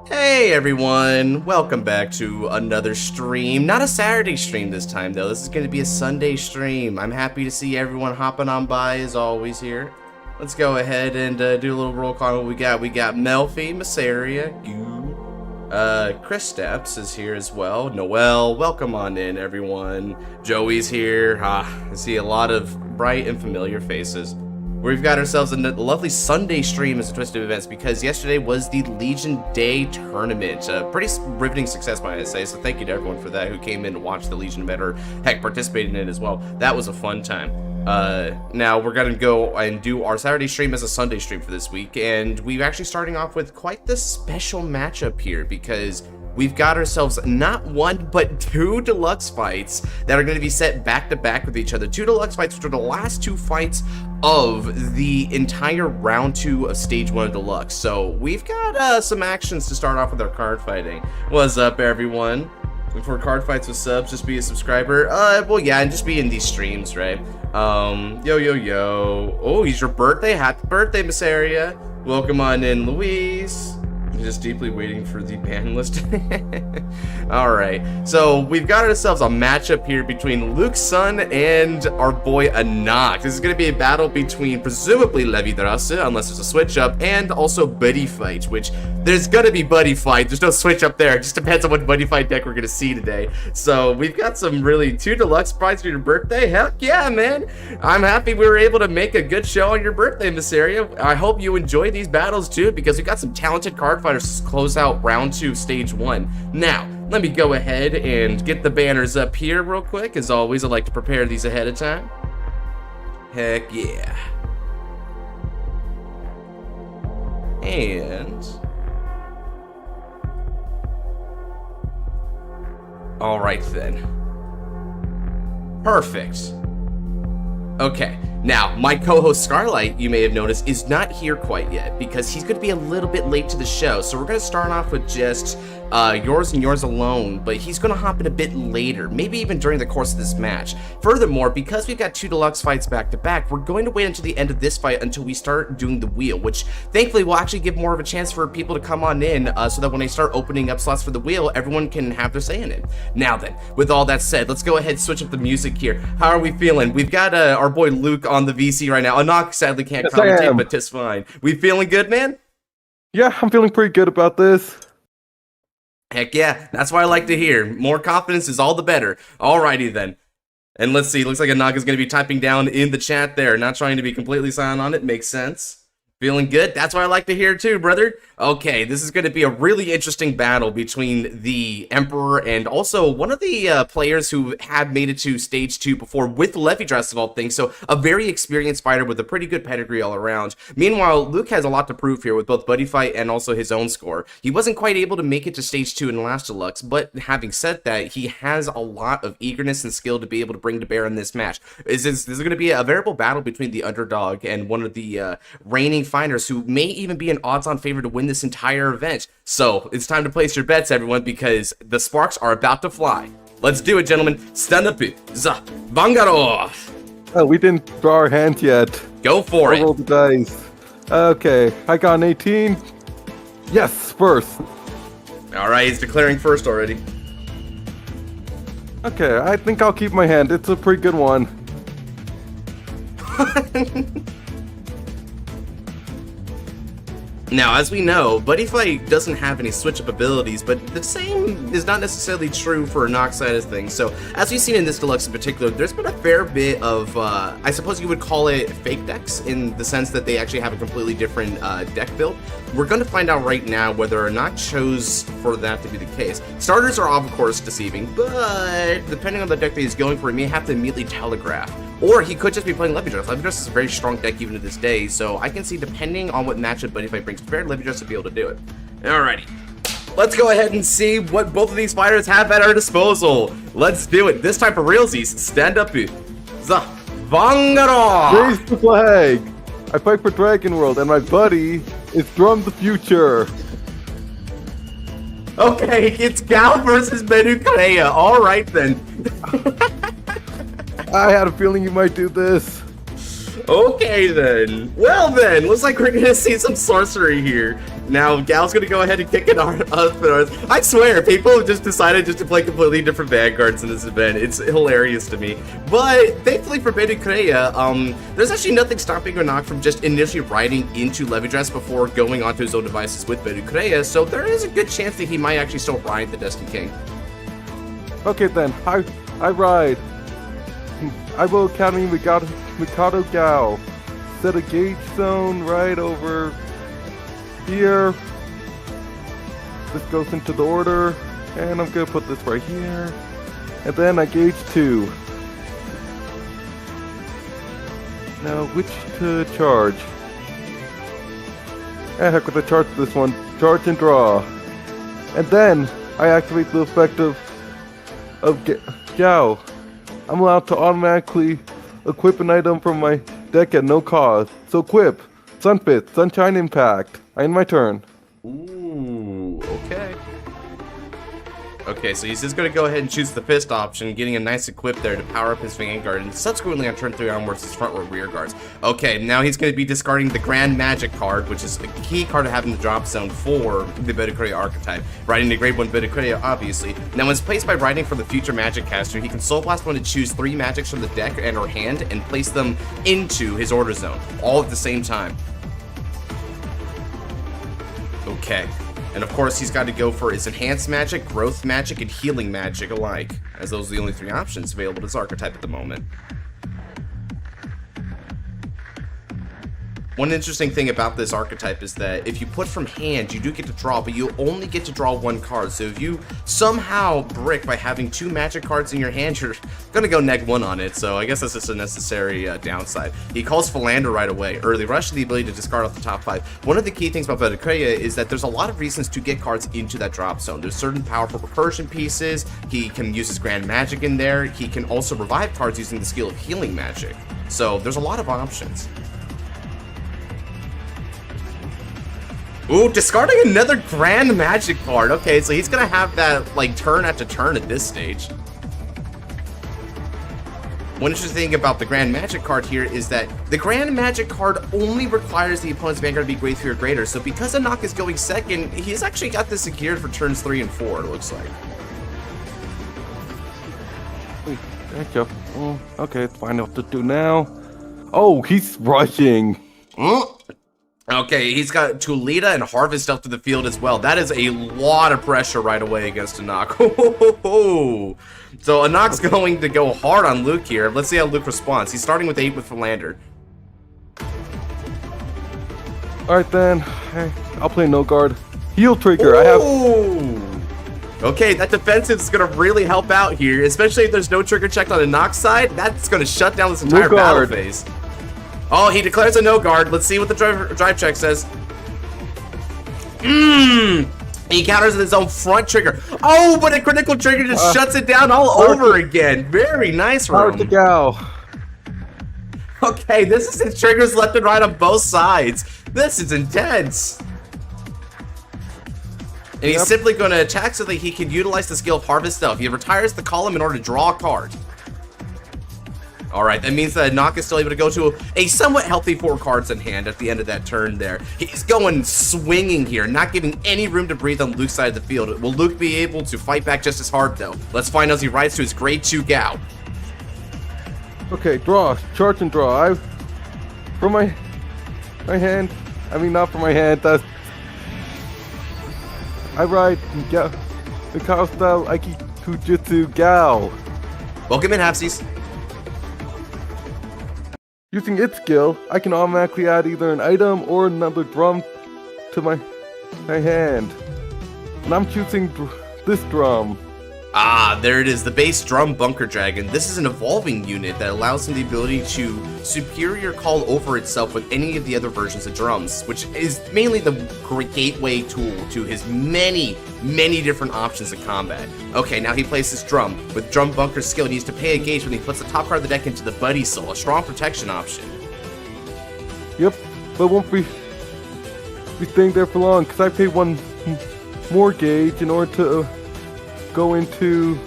Hey everyone, welcome back to another stream. Not a Saturday stream this time though, this is going to be a Sunday stream. I'm happy to see everyone hopping on by as always here. Let's go ahead and do a little roll call. What we got? We got Melfi, Massaria, Chris Steps is here as well. Noel, welcome on in everyone. Joey's here. I see a lot of bright and familiar faces. We've got ourselves a lovely Sunday stream as a twist of events because yesterday was the Legion Day tournament. A pretty riveting success, might I say, so thank you to everyone for that who came in to watch the Legion event or, heck, participated in it as well. That was a fun time. Now we're going to go and do our Saturday stream as a Sunday stream for this week, and we're actually starting off with quite the special matchup here because we've got ourselves not one, but two deluxe fights that are going to be set back to back with each other. Two deluxe fights, which are the last two fights of the entire round 2 of stage 1 of deluxe. So we've got some actions to start off with our card fighting. What's up, everyone? Before card fights with subs, just be a subscriber. Well, yeah, and just be in these streams, right? Yo. Oh, he's your birthday. Happy birthday, Massaria. Welcome on in, Louise. Just deeply waiting for the ban list. Alright, so we've got ourselves a matchup here between Luke's son and our boy Anak. This is going to be a battle between presumably Overdress, unless there's a switch up, and also Buddy Fight, which there's going to be Buddy Fight. There's no switch up there. It just depends on what Buddy Fight deck we're going to see today. So we've got some really two deluxe prizes for your birthday. Heck yeah, man. I'm happy we were able to make a good show on your birthday, Massaria. I hope you enjoy these battles too, because we've got some talented card fighters to close out round 2 stage 1. Now, let me go ahead and get the banners up here real quick. As always, I like to prepare these ahead of time. Heck yeah. And all right then. Perfect. Okay, now my co-host Scarlight, you may have noticed, is not here quite yet because he's going to be a little bit late to the show. So we're going to start off with just yours and yours alone, but he's going to hop in a bit later, maybe even during the course of this match. Furthermore, because we've got two deluxe fights back to back, we're going to wait until the end of this fight until we start doing the wheel, which thankfully will actually give more of a chance for people to come on in so that when they start opening up slots for the wheel, everyone can have their say in it. Now then, with all that said, let's go ahead and switch up the music here. How are we feeling? We've got our boy Luke on the VC right now. Anak sadly can't commentate, but tis fine. We feeling good, man? Yeah, I'm feeling pretty good about this. Heck yeah, that's what I like to hear. More confidence is all the better. Alrighty then. And let's see, looks like Anak is going to be typing down in the chat there. Not trying to be completely silent on it, makes sense. Feeling good? That's what I like to hear too, brother. Okay, this is going to be a really interesting battle between the Emperor and also one of the players who had made it to stage 2 before with Overdress of all things, so a very experienced fighter with a pretty good pedigree all around. Meanwhile, Luke has a lot to prove here with both Buddy Fight and also his own score. He wasn't quite able to make it to stage 2 in the last deluxe, but having said that, he has a lot of eagerness and skill to be able to bring to bear in this match. This is going to be a veritable battle between the underdog and one of the reigning fighters who may even be an odds-on favorite to win this entire event. So it's time to place your bets, everyone, because the sparks are about to fly. Let's do it, gentlemen. Stand up, Vanguard. Oh, we didn't draw our hand yet. Go for it. Roll the dice. Okay, I got an 18. Yes, first. All right, he's declaring first already. Okay, I think I'll keep my hand. It's a pretty good one. Now, as we know, Buddy Fight doesn't have any switch-up abilities, but the same is not necessarily true for Anak's side of things. So, as we've seen in this deluxe in particular, there's been a fair bit of, I suppose you would call it fake decks, in the sense that they actually have a completely different deck build. We're going to find out right now whether Anak chose for that to be the case. Starters are, of course, deceiving, but depending on the deck that he's going for, he may have to immediately telegraph. Or he could just be playing Overdress. Overdress is a very strong deck even to this day, so I can see, depending on what matchup Buddy Fight brings prepared, Overdress to be able to do it. Alrighty. Let's go ahead and see what both of these fighters have at our disposal. Let's do it. This time for realsies, stand up. Vanguard! Raise the flag! I fight for Dragon World, and my buddy is from the future. Okay, it's Gal versus Menuclea. Alright then. I had a feeling you might do this. Okay then. Well then, looks like we're gonna see some sorcery here. Now, Gal's gonna go ahead and kick it up. I swear, people have just decided just to play completely different Vanguards in this event. It's hilarious to me. But thankfully for Bedukreya, there's actually nothing stopping Unak from just initially riding into Overdress before going onto his own devices with Bedukreya, so there is a good chance that he might actually still ride the Destiny King. Okay then, I ride. I will Academy Mikado Gao. Set a gauge zone right over here. This goes into the order, and I'm gonna put this right here. And then I gauge 2. Now, which to charge? Heck with the charge this one. Charge and draw. And then I activate the effect of Gao. I'm allowed to automatically equip an item from my deck at no cost. So equip Sunfist, Sunshine Impact. I end my turn. Ooh, okay. Okay, so he's just going to go ahead and choose the fist option, getting a nice equip there to power up his Vanguard, and subsequently on turn 3 onwards his front or rear guards. Okay, now he's going to be discarding the Grand Magic card, which is a key card to have in the drop zone for the Bedukreya archetype. Riding the Grade 1 Bedukreya, obviously. Now, when it's placed by riding for the future Magic caster, he can Soul Blast one to choose 3 magics from the deck and or hand and place them into his order zone, all at the same time. Okay. And of course, he's got to go for his Enhanced Magic, Growth Magic, and Healing Magic alike, as those are the only 3 options available to his archetype at the moment. One interesting thing about this archetype is that if you put from hand, you do get to draw, but you only get to draw 1 card. So if you somehow brick by having 2 magic cards in your hand, you're gonna go -1 on it. So I guess that's just a necessary downside. He calls Philander right away. Early Rush, the ability to discard off the top 5. One of the key things about Bedukreya is that there's a lot of reasons to get cards into that drop zone. There's certain powerful recursion pieces. He can use his Grand Magic in there. He can also revive cards using the skill of Healing Magic. So there's a lot of options. Ooh, discarding another Grand Magic card. Okay, so he's gonna have that, like, turn after turn at this stage. One interesting thing about the Grand Magic card here is that the Grand Magic card only requires the opponent's Vanguard to be grade 3 or greater, so because Anak is going second, he's actually got this secured for turns 3 and 4, it looks like. Wait, thank you. Okay, let's find out what to do now. Oh, he's rushing. Okay, he's got Tulita and Harvest up to the field as well. That is a lot of pressure right away against Anak. So Anak's going to go hard on Luke here. Let's see how Luke responds. He's starting with 8 with Philander. Alright then, I'll play no guard. Heal trigger, I have... Okay, that defensive is going to really help out here, especially if there's no trigger checked on Anak's side. That's going to shut down this entire battle phase. Oh, he declares a no guard. Let's see what the drive check says. He counters with his own front trigger. Oh, but a critical trigger just shuts it down all over again. Very nice, Rome. Okay, this is his triggers left and right on both sides. This is intense. And he's simply going to attack so that he can utilize the skill of Harvest Stealth. He retires the column in order to draw a card. Alright, that means that Anak is still able to go to a somewhat healthy 4 cards in hand at the end of that turn there. He's going swinging here, not giving any room to breathe on Luke's side of the field. Will Luke be able to fight back just as hard, though? Let's find out as he rides to his grade 2 Gao. Okay, draw. Charge and draw. From my hand. I mean, not from my hand. I ride Gao. The Kao style Aikikujutsu Gao. Welcome in, Hapsies. Using its skill, I can automatically add either an item or another drum to my hand. And I'm choosing this drum. Ah, there it is, the base drum Bunker Dragon. This is an evolving unit that allows him the ability to superior call over itself with any of the other versions of drums, which is mainly the gateway tool to his many different options of combat. Okay, now he plays his drum. With Drum Bunker's skill, he needs to pay a gauge when he puts the top card of the deck into the Buddy Soul, a strong protection option. Yep, but won't be staying there for long, because I paid 1 more gauge in order to go into...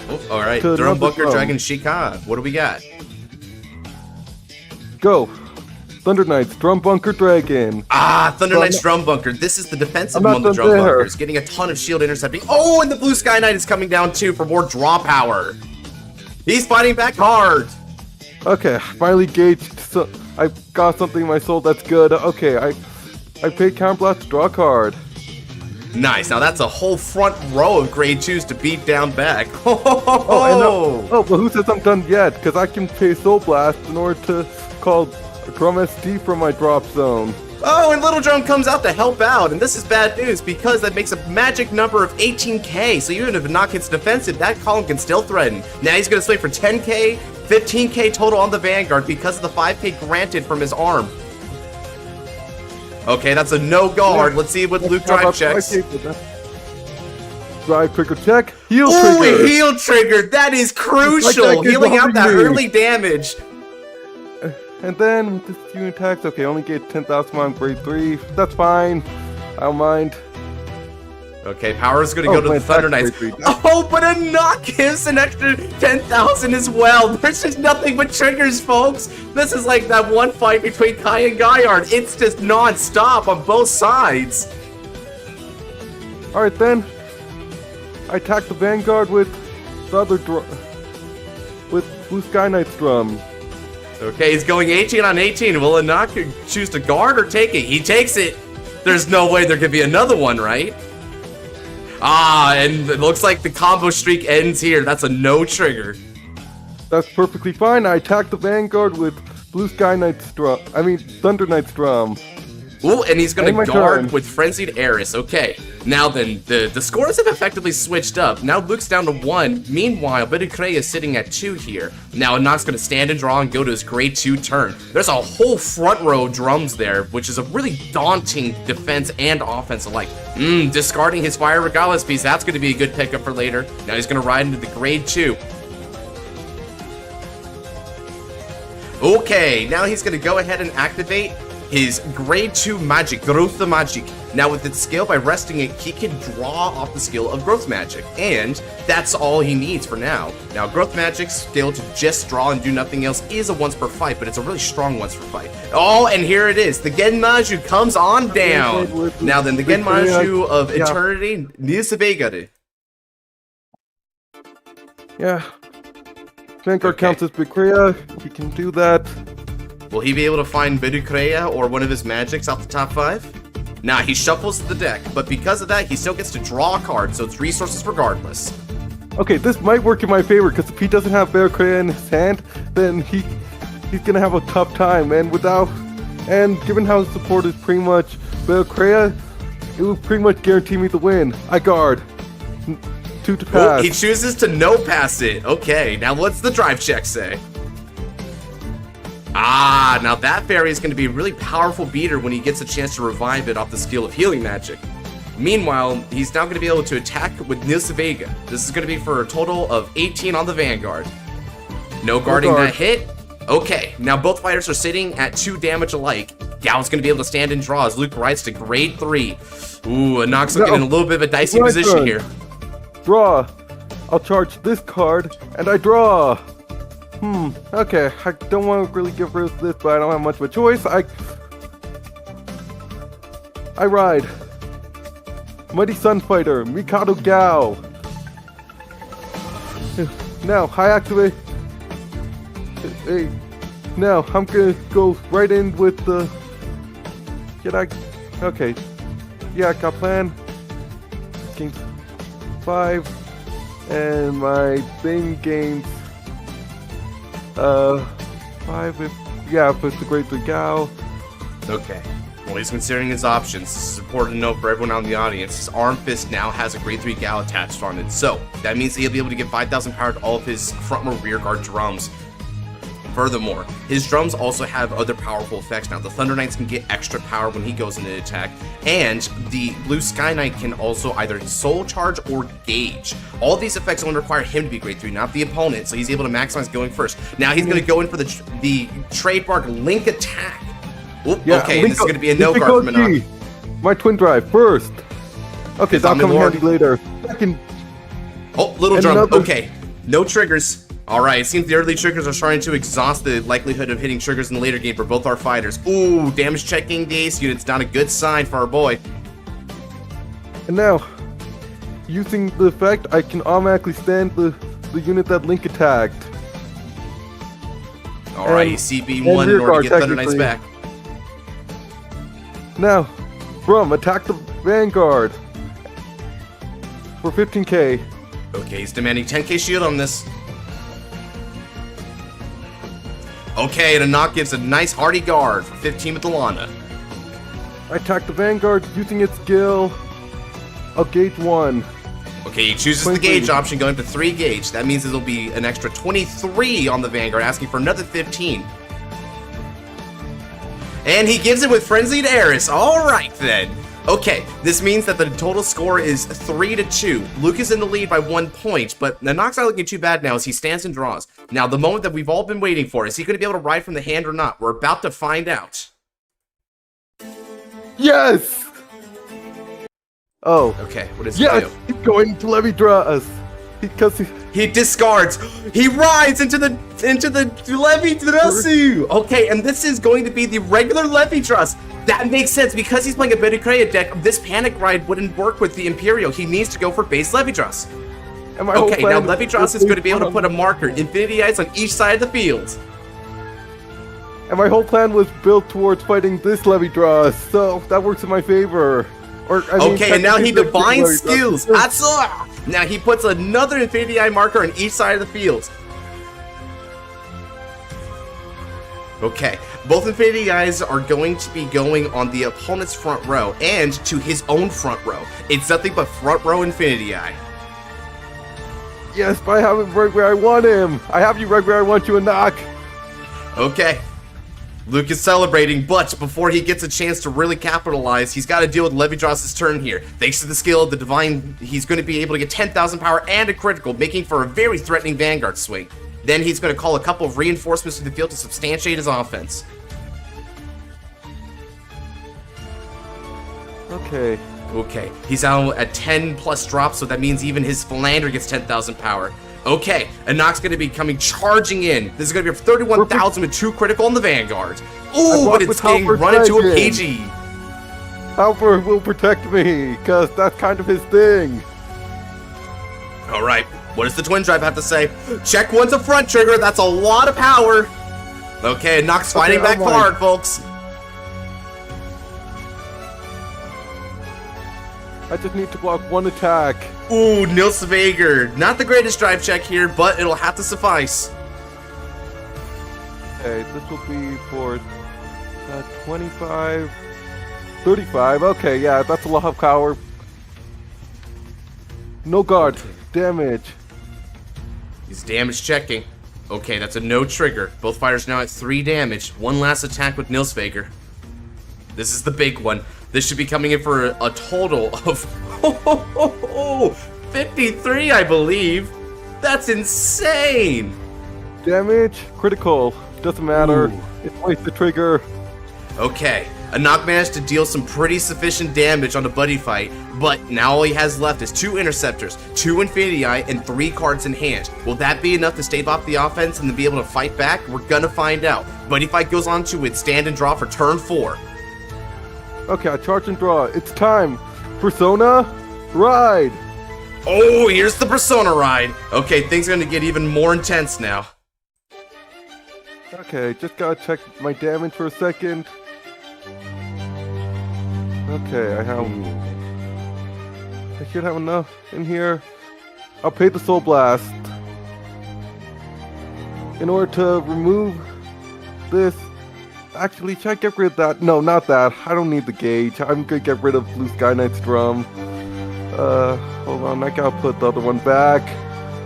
Oh, alright, Drum Bunker Dragon Shika. What do we got? Go. Thunder Knight's Drum Bunker Dragon. Ah, Thunder Knight's Drum Bunker. This is the defensive one of the Drum Bunkers. Getting a ton of shield intercepting. Oh, and the Blue Sky Knight is coming down too for more draw power. He's fighting back hard. Okay, finally gauged. So I got something in my soul that's good. Okay, I paid Counterblast to draw a card. Nice. Now that's a whole front row of grade 2s to beat down back. Oh, but who says I'm done yet? Because I can pay Soul Blast in order to call Drum SD from my drop zone. Oh, and Little Drum comes out to help out, and this is bad news because that makes a magic number of 18k, so even if it not hits defensive, that column can still threaten. Now he's going to swing for 10k, 15k total on the Vanguard because of the 5k granted from his arm. Okay, that's a no guard. Let's see what Luke drive checks. Drive trigger check. Heal trigger. trigger. Heal trigger. That is crucial. Healing out that early damage. And then with this few attacks, okay, only get 10,000 on grade 3. That's fine. I don't mind. Okay, power's gonna go to the Thunder Knights. Oh, but a knock gives an extra 10,000 as well. There's just nothing but triggers, folks. This is like that one fight between Kai and Gaiard. It's just non-stop on both sides. Alright then. I attack the Vanguard with the other with Blue Sky Knight's drum. Okay, he's going 18 on 18. Will Anak choose to guard or take it? He takes it. There's no way there could be another one, right? Ah, and it looks like the combo streak ends here. That's a no trigger. That's perfectly fine. I attack the Vanguard with Blue Sky Knight's drum. I mean, Thunder Knight's drum. Ooh, and he's gonna guard with Frenzied Heiress. Okay, now then, the scores have effectively switched up. Now Luke's down to 1. Meanwhile, Bidukray is sitting at 2 here. Now Anok's gonna stand and draw and go to his grade 2 turn. There's a whole front row of drums there, which is a really daunting defense and offense alike. Discarding his Fire Regalis piece, that's gonna be a good pickup for later. Now he's gonna ride into the grade 2. Okay, now he's gonna go ahead and activate his grade 2 magic, Growth the Magic. Now with its skill, by resting it, he can draw off the skill of Growth Magic. And that's all he needs for now. Now Growth Magic's skill to just draw and do nothing else is a once per fight, but it's a really strong once per fight. Oh, and here it is. The Genmaju comes on down. Now then, the Genmaju of Eternity, Nisabegare. Yeah. Vanguard counts as Bikrea. He can do that. Will he be able to find Bidukrea or one of his magics off the top 5? Nah, he shuffles the deck, but because of that, he still gets to draw a card, so it's resources regardless. Okay, this might work in my favor, because if he doesn't have Bidukrea in his hand, then he's gonna have a tough time, and given how his support is pretty much Bidukrea, it will pretty much guarantee me the win. I guard. 2 to pass. Ooh, he chooses to no pass it. Okay, now what's the drive check say? Ah, now that fairy is going to be a really powerful beater when he gets a chance to revive it off the skill of Healing Magic. Meanwhile, he's now going to be able to attack with Nilsa Vega. This is going to be for a total of 18 on the Vanguard. No guarding that hit. Okay, now both fighters are sitting at 2 damage alike. Gao's going to be able to stand and draw as Luke rides to grade 3. Ooh, Anok's looking in a little bit of a dicey position here. Draw. I'll charge this card, and I draw. Okay, I don't want to really give rid of this, but I don't have much of a choice. I ride. Mighty Sunfighter, Mikado Gao. Now, I activate. Now, I'm gonna go right in with the... Okay. Yeah, I got plan. King 5. And my thing gains... 5 if it's the grade 3 Gao. Okay. Well, he's considering his options. This is important to note for everyone out in the audience. His Arm Fist now has a grade 3 Gao attached on it. So, that means he'll be able to give 5,000 power to all of his front and rear guard drums. Furthermore, his drums also have other powerful effects now. The Thunder Knights can get extra power when he goes into attack, and the Blue Sky Knight can also either soul charge or gauge. All these effects only require him to be grade 3, not the opponent, so he's able to maximize going first. Now he's going to go in for the trademark Link attack. Oop, okay, and this is going to be a no card from Anak. My twin drive first. Okay, that'll come in handy later. Oh, Little Drum. Okay, no triggers. Alright, it seems the early triggers are starting to exhaust the likelihood of hitting triggers in the later game for both our fighters. Ooh, damage checking the ace unit's not a good sign for our boy. And now, using the effect, I can automatically stand the unit that Link attacked. Alright, CB1 in order to get Thunder Knight's back. Now, Brum, attack the Vanguard for 15k. Okay, he's demanding 10k shield on this. Okay, and a knock gives a nice hearty guard for 15 with the Lana. I attack the Vanguard using its skill of gauge 1. Okay, he chooses the gauge option, going to 3 gauge. That means it'll be an extra 23 on the Vanguard, asking for another 15. And he gives it with Frenzied Heiress. Alright then. Okay, this means that the total score is 3-2. Luke is in the lead by 1 point, but Nanok's not looking too bad now as he stands and draws. Now, the moment that we've all been waiting for, is he going to be able to ride from the hand or not? We're about to find out. Yes! Oh. Okay, what is he yes! do? He's going to Levy Draws. Because he discards. He rides into the Levy Drasu. Okay, and this is going to be the regular Levy Drass. That makes sense because he's playing a Betty Crea deck. This Panic Ride wouldn't work with the Imperial. He needs to go for base Levy Drass. Okay, now Levy Drass is going to be able to put a marker, Infinity Eyes, on each side of the field. And my whole plan was built towards fighting this Levy Draws, so that works in my favor. Okay, and now he divines skills. That's now he puts another Infinity Eye marker on each side of the field. Okay, both Infinity Eyes are going to be going on the opponent's front row and to his own front row. It's nothing but front row Infinity Eye. Yes, but I have him right where I want him. I have you right where I want you, Anak. Okay. Luke is celebrating, but before he gets a chance to really capitalize, he's got to deal with Levidras's turn here. Thanks to the skill of the Divine, he's going to be able to get 10,000 power and a critical, making for a very threatening Vanguard swing. Then he's going to call a couple of reinforcements to the field to substantiate his offense. Okay. Okay, he's out at 10 plus drops, so that means even his Philander gets 10,000 power. Okay, Anok's going to be coming charging in. This is going to be 31,000 with 2 critical on the Vanguard. Ooh, but it's getting run into a PG. Halper will protect me, because that's kind of his thing. Alright, what does the Twin Drive have to say? Check one's a front trigger, that's a lot of power. Okay, Anok's fighting back hard, folks. I just need to block 1 attack. Ooh, Nilsvager. Not the greatest drive check here, but it'll have to suffice. Okay, this will be for 25, 35. Okay, yeah, that's a lot of power. No guard. Damage. He's damage checking. Okay, that's a no trigger. Both fighters now at 3 damage. 1 last attack with Nilsvager. This is the big one. This should be coming in for a total of 53, I believe. That's insane. Damage, critical. Doesn't matter. Ooh. It's twice the trigger. Okay, Anok managed to deal some pretty sufficient damage on a buddy fight, but now all he has left is 2 interceptors, 2 Infinity Eye, and 3 cards in hand. Will that be enough to stave off the offense and to be able to fight back? We're gonna find out. Buddy fight goes on to its stand and draw for turn 4. Okay, I charge and draw. It's time. Persona, ride. Oh, here's the Persona ride. Okay, things are gonna get even more intense now. Okay, just gotta check my damage for a second. Okay, I should have enough in here. I'll pay the Soul Blast. In order to remove this. Actually, should I get rid of that? No, not that. I don't need the gauge. I'm gonna get rid of Blue Sky Knight's drum. Hold on, I gotta put the other one back.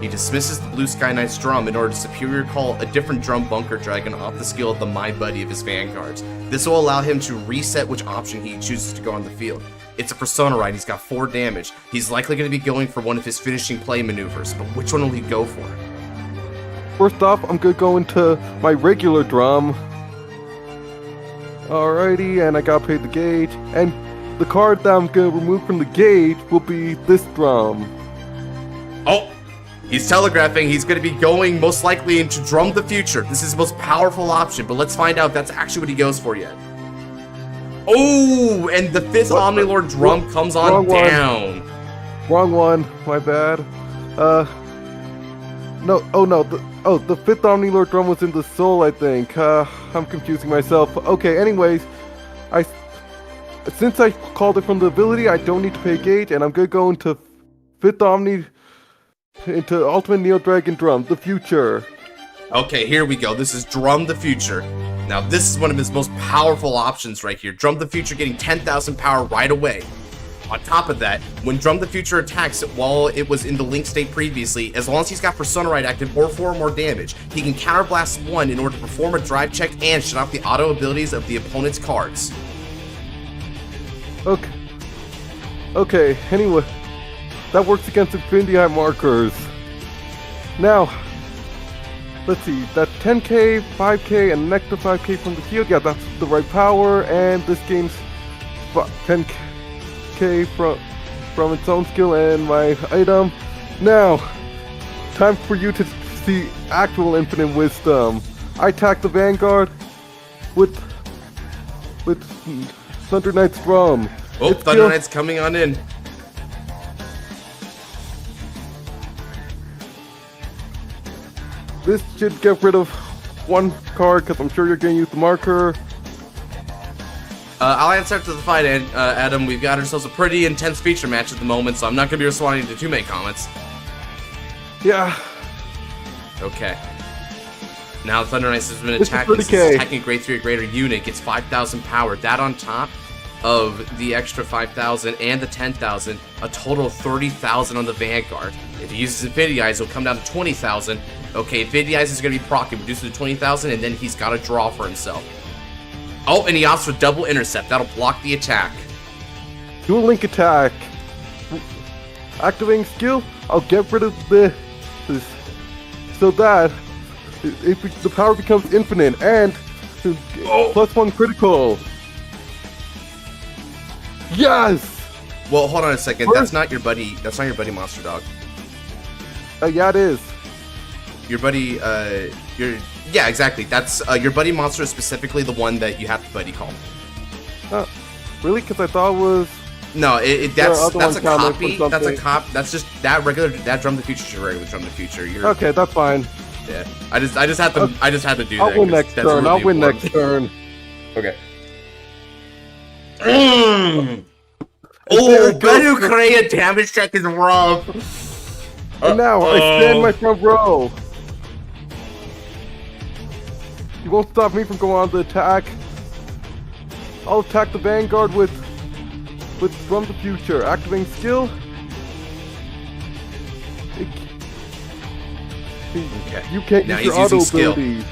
He dismisses the Blue Sky Knight's drum in order to superior call a different drum Bunker Dragon off the skill of the My Buddy of his Vanguards. This will allow him to reset which option he chooses to go on the field. It's a Persona ride, he's got 4 damage. He's likely going to be going for one of his finishing play maneuvers, but which one will he go for? First off, I'm gonna go into my regular drum. Alrighty, and I gotta pay the gauge, and the card that I'm gonna remove from the gauge will be this drum. Oh! He's telegraphing he's going to be going most likely into Drum the Future. This is the most powerful option, but let's find out if that's actually what he goes for yet. Oh, and the 5th Omnilord Drum comes on down. Wrong one, my bad. No, oh no, the 5th Omnilord Drum was in the Soul, I think. I'm confusing myself. Okay, anyways, since I called it from the ability, I don't need to pay gauge, and I'm gonna go into 5th into Ultimate Neo Dragon Drum, the Future. Okay, here we go. This is Drum the Future. Now, this is one of his most powerful options right here. Drum the Future getting 10,000 power right away. On top of that, when Drum the Future attacks while it was in the Link state previously, as long as he's got Persona Ride active or 4 or more damage, he can counterblast 1 in order to perform a drive check and shut off the auto abilities of the opponent's cards. Okay, anyway, that works against Infinity Eye markers. Now, let's see, that 10k, 5k, and an extra 5k from the field, yeah, that's the right power, and this game's 10k from its own skill and my item. Now, time for you to see actual infinite wisdom. I attack the Vanguard with Thunder Knight's Drum. Oh, Thunder Knight's coming on in. This should get rid of 1 card, because I'm sure you're going to use the marker. I'll answer after the fight, Adam. We've got ourselves a pretty intense feature match at the moment, so I'm not going to be responding to too many comments. Yeah. Okay. Now Thunder Knight has been attacking. This is attacking a grade 3 or greater unit. Gets 5,000 power. That on top of the extra 5,000 and the 10,000, a total of 30,000 on the Vanguard. If he uses Infinity Eyes, it'll come down to 20,000. Okay, Infinity Eyes is going to be proccing, reduced to 20,000, and then he's got to draw for himself. Oh, and he opts for double intercept. That'll block the attack. Dual link attack. Activating skill. I'll get rid of this so that the power becomes infinite and +1 critical. Yes. Well, hold on a second. That's not your buddy. That's not your buddy, Monster Dog. Yeah, it is. Your buddy. Yeah, exactly. That's your buddy Monster is specifically the one that you have to buddy call. Really? Because I thought it was. No, that's a copy. That's a cop. That's just that Drum the Future. Your regular Drum the Future. Okay, that's fine. Yeah, I just had to. I just had to do that. I'll win next turn. I'll win next turn. Okay. Oh, Bedu Kreia damage check is rough. And now I stand my front row. You won't stop me from going on the attack. I'll attack the Vanguard with Drum the Future. Activating skill. Okay. You can't now use your he's using auto skill. ability.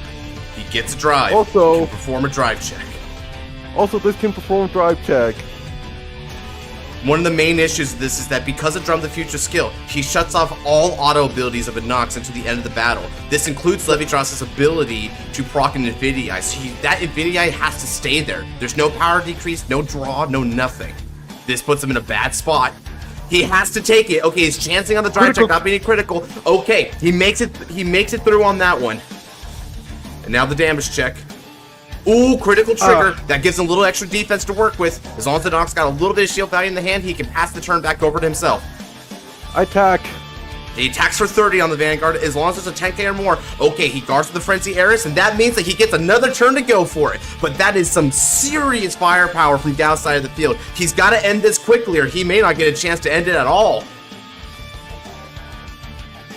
He gets a drive. Also, he can perform a drive check. Also, this can perform a drive check. One of the main issues of this is that because of Drum the Future skill, he shuts off all auto abilities of Inox until the end of the battle. This includes Levidras's ability to proc an Infinity Eye. So that Infinity Eye has to stay there. There's no power decrease, no draw, no nothing. This puts him in a bad spot. He has to take it. Okay, he's chancing on the drive check, not being critical. Okay, he makes it through on that one. And now the damage check. Ooh, critical trigger. That gives him a little extra defense to work with. As long as the Nox got a little bit of shield value in the hand, he can pass the turn back over to himself. I attack. He attacks for 30 on the Vanguard, as long as it's a 10k or more. Okay, he guards with the Frenzy Heiress, and that means that he gets another turn to go for it. But that is some serious firepower from the outside of the field. He's got to end this quickly, or he may not get a chance to end it at all.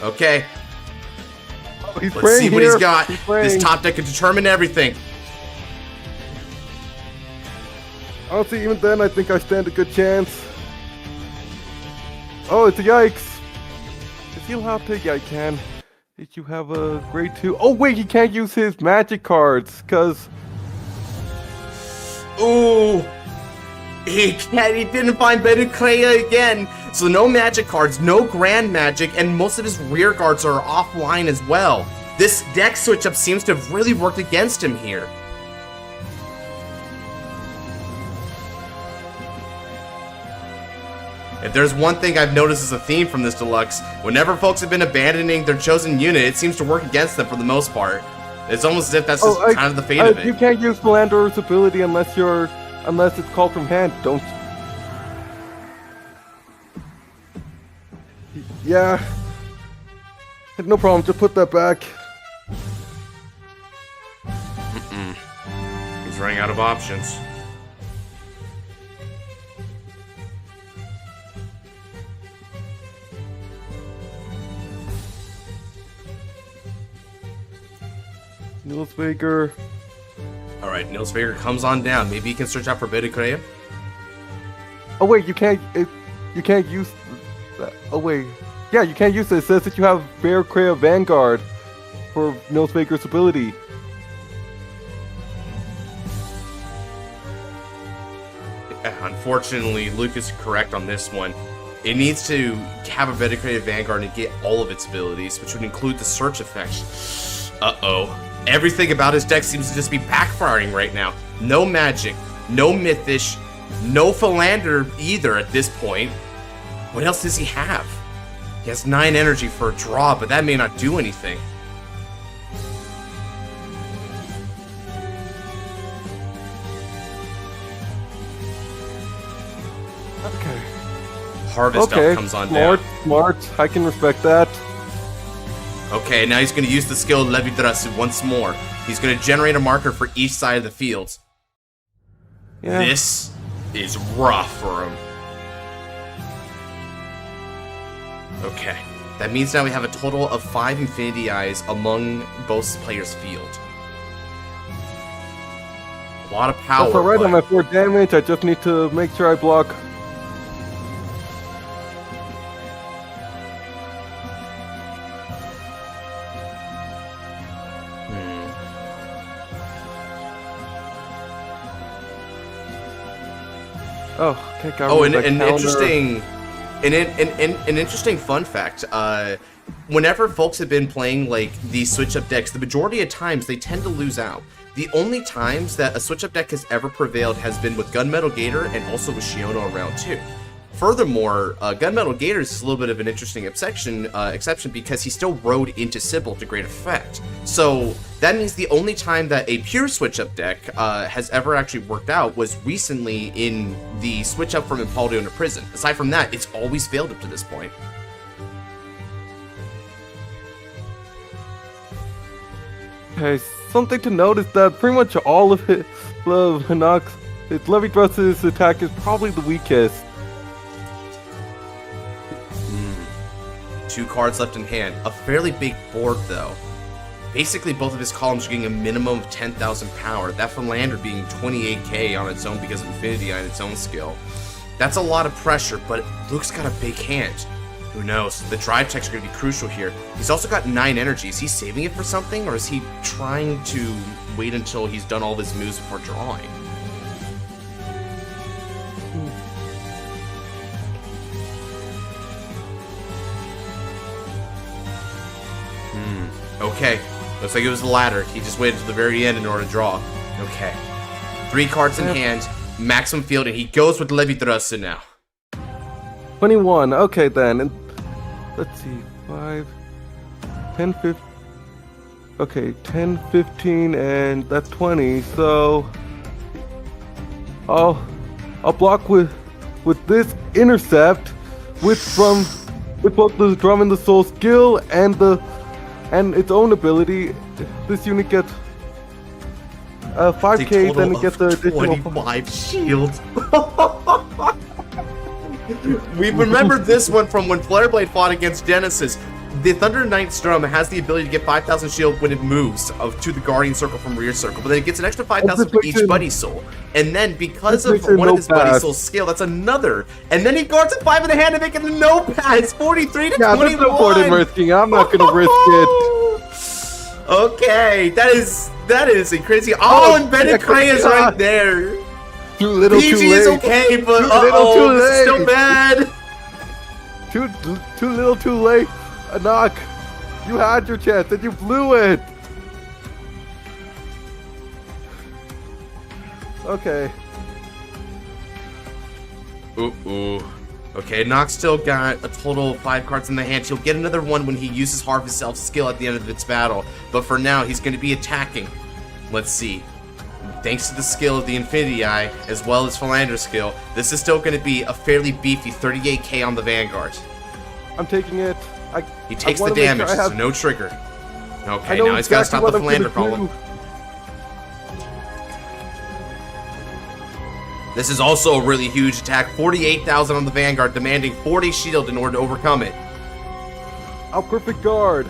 Okay. Let's see what he's got. This top deck can determine everything. Honestly, even then, I think I stand a good chance. Oh, it's a yikes. Is he allowed to? Yeah, I can. Did you have a grade 2? Oh, wait, he can't use his magic cards, because... Ooh. He didn't find Bedu Kreia again. So no magic cards, no grand magic, and most of his rear guards are offline as well. This deck switch up seems to have really worked against him here. If there's one thing I've noticed as a theme from this deluxe, whenever folks have been abandoning their chosen unit, it seems to work against them for the most part. It's almost as if that's just kind of the fate of it. You can't use Philanderer's ability unless it's called from hand. Don't. Yeah. No problem. Just put that back. He's running out of options. Nils Baker. Alright, Nils Baker comes on down. Maybe he can search out for Beta Crea. Oh wait, you can't use that. Oh wait. Yeah, you can't use it. It says that you have Bear Crea Vanguard for Nils Baker's ability. Unfortunately, Luke is correct on this one. It needs to have a Beta Crea Vanguard and get all of its abilities, which would include the search effect. Uh-oh. Everything about his deck seems to just be backfiring right now. No magic, no Mythish, no Philander either at this point. What else does he have? He has 9 energy for a draw, but that may not do anything. Okay. Harvest Elf comes on down. Smart. I can respect that. Okay, now he's going to use the skill Levidrasu once more. He's going to generate a marker for each side of the field. Yeah. This is rough for him. Okay, that means now we have a total of 5 Infinity Eyes among both players' field. A lot of power. That's alright, I'm at 4 damage. I just need to make sure I block. Oh, okay, an interesting fun fact. Whenever folks have been playing like these switch-up decks, the majority of times they tend to lose out. The only times that a switch-up deck has ever prevailed has been with Gunmetal Gator and also with Shiono around 2. Furthermore, Gunmetal Gator is a little bit of an interesting exception because he still rode into Sybil to great effect. So that means the only time that a pure switch-up deck has ever actually worked out was recently in the switch-up from Impaldion to Prison. Aside from that, it's always failed up to this point. Okay, something to note is that pretty much all of it, Hinox, its Levidras's attack is probably the weakest. 2 cards left in hand. A fairly big board, though. Basically, both of his columns are getting a minimum of 10,000 power. That Philander being 28k on its own because of Infinity on its own skill. That's a lot of pressure, but Luke's got a big hand. Who knows? The drive checks are going to be crucial here. He's also got 9 energy. Is he saving it for something, or is he trying to wait until he's done all of his moves before drawing? Okay, looks like it was the latter. He just waited to the very end in order to draw. Okay. 3 cards in hand, maximum field, and he goes with Levidrasu now. 21, okay then. And let's see, 5, 10, 15. Okay, 10, 15, and that's 20. So I'll block with this intercept with both the Drum and the Soul skill and its own ability. This unit gets 5k, then it gets the additional 25 shields. We remember this one from when Flareblade fought against Genesis. The Thunder Knight's Drum has the ability to get 5,000 shield when it moves to the Guardian Circle from rear circle, but then it gets an extra 5,000 for each Buddy Soul. And then because of one of his Buddy Soul's skill, that's another. And then he guards a 5 in the hand to make it a no pass. 43 to 21. There's no point in risking. I'm not gonna risk it. Okay, that is a crazy. Oh, and Beta Crea is right there. Too little, PG too late. is okay, but too this is still bad. Too little, too late. A knock. You had your chance and you blew it. Okay. Ooh. Okay, Nox still got a total of 5 cards in the hand. He'll get another one when he uses Harvest Elf skill at the end of its battle. But for now, he's going to be attacking. Let's see. Thanks to the skill of the Infinity Eye, as well as Philander's skill, this is still going to be a fairly beefy 38k on the Vanguard. I'm taking it. He takes the damage, so no trigger. Okay, now he's got to stop the Philander problem. This is also a really huge attack. 48,000 on the Vanguard, demanding 40 shield in order to overcome it. I'll perfect guard.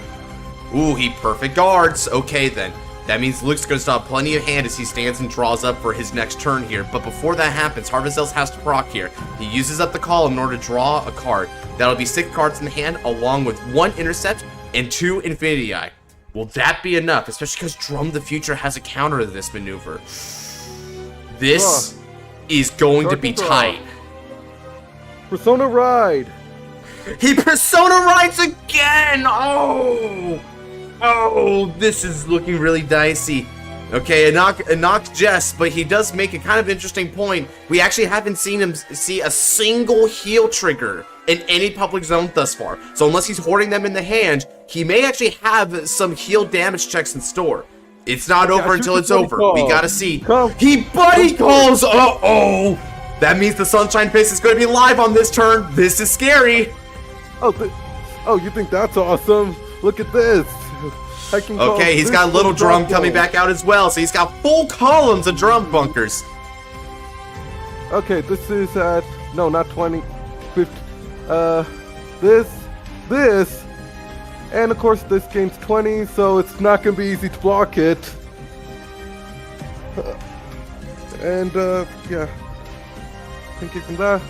Ooh, he perfect guards. Okay, then. That means Luke's going to stop plenty of hand as he stands and draws up for his next turn here. But before that happens, Harvest Elf has to proc here. He uses up the column in order to draw a card. That'll be 6 cards in the hand, along with 1 Intercept and 2 Infinity Eye. Will that be enough? Especially because Drum the Future has a counter to this maneuver. This is going to be tight. Persona Ride. He Persona Rides again! Oh! Oh, this is looking really dicey. Okay, a knocked Jess, but he does make a kind of interesting point. We actually haven't seen him see a single heal trigger in any public zone thus far. So unless he's hoarding them in the hand, he may actually have some heal damage checks in store. It's not over until it's over. We gotta see. He buddy calls! Uh-oh! That means the Sunshine Fist is going to be live on this turn. This is scary. Oh, you think that's awesome? Look at this. Okay, he's got Little Drum coming back out as well, so he's got full columns of drum bunkers. Okay, this is at, no, not 20, 50, this, and of course this game's 20, so it's not going to be easy to block it. Yeah, thank you for that.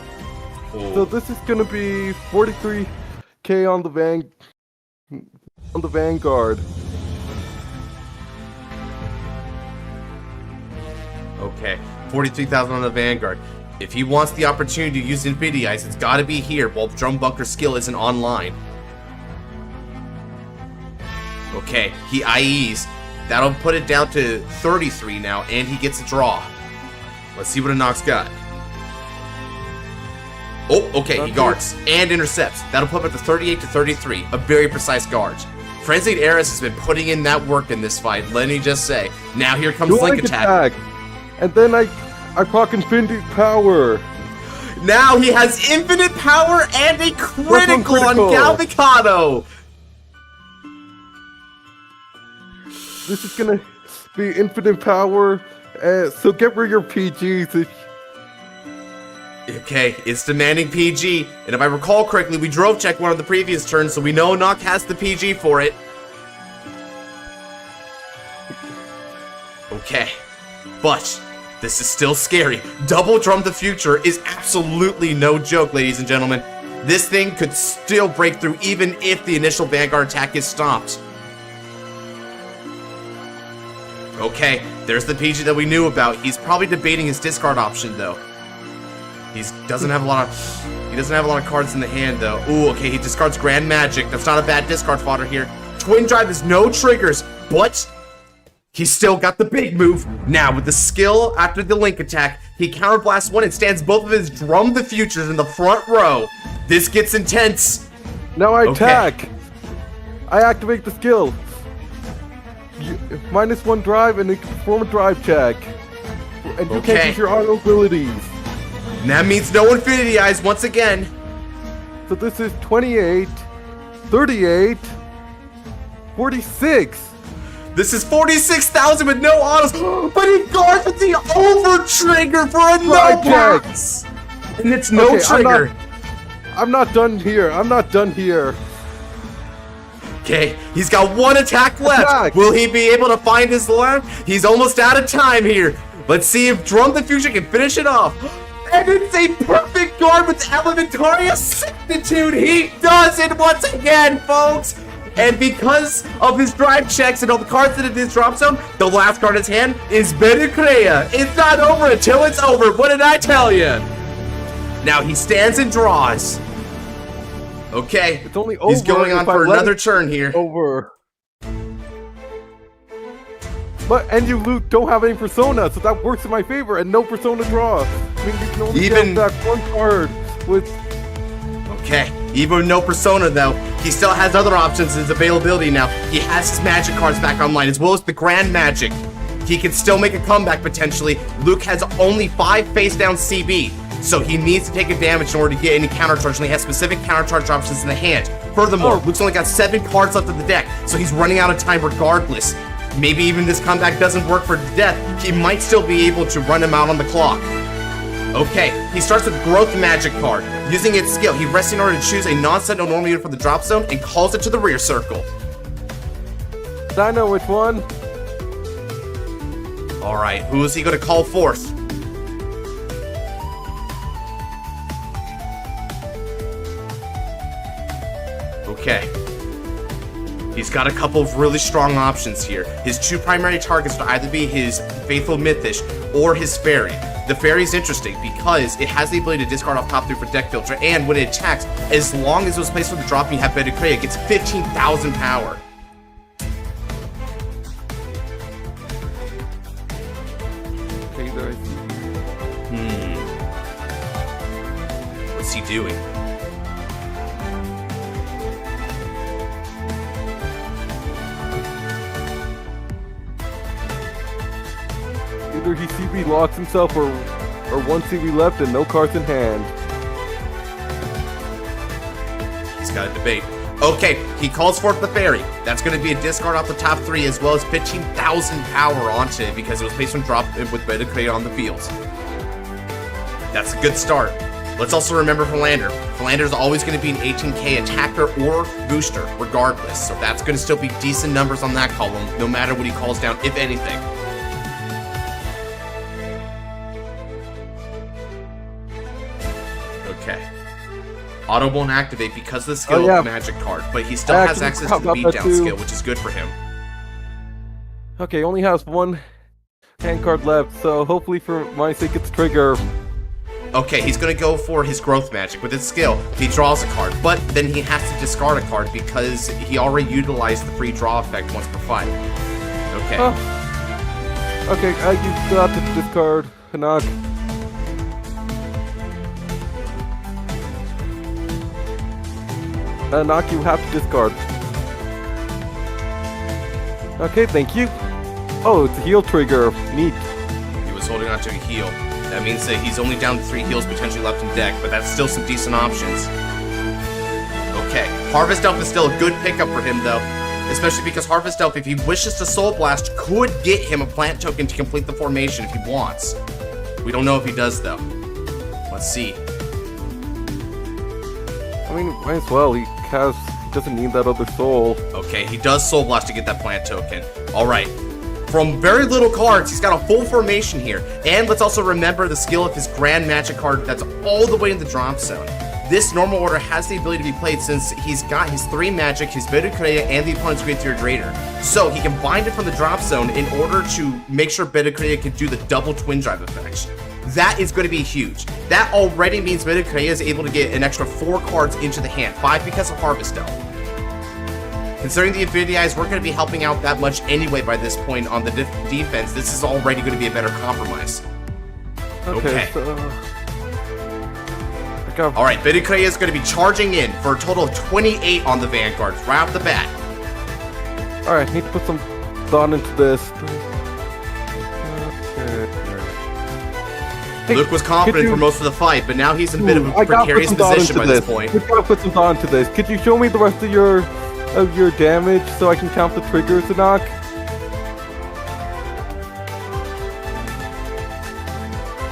Ooh. So this is going to be 43k on the Vanguard. Okay, 43,000 on the Vanguard. If he wants the opportunity to use Infinity Eyes, it's got to be here while Drum Bunker skill isn't online. Okay, he IEs. That'll put it down to 33 now, and he gets a draw. Let's see what a Nox got. Oh, okay, he guards and intercepts. That'll put him at the 38 to 33, a very precise guard. Frenzied Eris has been putting in that work in this fight, let me just say. Now here comes Link Attack. And then I proc Infinity Power. Now he has infinite power and a critical on Galvicado. This is gonna be infinite power, so get rid of your PGs. Okay, it's demanding PG, and if I recall correctly, we drove checked one of the previous turns, so we know Nock has the PG for it. Okay, but this is still scary. Double Drum the Future is absolutely no joke, ladies and gentlemen. This thing could still break through even if the initial Vanguard attack is stopped. Okay, there's the PG that we knew about. He's probably debating his discard option though. He doesn't have a lot of cards in the hand though. Ooh, okay, he discards Grand Magic. That's not a bad discard fodder here. Twin Drive is no triggers, but he's still got the big move. Now, with the skill after the Link attack, he counterblasts one and stands both of his Drum the Futures in the front row. This gets intense. Now I attack. I activate the skill. -1 drive and you can perform a drive check. And you can't use your auto abilities. And that means no Infinity Eyes once again. So this is 28, 38, 46. This is 46,000 with no autos, but he guards with the over trigger for a no box. And it's no trigger. I'm not done here. I'm not done here. Okay, he's got one attack left. Will he be able to find his left? He's almost out of time here. Let's see if Drum the Future can finish it off. And it's a perfect guard with Elementaria Sectitude. He does it once again, folks. And because of his drive checks and all the cards that in his drop zone, the last card in his hand is Benecrea. It's not over until it's over. What did I tell you? Now he stands and draws. Okay, it's only over. He's going on for another turn here. Over. And you don't have any Persona, so that works in my favor, and no Persona draw. I mean, you can only get that one card with Okay, even with no Persona though, he still has other options in his availability now. He has his magic cards back online, as well as the Grand Magic. He can still make a comeback potentially. Luke has only 5 face down CB, so he needs to take a damage in order to get any counter charge, and he has specific counter charge options in the hand. Furthermore, Luke's only got 7 cards left in the deck, so he's running out of time regardless. Maybe even this comeback doesn't work for death, he might still be able to run him out on the clock. Okay, he starts with Growth Magic card. Using its skill, he rests in order to choose a non-sentinel normal unit from the drop zone and calls it to the rear circle. I know which one. Alright, who is he going to call forth? Okay. He's got a couple of really strong options here. His 2 primary targets would either be his Faithful Mythish or his Fairy. The Fairy is interesting because it has the ability to discard off top 3 for deck filter, and when it attacks, as long as it was placed with the drop and you have Bedicrea, it gets 15,000 power. Okay, there I see. What's he doing? Either he CB locks himself or 1 CB left and no cards in hand. He's got a debate. Okay, he calls forth the Fairy. That's going to be a discard off the top 3 as well as 15,000 power onto it because it was placed from drop with Bedicrea on the field. That's a good start. Let's also remember Philander. Philander is always going to be an 18k attacker or booster regardless, so that's going to still be decent numbers on that column no matter what he calls down, if anything. Okay. Auto won't activate because of the skill of the magic card, but he still has access to the beatdown skill, which is good for him. Okay, only has 1 hand card left, so hopefully for my sake it's trigger. Okay, he's gonna go for his growth magic. With his skill, he draws a card, but then he has to discard a card because he already utilized the free draw effect once per fight. Okay. Okay, you still have to discard Hanak. Knock, you have to discard. Okay, thank you. Oh, it's a heal trigger. Neat. He was holding on to a heal. That means that he's only down to 3 heals potentially left in deck, but that's still some decent options. Okay, Harvest Elf is still a good pickup for him though, especially because Harvest Elf, if he wishes to Soul Blast, could get him a plant token to complete the formation if he wants. We don't know if he does though. Let's see. I mean, might as well. He doesn't need that other soul. Okay, he does Soul Blast to get that plant token. Alright. From very little cards, he's got a full formation here. And let's also remember the skill of his Grand Magic card that's all the way in the drop zone. This normal order has the ability to be played since he's got his 3 magic, his Bedicrea, and the opponent's Great Tier Raider. So he can bind it from the drop zone in order to make sure Bedicrea can do the double twin drive effect. That is going to be huge. That already means Bedicrea is able to get an extra 4 cards into the hand, 5 because of Harvest Elf. Considering the Infinity Eyes weren't going to be helping out that much anyway by this point on the defense, this is already going to be a better compromise. Okay. Alright, Bedicrea is going to be charging in for a total of 28 on the Vanguard, right off the bat. Alright, need to put some thought into this. Hey, Luke was confident for most of the fight, but now he's in a bit of a precarious position by this point. We gotta put some thought into this. Could you show me the rest of your damage so I can count the triggers, Anak?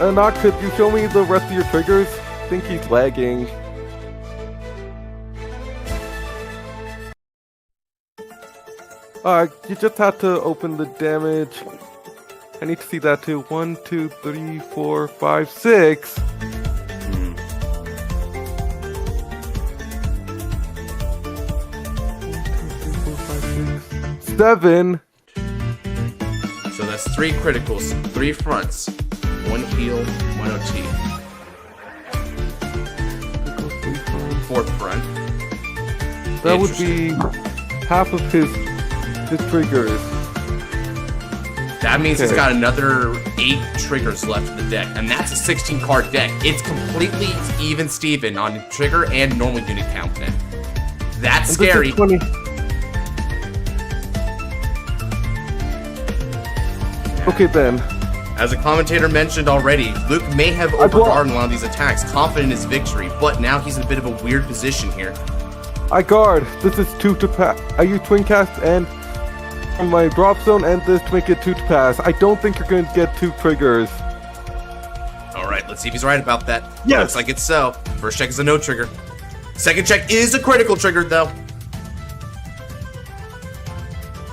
Anak, could you show me the rest of your triggers? I think he's lagging. You just have to open the damage. I need to see that too. 1, 2, 3, 4, 5, 6. 7. So that's 3 criticals, 3 fronts, 1 heal, 1 OT. 4th front. That would be half of his triggers. That means he's got another 8 triggers left in the deck, and that's a 16-card deck. It's completely even Steven on trigger and normal unit count then. That's scary. Okay, then. As a commentator mentioned already, Luke may have overguarded a lot of these attacks, confident in his victory, but now he's in a bit of a weird position here. I guard. This is 2 to pass. I use Twin Cast and from my drop zone and this to make it 2 to pass. I don't think you're going to get 2 triggers. Alright, let's see if he's right about that. Yes. Looks like it's so. First check is a no trigger. Second check is a critical trigger, though.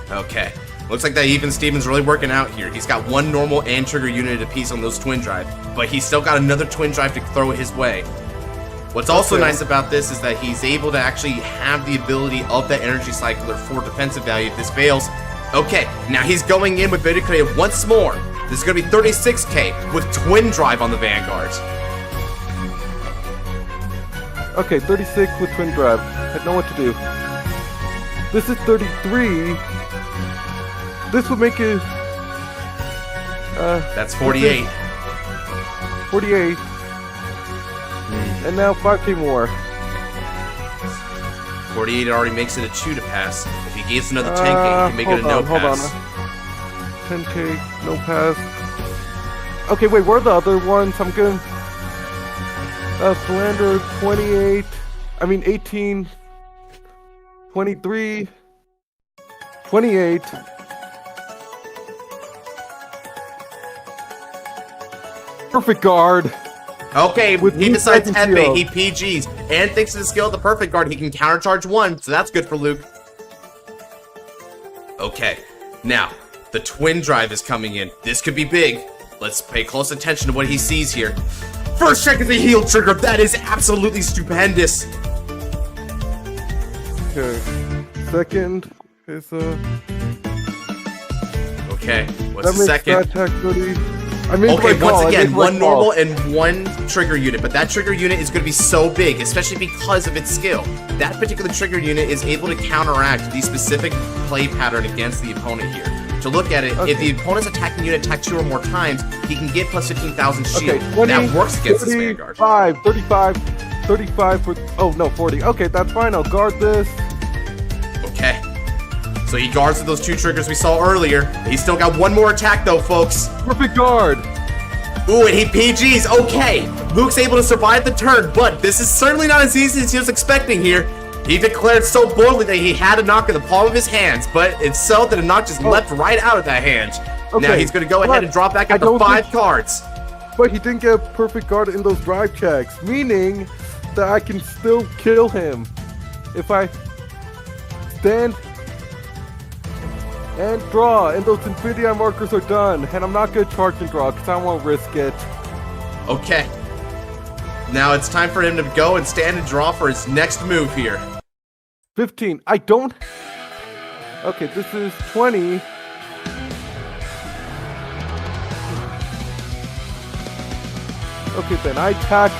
Okay. Looks like that even Steven's really working out here. He's got 1 normal and trigger unit apiece on those twin drive, but he's still got another twin drive to throw his way. What's also nice about this is that he's able to actually have the ability of that energy cycler for defensive value if this fails. Okay, now he's going in with Beta Creative once more. This is going to be 36k with twin drive on the Vanguard. Okay, 36 with twin drive. I know what to do. This is 33. This would make it... That's 48. 48. And now 5k more. 48 already makes it a 2 to pass. If he gives another 10k, he can make it a no pass. 10k, no pass. Okay, wait, where are the other ones? I'm good. Philander, 28. I mean, 18. 23. 28. Perfect guard. Okay, he decides Epic, he PGs, and thanks to the skill of the Perfect Guard, he can countercharge 1, so that's good for Luke. Okay, now, the Twin Drive is coming in. This could be big. Let's pay close attention to what he sees here. First check is a heal trigger. That is absolutely stupendous. Okay, second is Okay, what's the second? Okay, once again, 1 normal and 1 trigger unit, but that trigger unit is going to be so big, especially because of its skill. That particular trigger unit is able to counteract the specific play pattern against the opponent here. To look at it, if the opponent's attacking unit attack 2 or more times, he can get plus 15,000 shield. Okay, 20, that works against 30, this Vanguard. 35 for... Oh, no, 40. Okay, that's fine. I'll guard this. Okay. So he guards with those 2 triggers we saw earlier. He's still got 1 more attack, though, folks. Perfect guard. Ooh, and he PGs. Okay. Luke's able to survive the turn, but this is certainly not as easy as he was expecting here. He declared so boldly that he had a knock in the palm of his hands, but it's so that a knock just leapt right out of that hand. Okay, now he's going to go ahead and drop back up to 5 cards. But he didn't get a perfect guard in those drive checks, meaning that I can still kill him if I stand and draw, and those Infinity markers are done, and I'm not going to charge and draw because I don't want to risk it. Okay. Now it's time for him to go and stand and draw for his next move here. 15. I don't... Okay, this is 20. Okay, then I attack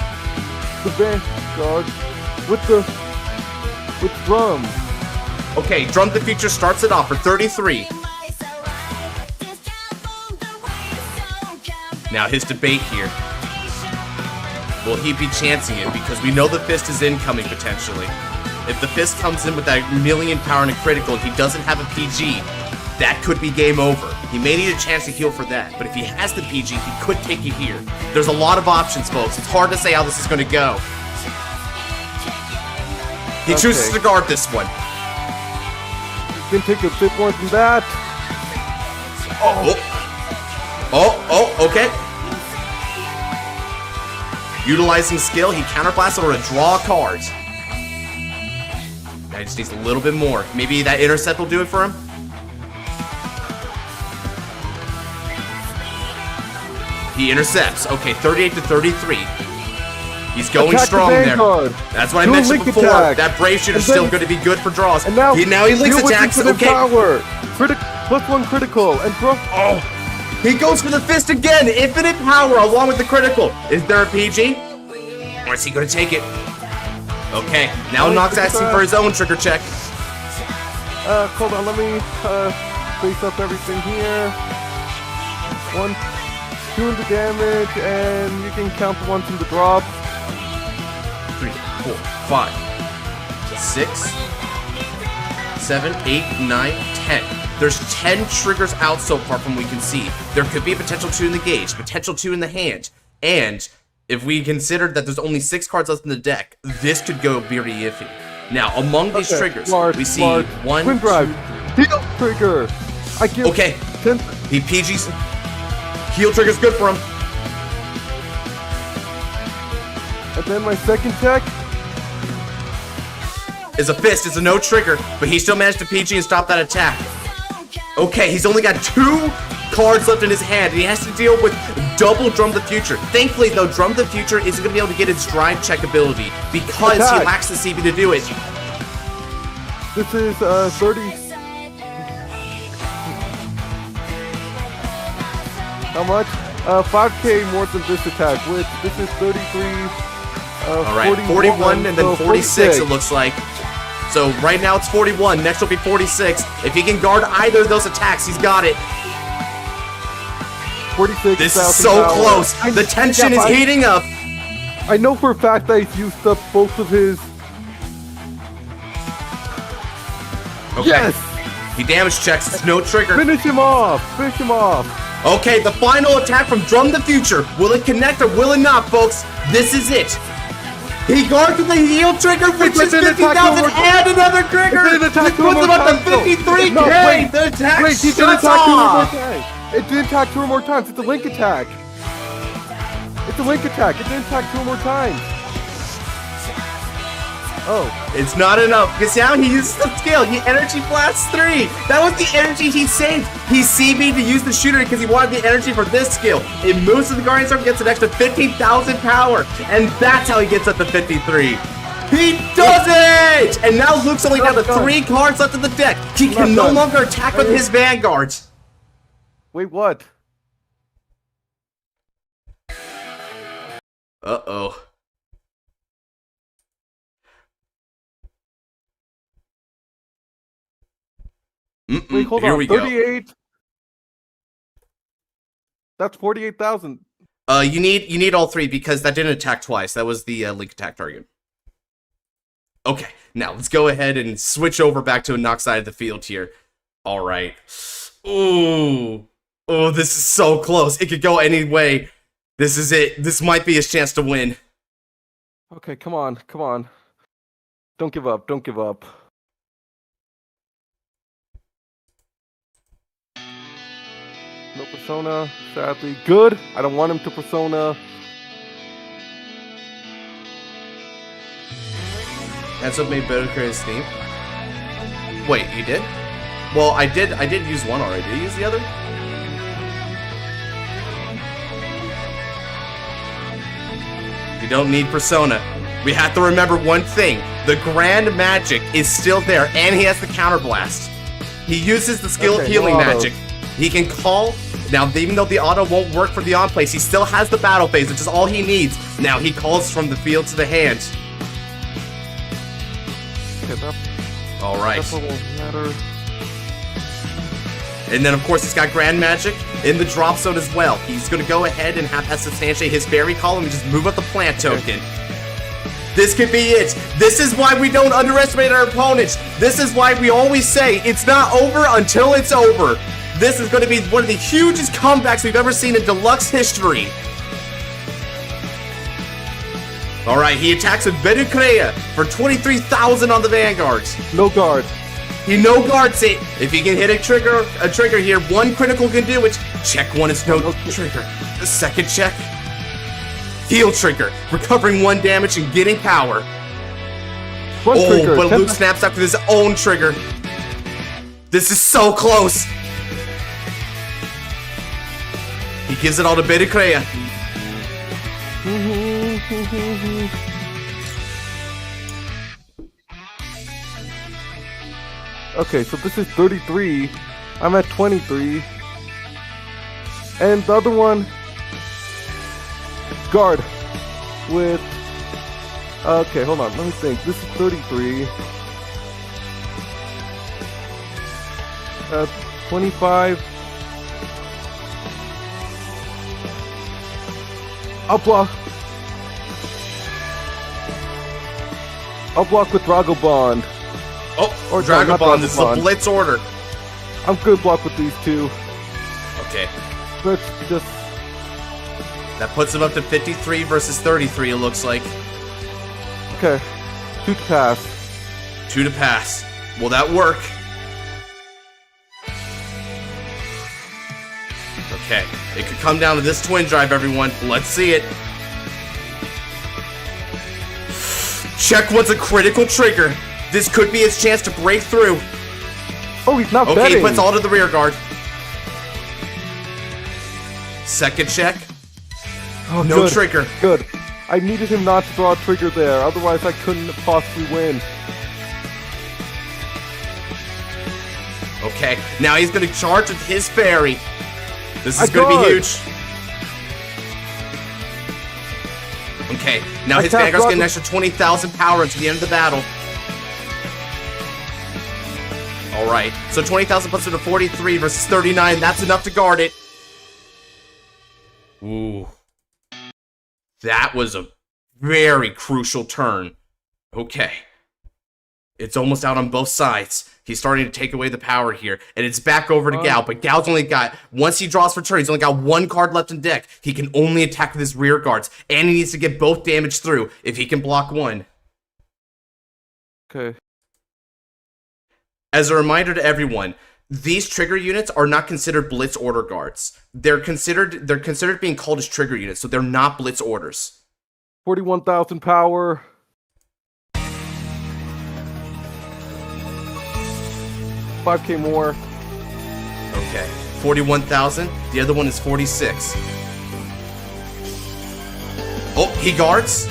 the Vanguard with drum. Okay, Drum the Future starts it off for 33. Now his debate here. Will he be chancing it? Because we know the Fist is incoming potentially. If the Fist comes in with that million power and a critical and he doesn't have a PG, that could be game over. He may need a chance to heal for that, but if he has the PG, he could take it here. There's a lot of options, folks. It's hard to say how this is going to go. He chooses to guard this one. Can take a bit more than that. Okay. Utilizing skill, he counterblasts in order to draw cards. Now he just needs a little bit more. Maybe that intercept will do it for him? He intercepts. Okay, 38 to 33. He's going strong there. That's what I mentioned before. That Brave Shooter is still going to be good for draws. And now he links attacks. Okay. Power. +1 critical and draw. Oh, he goes for the Fist again. Infinite power along with the critical. Is there a PG? Or is he going to take it? Okay, now Nox asking for his own trigger check. Hold on, let me face up everything here. 1, 2 in the damage, and you can count the ones in the drop. 3, 4, 5, 6, 7, 8, 9, 10. There's 10 triggers out so far from what we can see. There could be a potential 2 in the gauge, potential 2 in the hand, and if we consider that there's only 6 cards left in the deck, this could go very iffy. Now, among these triggers, we see 1, Twin Drive, heal trigger. I give 10. He PG's. Heal trigger's good for him. And then my second check is a fist. It's a no trigger, but he still managed to PG and stop that attack. Okay, he's only got 2 cards left in his hand, and he has to deal with double Drum the Future. Thankfully, though, Drum the Future isn't going to be able to get his drive check ability because he lacks the CP to do it. This is 30. How much? 5k more than this attack, which this is 33. Alright, 41 and then 46 it looks like. So right now it's 41, next will be 46. If he can guard either of those attacks, he's got it. 46. This is so close. The tension is heating up. I know for a fact that he's used up both of his. Okay. Yes! He damage checks, it's no trigger. Finish him off! Finish him off! Okay, the final attack from Drum the Future. Will it connect or will it not, folks? This is it. He guards with the heal trigger, which is 50,000 and another trigger. He puts him up to 53k. No, the attack he did shuts attack 2 more off. times. It did attack 2 more times. It's a link attack. It's a link attack. It did attack 2 more times. Oh. It's not enough, because now he uses the skill. He Energy Blast 3. That was the energy he saved. He CB'd to use the shooter because he wanted the energy for this skill. It moves to the Guardian Storm, gets an extra 15,000 power, and that's how he gets up to 53. He does it! And now Luke's only down to 3 cards left in the deck. He can no longer attack with his Vanguards. Wait, what? Uh-oh. Wait, hold Here on. we 38. go. That's 48,000. You need all 3 because that didn't attack twice. That was the link attack target. Okay, now let's go ahead and switch over back to a knock side of the field here. All right. Ooh. Oh, this is so close. It could go any way. This is it. This might be his chance to win. Okay, come on. Come on. Don't give up. Don't give up. No Persona, sadly. Good. I don't want him to Persona. That's what made better his theme. Wait, you did? Well, I did use one already. Did you use the other? You don't need Persona. We have to remember one thing. The Grand Magic is still there, and he has the Counter Blast. He uses the skill of Healing Magic. He can call. Now, even though the auto won't work for the on-plays, he still has the Battle Phase, which is all he needs. Now, he calls from the field to the hand. All right. That won't matter. And then, of course, he's got Grand Magic in the drop zone as well. He's going to go ahead and have that substantiate his fairy column and just move up the plant token. This could be it. This is why we don't underestimate our opponents. This is why we always say it's not over until it's over. This is going to be one of the hugest comebacks we've ever seen in Deluxe history. Alright, he attacks with Venucrea for 23,000 on the Vanguards. No guard. He no guards it. If he can hit a trigger here, one critical can do it. Check one is no trigger. The second check. Heal trigger, recovering 1 damage and getting power. Trigger. But Luke snaps after his own trigger. This is so close. He gives it all to Venucrea. Okay, so this is 33. I'm at 23. And the other one, guard with. Okay, hold on. Let me think. This is 33. 25. I'll block. I'll block with Drago Bond. Oh, Or Dragon not Ball. Drago This is a Bond. blitz order. I'm good block with these two. Okay. Let's just... That puts him up to 53 versus 33, it looks like. Okay. 2 to pass. 2 to pass. Will that work? Okay. It could come down to this twin drive, everyone. Let's see it. Check what's a critical trigger. This could be his chance to break through. Oh, he's not Okay, betting. he puts all to the rear guard. Second check. Oh, No good. trigger. Good. I needed him not to draw a trigger there, otherwise I couldn't possibly win. Okay, now he's gonna charge with his fairy. This is I gonna be got it. huge. Okay, now I his can't Vanguard's block getting an it. extra 20,000 power into the end of the battle. Alright, so 20,000 puts him to 43 versus 39. That's enough to guard it. Ooh. That was a very crucial turn. Okay. It's almost out on both sides. He's starting to take away the power here. And it's back over to Gao. But Gao's only got, once he draws for turn, he's only got 1 card left in deck. He can only attack with his rear guards. And he needs to get both damage through if he can block one. Okay. As a reminder to everyone, these trigger units are not considered blitz order guards. They're considered being called as trigger units, so they're not blitz orders. 41,000 power. $5K more. Okay. 41,000. The other one is 46. Oh, he guards.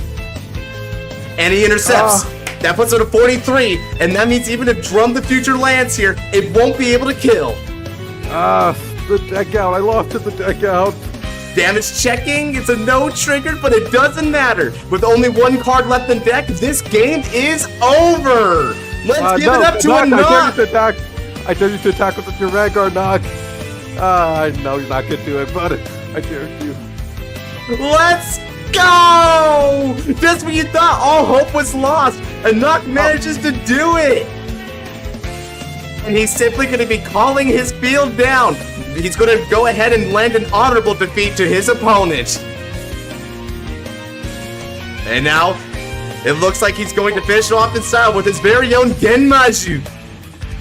And he intercepts. That puts him to 43. And that means even if Drum the Future lands here, it won't be able to kill. The deck out. I lost to the deck out. Damage checking. It's a no trigger, but it doesn't matter. With only 1 card left in deck, this game is over. Let's give it up to a knock. I dare you to attack with your Vanguard knock. I know you're not gonna do it, but I dare you. Let's go! Just when you thought all hope was lost, a knock manages to do it. And he's simply going to be calling his field down. He's going to go ahead and land an honorable defeat to his opponent. And now, it looks like he's going to finish off in style with his very own Genmaju.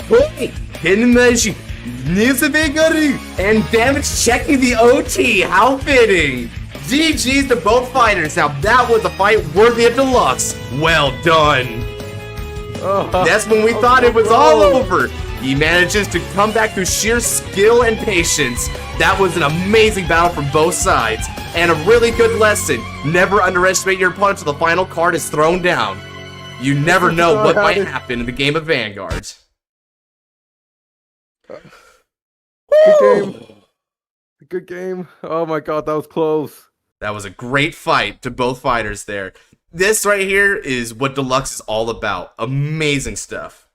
Hey, Genmaju, Nizubigaru, and damage checking the OT. How fitting. GG's to both fighters. Now that was a fight worthy of deluxe. Well done. That's when we thought it was all over. He manages to come back through sheer skill and patience. That was an amazing battle from both sides. And a really good lesson. Never underestimate your opponent until the final card is thrown down. You never know what might happen in the game of Vanguard. Good game. Good game. Oh my god, that was close. That was a great fight to both fighters there. This right here is what Deluxe is all about. Amazing stuff.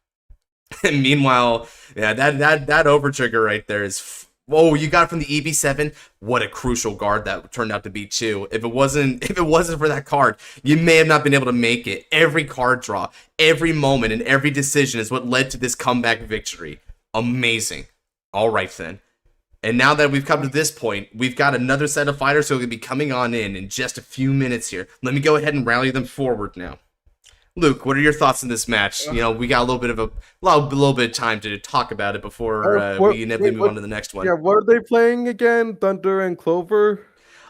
And meanwhile, yeah, that over trigger right there is... Oh, you got it from the EB7. What a crucial guard that turned out to be too. If it wasn't for that card, you may have not been able to make it. Every card draw, every moment, and every decision is what led to this comeback victory. Amazing. All right then. And now that we've come to this point, we've got another set of fighters who are going to be coming on in just a few minutes here. Let me go ahead and rally them forward now. Luke, what are your thoughts on this match? You know, we got a little bit of time to talk about it before we inevitably move on to the next one. Yeah, what are they playing again? Thunder and Clover?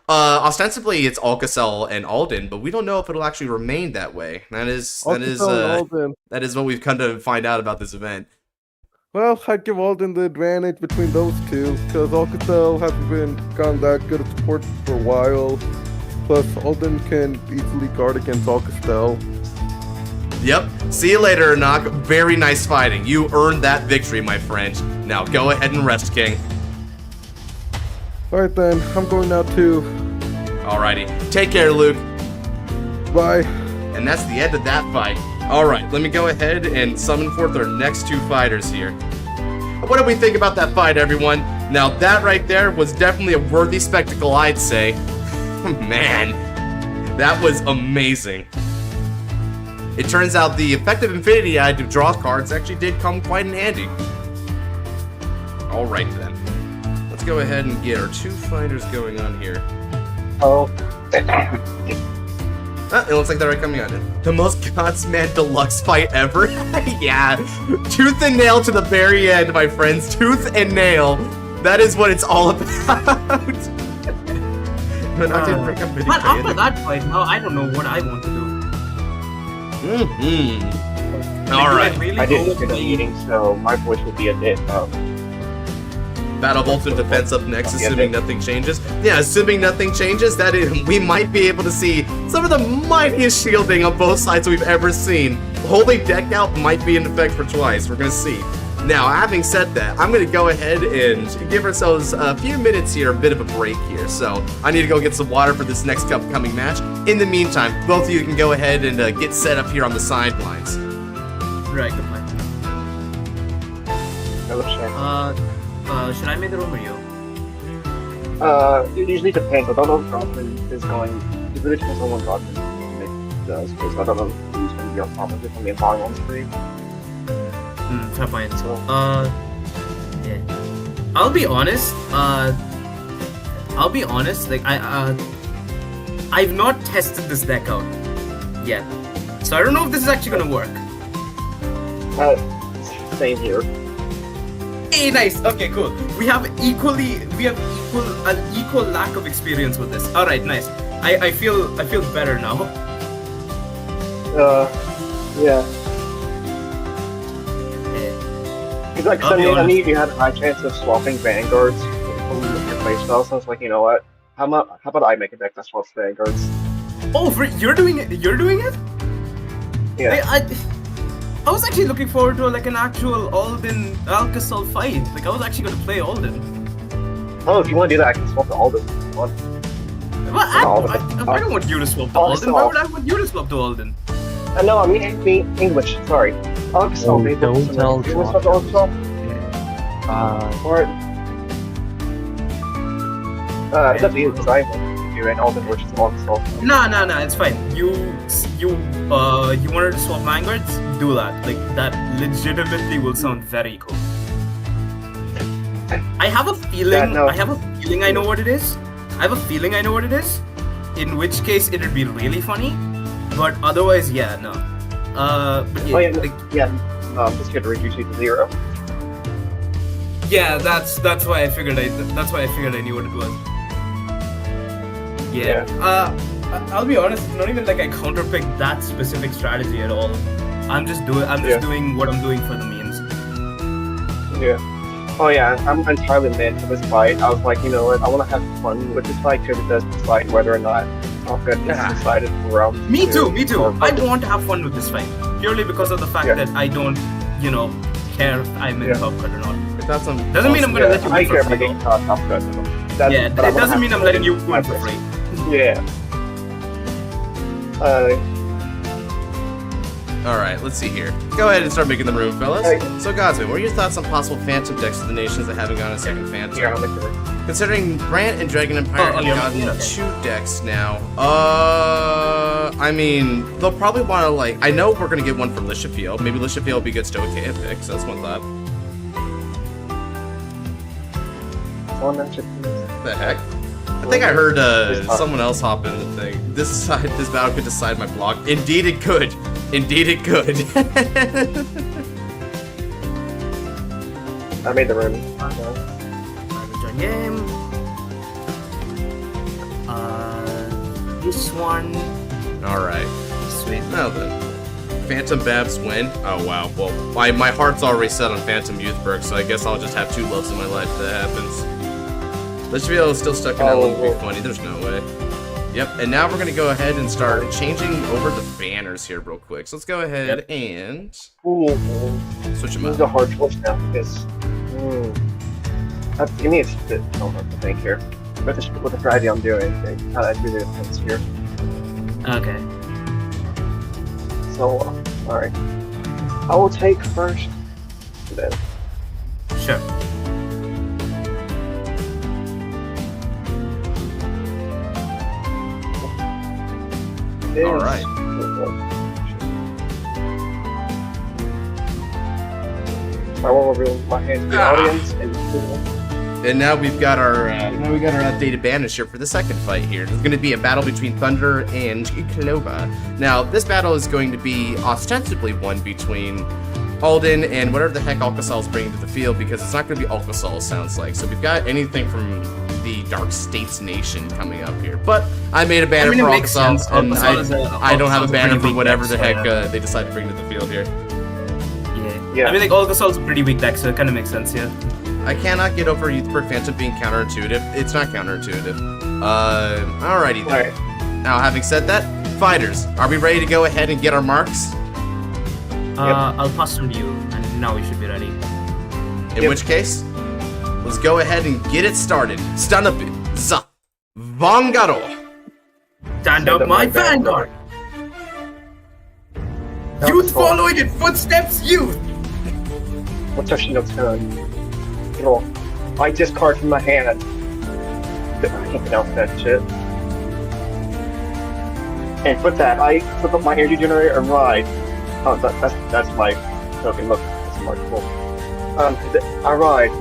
Ostensibly it's Alcacel and Alden, but we don't know if it'll actually remain that way. That is what we've come to find out about this event. Well, I'd give Alden the advantage between those two, because Alcatel hasn't been gotten that good at support for a while. Plus, Alden can easily guard against Alcatel. Yep. See you later, Anak. Very nice fighting. You earned that victory, my friend. Now go ahead and rest, King. Alright then, I'm going now too. Alrighty. Take care, Luke. Bye. And that's the end of that fight. Alright, let me go ahead and summon forth our next 2 fighters here. What do we think about that fight, everyone? Now, that right there was definitely a worthy spectacle, I'd say. Man, That was amazing. It turns out the effective Infinity Eye to draw cards actually did come quite in handy. Alright then. Let's go ahead and get our 2 fighters going on here. Oh. It looks like they're already coming on in. The most Godsman deluxe fight ever? Yeah. Tooth and nail to the very end, my friends. Tooth and nail. That is what it's all about. But I didn't bring up But after that fight, now I don't know what I want to do. Alright. I didn't finish eating, so my voice will be a bit, Battle Bolts and Defense up next, assuming nothing changes. Yeah, assuming nothing changes, that is, we might be able to see some of the mightiest shielding on both sides we've ever seen. Holy Deck Out might be in effect for twice. We're gonna see. Now, having said that, I'm gonna go ahead and give ourselves a few minutes here, a bit of a break here. So, I need to go get some water for this next upcoming match. In the meantime, both of you can go ahead and get set up here on the sidelines. Right, good plan. Should I make the room or you? It usually depends. I don't know if Godwin is going. It really depends on what Godwin does, because I don't know who's going to be on top of it from the bottom on screen. Fair point. Yeah. I'll be honest. Like I've not tested this deck out yet, so I don't know if this is actually gonna work. Same here. Hey, nice. Okay, cool. We have an equal lack of experience with this. All right, nice. I feel better now. Yeah. Because I mean, you had a high chance of swapping Vanguards from your playstyle, so I was like, you know what? How about I make a deck that swaps Vanguards? Oh, you're doing it? You're doing it? Yeah. I was actually looking forward to like an actual Alden Alcazar fight. Like I was actually going to play Alden. Oh, if you want to do that, I can swap to Alden. Well, I don't want you to swap to Alden. Why would I want you to swap to Alden? No, I mean English. Sorry. Alcazar. Oh, don't tell you want to swap to Alcazar? Or it's up to you because I want to do an Alden versus Alcazar. No, it's fine. You wanted to swap Vanguards? Do that. Like that legitimately will sound very cool. I have a feeling. I have a feeling I know what it is. In which case it'd be really funny. But otherwise, yeah, no. But yeah, I'm just gonna reduce you to 0. Yeah, that's why I figured I knew what it was. Yeah. I'll be honest, it's not even like I counterpicked that specific strategy at all. I'm just doing what I'm doing for the memes. Yeah. Oh yeah, I'm entirely mad for this fight. I was like, you know what, I want to have fun with this fight because it does decide whether or not I'll get decided for round 2. Me too. I want to have fun with this fight purely because of the fact that I don't, care if I'm in top cut or not. Doesn't mean I'm gonna let you win for free. Top cut. It doesn't mean I'm letting you win for free. Yeah. Alright, let's see here. Go ahead and start making the room, fellas. So, Godsman, what are your thoughts on possible Phantom decks of the nations that haven't gotten a second Phantom? Yeah, I'll make the room. Considering Brant and Dragon Empire have gotten 2 decks now, I mean, they'll probably want to, like, I know we're going to get one from Lishafiel. Maybe Lishafiel will be good Stoichea picks. That's one thought. The heck? I think I heard someone else hop in the thing. This battle could decide my block. Indeed it could. Indeed it could. I made the room. Return game. This one. Alright. Sweet. Now then. Phantom Babs win? Oh wow. Well, my heart's already set on Phantom Youthberg, so I guess I'll just have 2 loves in my life if that happens. Lishafiel is still stuck in that little bit funny. There's no way. Yep, and now we're going to go ahead and start changing over the banners here real quick. So let's go ahead and switch them up. This is a hard choice now because give me a bit of to think here. With the strategy I'm doing, it kind of really depends here. Okay. So, alright. I will take first, then. Sure. All right. I will reveal my hand to the audience and now we've got our updated banisher for the second fight here. There's going to be a battle between Thunder and Cloba. Now, this battle is going to be ostensibly one between Alden and whatever the heck Alcasal's bringing to the field, because it's not going to be Alcasal, sounds like. So we've got anything from the Dark States Nation coming up here. But I made a banner for Alcasal, and I don't have a banner for whatever the heck they decide to bring to the field here. Yeah. I mean, like, Alcasal's a pretty weak deck, so it kind of makes sense here. I cannot get over Youthberg Phantom being counterintuitive. It's not counterintuitive. Alrighty then. Right. Now, having said that, fighters, are we ready to go ahead and get our marks? I'll pass them to you, and now we should be ready. In which case, let's go ahead and get it started. Stand up, Vanguard. Stand up, my Vanguard. Youth following in footsteps, youth. What's your shield turn? I discard from my hand. I can't pronounce that shit. And with that, I flip up my energy generator and ride. Oh, that's my token. Look, that's more cool. I ride.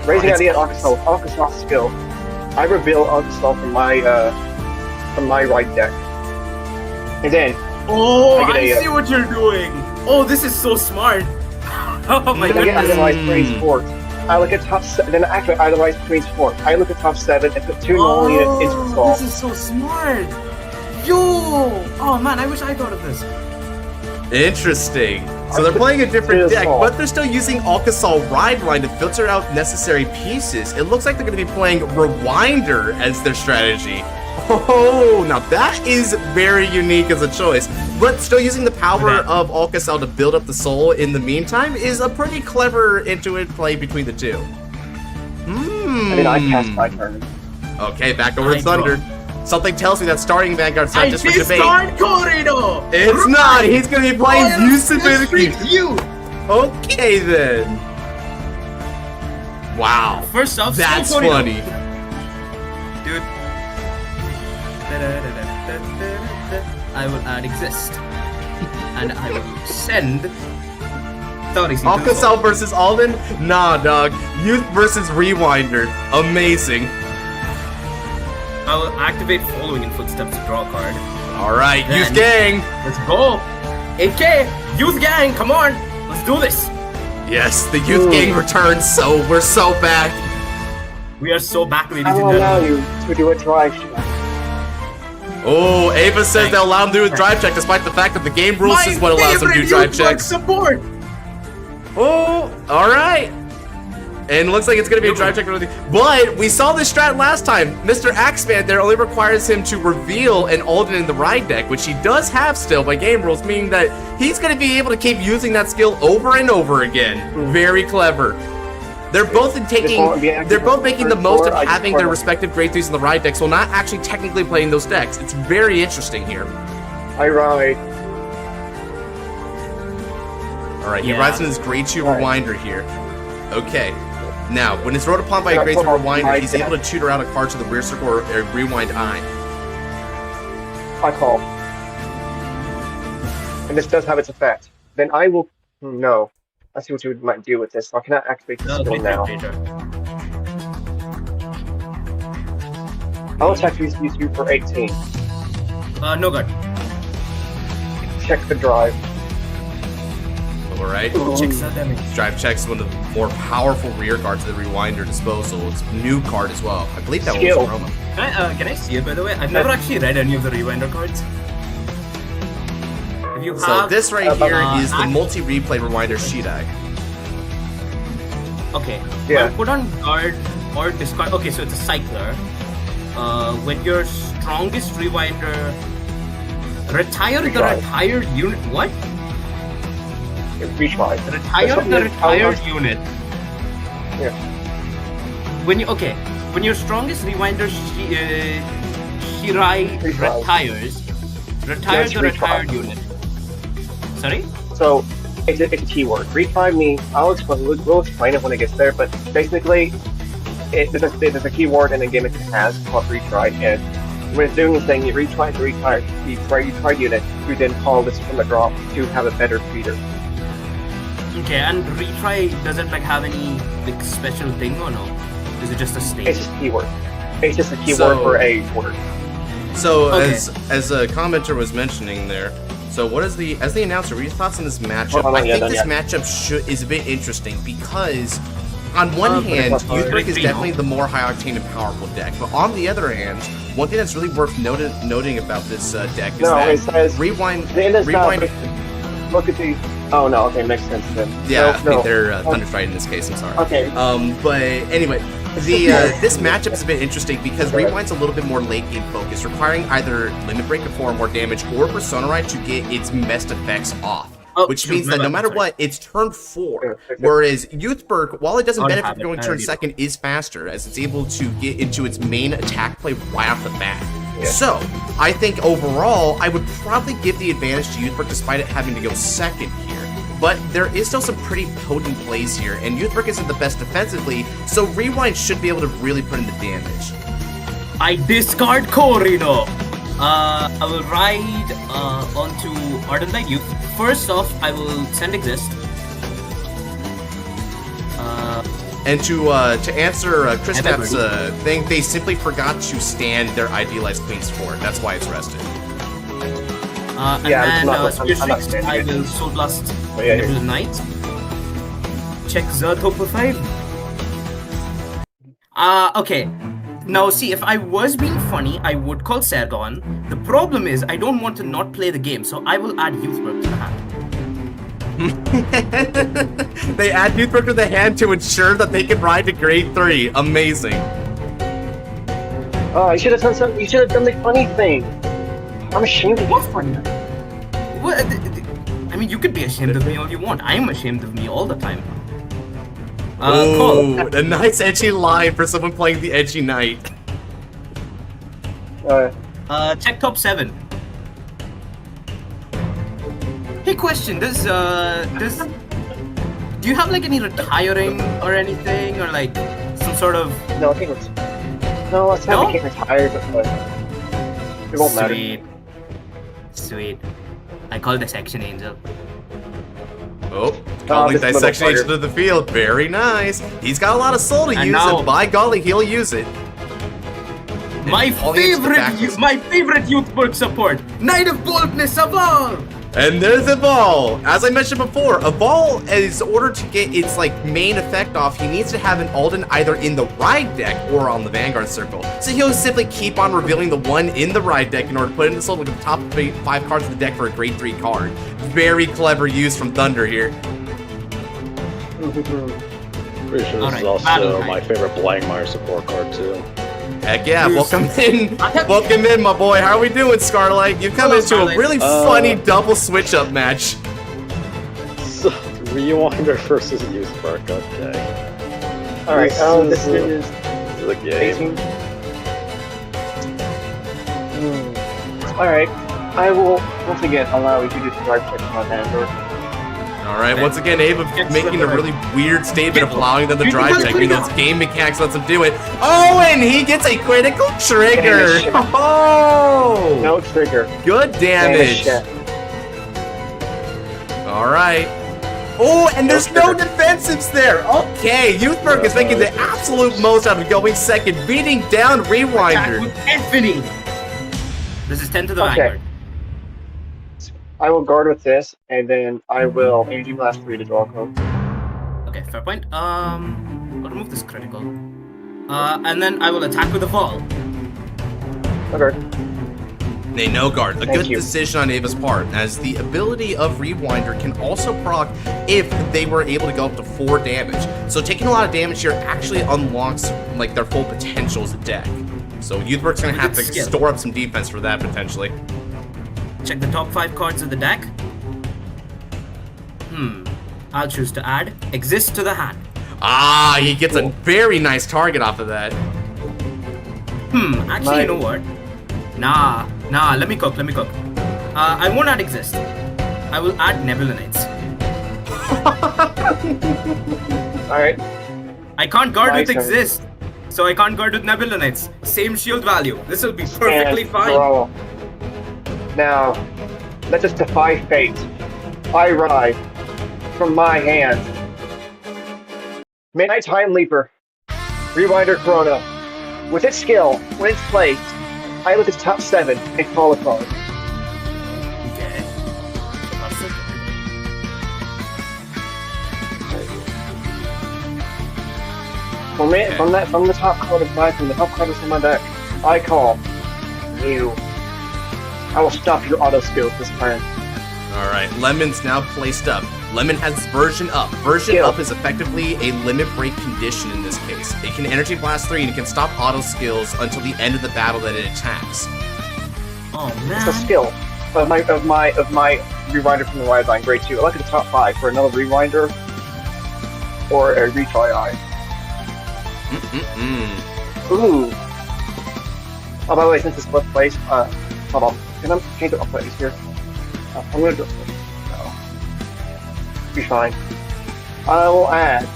Raising out the Alcasal skill. I reveal Alcasal from my right deck. And then I see what you're doing. Oh, this is so smart. Oh my goodness. I analyze between sports. I look at top 7, then actually I analyze between sports. I look at top 7 and put 2 normal units into the ball. This is so smart. Yo! Oh man, I wish I thought of this. Interesting. So they're playing a different deck, but they're still using Alcasal Ride Line to filter out necessary pieces. It looks like they're going to be playing Rewinder as their strategy. Oh, now that is very unique as a choice, but still using the power of Alcasal to build up the soul in the meantime is a pretty clever intuitive play between the two. I mean, I cast my turn. Okay, back over to Thunder. Something tells me that starting Vanguard's not just for debate. Corridor! It's not! He's gonna be playing you! Okay then. Wow. First off, that's funny. Dude. I will add exist. And I will send Alcasal versus Alden? Nah, dog. Youth versus Rewinder. Amazing. I will activate following in footsteps to draw a card. Alright, Youth Gang! Let's go! 8K! Youth Gang, come on! Let's do this! Yes, the Youth Gang returns, so we're so back. We are so back, ladies and gentlemen. I will allow you to do a drive check. Oh, Ava says they'll allow him to do a drive check despite the fact that the game rules is what allows him to do drive checks. Support. Oh, alright. And it looks like it's going to be a drive check. But we saw this strat last time. Mr. Axeman there only requires him to reveal an Alden in the ride deck, which he does have still by game rules, meaning that he's going to be able to keep using that skill over and over again. Very clever. They're both making the most of having their respective grade 3s in the ride decks while not actually technically playing those decks. It's very interesting here. I ride. Alright, he rides in his grade 2 Rewinder here. Okay. Now, when it's rode upon by a grade 3 Rewinder, he's able to tutor out a card to the rear circle or a Rewind Eye. I call. And this does have its effect. Then I will... No. I see what you might do with this. So I cannot activate the skill now. I'll attack these you for 18. No good. Check the drive. Alright. Drive checks one of the more powerful rear cards of the Rewinder disposal. It's a new card as well. I believe that was Roma. Can I see it, by the way? I've never actually read any of the Rewinder cards. So this right here is the multi-replay Rewinder Shidai. Okay. Yeah. Well, put on guard or discard. Okay, so it's a cycler. When your strongest Rewinder retire the retired unit. What? Retire the retired unit. Yeah. When your strongest Rewinder Shirai retires, retire the retired unit. Sorry? So, it's a keyword. Retry means, we'll explain it when it gets there, but basically, there's a keyword in the game it has called retry, and when it's doing the thing, you retry the retry unit, you then call this from the drop to have a better treater. Okay, and retry, does it like have any like special thing or no? Is it just a state? It's just a keyword. It's just a keyword for a word. So Okay. as a commenter was mentioning there, so what is as the announcer, what are your thoughts on this matchup? I think this matchup is a bit interesting because on one hand, Youthbrick is definitely the more high octane and powerful deck, but on the other hand, one thing that's really worth noting about this deck is that it says rewind. Look at the. Oh no, okay, makes sense then. Yeah, no. they're Thunderstrike in this case. I'm sorry. Okay. But anyway, this matchup is a bit interesting because Rewind's a little bit more late game focused, requiring either Limit Break to form more damage or Persona Ride to get its best effects off. Which means that no matter what, it's turn 4. Whereas Youthberg, while it doesn't benefit from going turn 2nd, is faster as it's able to get into its main attack play right off the bat. Yeah. So, I think overall, I would probably give the advantage to Youthberg despite it having to go 2nd here. But there is still some pretty potent plays here, and Youthberg isn't the best defensively, so Rewind should be able to really put in the damage. I discard Corino. I will ride onto Ardent Light Youth. First off, I will send Exist. And to answer Kristaps' thing, they simply forgot to stand their idealized Queen's Fort. That's why it's rested. And then Spear Strix, I will Soul Blast Nibble Knight. Check the top of 5. Okay. Now see, if I was being funny, I would call Sargon. The problem is, I don't want to not play the game, so I will add Youthberg to the hand. They add Youthberg to the hand to ensure that they can ride to grade 3. Amazing. Oh, you should have done something. You should have done the funny thing. I'm ashamed of you. What funny? What? I mean, you could be ashamed of me all you want. I'm ashamed of me all the time. Oh, a nice edgy line for someone playing the edgy knight. Check top 7. Hey, question. Do you have like any retiring or anything, or like some sort of? No, I think it's. No, it's not getting retired, but it won't matter. Sweet. I call the Section Angel. Oh, calling Dissection Agent to the field. Very nice. He's got a lot of soul to use, and by golly, he'll use it. My favorite Youthberg support, Knight of Boldness, Evolve! And there's Evolve! As I mentioned before, Evolve, in order to get its main effect off, he needs to have an Alden either in the Ride deck or on the Vanguard circle. So he'll simply keep on revealing the one in the Ride deck in order to put it in the soul with the top 5 cards of the deck for a grade 3 card. Very clever use from Thunder here. Pretty sure this is also my favorite Blankmeyer support card too. Heck yeah, welcome in. Welcome in, my boy. How are we doing, Scarlight? You've come into a really funny double switch-up match. So, Rewinder versus Youthberg, okay. Alright, this is the game. Alright, I will once again allow you to do the drive check on Vanguard. Alright, once again, Ava making a really weird statement of allowing them to drive check, even though it's game mechanics lets him do it. Oh, and he gets a critical trigger! Oh! No trigger. Good damage. Alright. Oh, and there's no defensives there! Okay, Youthberg is making the absolute most out of going 2nd, beating down Rewinder. Anthony! This is 10 to the Vanguard. I will guard with this, and then I will Energy Blast 3 to draw a code. Okay, fair point. I'll remove this critical. And then I will attack with the fall. Okay. They no guard. A good decision on Ava's part, as the ability of Rewinder can also proc if they were able to go up to 4 damage. So taking a lot of damage here actually unlocks their full potential as a deck. So Youthberg's gonna have to store up some defense for that potentially. Check the top 5 cards of the deck. I'll choose to add Exist to the hand. Ah, he gets a very nice target off of that. Actually, you know what? Nah, let me cook. I won't add Exist. I will add Nebula Knights. Alright. I can't guard with Exist. So I can't guard with Nebula Knights. Same shield value. This will be perfectly fine. Bro. Now, let us defy fate. I ride from my hand. Midnight Time Leaper. Rewinder Chrono. With its skill, when it's placed, I look at the top 7 and call a card. Okay. From the top card of from the top card of my deck, I call you. I will stop your auto skills this turn. Alright, Lemon's now placed up. Lemon has version up. Version up is effectively a limit break condition in this case. It can energy blast 3 and it can stop auto skills until the end of the battle that it attacks. Oh man. It's a skill of my rewinder from the wide line, grade 2. I look at the top 5 for another rewinder or a retry eye. Ooh. Oh, by the way, since it's split place, hold on. Can I change up my place here? I'm gonna do it. No. Be fine. I will add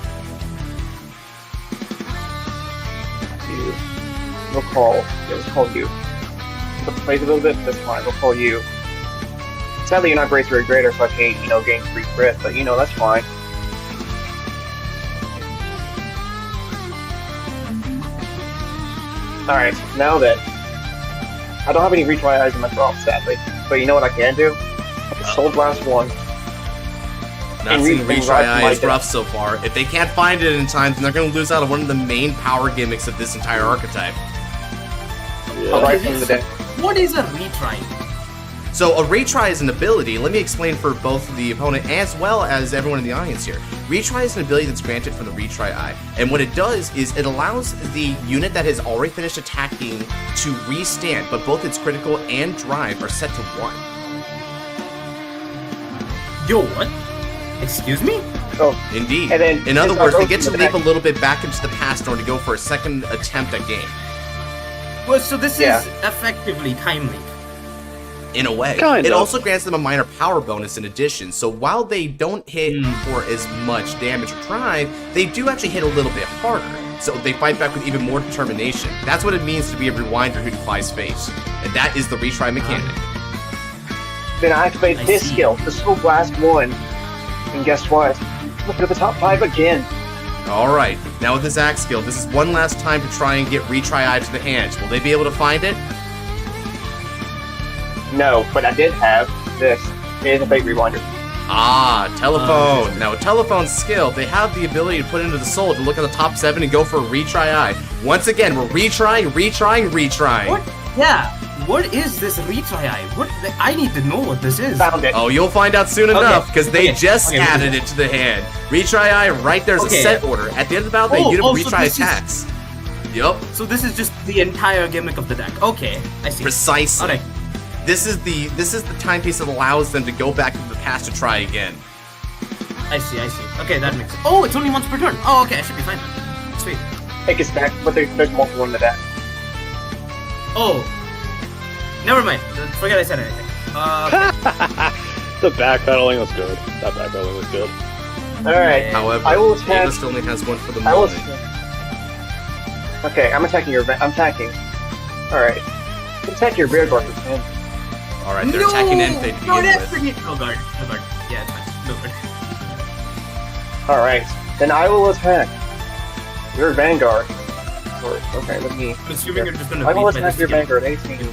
you. We'll call. Yeah, let's call you. Let's play a little bit. That's fine. We'll call you. Sadly, you're not grade 3 or greater, so I can't, gain 3 crit. But that's fine. Alright, now that I don't have any retry eyes in my drop, sadly. But you know what I can do? I can Soul Blast 1. Not seeing retry eye is rough so far. If they can't find it in time, then they're going to lose out on one of the main power gimmicks of this entire archetype. Yeah. Right from the deck. What is a retry? So a retry is an ability, let me explain for both the opponent as well as everyone in the audience here. Retry is an ability that's granted from the retry eye, and what it does is it allows the unit that has already finished attacking to restand, but both its critical and drive are set to 1. Yo, what? Excuse me? Oh, indeed. And then in other words, they get to leap a little bit back into the past in order to go for a second attempt at game. Well, so this is effectively timely. In a way. It also grants them a minor power bonus in addition, so while they don't hit for as much damage or drive, they do actually hit a little bit harder, so they fight back with even more determination. That's what it means to be a rewinder who defies fate, and that is the retry mechanic. Then I activate this skill, the Soul Blast 1, and guess what? Look at the top 5 again. Alright, now with this axe skill, this is one last time to try and get retry eye to the hand. Will they be able to find it? No, but I did have this. It is a fake rewinder. Ah, telephone. Now with telephone's skill, they have the ability to put into the soul to look at the top 7 and go for a retry eye. Once again, we're retrying. What? Yeah. What is this retry eye? What? I need to know what this is. Found it. Oh, you'll find out soon enough, because they just added it to the hand. Retry eye, right there's a set order. At the end of the battle, they get retry attacks. Yup. So this is just the entire gimmick of the deck. Okay, I see. Precisely. Alright. This is the timepiece that allows them to go back into the past to try again. I see. Okay, that makes sense. Oh, it's only once per turn. Oh, okay, I should be fine. Sweet. Take his deck, but there's multiple in the deck. Oh. Never mind. Forget I said anything. The backpedaling was good. That backpedaling was good. Alright. However, I will attack. Davis only has one for the moment. Okay, I'm attacking your. I'm attacking. Alright. Attack your rear guard, man. Alright, they're attacking Enfei to begin with. No guard. Yeah, it's fine. No guard. Alright, then I will attack your Vanguard. Okay, let me. I'm assuming you're just gonna. I will attack your Vanguard. 18. 16.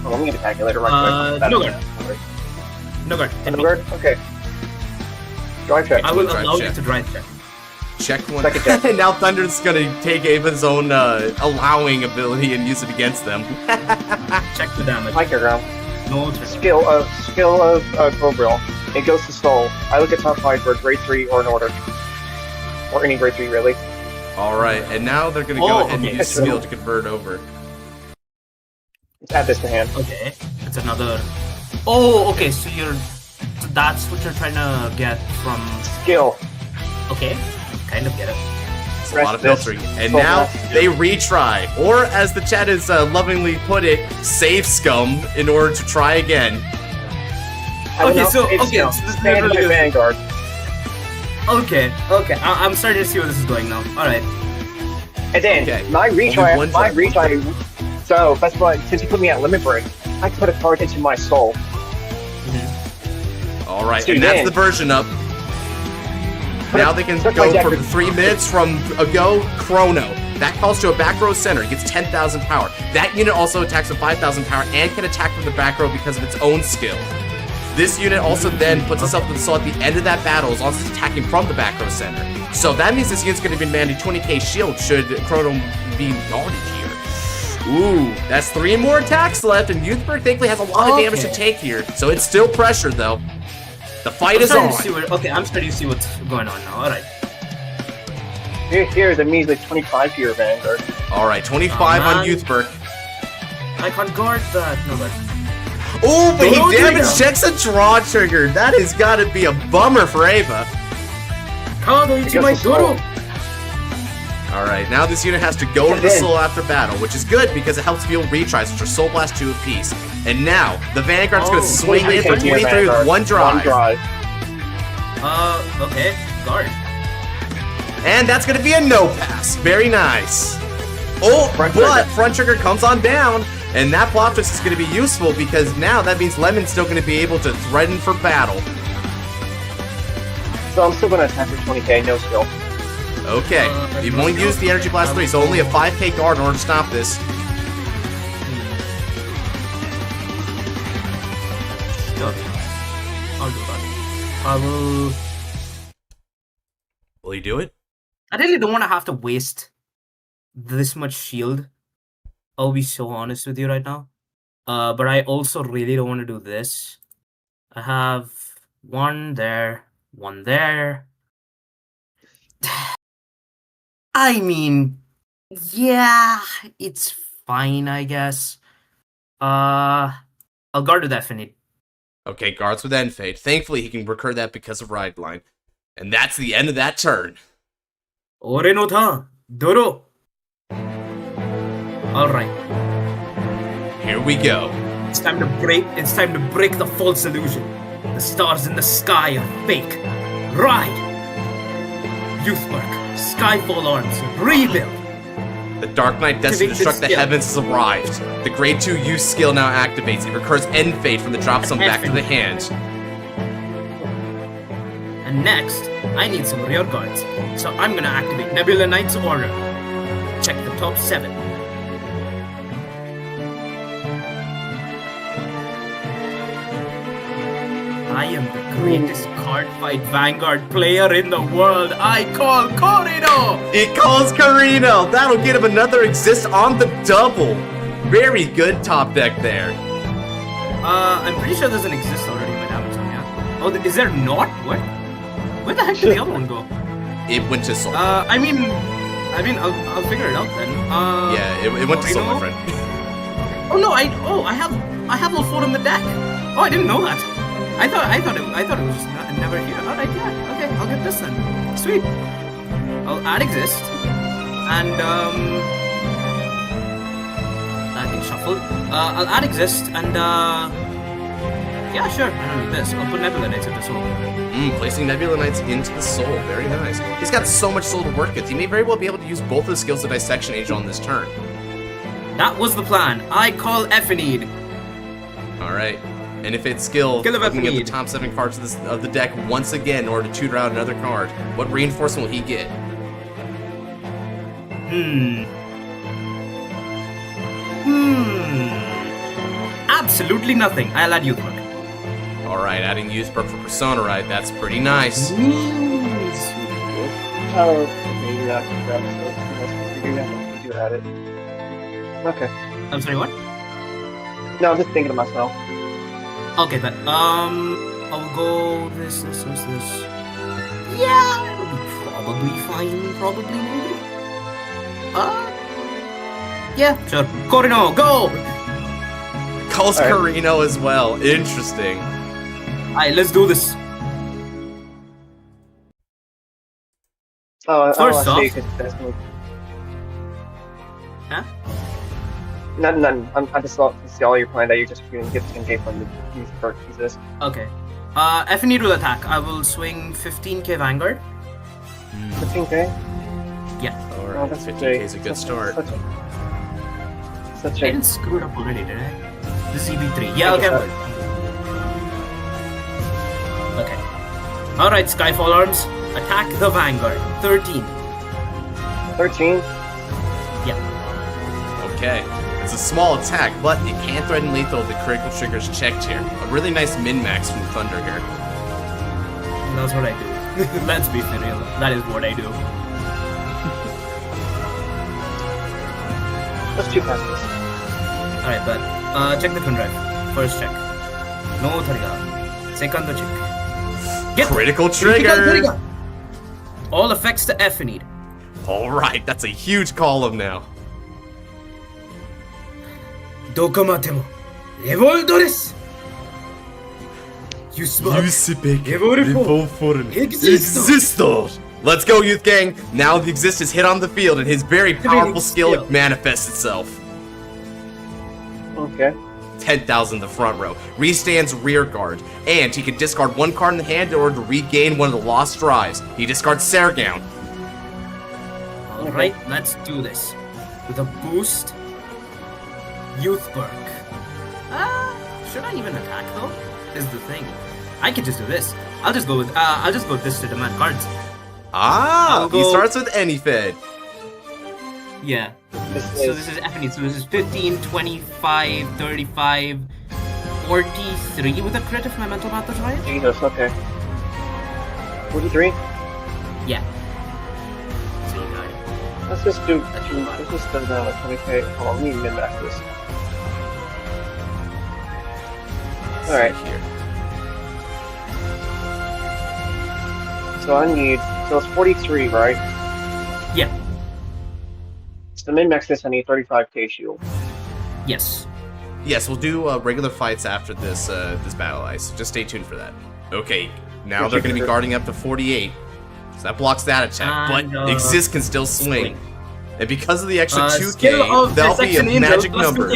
Oh, let me get a calculator right quick. No guard. No guard. No guard? Okay. Drive check. I will allow you to drive check. Check one. Second check. Now Thunder's gonna take Ava's own allowing ability and use it against them. Check the damage. Like your ground. No turn. Skill of Cobril. It goes to Soul. I look at top 5 for a grade 3 or an order. Or any grade 3 really. Alright, and now they're gonna go ahead and use skill to convert over. Let's add this to hand. Okay. It's another. Oh, okay, so that's what you're trying to get from Skill. Okay. Kind of get it. It's a lot of filtering. And now they retry. Or, as the chat has lovingly put it, save scum in order to try again. So this literally Vanguard. Okay. I'm starting to see where this is going now. Alright. And then Okay. my retry, Only one so that's why since you put me at limit break, I put a card into my soul. All right, So and that's then- the version up. Put Now it- they can put go my deck for in- 3 minutes from a go Chrono. That calls to a back row center. He gets 10,000 power. That unit also attacks with 5,000 power and can attack from the back row because of its own skill. This unit also then puts itself to the soul at the end of that battle as long as it's attacking from the back row center. So that means this unit's going to be demanding 20k shield should Chrono be guarded here. Ooh, that's 3 more attacks left, and Youthberg thankfully has a lot of damage to take here. So it's still pressure though. The fight is on. I'm starting to see what's going on now. Alright. Here's a measly 25 here, Vanguard. All right, 25 on man. Youthberg. I can't guard that. No, but. Oh, but Draw he damage trigger. checks a draw trigger. That has got to be a bummer for Ava. All right, now this unit has to go to the soul after battle, which is good because it helps field retries, which are soul blast 2 apiece. And now the Vanguard's going to swing in for 23 with 1 drive. Okay, guard. And that's going to be a no pass. Very nice. Oh, but front trigger comes on down, and that plot twist is going to be useful because now that means Lemon's still going to be able to threaten for battle. So I'm still gonna attack for 20k, no skill. Okay, you won't use the Energy Blast 3, so only a 5k guard in order to stop this. Sure. I'll do that. I will. Will you do it? I really don't want to have to waste this much shield. I'll be so honest with you right now. But I also really don't want to do this. I have 1 there, 1 there. I mean, yeah, it's fine, I guess. I'll guard with that Finite. Okay, guards with End Fate. Thankfully, he can recur that because of Ride Line. And that's the end of that turn. Ore no ta, Doro. Alright. Here we go. It's time to break the false illusion. The stars in the sky are fake. Ride! Youthwork, Skyfall Arms, rebuild! The Dark Knight destined to destruct the heavens has arrived. The Grade 2 use skill now activates. It recurs End Fate from the drop zone back to the hand. And next, I need some rear guards. So I'm gonna activate Nebula Knight's order. Check the top 7. I am the greatest Cardfight Vanguard player in the world. I call Corino! It calls Carino! That'll get him another exist on the double. Very good top deck there. I'm pretty sure there's an exist already in my damage zone, yeah? Oh, is there not? What? Where the heck did the other one go? It went to Soul. I mean, I'll figure it out then. Yeah, it went to Soul, my friend. Oh no, I have all 4 in the deck. Oh, I didn't know that. I thought it was just never here. Alright, yeah, okay, I'll get this then. Sweet. I'll add exist and I think shuffle. I'll add exist and yeah, sure. I don't need this. I'll put Nebula Knights into soul. Placing Nebula Knights into the soul. Very nice. He's got so much soul to work with. He may very well be able to use both of the skills of Dissection Age on this turn. That was the plan. I call Ephenid. Alright. And if it's skill, Skill of looking at the Ephenid. top 7 cards of the deck once again in order to tutor out another card, what reinforcement will he get? Absolutely nothing. I'll add Youthwork. Alright, adding Youthwork for Persona, right? That's pretty nice. Oh, okay, you're not gonna grab it. You had it. Okay. I'm sorry, what? No, I'm just thinking to myself. Okay, then. I'll go this. Yeah, it'll be probably fine. Probably, maybe. Yeah, sure. Corino, go! Calls Carino as well. Interesting. Alright, let's do this. Oh, First I see, off- 'cause that's me. Huh? None. I just saw to see all your plan that you're just shooting gifts and game from the youth for Jesus. Okay. Ephenid will attack. I will swing 15k Vanguard. 15k? Alright, 50k is a good start. Such I a didn't screw it up already, did I? The CB3. Yeah, okay. Okay. Alright, Skyfall Arms. Attack the Vanguard. 13. 13. Yeah. Okay. It's a small attack, but it can threaten lethal if the critical trigger's checked here. A really nice min-max from Thunder here. That's what I do. Let's be real. That is what I do. Let's 2 passes. Alright, but check the twin drive. First check. No Tariga. Second check. Get Critical trigger! All effects to F need. Alright, that's a huge column now. Dokomatemo. Overdress. You smart. Existor! Let's go, Youth Gang! Now the Exist is hit on the field and his very powerful skill manifests itself. Okay. 10,000 the front row. Restands rear guard. And he can discard 1 card in the hand in order to regain one of the lost drives. He discards Sargown. Alright, let's do this. With a boost. Youth Perk. Should I even attack though? Is the thing. I could just do this. I'll just go with this to demand cards. He starts with any Fed. Yeah. So this is F need. So this is 15, 25, 35, 43 with a crit if my mental math is right? Jesus, okay. 43? Yeah. So you got it. Let's just do like 20k. Oh, we need min-max this. Alright. So I need, so it's 43, right? Yeah. So min-max this, I need 35k shield. Yes. Yes, we'll do regular fights after this this battle ice. Just stay tuned for that. Okay, now they're going to be guarding up to 48. So that blocks that attack, but Exist can still swing. And because of the extra 2k, that'll be a magic number.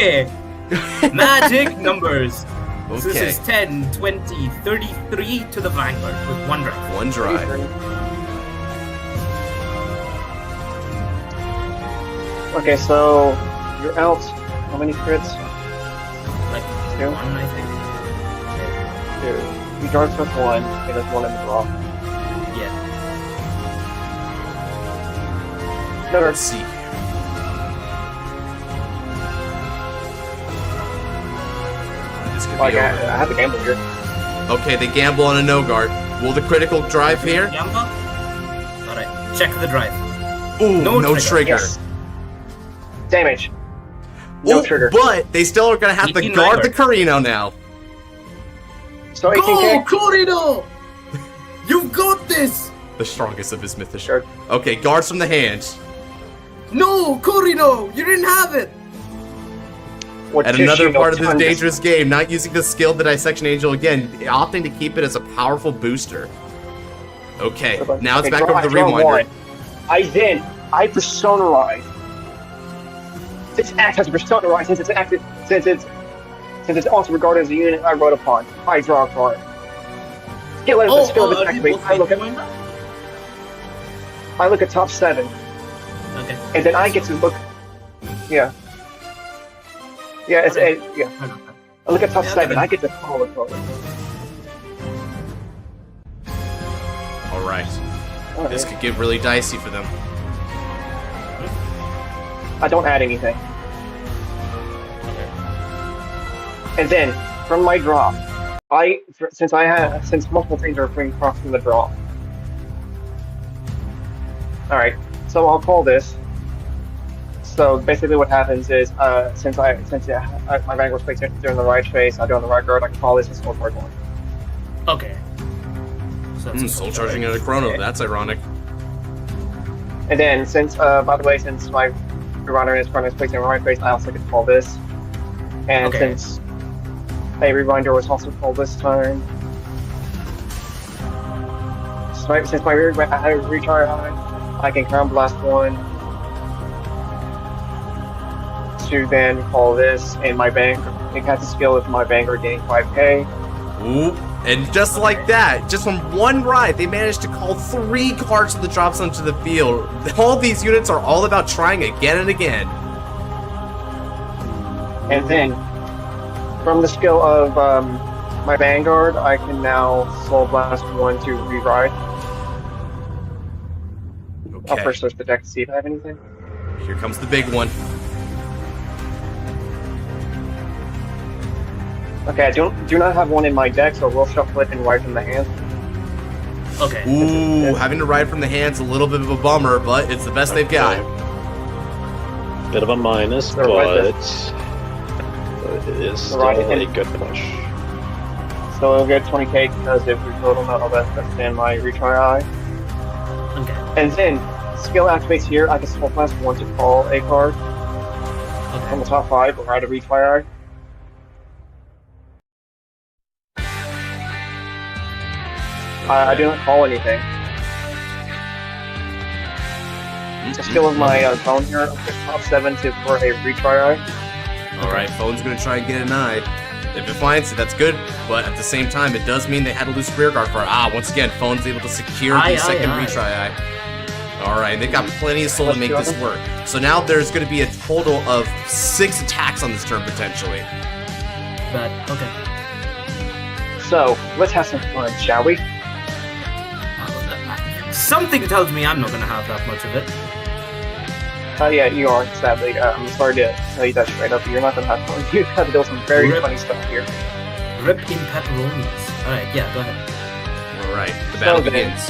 Magic numbers. Okay. So this is 10, 20, 33 to the Vanguard with 1 drive. 1 drive. Okay, so you're out. How many crits? Like 2? 1, I think. 2. You guard with 1, and there's 1 in the draw. Yeah. No, Let's see. This could be I over. have to gamble here. Okay, they gamble on a no guard. Will the critical drive here? Alright, check the drive. Ooh, no trigger. Yes. Damage. No trigger. But they still are going to have to guard the Carino now. So 18k. Go, Corino! You've got this! The strongest of his mythic. Sure. Okay, guards from the hand. No, Corino! You didn't have it! And another part of this dangerous game, not using the skill the Dissection Angel again, opting to keep it as a powerful booster. Okay, now it's back over the Rewinder. I personalize. This act has personalized since it's also regarded as a unit I wrote upon. I draw a card. Skill of this activate. I look at top 7. Okay. And then I get to look. Yeah. Yeah, it's Okay. yeah. I look at top 7. I get to call a card. Alright. This could get really dicey for them. I don't add anything. And then, from my draw, since multiple things are being crossed from the draw. Alright, so I'll call this. So basically what happens is, since my Vanguard plays during the right phase, I do on the right guard, I can call this and soul charge 1. Okay. So that's Soul charging at a chrono, that's ironic. And then, by the way, since my Rewinder is placed in the right phase, I also get to call this. And since a Rewinder was also called this turn, since my recharge I can Crown Blast 1 to then call this, and my Vanguard, it has a skill of my Vanguard gaining 5k. Ooh, and just like that, just from one ride, they managed to call 3 cards to the drops onto the field. All these units are all about trying again and again. And then, from the skill of my Vanguard, I can now Soul Blast 1 to re-ride. Okay. I'll first search the deck to see if I have anything. Here comes the big one. Okay, I do not have one in my deck, so we'll shuffle it and ride from the hand. Okay. Ooh, having to ride from the hand's a little bit of a bummer, but it's the best they've got. Bit of a minus, but it is still a good push. So we'll get 20k because if we total not all that's in my retry eye. Okay. And then, skill activates here, I can Soul Blast 1 to call a card from the top 5 or ride a retry eye. I do not call anything. The skill of my phone here, top 7 to for a retry eye. Alright, phone's gonna try and get an eye. If it finds it, that's good, but at the same time, it does mean they had to lose rear guard for it. Once again, phone's able to secure the second retry eye. Alright, they've got plenty of soul to make this work. So now there's gonna be a total of 6 attacks on this turn, potentially. But, okay. So, let's have some fun, shall we? Something tells me I'm not gonna have that much of it. Yeah, you are, sadly. I'm sorry to tell you that straight up. You're not gonna have fun. You have to do some very funny stuff here. Rip in pepperonis. Alright, yeah, go ahead. Alright, the battle begins.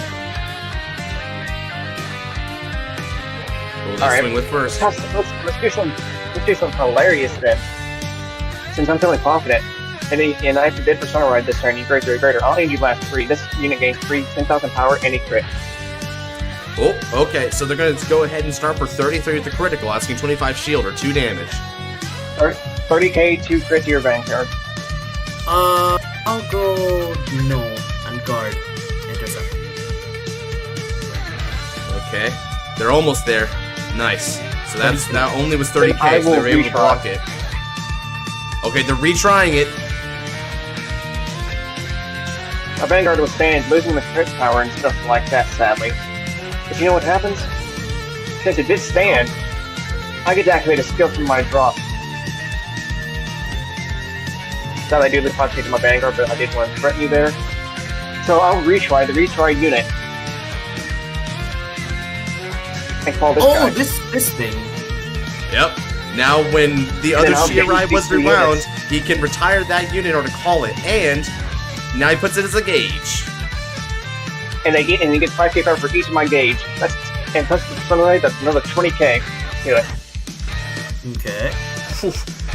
We'll swing with first. Let's do some hilarious then. Since I'm feeling confident. And I have to bid for Summer Ride this turn. You greater. I'll aim you last 3. This unit gains 10,000 power, any crit. Oh, okay, so they're going to go ahead and start for 33 with the critical, asking 25 shield or 2 damage. 30k, 2 crit to your Vanguard. I'll go no and guard intercept. Okay, they're almost there. Nice. So that only was 30k, so they were able to block it. Okay, they're retrying it. My Vanguard will stand, losing the crit power and stuff like that, sadly. But you know what happens? Since it did stand, I get to activate a skill from my drop. That I do this concentrate to my Vanguard, but I didn't want to threaten you there. So I'll retry the retry unit. And call this guy. This thing. Yep. Now when the other Shirai was rewound, he can retire that unit or to call it, and now he puts it as a gauge. And you get 5k power for each of my gauge. That's Sunlight, that's another 20k. Do it. Okay.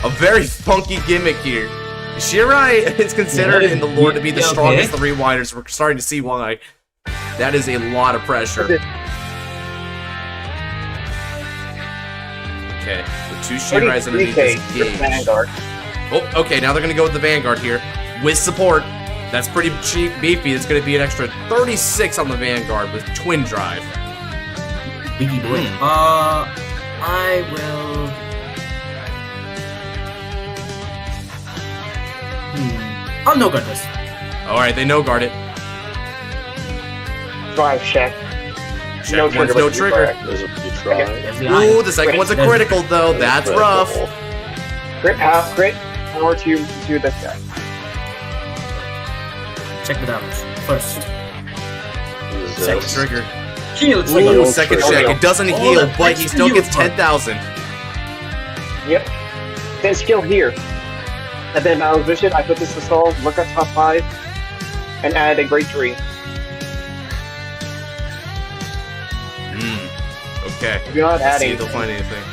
A very funky gimmick here. Shirai is considered in the lore to be the strongest of the rewinders. We're starting to see why. That is a lot of pressure. Okay, with 2 Shirais underneath this gauge. Vanguard. Oh, okay, now they're going to go with the Vanguard here. With support. That's pretty cheap, beefy. It's going to be an extra 36 on the Vanguard with Twin Drive. Biggie boy. I will... I'll no-guard this. Alright, they no-guard it. Drive check. Check one's no trigger. Ooh, the second one's a critical though. That's rough. Crit power to this guy. Check the damage first. Second trigger. Heal. Ooh, second check. It doesn't heal, but he still gets 10,000. Yep. Then skill here. And then Battle Vision, I put this to solve, look at top 5, and add a Great Tree. Okay. If you're not Let's see adding, if they'll find anything.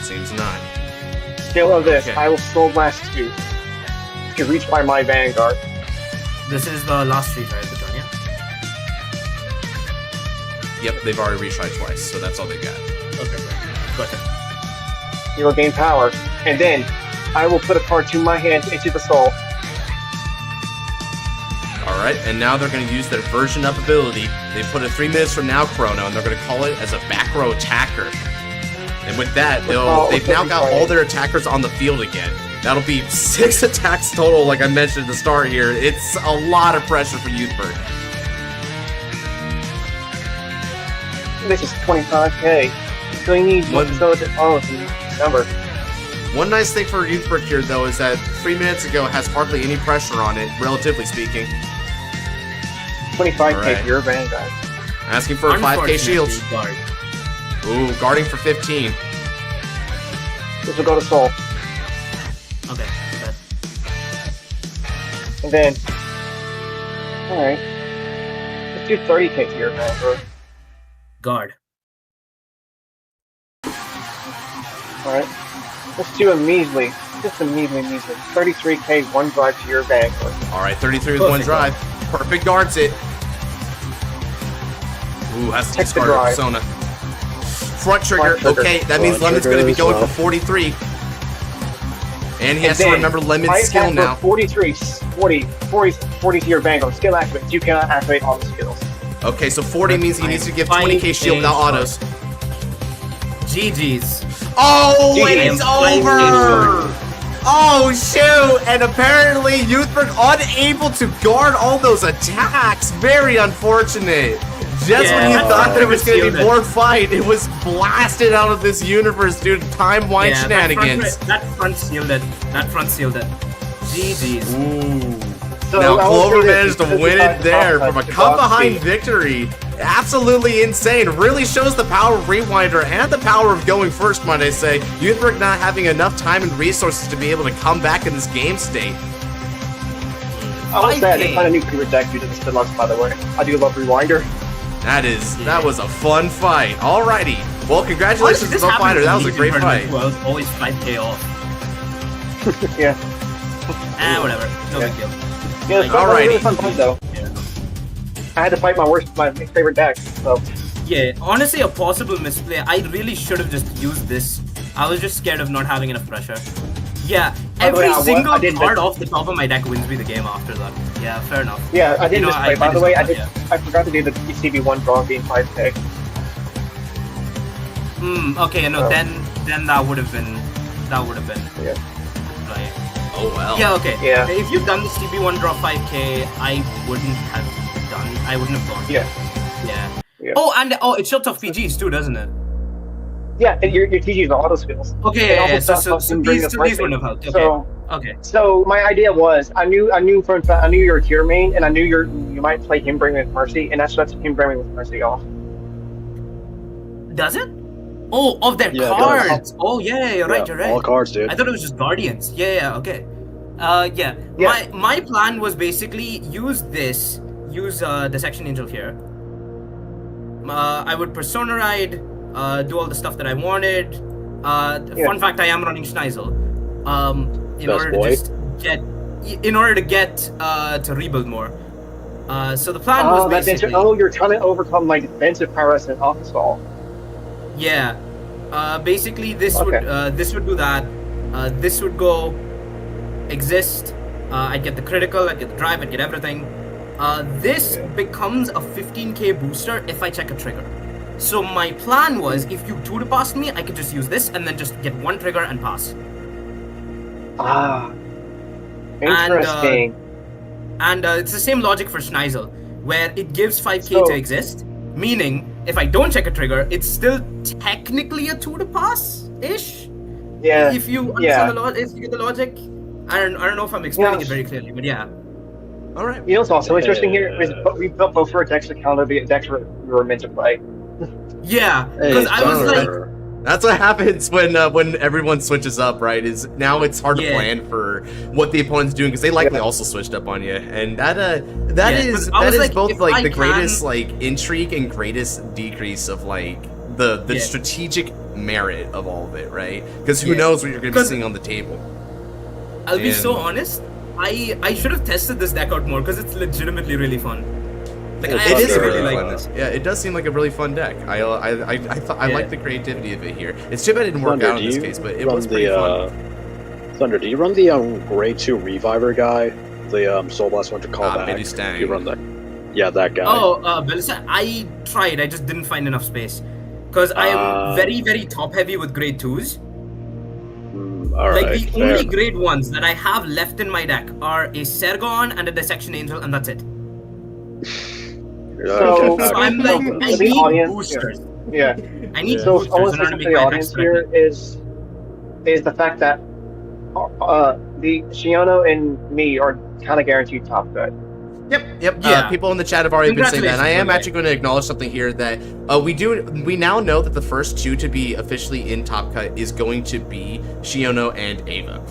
Seems not. Skill of this, Okay. I will Soul Blast 2 to reach by my Vanguard. This is the last retry of the turn, yeah? Yep, they've already retried twice, so that's all they got. Okay, go ahead. You will gain power, and then I will put a card to my hand into the soul. Alright, and now they're going to use their version up ability. They put a 3 minutes from now chrono, and they're going to call it as a back row attacker. And with that, they've now got all their attackers on the field again. That'll be 6 attacks total, like I mentioned at the start here. It's a lot of pressure for Youthberg. This is 25k. So you need one so number. One nice thing for Youthberg here, though, is that 3 minutes ago it has hardly any pressure on it, relatively speaking. 25k right. for your Vanguard. Asking for a 5k shield. Guard. Ooh, guarding for 15. This will go to Soul. Okay. And then, alright. Let's do 30k to your Vanguard. Guard. Alright. Let's do a measly, just a measly. 33k, 1 drive to your Vanguard. Alright, 33 with 1 drive. Perfect guards it. Ooh, has to discard a persona. Front trigger. Okay, that means Lemon's going to be going for 43. And he has to remember Lemon's skill now. 40 to your Vanguard. Skill activates. You cannot activate all the skills. Okay, so 40 means he needs to give 20k shield without autos. GG's. Oh, it's over! Oh, shoot! And apparently Youthberg unable to guard all those attacks. Very unfortunate. Just when you thought there was going to be more fight, it was blasted out of this universe due to time-wide shenanigans. That front sealed it. GG's. Ooh. So now Clover managed to win it there from a come-behind victory. Absolutely insane. Really shows the power of Rewinder and the power of going first, might I say. Youthberg not having enough time and resources to be able to come back in this game state. I was sad. They kind of new favorite deck due to the Deluxe, by the way. I do love Rewinder. That was a fun fight. Alrighty. Well, congratulations to the fighter. That was a great fight. Well, always 5k off. Yeah. Whatever. No big deal. Yeah, it was a really fun fight, though. Yeah. I had to fight my favorite deck, so. Yeah, honestly, a possible misplay. I really should have just used this. I was just scared of not having enough pressure. Yeah, every single card off the top of my deck wins me the game after that. Yeah, fair enough. Yeah, I didn't misplay. By the way, I forgot to do the CB1 draw being 5k. Okay, no, then that would have been. Yeah. Right. Oh well. Yeah, okay. Yeah. If you've done the CB1 draw 5k, I wouldn't have gone. Yeah. Oh, and it shuts off PGs too, doesn't it? Yeah, your TG is auto skills. Okay, yeah. So these wouldn't have helped. Okay. So my idea was, I knew you're a tier main, and I knew you might play him bring with Mercy, and that's him bringing with Mercy off. Does it? Oh, of their cards. Oh yeah, you're right. All cards, dude. I thought it was just Guardians. Yeah. Okay. Yeah. My plan was basically use the Section Angel here. I would Persona Ride, do all the stuff that I wanted. Fun fact, I am running Schneisel. In order to get to rebuild more. So the plan was basically... you're trying to overcome my defensive prowess and office wall. Yeah. Basically, this would do that. This would go exist. I'd get the critical, I'd get the drive, I'd get everything. This becomes a 15k booster if I check a trigger. So my plan was, if you 2 to pass me, I could just use this and then just get 1 trigger and pass. Ah, interesting. And it's the same logic for Schneisel, where it gives 5k to exist, meaning if I don't check a trigger, it's still technically a 2 to pass-ish. Yeah. If you understand if you get the logic, I don't know if I'm explaining it very clearly, but yeah. All right. You know what's also interesting here is we built both for a decks to counter the decks we were meant to play. Yeah, because I was like, that's what happens when everyone switches up, right? Is now it's hard to plan for what the opponent's doing because they likely also switched up on you, and that is both like the greatest like intrigue and greatest decrease of like the strategic merit of all of it, right? Because who knows what you're going to be seeing on the table. I'll be so honest. I should have tested this deck out more because it's legitimately really fun. Like, it is really like this. Yeah, it does seem like a really fun deck. I like the creativity of it here. It's too bad it didn't work out in this case, but it was pretty fun. Thunder, do you run the Grade 2 Reviver guy? The Soul Blast one to call back? You run that? Yeah, that guy. Oh, Belisa, I tried. I just didn't find enough space because I am very, very top heavy with Grade 2s. Like, the only great ones that I have left in my deck are a Sergon and a Dissection Angel, and that's it. So I'm like, I need audience, boosters. Yeah. I need So boosters I want in to order say to to make the my audience decks here better. is the fact that the Shiono and me are kind of guaranteed top cut. Yep. Yeah. People in the chat have already been saying that. And I am Congratulations, actually going to acknowledge something here that we now know that the first two to be officially in Top Cut is going to be Shiono and Ava.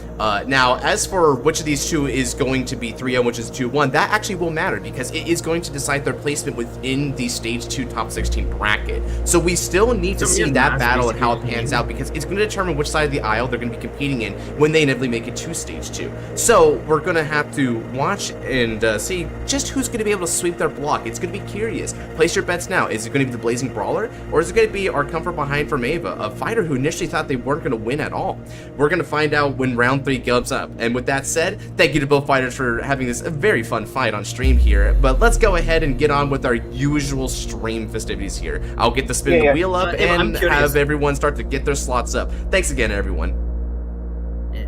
Now, as for which of these two is going to be 3-0, which is 2-1, that actually will matter because it is going to decide their placement within the Stage 2 Top 16 bracket. So we still need to see that battle and how it pans out because it's going to determine which side of the aisle they're going to be competing in when they inevitably make it to Stage 2. So we're going to have to watch and see just who's going to be able to sweep their block. It's going to be curious. Place your bets now. Is it going to be the Blazing Brawler, or is it going to be our comfort behind from Ava, a fighter who initially thought they weren't going to win at all? We're going to find out when round 3 comes up. And with that said, thank you to both fighters for having this very fun fight on stream here. But let's go ahead and get on with our usual stream festivities here. I'll get the spin the wheel up and have everyone start to get their slots up. Thanks again, everyone.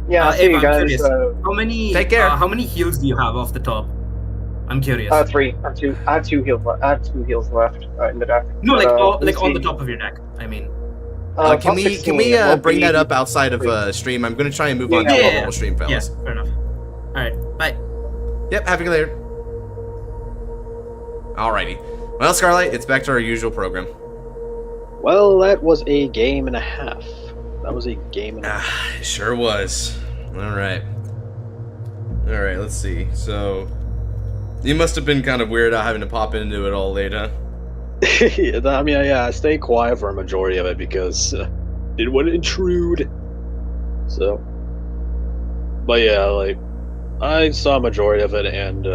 Yeah, I'll see you guys. How many? Take care. How many heals do you have off the top? I'm curious. 3. I have 2 heals. I have 2 heals left in the deck. No, like on the top of your deck. I mean. Can we bring that up outside of stream? I'm going to try and move on to a normal stream, fellas. Yeah, fair enough. All right, bye. Yep, have a good later. Alrighty. Well, Scarlight, it's back to our usual program. Well, that was a game and a half. That was a game and a half. It sure was. Alright, let's see. So, you must have been kind of weird out having to pop into it all late, huh? I mean, yeah, I stayed quiet for a majority of it because didn't want to intrude. So, but yeah, like, I saw a majority of it, and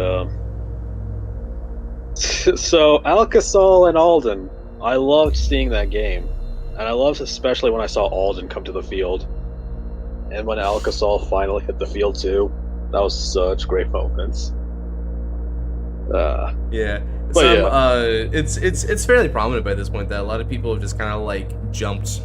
so Alcasol and Alden, I loved seeing that game, and I loved especially when I saw Alden come to the field, and when Alcasol finally hit the field too. That was such great moments. Yeah. But it's fairly prominent by this point that a lot of people have just kind of like jumped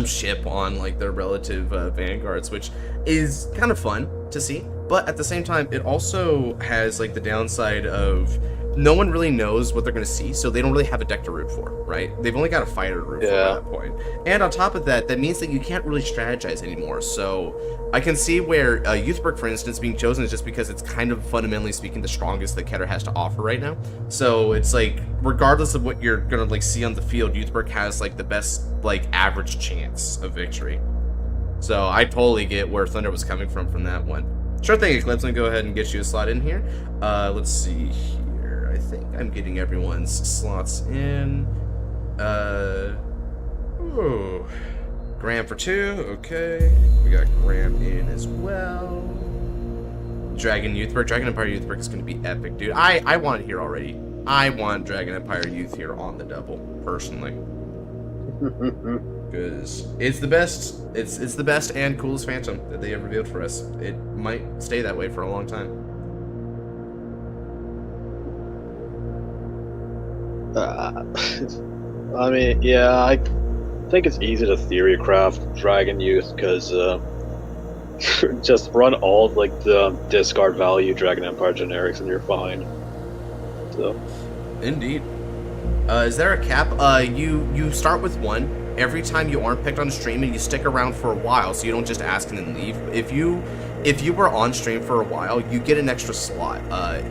ship on like their relative vanguards, which is kind of fun to see. But at the same time, it also has like the downside of no one really knows what they're going to see, so they don't really have a deck to root for, right? They've only got a fighter to root for at that point. And on top of that, that means that you can't really strategize anymore. So I can see where Youthberg, for instance, being chosen is just because it's kind of fundamentally speaking the strongest that Keter has to offer right now. So it's like, regardless of what you're going to like see on the field, Youthberg has like the best like average chance of victory. So I totally get where Thunder was coming from that one. Sure thing, Eclipse. Let me go ahead and get you a slot in here. Let's see here. I think I'm getting everyone's slots in. Graham for 2. Okay. We got Graham in as well. Dragon Youthberg. Dragon Empire Youthberg is going to be epic, dude. I want it here already. I want Dragon Empire Youth here on the double, personally. Because it's the best. It's the best and coolest Phantom that they ever revealed for us. It might stay that way for a long time. I mean, yeah, I think it's easy to theory craft Dragon Youth because just run all like the discard value Dragon Empire generics and you're fine. So, indeed. Is there a cap? You start with 1 every time you aren't picked on stream, and you stick around for a while, so you don't just ask and then leave. If you were on stream for a while, you get an extra slot.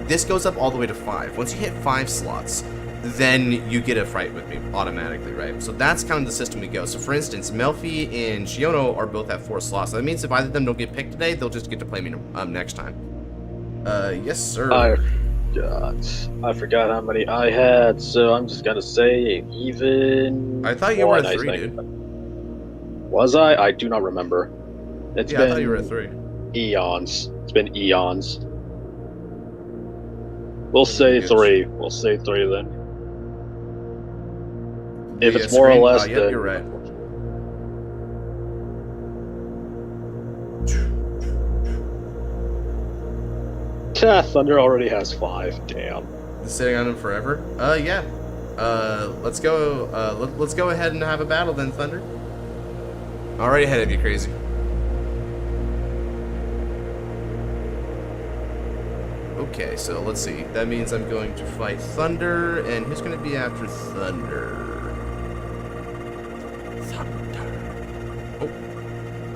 This goes up all the way to 5. Once you hit 5 slots, then you get a fight with me automatically, right? So that's kind of the system we go. So for instance, Melfi and Shiono are both at 4 slots. So that means if either of them don't get picked today, they'll just get to play me next time. Yes, sir. I forgot how many I had, so I'm just gonna say even. I thought you were at 3, dude. Was I? I do not remember. It's been I thought you were at 3. Eons. It's been eons. We'll say 3. We'll say 3 then. If it's more or less, yep, then you're right. Thunder already has 5. Damn. Been sitting on him forever. Yeah. Let's go. Let's go ahead and have a battle then, Thunder. Already ahead of you, crazy. Okay, so let's see. That means I'm going to fight Thunder, and who's going to be after Thunder?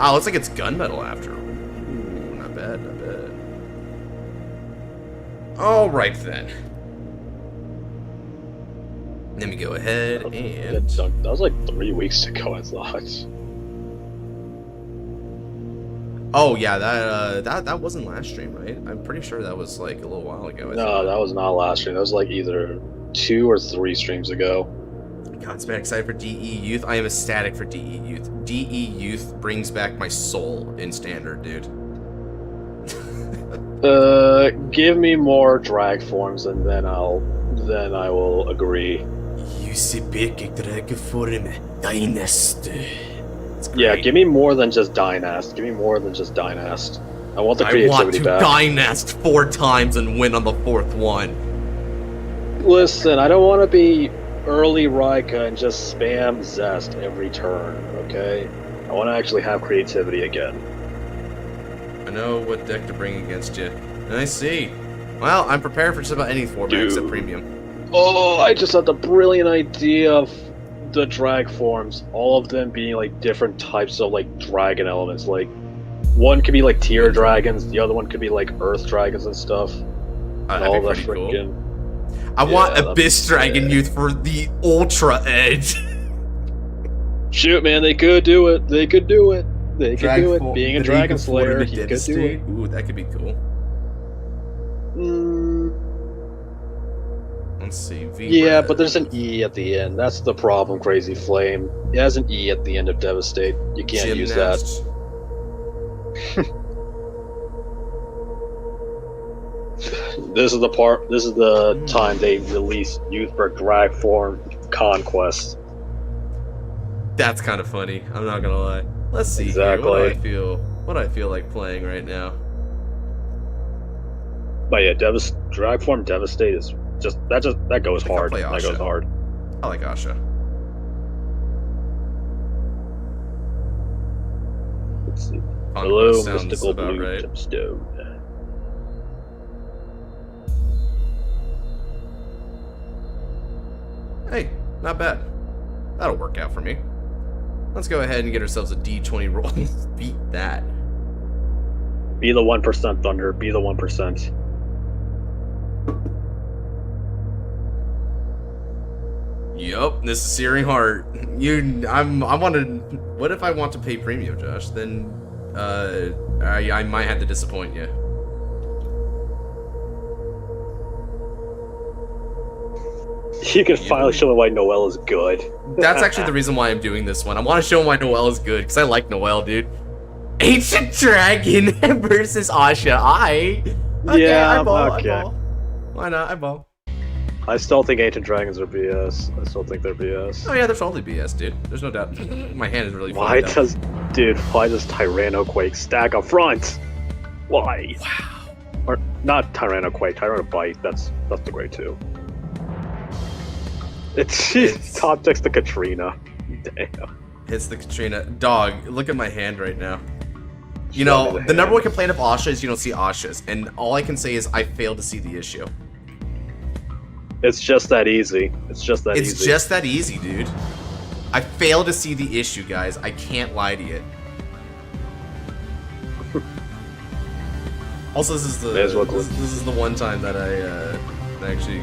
Oh, looks like it's Gunmetal after. Ooh, not bad, not bad. Alright then. Let me go ahead and... That was like 3 weeks ago, I thought. Oh yeah, that wasn't last stream, right? I'm pretty sure that was like a little while ago. No, that was not last stream. That was like either 2 or 3 streams ago. God, I'm excited for DE Youth. I am ecstatic for DE Youth. DE Youth brings back my soul in Standard, dude. Give me more drag forms and then I will agree. Yeah, give me more than just Dynast. Give me more than just Dynast. I want the creativity back. I want to Dynast 4 times and win on the 4th one. Listen, I don't want to be early Rika and just spam Zest every turn, okay? I want to actually have creativity again. I know what deck to bring against you. And I see. Well, I'm prepared for just about any format except Premium. Oh, I just had the brilliant idea of the drag forms. All of them being like different types of like dragon elements. Like, one could be like tier dragons, the other one could be like earth dragons and stuff. That'd all be that pretty freaking... cool. I want Abyss Dragon Youth for the Ultra Edge. Shoot, man, they could do it. They could do it. They could do it. Being a Dragon Slayer, he could do it. Ooh, that could be cool. Let's see. Yeah, but there's an E at the end. That's the problem, Crazy Flame. It has an E at the end of Devastate. You can't use that. This is the part. This is the time they release Youthberg drag form Conquest. That's kind of funny. I'm not gonna lie. Let's see. Exactly. Here. What do I feel like playing right now? But yeah, drag form Devastate is that goes hard. That goes hard. I like Asha. Let's see. Conquest Hello, sounds mystical about blue right. gemstone. Hey, not bad. That'll work out for me. Let's go ahead and get ourselves a D20 roll. Beat that. Be the 1%, Thunder. Be the 1%. Yup, this is Searing Heart. I want to. What if I want to pay premium, Josh? Then, I might have to disappoint you. You can finally show me why Noelle is good. That's actually the reason why I'm doing this one. I want to show him why Noelle is good, because I like Noelle, dude. Ancient Dragon versus Asha. Yeah, I ball. Why not? I ball. I still think Ancient Dragons are BS. I still think they're BS. Oh yeah, they're totally BS, dude. There's no doubt. My hand is really Why down. does Tyrannoquake stack up front? Why? Wow. Or not Tyrannoquake, Tyrannobite. That's the grade 2. It's top decks to Katrina. Damn. Hits the Katrina. Dog, look at my hand right now. You know, the number one complaint of Asha is you don't see Ashas, and all I can say is I fail to see the issue. It's just that easy. It's just that easy. It's just that easy, dude. I fail to see the issue, guys. I can't lie to you. Also, this is the one time that I actually.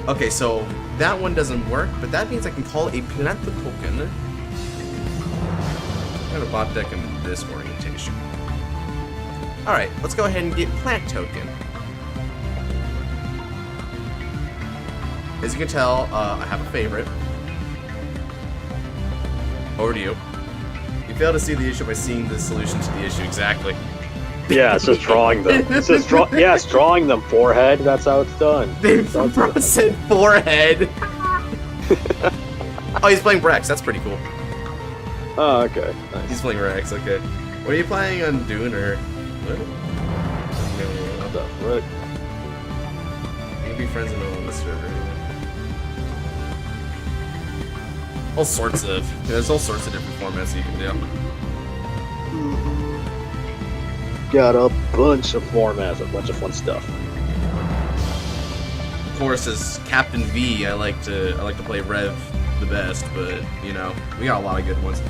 Okay, so that one doesn't work, but that means I can call a Plant the Token. I got a bot deck in this orientation. Alright, let's go ahead and get Plant Token. As you can tell, I have a favorite. Over to you. You fail to see the issue by seeing the solution to the issue, exactly. Yeah, it's just drawing them. It's just it's drawing them. Forehead, that's how it's done. Bro said forehead. Oh, he's playing Brex, that's pretty cool. Oh, okay. Nice. He's playing Rex, okay. What are you playing on Dune or what? What the frick? You can be friends with no one on the server. All sorts of. There's all sorts of different formats you can do. Got a bunch of formats, a bunch of fun stuff. course, as Captain V, I like to play Rev the best, but you know, we got a lot of good ones.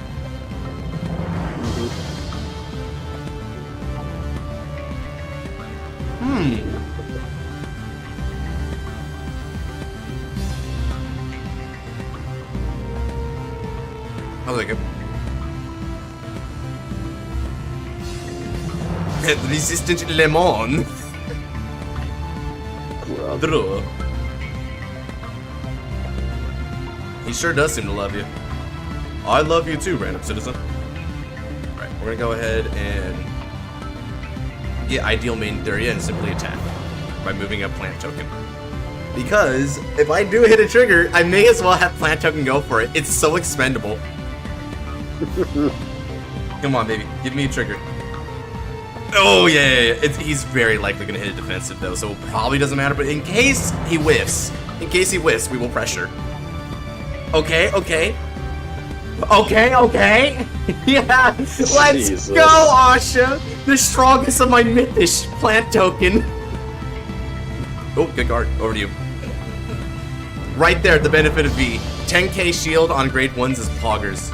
I like it. Resistant lemon. Drew. He sure does seem to love you. I love you too, random citizen. Alright, we're gonna go ahead and get ideal main area and simply attack by moving a plant token. Because if I do hit a trigger, I may as well have plant token go for it. It's so expendable. Come on, baby. Give me a trigger. Oh, yeah. He's very likely going to hit a defensive, though, so it probably doesn't matter. But in case he whiffs, we will pressure. Okay. Yeah, let's Jesus. go, Asha. The strongest of my mythish plant token. Oh, good guard. Over to you. Right there, the benefit of V. 10k shield on grade 1s is poggers.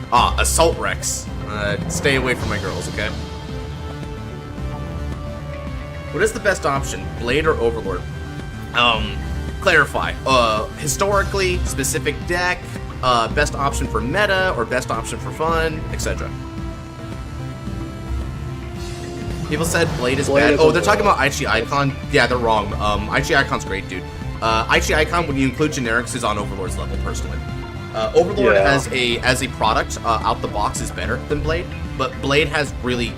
Ah, Assault Rex. Stay away from my girls, okay? What is the best option? Blade or Overlord? Clarify. Historically, specific deck, best option for meta, or best option for fun, etc. People said Blade is bad. Oh, they're talking about Aichi Icon. Yeah, they're wrong. Aichi Icon's great, dude. Aichi Icon, when you include generics, is on Overlord's level, personally. Overlord as a product out the box is better than Blade, but Blade has really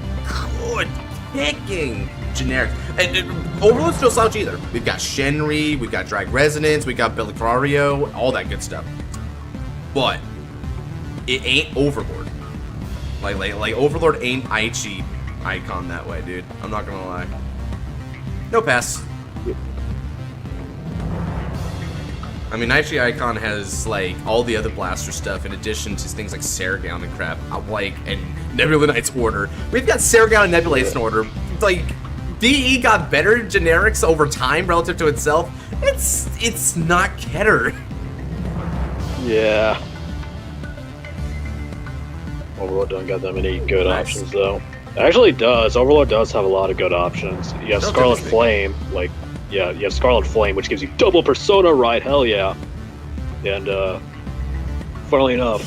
good kicking generics. And Overlord's no slouch either. We've got Shenri, we've got Drag Resonance, we got Bellicrario, all that good stuff. But it ain't Overlord. Like Overlord ain't Aichi Icon that way, dude. I'm not gonna lie. No pass. I mean, Aichi Icon has, like, all the other blaster stuff in addition to things like Saragon and crap, and Nebula Knight's Order. We've got Saragon and Nebula's Order. Like, DE got better generics over time relative to itself. It's not Keter. Yeah. Overlord don't got that many good options, though. Actually, does. Overlord does have a lot of good options. You have Scarlet Flame, like... Yeah, you have Scarlet Flame, which gives you double Persona Ride, hell yeah. And, funnily enough,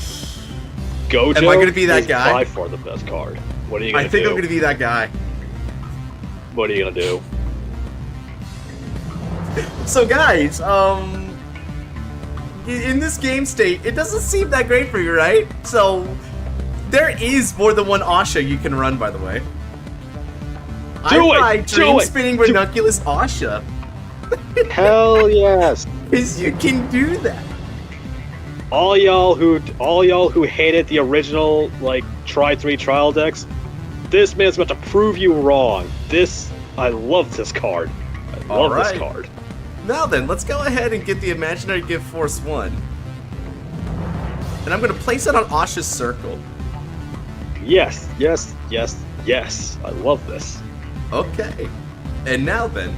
Gojo Am I gonna be that is guy? by far the best card. What are you gonna do? I think I'm gonna be that guy. What are you gonna do? So guys, in this game state, it doesn't seem that great for you, right? So, there is more than one Asha you can run, by the way. I Dream Spinning Ranunculus Asha. Hell yes! Because you can do that. All y'all who hated the original, like, Try 3 trial decks, this man's about to prove you wrong. I love this card. I love this card. Now then, let's go ahead and get the Imaginary Gift Force 1. And I'm going to place it on Asha's circle. Yes. I love this. Okay. And now then,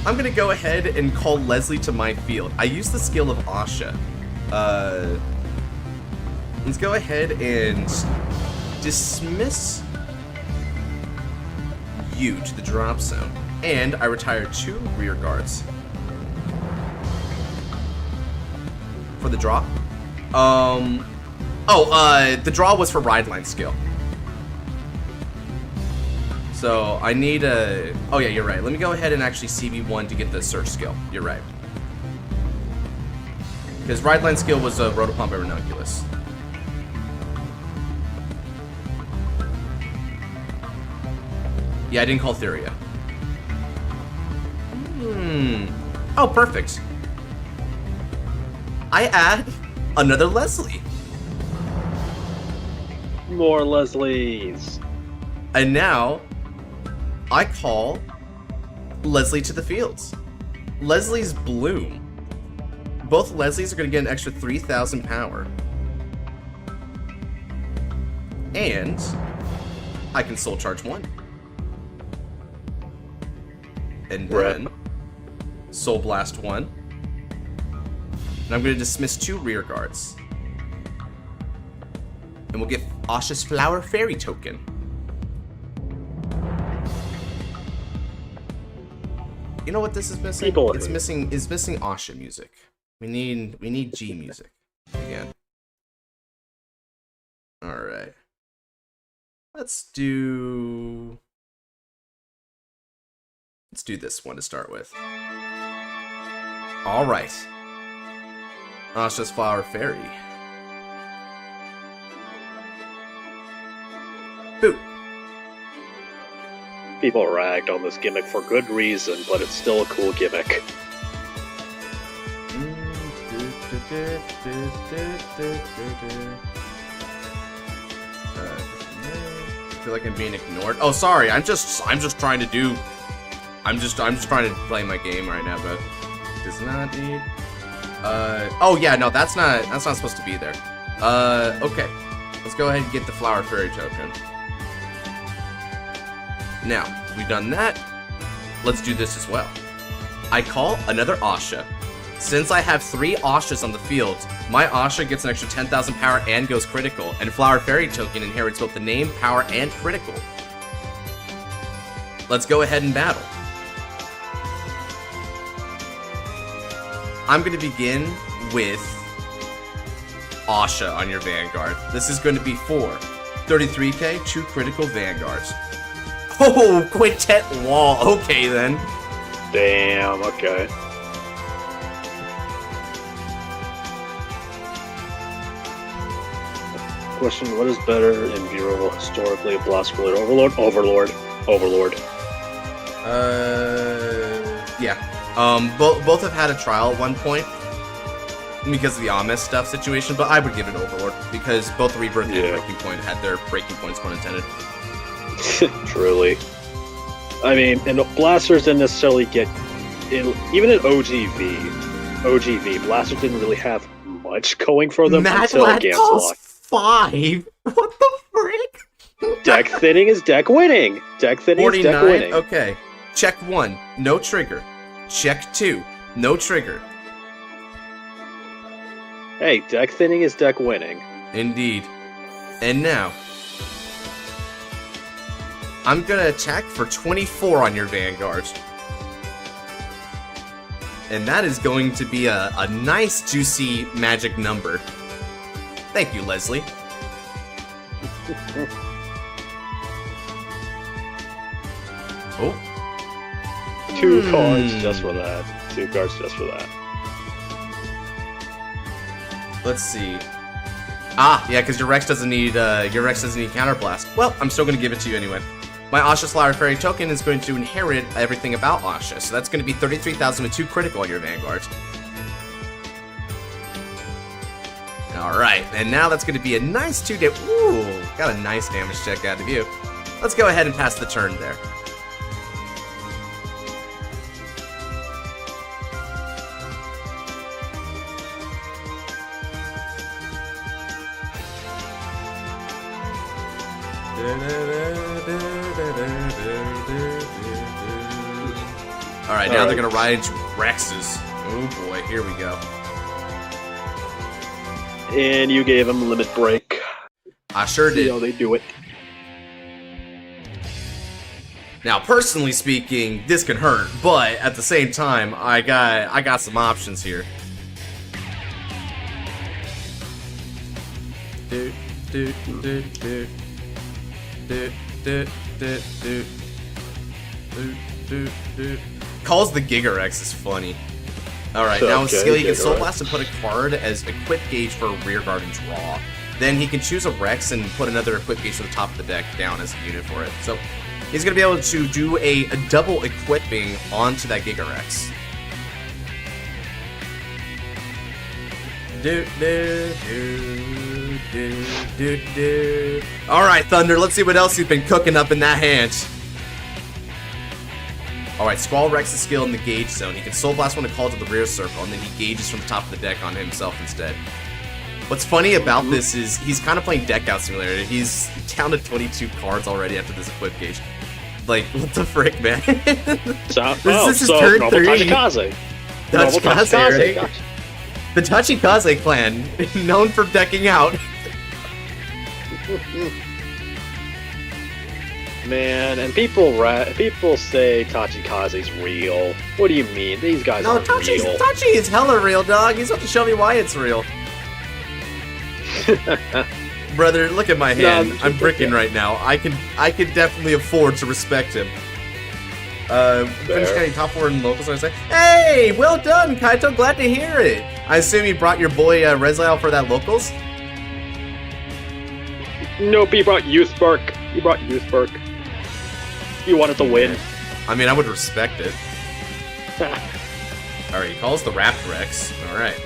I'm going to go ahead and call Leslie to my field. I use the skill of Asha. Let's go ahead and dismiss you to the drop zone. And I retire 2 rear guards. For the draw? The draw was for Ride Line skill. So I need a... Oh yeah, you're right. Let me go ahead and actually CB1 to get the search skill. You're right. Because Ride Line skill was a Rotopomp by Ranunculus. Yeah, I didn't call Theria. Oh, perfect. I add another Leslie. More Leslies. And now, I call Leslie to the fields. Leslie's Bloom. Both Leslies are going to get an extra 3,000 power. And I can soul charge 1. And then Soul Blast 1. And I'm going to dismiss 2 rear guards. And we'll get Asha's Flower Fairy token. You know what this is missing? It's missing Asha music. We need G music again. Alright. Let's do this one to start with. Alright. Asha's Flower Fairy. Boot. People ragged on this gimmick for good reason, but it's still a cool gimmick. I feel like I'm being ignored. Oh, sorry. I'm just trying to do. I'm just trying to play my game right now, but does not need. Oh yeah, no, that's not supposed to be there. Okay. Let's go ahead and get the Flower Fairy token. Now, we've done that. Let's do this as well. I call another Asha. Since I have 3 Ashas on the field, my Asha gets an extra 10,000 power and goes critical, and Flower Fairy token inherits both the name, power, and critical. Let's go ahead and battle. I'm going to begin with Asha on your Vanguard. This is going to be 4 33k, 2 critical Vanguards. Oh, Quintet Wall. Okay, then. Damn, okay. Question, what is better in Bureau historically, Blast Ruler, Overlord? Overlord. Yeah. Both have had a trial at one point because of the Amish stuff situation, but I would give it Overlord because both Rebirth and Breaking Point had their breaking points, pun intended. Truly. I mean, and Blasters didn't necessarily get... even in OGV, Blasters didn't really have much going for them until Gamslot. 5? What the frick? Deck thinning is deck winning. Deck thinning 49? is deck winning. Okay. Check 1, no trigger. Check 2, no trigger. Hey, deck thinning is deck winning. Indeed. And now, I'm gonna attack for 24 on your Vanguard. And that is going to be a nice, juicy magic number. Thank you, Leslie. Oh. 2 cards just for that. 2 cards just for that. Let's see. Ah, yeah, because your Rex doesn't need Counterblast. Well, I'm still gonna give it to you anyway. My Asha's Flower Fairy token is going to inherit everything about Asha, so that's going to be 33,000 with 2 critical on your Vanguard. Alright, and now that's going to be a nice 2 damage. Ooh, got a nice damage check out of you. Let's go ahead and pass the turn there. Alright, now they're gonna ride into Rexes. Oh boy, here we go. And you gave him limit break. I sure did. See how they do it. Now, personally speaking, this can hurt, but at the same time, I got some options here. Calls the Gigarex is funny. Alright, now with skill, you can Soul Blast and put a card as equip gauge for rear guard and draw. Then he can choose a Rex and put another equip gauge to the top of the deck down as a unit for it. So he's going to be able to do a double equipping onto that Gigarex. Alright, Thunder, let's see what else you've been cooking up in that hand. Alright, Squall Rex's skill in the gauge zone. He can Soul Blast when to call to the rear circle, and then he gauges from the top of the deck on himself instead. What's funny about this is he's kind of playing Deck Out Simulator. He's down to 22 cards already after this equip gauge. Like, what the frick, man? This is turn normal 3. Tachikaze. Normal Tachikaze, right? Gotcha. The Tachikaze clan, known for decking out. Man, and people say Tachikaze's real. What do you mean? These guys No, aren't real. Tachi is hella real, dog. He's about to show me why it's real. Brother, look at my hand. I'm bricking right now. I can definitely afford to respect him. Finished getting top 4 in locals, I say. Hey, well done, Kaito. Glad to hear it. I assume you brought your boy Reslyle for that locals? Nope, he brought Youthbark. He brought Youthbark. He wanted to win. I mean, I would respect it. Alright, he calls the Raptorex. Alright.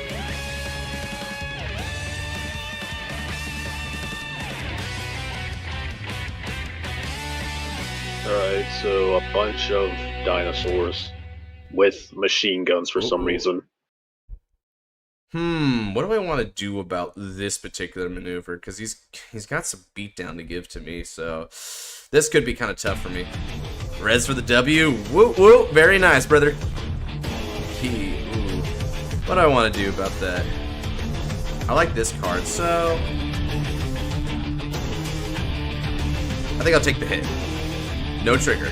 Alright, so a bunch of dinosaurs with machine guns for some reason. What do I want to do about this particular maneuver? Because he's got some beatdown to give to me, so this could be kind of tough for me. Res for the W. Woo woo. Very nice, brother. Ooh. What do I want to do about that? I like this card, so I think I'll take the hit. No trigger.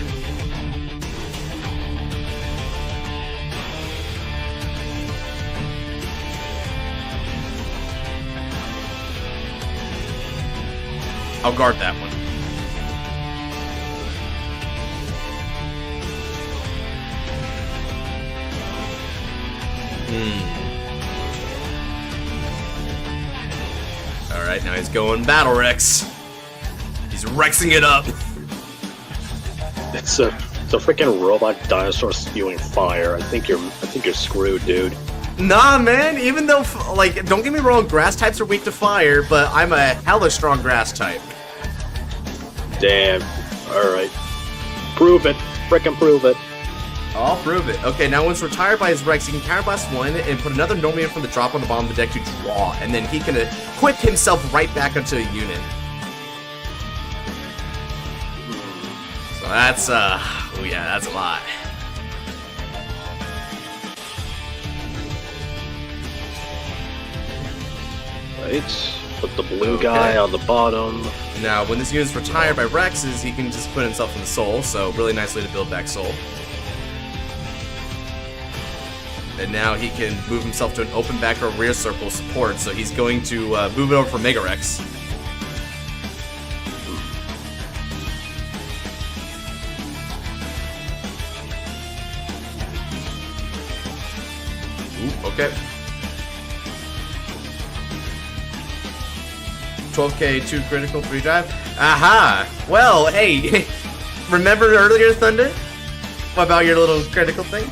I'll guard that one. Alright, now he's going Battle Rex. He's Rexing it up. It's a freaking robot dinosaur spewing fire. I think you're screwed, dude. Nah, man. Even though, like, don't get me wrong, grass types are weak to fire, but I'm a hella strong grass type. Damn. Alright. Prove it. Frickin' prove it. I'll prove it. Okay, now once retired by his Rex, he can counterblast 1 and put another Nomian from the drop on the bottom of the deck to draw, and then he can equip himself right back onto a unit. So that's, oh yeah, that's a lot. Right. Put the blue guy on the bottom. Now, when this unit's retired by Rexes, he can just put himself in the soul, so really nice way to build back soul. And now he can move himself to an open back or rear circle support, so he's going to move it over for Mega Rex. Ooh, okay. 12k, 2 critical, 3 drive. Aha! Well, hey, remember earlier, Thunder? What about your little critical thing?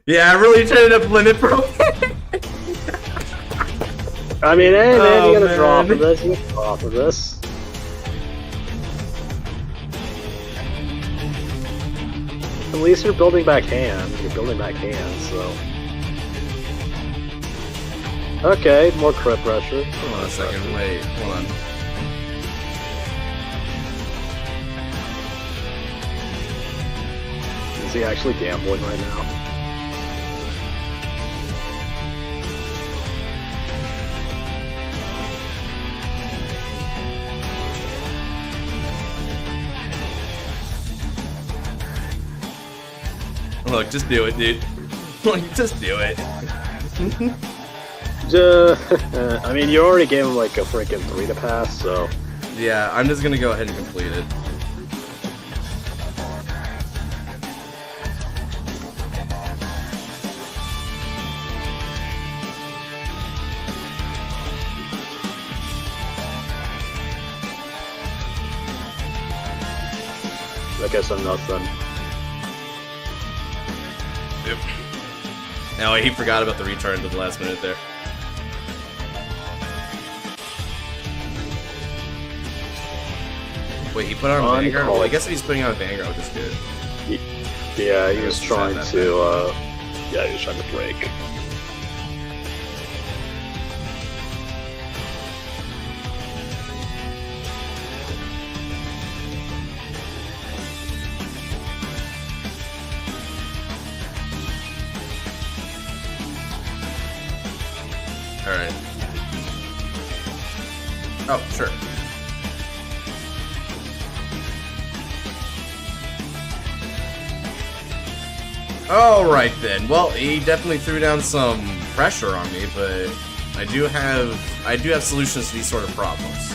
Yeah, I really turned up limit pro. I mean, hey man, Oh, you gotta draw man. for this. You gotta draw for this. At least you're building back hand. You're building back hand, so. Okay, more crit pressure. Hold on a second, wait, hold on. Is he actually gambling right now? Look, just do it, dude. Like, just do it. I mean, you already gave him like a freaking 3 to pass, so. Yeah, I'm just gonna go ahead and complete it. I guess I'm nothing. Yep. Now he forgot about the return to the last minute there. Wait, he put on Vanguard? Well, I Uncalled. guess if he's putting on Vanguard, which is good. Yeah, he was Let's trying try that to. Yeah, he was trying to break. Alright. Oh, sure. Alright then. Well, he definitely threw down some pressure on me, but I do have solutions to these sort of problems.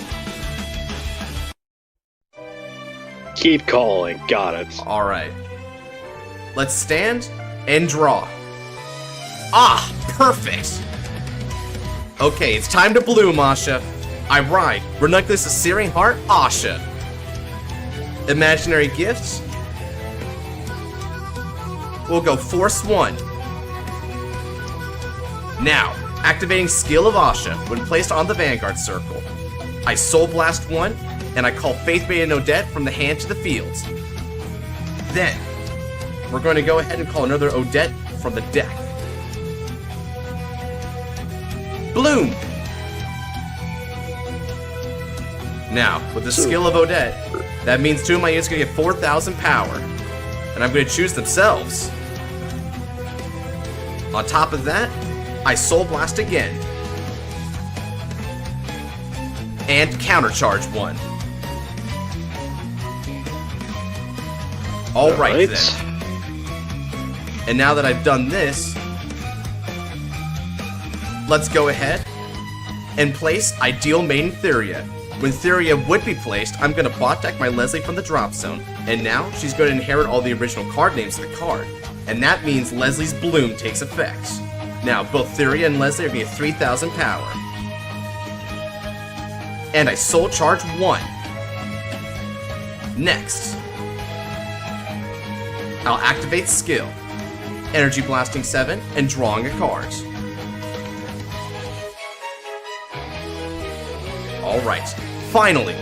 Keep calling. Got it. Alright. Let's stand and draw. Ah! Perfect! Okay, it's time to bloom, Asha. I ride. Ranunculus of Searing Heart, Asha. Imaginary gifts. We'll go Force 1. Now, activating Skill of Asha. When placed on the Vanguard circle, I Soul Blast 1, and I call Faith Maiden Odette from the hand to the field. Then, we're going to go ahead and call another Odette from the deck. Bloom! Now, with the skill of Odette, that means 2 of my units are going to get 4,000 power. And I'm going to choose themselves. On top of that, I Soul Blast again. And Countercharge 1. Alright then. And now that I've done this, let's go ahead and place Ideal Maiden Theria. When Theria would be placed, I'm going to bot deck my Leslie from the drop zone. And now she's going to inherit all the original card names of the card. And that means Leslie's Bloom takes effect. Now, both Theria and Leslie are going to get 3,000 power. And I Soul Charge 1. Next, I'll activate Skill, Energy Blasting 7, and drawing a card. Alright, finally!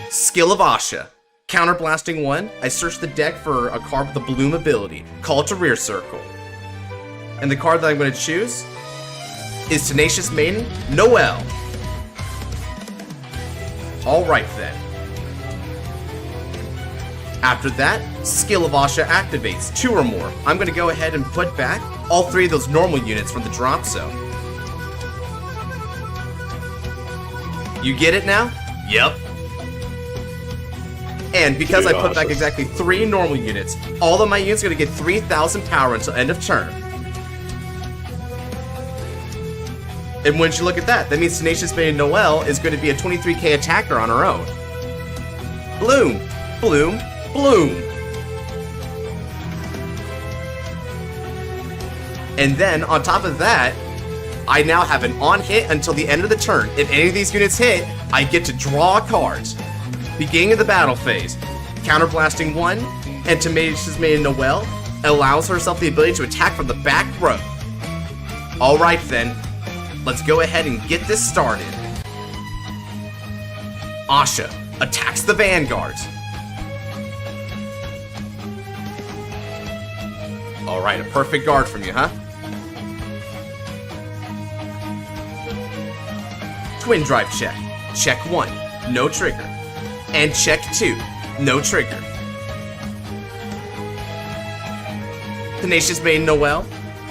Skill of Asha. Counter Blasting 1, I search the deck for a card with the Bloom ability. Call it to rear circle. And the card that I'm going to choose is Tenacious Maiden, Noelle. Alright then. After that, Skill of Asha activates 2 or more. I'm going to go ahead and put back all 3 of those normal units from the drop zone. You get it now? Yep. And because I put back exactly 3 normal units, all of my units are going to get 3,000 power until end of turn. And once you look at that, that means Tenacious Maiden Noelle is going to be a 23k attacker on her own. Bloom! Bloom! Bloom! And then, on top of that, I now have an on hit until the end of the turn. If any of these units hit, I get to draw cards. Beginning of the battle phase, Counterblasting 1, and Tenacious Maiden Noelle allows herself the ability to attack from the back row. Alright then, let's go ahead and get this started. Asha attacks the Vanguard. Alright, a perfect guard from you, huh? Twin Drive check. Check 1, no trigger. And check 2, no trigger. Tenacious Maiden Noelle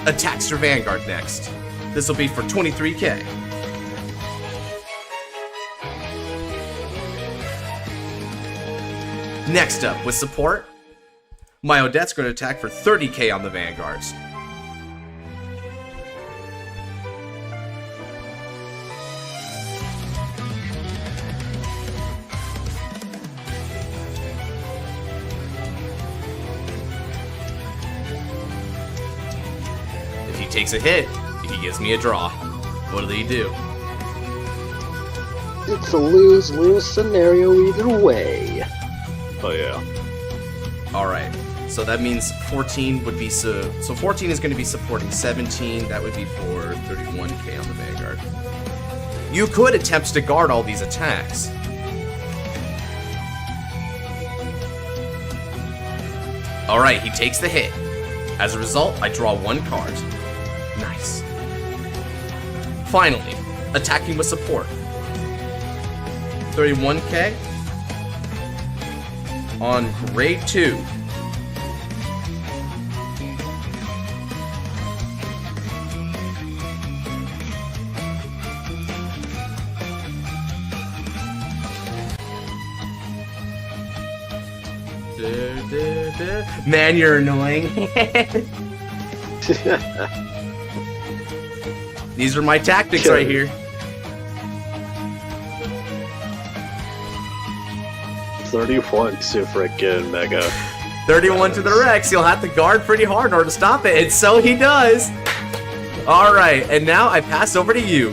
attacks your Vanguard next. This will be for 23k. Next up, with support, my Odette's going to attack for 30k on the Vanguards. If he takes a hit, he gives me a draw. What'll he do? It's a lose-lose scenario either way. Oh yeah. Alright, so that means 14 would be so 14 is going to be supporting 17, that would be for 31k on the Vanguard. You could attempt to guard all these attacks. Alright, he takes the hit. As a result, I draw 1 card. Nice. Finally, attacking with support. 31k on grade 2. Man, you're annoying. These are my tactics right here. 31 to frickin' Mega. 31 to the Rex. You'll have to guard pretty hard in order to stop it, and so he does. Alright, and now I pass over to you.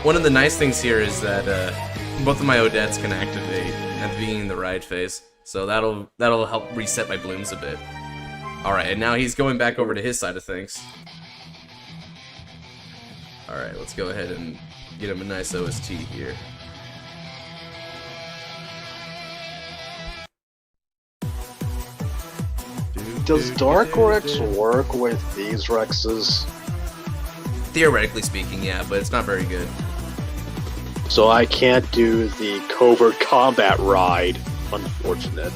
One of the nice things here is that both of my Odettes can activate at the beginning of the ride phase, so that'll help reset my blooms a bit. Alright, and now he's going back over to his side of things. Alright, let's go ahead and get him a nice OST here. Does Dark Rex work with these Rexes? Theoretically speaking, yeah, but it's not very good. So I can't do the Covert Combat Ride. Unfortunate.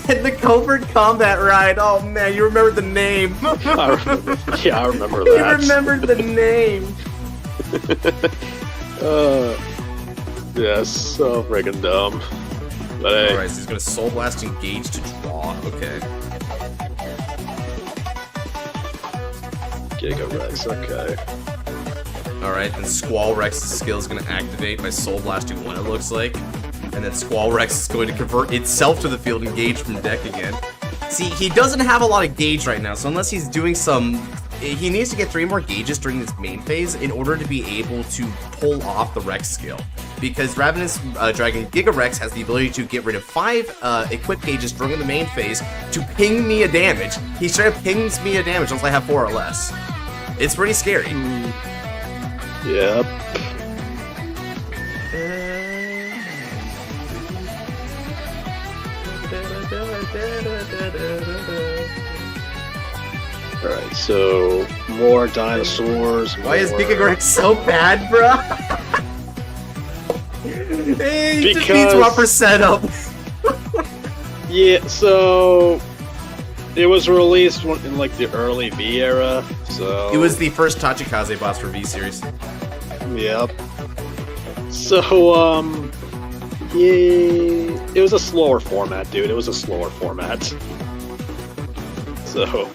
The Covert Combat Ride. Oh man, you remember the name. I remember that. You remembered the name. Yes, so friggin' dumb. But hey. Alright, so he's gonna Soul Blast Engage to draw. Okay. Giga Rex, okay. Alright, then Squall Rex's skill is gonna activate by Soul Blasting 1, it looks like. And then Squall Rex is going to convert itself to the field and gauge from deck again. See, he doesn't have a lot of gauge right now, so unless he's doing some... He needs to get 3 more gauges during this main phase in order to be able to pull off the Rex skill. Because Ravenous Dragon Giga Rex has the ability to get rid of 5 equip gauges during the main phase to ping me a damage. He straight up pings me a damage once I have 4 or less. It's pretty scary. Yep. Alright, so more dinosaurs. Why is Giga Rex so bad, bro? He just needs rougher setup. Yeah, so it was released in like the early V era, so it was the first Tachikaze boss for V series. Yep. So yeah, it was a slower format, dude. It was a slower format. So.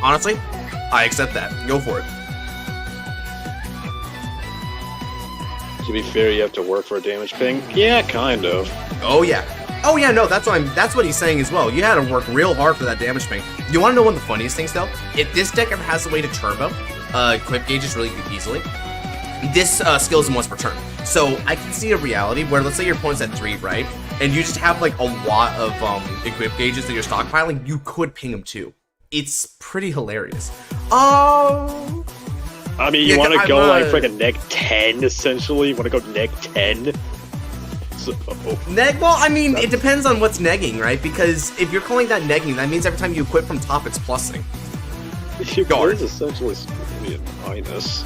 Honestly, I accept that. Go for it. To be fair, you have to work for a damage ping. Yeah, kind of. Oh yeah. Oh yeah, no, that's what he's saying as well. You had to work real hard for that damage ping. You want to know one of the funniest things though? If this deck ever has a way to turbo equip gauges really easily, this skill is once per turn. So I can see a reality where let's say your opponent's at 3, right? And you just have like a lot of equip gauges that you're stockpiling, you could ping them too. It's pretty hilarious. Oh. I mean, you want to go like freaking neg 10 essentially. You want to go neg 10. So, well, I mean, it depends on what's negging, right? Because if you're calling that negging, that means every time you equip from top, it's plussing. Guard is essentially be a minus.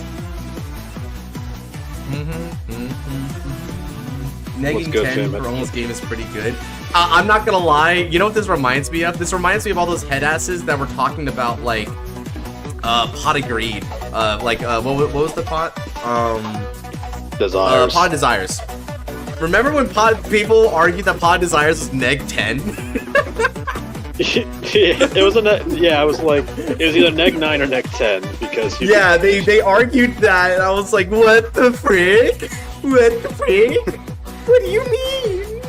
Negging 10 for almost game is pretty good. I'm not gonna lie, you know what this reminds me of? This reminds me of all those head asses that were talking about, like, Pot of Greed. What was the pot? Desires. Pot of Desires. Remember when people argued that Pot of Desires was neg 10? It was it was like, it was either neg 9 or neg 10, because yeah, they argued that, and I was like, what the frick? What the frick? What do you mean?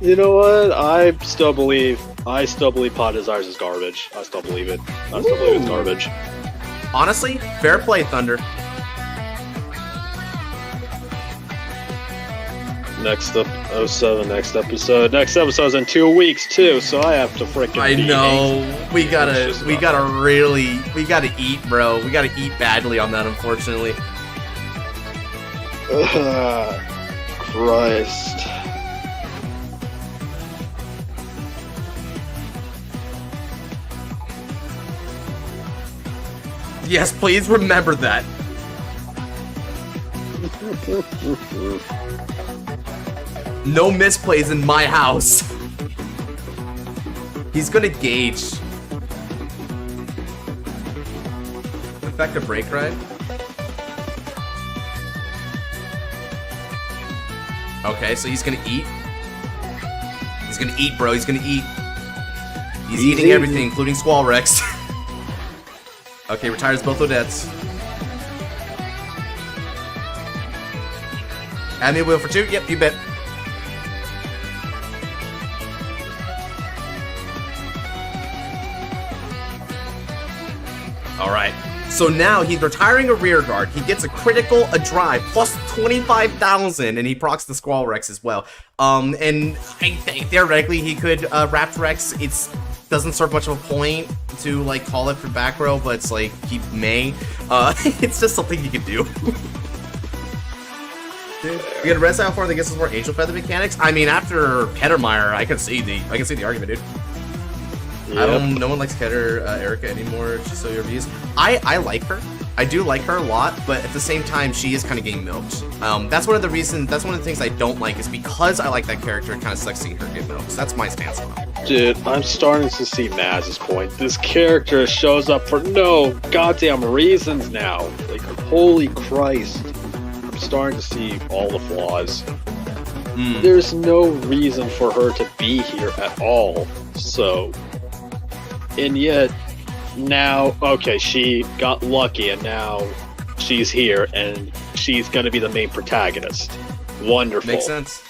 You know what? I still believe Pot Desires is garbage. I still believe it. I still believe it's garbage. Honestly, fair play, Thunder. next up 07 next episode. Next episode's in 2 weeks too, so I have to freaking. I know. We gotta eat, bro. We gotta eat badly on that, unfortunately. Christ. Yes, please remember that. No misplays in my house. He's gonna gauge. Effective brake ride. Okay, so he's gonna eat. He's gonna eat, bro. He's gonna eat. He's eating everything, including Squall Rex. Okay, retires both Odettes. Add me a wheel for 2? Yep, you bet. Alright. So now he's retiring a rear guard. He gets a critical, a drive, plus 25,000, and he procs the Squall Rex as well. And I think theoretically he could Raptor Rex. It doesn't serve much of a point to like call it for back row, but it's like he may. It's just something he can do. You get a red style form that gets us more Angel Feather mechanics. I mean, after Kettermeyer, I can see the argument, dude. Yep. No one likes Keter Erica anymore. Just so your reviews. I like her. I do like her a lot, but at the same time, she is kind of getting milked. That's one of the reasons. That's one of the things I don't like is because I like that character. It kind of sucks seeing her get milked. So that's my stance on it. Dude, I'm starting to see Maz's point. This character shows up for no goddamn reasons now. Like, holy Christ. I'm starting to see all the flaws. There's no reason for her to be here at all. So, and yet, now, okay, she got lucky and now she's here and she's gonna be the main protagonist. Wonderful. Makes sense.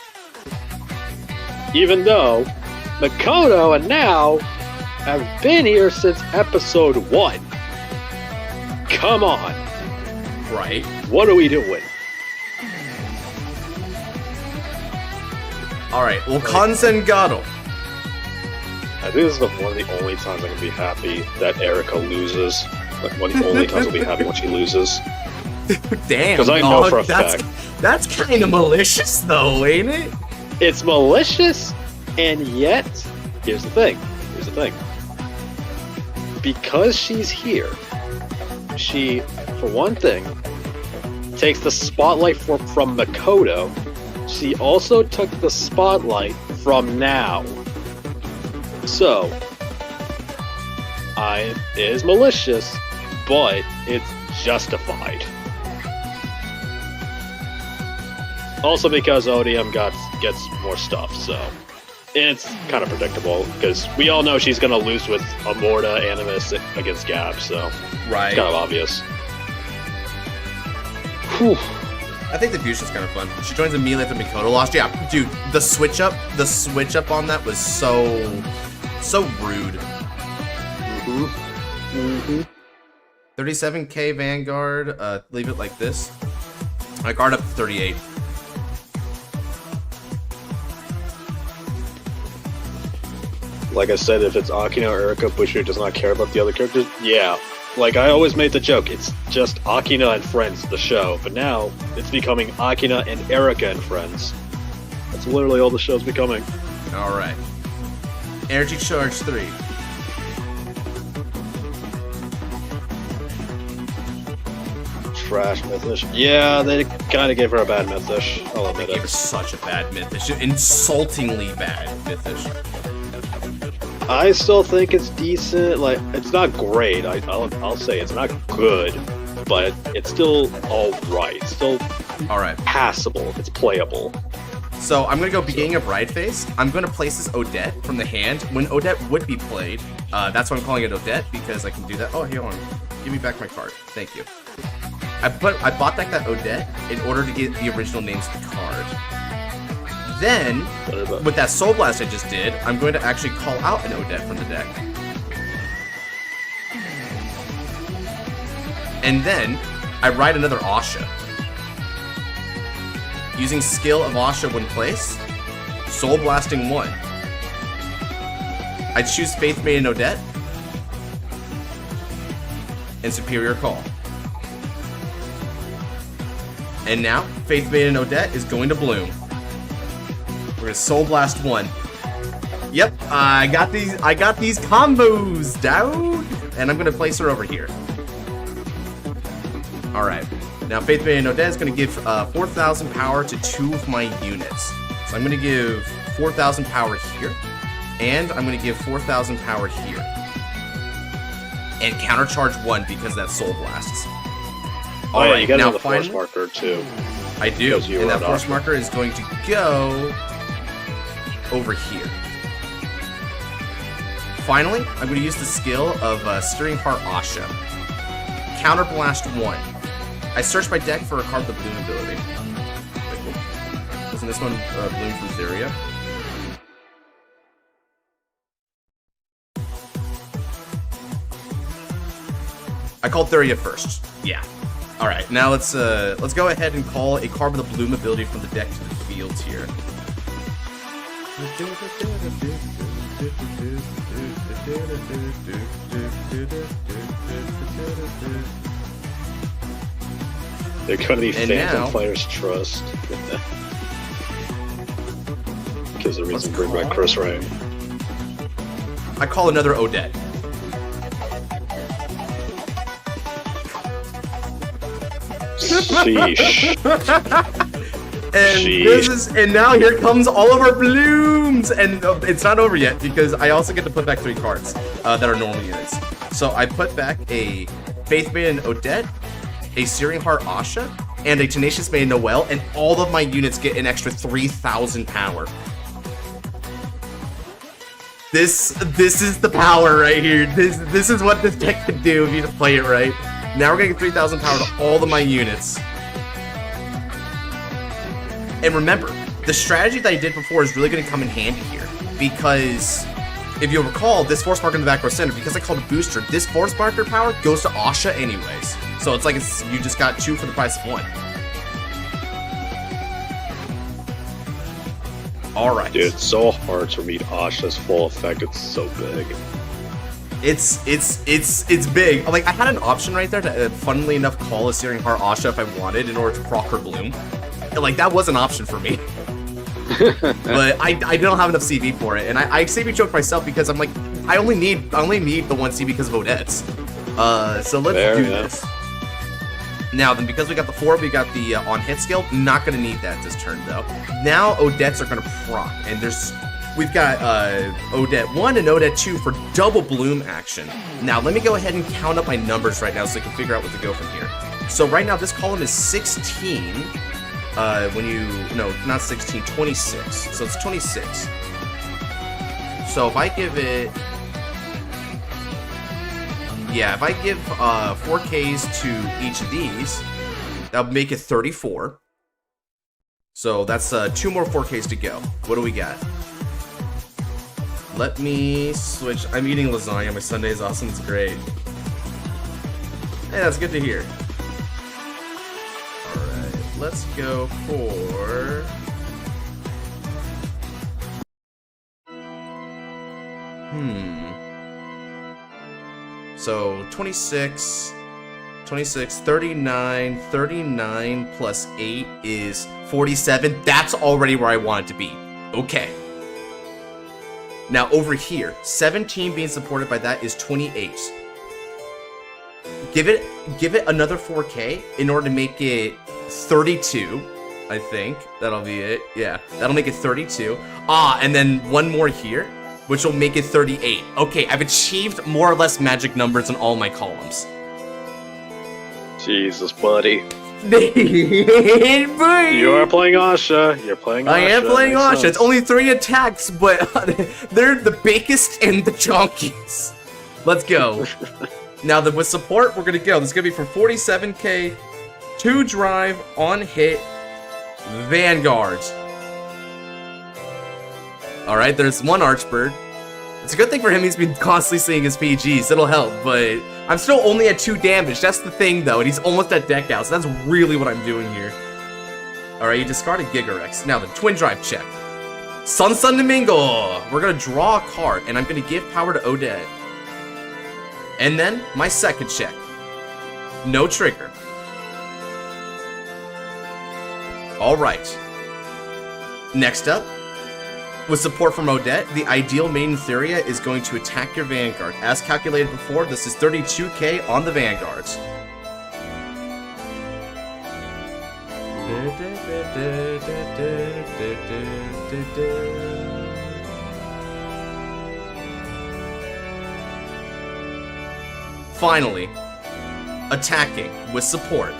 Even though Makoto and Now have been here since episode 1. Come on. Right. What are we doing? Alright, well, Kanzengato. I think this is one of the only times I can be happy that Erica loses. Like, one of the only times I'll be happy when she loses. Damn, because I know for a fact. That's kind of malicious, though, ain't it? It's malicious, and yet, here's the thing. Because she's here, she, for one thing, takes the spotlight from Makoto. She also took the spotlight from Now. So, it is malicious, but it's justified. Also because ODM gets more stuff, so it's kind of predictable, because we all know she's going to lose with Amorta Animus against Gab, so right. It's kind of obvious. Whew. I think the fusion's kind of fun. She joins immediately after Mikoto lost. Yeah, dude, the switch up on that was so rude. 37k Vanguard. Leave it like this. I guard up to 38. Like I said, if it's Akino or Erica, Bushido does not care about the other characters. Yeah. Like, I always made the joke, it's just Akina and Friends, the show, but now it's becoming Akina and Erica and Friends. That's literally all the show's becoming. Alright. Energy Charge 3. Trash Mythish. Yeah, they kind of gave her a bad Mythish. I'll admit They gave her it. such a bad Mythish. Insultingly bad Mythish. I still think it's decent. Like, it's not great. I'll say it's not good, but it's still alright. It's still alright. Passable. It's playable. So I'm gonna go beginning of ride phase. I'm gonna place this Odette from the hand. When Odette would be played, that's why I'm calling it Odette, because I can do that. Oh, here, hold on. Give me back my card. Thank you. I bought back that Odette in order to get the original names to the card. Then, with that Soul Blast I just did, I'm going to actually call out an Odette from the deck. And then, I ride another Asha. Using skill of Asha when placed. Soul Blasting 1. I choose Faith Maiden Odette. And Superior Call. And now, Faith Maiden Odette is going to bloom. We're gonna Soul Blast 1. Yep, I got these combos, dude! And I'm gonna place her over here. Alright. Now Faith Maiden Odette is gonna give 4,000 power to 2 of my units. So I'm gonna give 4,000 power here. And I'm gonna give 4,000 power here. And countercharge 1 because that Soul Blasts. Oh yeah, you got now the force marker too. I do, and that force Asha. marker is going to go over here. Finally, I'm going to use the skill of Stirring Heart Asha. Counter Blast 1. I searched my deck for a card with the Bloom ability. Doesn't this one bloom from Theria? I called Theria first. Yeah. All right. Now let's go ahead and call a card with a Bloom ability from the deck to the field here. They're going to be And Phantom now- Players Trust. Gives a reason to bring back Chris Ray. I call another Odette. Sheesh. And and now here comes all of our blooms, and it's not over yet because I also get to put back 3 cards that are normal units. So I put back a Faith Maiden Odette, a Searing Heart Asha, and a Tenacious Maiden Noelle, and all of my units get an extra 3,000 power. This is the power right here. This is what this deck can do if you just play it right. Now we're gonna get 3,000 power to all of my units. And remember, the strategy that I did before is really going to come in handy here. Because, if you'll recall, this Force Marker in the back row center, because I called a booster, this Force Marker power goes to Asha anyways. So it's like you just got 2 for the price of 1. Alright. Dude, it's so hard to read Asha's full effect. It's so big. It's big. Like, I had an option right there to, funnily enough, call a Searing Heart Asha if I wanted in order to proc her bloom. Like, that was an option for me. But I don't have enough CV for it, and I CV choked myself because I'm like, I only need the 1 CV because of Odette's. So let's do this. Now then, because we got the 4, we got the on hit skill. Not gonna need that this turn though. Now Odette's are gonna proc, and we've got Odette 1 and Odette 2 for double bloom action. Now let me go ahead and count up my numbers right now so I can figure out what to go from here. So right now this column is 16. Not 16, 26. So it's 26. So if I give it... Yeah, if I give 4Ks to each of these, that'll make it 34. So that's 2 more 4Ks to go. What do we got? Let me switch. I'm eating lasagna. My Sunday is awesome. It's great. Hey, that's good to hear. Let's go for... So, 26, 39 plus 8 is 47. That's already where I want it to be. Okay. Now, over here, 17 being supported by that is 28. Give it another 4K in order to make it 32, I think. That'll be it. Yeah, that'll make it 32. And then 1 more here, which will make it 38. Okay, I've achieved more or less magic numbers in all my columns. Jesus, buddy. Boy. You are playing Asha. You're playing Asha. I am playing Makes Asha. sense. It's only 3 attacks, but they're the biggest and the chonkiest. Let's go. Now, with support, we're going to go. This is going to be for 47k, 2 drive, on hit, Vanguard. Alright, there's 1 Archbird. It's a good thing for him he's been constantly seeing his PGs. It'll help, but I'm still only at 2 damage. That's the thing, though, and he's almost at deck out, so that's really what I'm doing here. Alright, you discarded Gigarex. Now the Twin Drive check. Sun Domingo! We're gonna draw a card, and I'm gonna give power to Odette. And then, my second check. No trigger. Alright. Next up, with support from Odette, the Ideal Maiden Theria is going to attack your Vanguard. As calculated before, this is 32k on the Vanguards. Finally, attacking with support.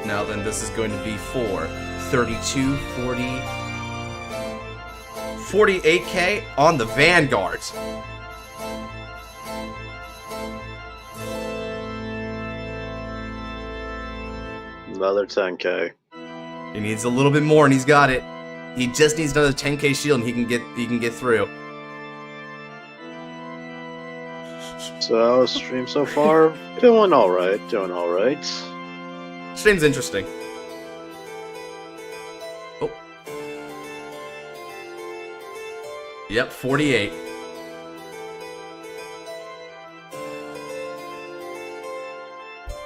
Now then, this is going to be for 32, 40, 48k on the Vanguards. Another 10k. He needs a little bit more, and he's got it. He just needs another 10k shield, and he can get through. So, stream so far, doing alright, doing alright. Stream's interesting. Oh. Yep, 48.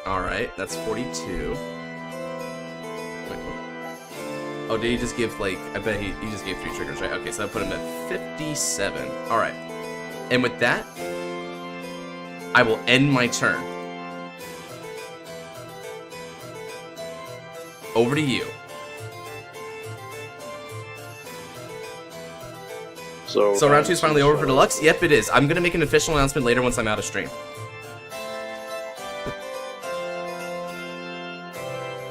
Alright, that's 42. Wait, oh, did he just give, like, I bet he just gave 3 triggers, right? Okay, so that put him at 57. Alright. And with that, I will end my turn. Over to you. So round 2 is finally over for Deluxe? Yep, it is. I'm gonna make an official announcement later once I'm out of stream.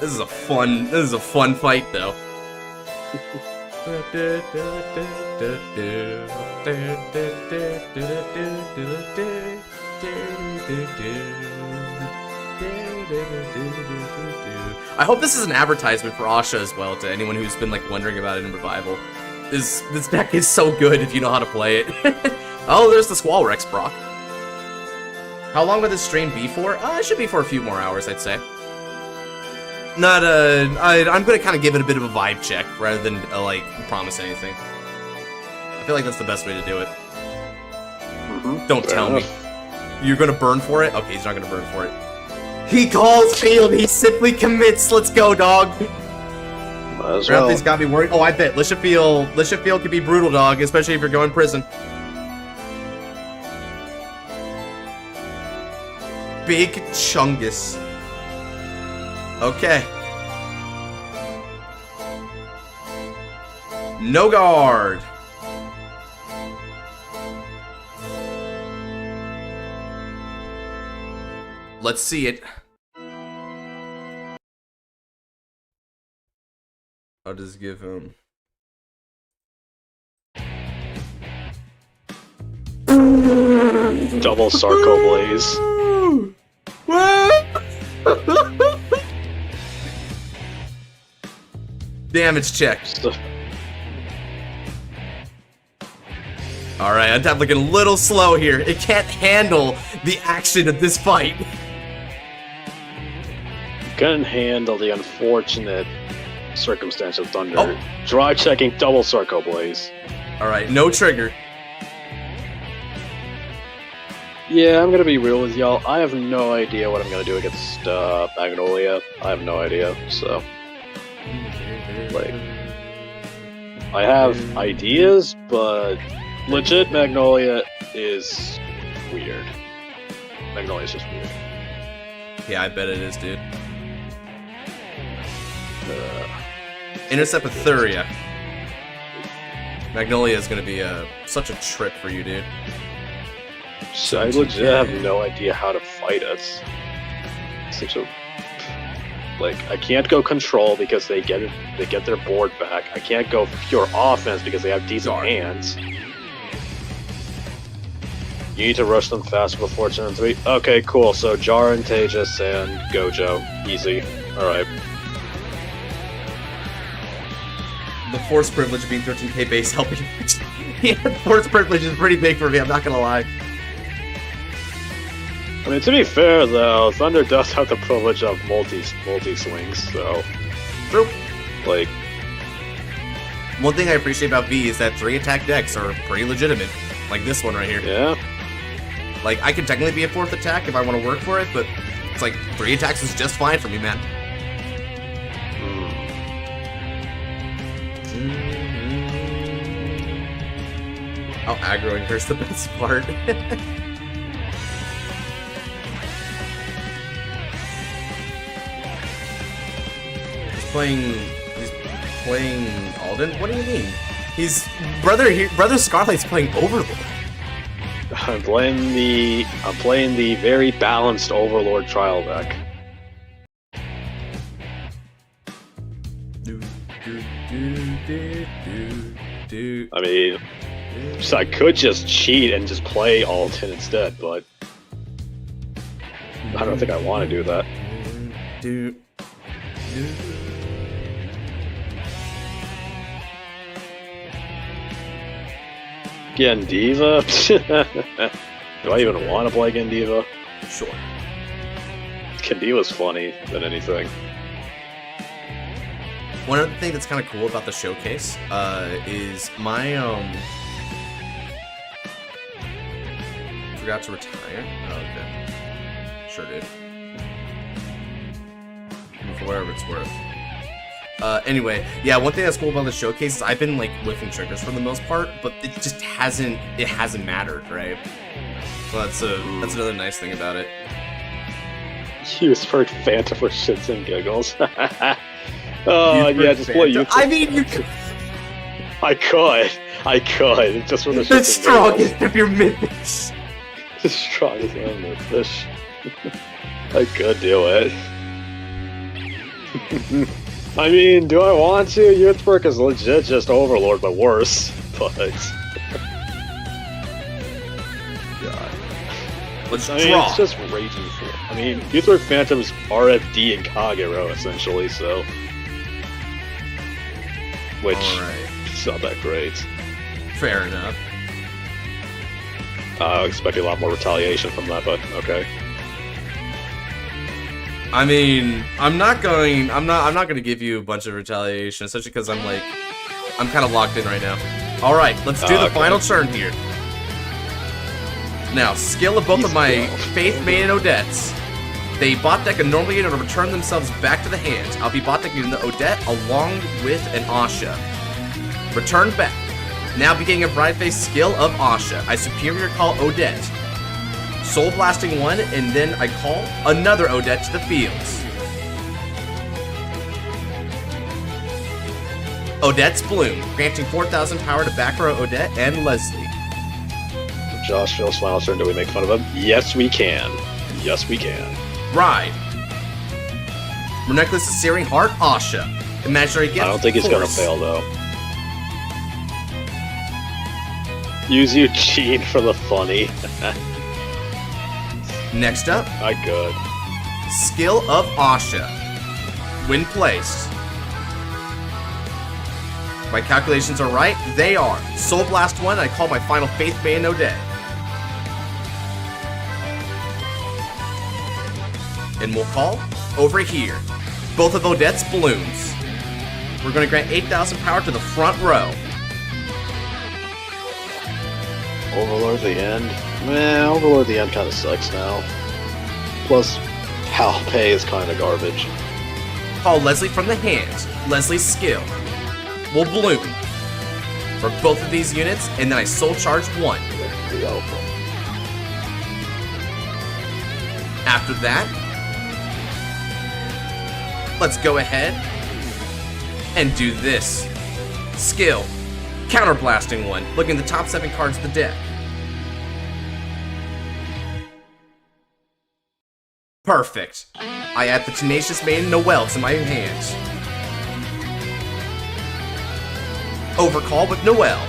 This is a fun fight though. I hope this is an advertisement for Asha as well, to anyone who's been like wondering about it in Revival. This deck is so good if you know how to play it. Oh, there's the Squall Rex Brock. How long would this stream be for? It should be for a few more hours, I'd say. I'm gonna kind of give it a bit of a vibe check rather than like promise anything. I feel like that's the best way to do it. Don't tell me. You're gonna burn for it? Okay, he's not gonna burn for it. He calls field, he simply commits. Let's go, dog. Thing's got me worried. Oh, I bet Lisha Field could be brutal, dog, especially if you're going prison. Big Chungus. Okay. No guard. Let's see it. I'll just give him... Double Sarco Blaze. Damage check. Alright, Untap looking a little slow here. It can't handle the action of this fight. Couldn't handle the unfortunate circumstance of Thunder. Oh. Dry checking double Sarco Blaze. Alright, no trigger. Yeah, I'm gonna be real with y'all. I have no idea what I'm gonna do against Magnolia. I have no idea, so... Like... I have ideas, but... Legit, Magnolia is... weird. Magnolia's just weird. Yeah, I bet it is, dude. Intercept with Thuria. Magnolia is gonna be such a trip for you, dude. So I legit have no idea how to fight us. Such a... Like, I can't go control because they get their board back. I can't go pure offense because they have decent hands. You need to rush them fast before turn 3. Okay, cool. So Jar and Tejas and Gojo. Easy. Alright. The force privilege of being 13k base helping. Yeah, the force privilege is pretty big for me, I'm not gonna lie. I mean, to be fair though, Thunder does have the privilege of multi swings, so True. like One thing I appreciate about V is that 3-attack decks are pretty legitimate. Like this one right here. yeah. Like, I could technically be a 4th attack if I want to work for it, but it's like 3 attacks is just fine for me, man. Oh, aggroing her's the best part. He's playing Alden? What do you mean? Brother Scarlight's playing Overlord. I'm playing the very balanced Overlord trial deck. I mean, so I could just cheat and just play Alden instead, but I don't think I want to do that. Gendiva? Do I even want to play Gendiva? Sure. Gendiva's funny than anything. One other thing that's kind of cool about the showcase is my forgot to retire. Oh, okay. Sure did. For whatever it's worth. Anyway, yeah, one thing that's cool about the showcase is I've been like whiffing triggers for the most part, but it just hasn't mattered, right? So that's another nice thing about it. Use for Phantom for shits and giggles. Oh yeah, just play you. I mean, you could. I could. Just for the shits The and strongest of your mythics. The strongest of my fish. I could do it. I mean, do I want to? Youthberg is legit just Overlord, but worse. But God. Let's I mean, draw. it's just raging for. I mean, Youthberg Phantom's RFD and Kagero essentially, so which is not that great. Fair enough. I expect a lot more retaliation from that, but okay. I mean, I'm not gonna give you a bunch of retaliation, especially because I'm kind of locked in right now. All right, let's do the final turn here. Now, skill of both of my Faith Maiden Odettes. They bot deck a normal unit to return themselves back to the hand. I'll be bot decking the Odette along with an Asha. Return back. Now beginning a Bride Face skill of Asha. I superior call Odette. Soul Blasting one, and then I call another Odette to the fields. Odette's Bloom, granting 4,000 power to back row Odette and Leslie. Josh feels final turn. Do we make fun of him? Yes, we can. Yes, we can. Ride. Reneckless is Searing Heart, Asha. Imaginary Gift, I don't think he's gonna Force. fail though. Use Eugene for the funny. Next up, I could. Skill of Asha. When placed. My calculations are right. They are. Soul Blast 1, I call my final Faith Maiden Odette. And we'll call over here. Both of Odette's Blooms. We're going to grant 8,000 power to the front row. Overlord the end. Man, Overlord the end kind of sucks now. Plus, Hal Pay is kind of garbage. Call Leslie from the hand. Leslie's skill will bloom for both of these units, and then I soul charge one. The Alpha. After that, let's go ahead and do this. Skill, counterblasting one. Looking at the top 7 cards of the deck. Perfect. I add the Tenacious Maiden Noelle to my hand. Overcall with Noelle.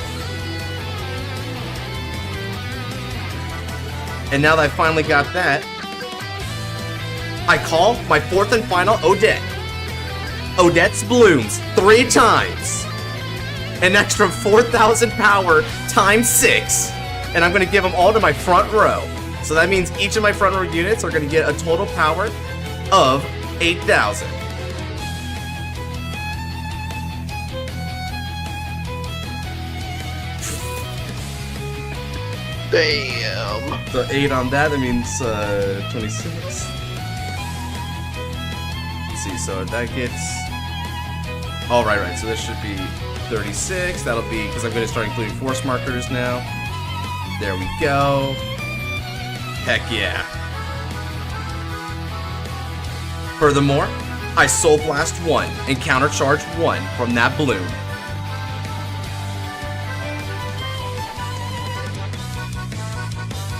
And now that I finally got that, I call my 4th and final Odette. Odette's Blooms 3 times. An extra 4,000 power times 6. And I'm going to give them all to my front row. So that means each of my front row units are going to get a total power of 8,000. Damn. So 8 on that means 26. Let's see, so that gets... Oh, right, so this should be 36. That'll be, because I'm going to start including force markers now. There we go. Heck yeah. Furthermore, I Soul Blast 1 and Counter Charge 1 from that balloon.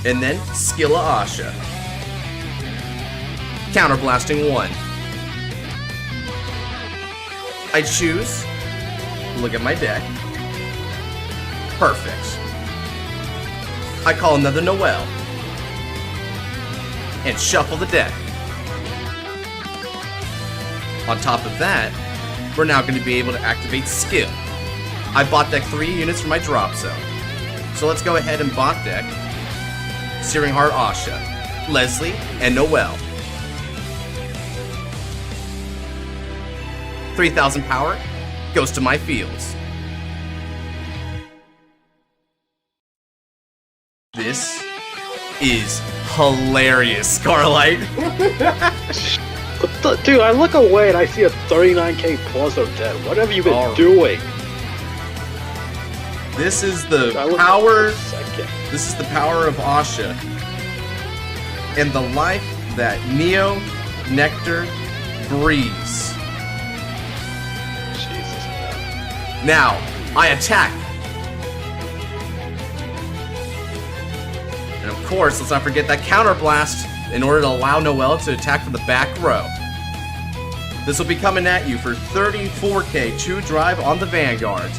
And then Skilla Asha. Counter Blasting 1. I choose. Look at my deck. Perfect. I call another Noel. And shuffle the deck. On top of that, we're now going to be able to activate Skill. I bot deck 3 units for my drop zone. So let's go ahead and bot deck Searing Heart Asha, Leslie, and Noel. 3,000 power goes to my fields. This is hilarious, Scarlight. Dude, I look away and I see a 39k plus of dead. What have you been doing? This is the power. This is the power of Asha, and the life that Neo Nectar breathes. Jesus, man. Now I attack, and of course, let's not forget that counter blast in order to allow Noel to attack from the back row. This will be coming at you for 34k true drive on the Vanguard.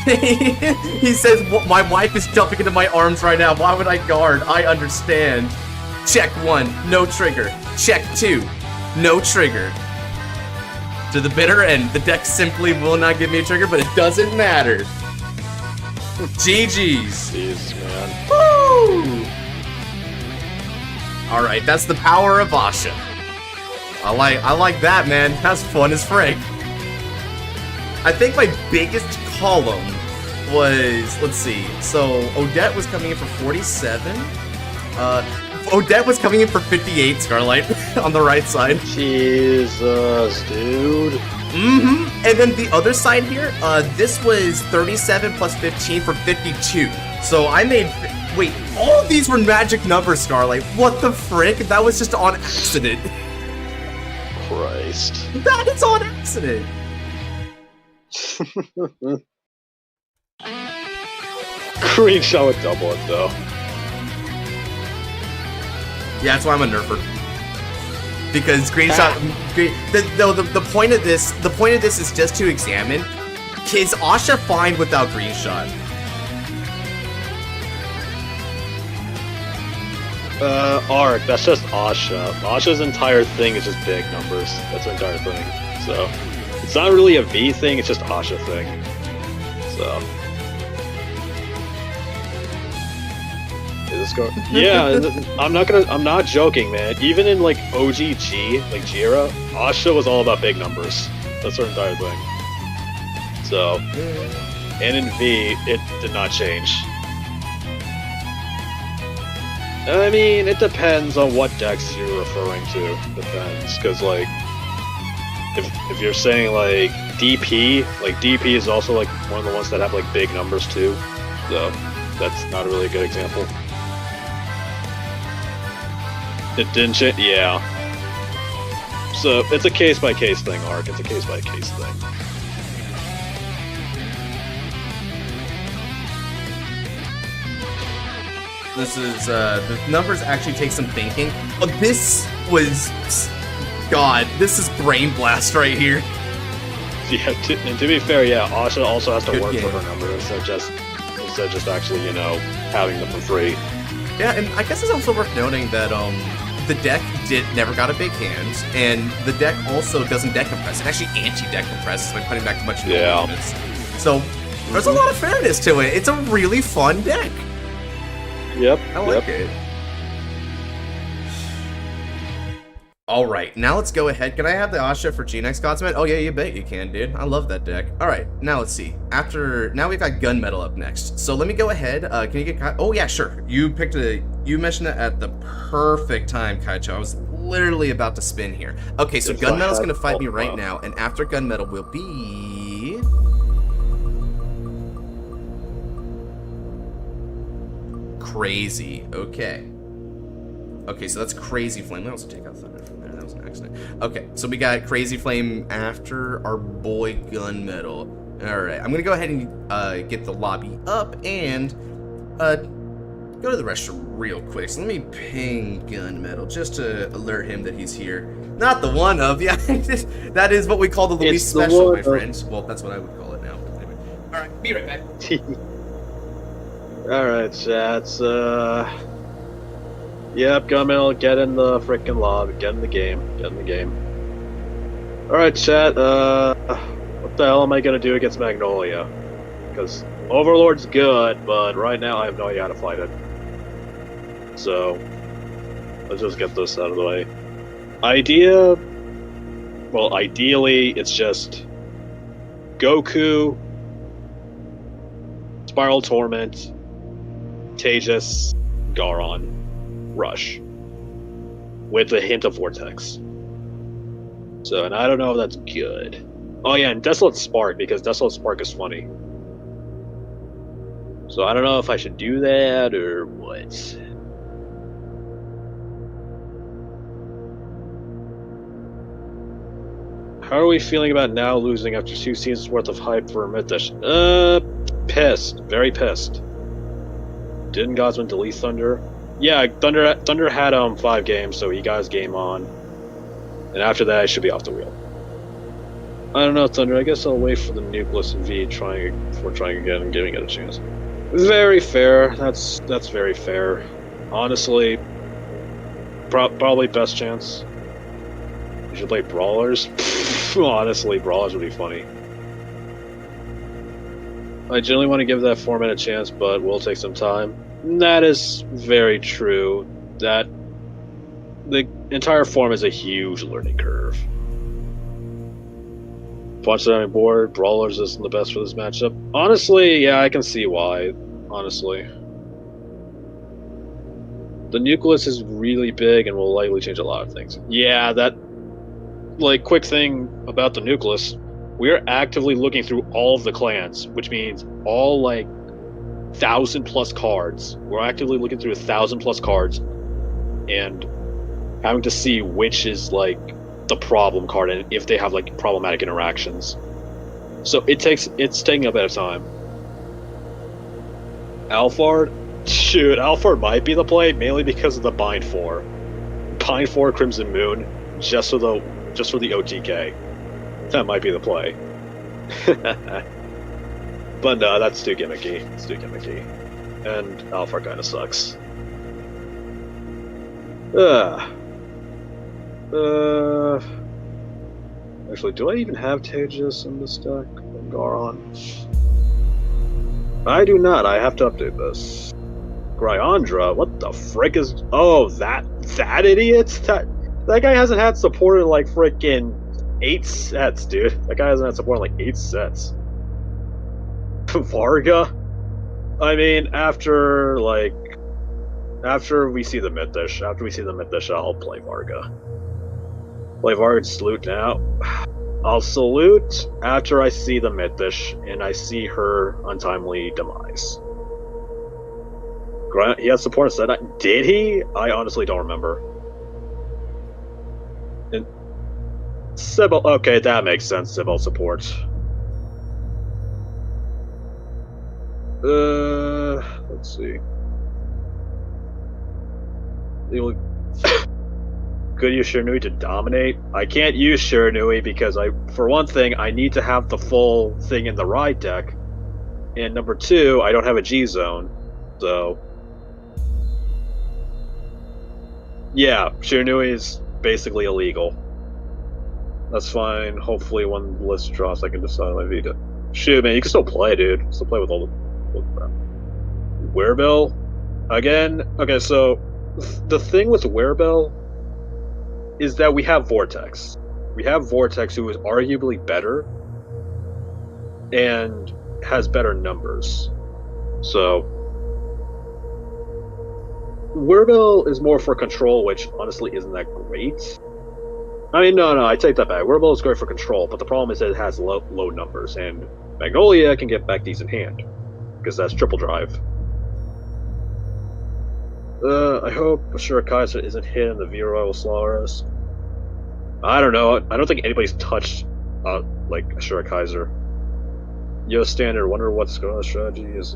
He says, my wife is jumping into my arms right now. Why would I guard? I understand. Check 1, no trigger. Check 2, no trigger. To the bitter end, the deck simply will not give me a trigger, but it doesn't matter. GG's. Jesus, man. Woo! Alright, that's the power of Asha. I like that, man. That's fun as frick. I think my biggest column was, let's see, so Odette was coming in for 47. Odette was coming in for 58, Scarlight, on the right side. Jesus, dude. Mm-hmm. And then the other side here, this was 37 plus 15 for 52. So I made, wait, all of these were magic numbers, Scarlight. What the frick? That was just on accident. Christ. That is on accident. Green shot would double it though. Yeah, that's why I'm a nerfer. Because green shot, the point of this is just to examine, is Asha fine without green shot? Arc, that's just Asha. Asha's entire thing is just big numbers. That's her entire thing. So it's not really a V thing, it's just Asha thing. So is this going? Yeah, I'm not joking, man. Even in like OGG, like Jira, Asha was all about big numbers. That's her entire thing. So, and in V, it did not change. I mean, it depends on what decks you're referring to. Depends, because like, if you're saying like DP is also like one of the ones that have like big numbers too. So that's not a really good example. It didn't change, yeah. So it's a case by case thing, Arc. It's a case by case thing. This is, the numbers actually take some thinking. Oh, this was, God, this is Brain Blast right here. Yeah, and to be fair, yeah, Asha also has to Good work game. for her numbers instead of just actually, you know, having them for free. Yeah, and I guess it's also worth noting that, the deck never got a big hand, and the deck also doesn't deck compress. It actually anti-deck compresses by putting back too much limits. So there's a lot of fairness to it. It's a really fun deck. Yep. I like it. All right, now let's go ahead. Can I have the Asha for G-Next Godsman? Oh yeah, you bet you can, dude. I love that deck. All right, now let's see. Now we've got Gunmetal up next. So let me go ahead. Can you get? Oh yeah, sure. You mentioned it at the perfect time, Kaicho. I was literally about to spin here. Okay, so Gunmetal's gonna fight me right now, and after Gunmetal will be Crazy. Okay. Okay, so that's Crazy Flame. We also take out Thunder from there. That was an accident. Okay, so we got Crazy Flame after our boy Gunmetal. Alright, I'm gonna go ahead and get the lobby up and go to the restroom real quick. So let me ping Gunmetal just to alert him that he's here. Not the one of, yeah. That is what we call the Luis Special, my friends. Well, that's what I would call it now. Anyway. Alright, be right back. Alright, chats, Yep, Gunmetal, get in the frickin' lobby, get in the game, Alright, chat, what the hell am I gonna do against Magnolia? Because Overlord's good, but right now I have no idea how to fight it. So, let's just get this out of the way. Ideally, it's just Goku, Spiral Torment, Tejas, Garon, Rush, with a hint of Vortex. So, and I don't know if that's good. Oh yeah, and Desolate Spark, because Desolate Spark is funny. So I don't know if I should do that or what. How are we feeling about now losing after 2 seasons worth of hype for Mythish? Pissed. Very pissed. Didn't Godsman delete Thunder? Yeah, Thunder had 5 games, so he got his game on. And after that, I should be off the wheel. I don't know, Thunder. I guess I'll wait for the Nucleus and V before trying again and giving it a chance. Very fair. That's very fair. Honestly, probably best chance. You should play Brawlers. Honestly, Brawlers would be funny. I generally want to give that format a chance, but will take some time. That is very true. That the entire form is a huge learning curve. Punch that on board, Brawlers isn't the best for this matchup. Honestly, yeah, I can see why. Honestly. The Nucleus is really big and will likely change a lot of things. Yeah, that... Like, quick thing about the Nucleus. We're actively looking through all of the clans, which means all, like, 1,000+ cards. We're actively looking through 1,000+ cards and having to see which is, like, the problem card and if they have, like, problematic interactions. So it's taking a bit of time. Alphard? Shoot, Alphard might be the play, mainly because of the Bind 4. Bind 4 Crimson Moon, just for the OTK. That might be the play. But no, that's too gimmicky. It's too gimmicky. And Alphard kinda sucks. Actually, do I even have Tejas in this deck? Garon? I do not. I have to update this. Gryandra? What the frick is... Oh, that idiot? That guy hasn't had support in like frickin' 8 sets, dude. That guy hasn't had support in like 8 sets. Varga? I mean, after we see the Mythish, I'll play Varga. Play Varga and salute now. I'll salute after I see the Mythish and I see her untimely demise. He has support set. Did he? I honestly don't remember. And Sybil, okay, that makes sense. Sybil support. Let's see. Could use Shiranui to dominate? I can't use Shiranui because for one thing, I need to have the full thing in the ride deck. And number 2, I don't have a G-Zone. So... Yeah, Shiranui is basically illegal. That's fine. Hopefully when the list drops I can decide my Vita. Shoot, man, you can still play, dude. Still play with all the crap. Werebill? Again? Okay, so the thing with Werebill is that we have Vortex. We have Vortex, who is arguably better and has better numbers. So Werebill is more for control, which honestly isn't that great. I mean, no, I take that back. Werebill is great for control, but the problem is that it has low numbers, and Magnolia can get back decent hand, because that's triple drive. I hope Ashura Kaiser isn't hit in the Vero Solaris. I don't know. I don't think anybody's touched, like, Ashura Kaiser. Yo, standard, wonder what's going on strategy is.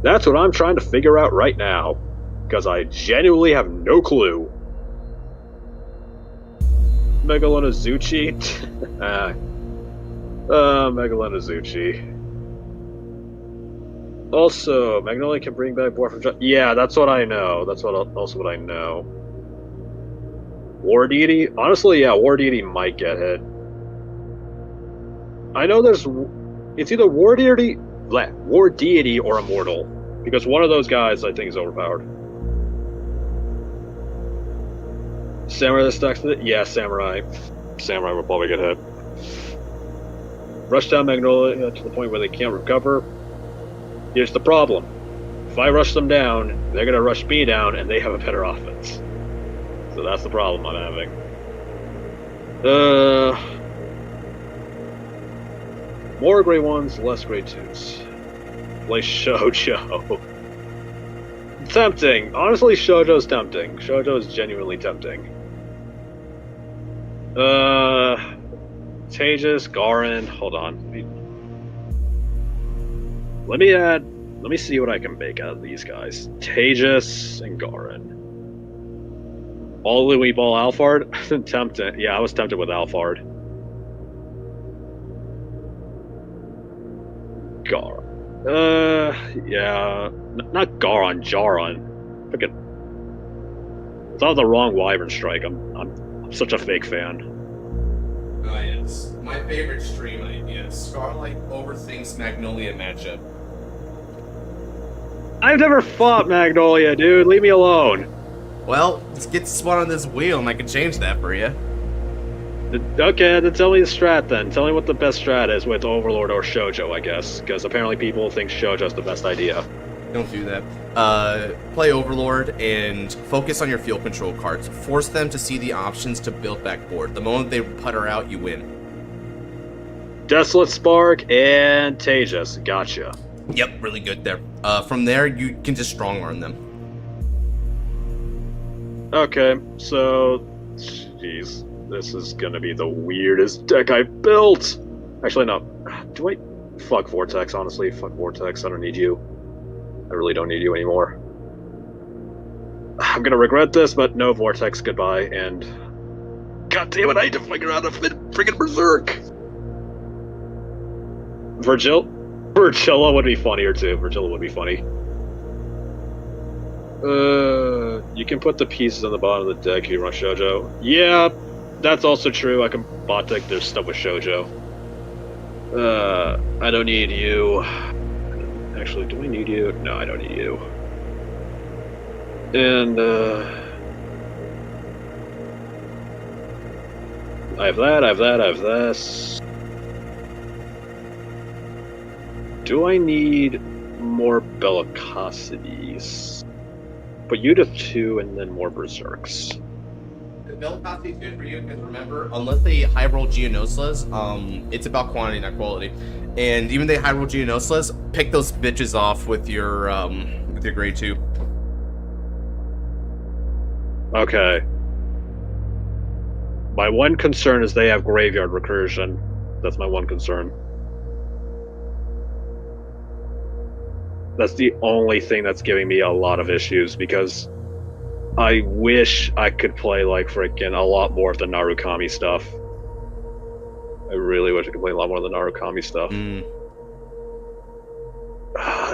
That's what I'm trying to figure out right now, because I genuinely have no clue. Megalonazuchi? Megalonazuchi. Also, Magnolia can bring back War from... Yeah, that's what I know. That's also what I know. War Deity? Honestly, yeah, War Deity might get hit. I know there's... It's either War Deity or Immortal. Because one of those guys, I think, is overpowered. Samurai that stacks with it? Yeah, Samurai. Samurai will probably get hit. Rush down Magnolia to the point where they can't recover. Here's the problem. If I rush them down, they're going to rush me down, and they have a better offense. So that's the problem I'm having. More grade 1s, less grade 2s. Play Shoujo. Tempting. Honestly, Shoujo's tempting. Shoujo is genuinely tempting. Tejas, Garin, hold on. Let me see what I can make out of these guys. Tejas and Garin. All Louis Ball Alphard? Tempted. Yeah, I was tempted with Alphard. Yeah. Not Garon, Jaron. Freaking. I thought of the wrong Wyvern Strike. I'm such a fake fan. Oh, yes. My favorite stream idea. Starlight overthinks Magnolia matchup. I've never fought Magnolia, dude. Leave me alone. Well, let's get spun on this wheel and I can change that for you. Okay, then tell me the strat then. Tell me what the best strat is with Overlord or Shoujo, I guess. Because apparently people think Shoujo's the best idea. Don't do that. Play Overlord and focus on your field control cards. Force them to see the options to build back board. The moment they putter out, you win. Desolate Spark and Tejas. Gotcha. Yep, really good there. From there, you can just strong arm them. Okay, so... Jeez. This is gonna be the weirdest deck I've built! Actually, no. Do I... Fuck Vortex, honestly. Fuck Vortex. I don't need you. I really don't need you anymore. I'm gonna regret this, but no Vortex, goodbye, and... God damn it, I need to figure out a friggin' Berserk! Virgilla would be funnier, too. Virgilla would be funny. You can put the pieces on the bottom of the deck if you run Shoujo. Yeah, that's also true. I can bot deck their stuff with Shoujo. I don't need you. Actually, do I need you? No, I don't need you. And, I have that, I have that, I have this. Do I need more Bellicosities? But you to 2 and then more Berserks. Bellicosity is good for you, because remember, unless they high roll Geonosis, it's about quantity, not quality. And even they high roll Geonosis, pick those bitches off with your grade 2. Okay. My one concern is they have Graveyard Recursion. That's my one concern. That's the only thing that's giving me a lot of issues, because I wish I could play, like, frickin' a lot more of the Narukami stuff. I really wish I could play a lot more of the Narukami stuff.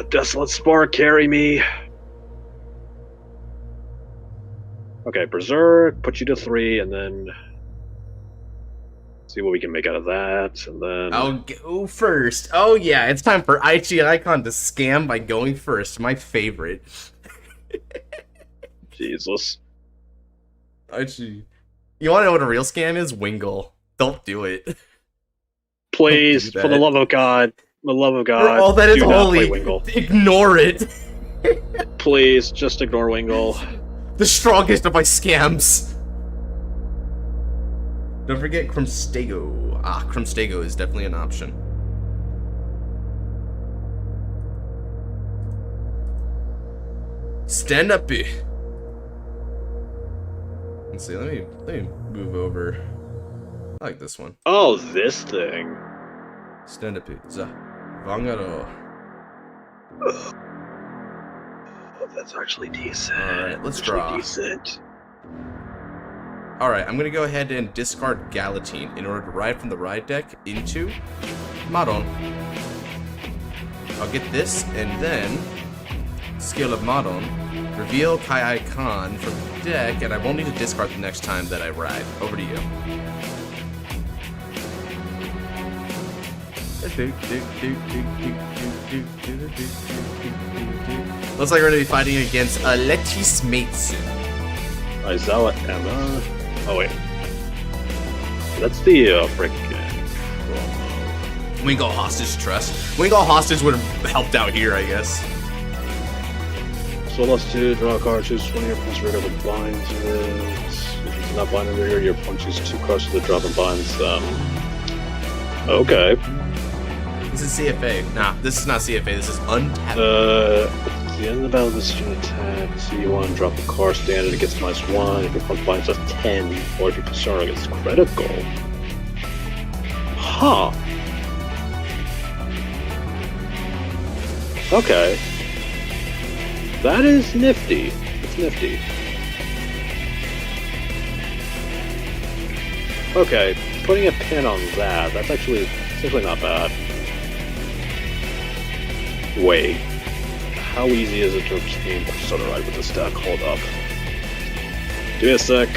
Desolate Spark, carry me. Okay, Berserk, put you to 3, and then see what we can make out of that, and then... I'll go first. Oh yeah, it's time for Aichi Icon to scam by going first. My favorite. Jesus. Aichi. You want to know what a real scam is? Wingle. Don't do it. Please, do for the that. love of God. The love of God. For all that is do not holy, play Wingle. ignore it. Please, just ignore Wingle. The strongest of my scams. Don't forget Krumstego. Ah, Krumstego is definitely an option. Stand up. Let's see. Let me move over. I like this one. Oh, this thing. Stand up. Vanguard. Oh, that's actually decent. Alright, let's Actually draw. Decent. Alright, I'm gonna go ahead and discard Galatine in order to ride from the ride deck into Maron. I'll get this, and then Skill of Maron, reveal Kai Icon from the deck, and I won't need to discard the next time that I ride. Over to you. Looks like we're gonna be fighting against Letis Mates. Aizawa Emma. Oh, wait. That's the frickin' promo. Wingull Hostage Trust. Wingull Hostage would have helped out here, I guess. So let's do draw a card, choose one of your opponent's rigor that binds it. If it's not binding rigor, your opponent chooses 2 cards to the drop and binds them. Okay. This is CFA. Nah, this is not CFA. This is Untap. At the end of the battle, this is an attack. So you want to drop a card standard, it gets -1. If your opponent binds a 10, or if your persona gets critical. Huh. Okay. That is nifty. It's nifty. Okay, putting a pin on that, that's actually not bad. Wait. How easy is it to obtain Persona Ride with this deck? Hold up. Give me a sec.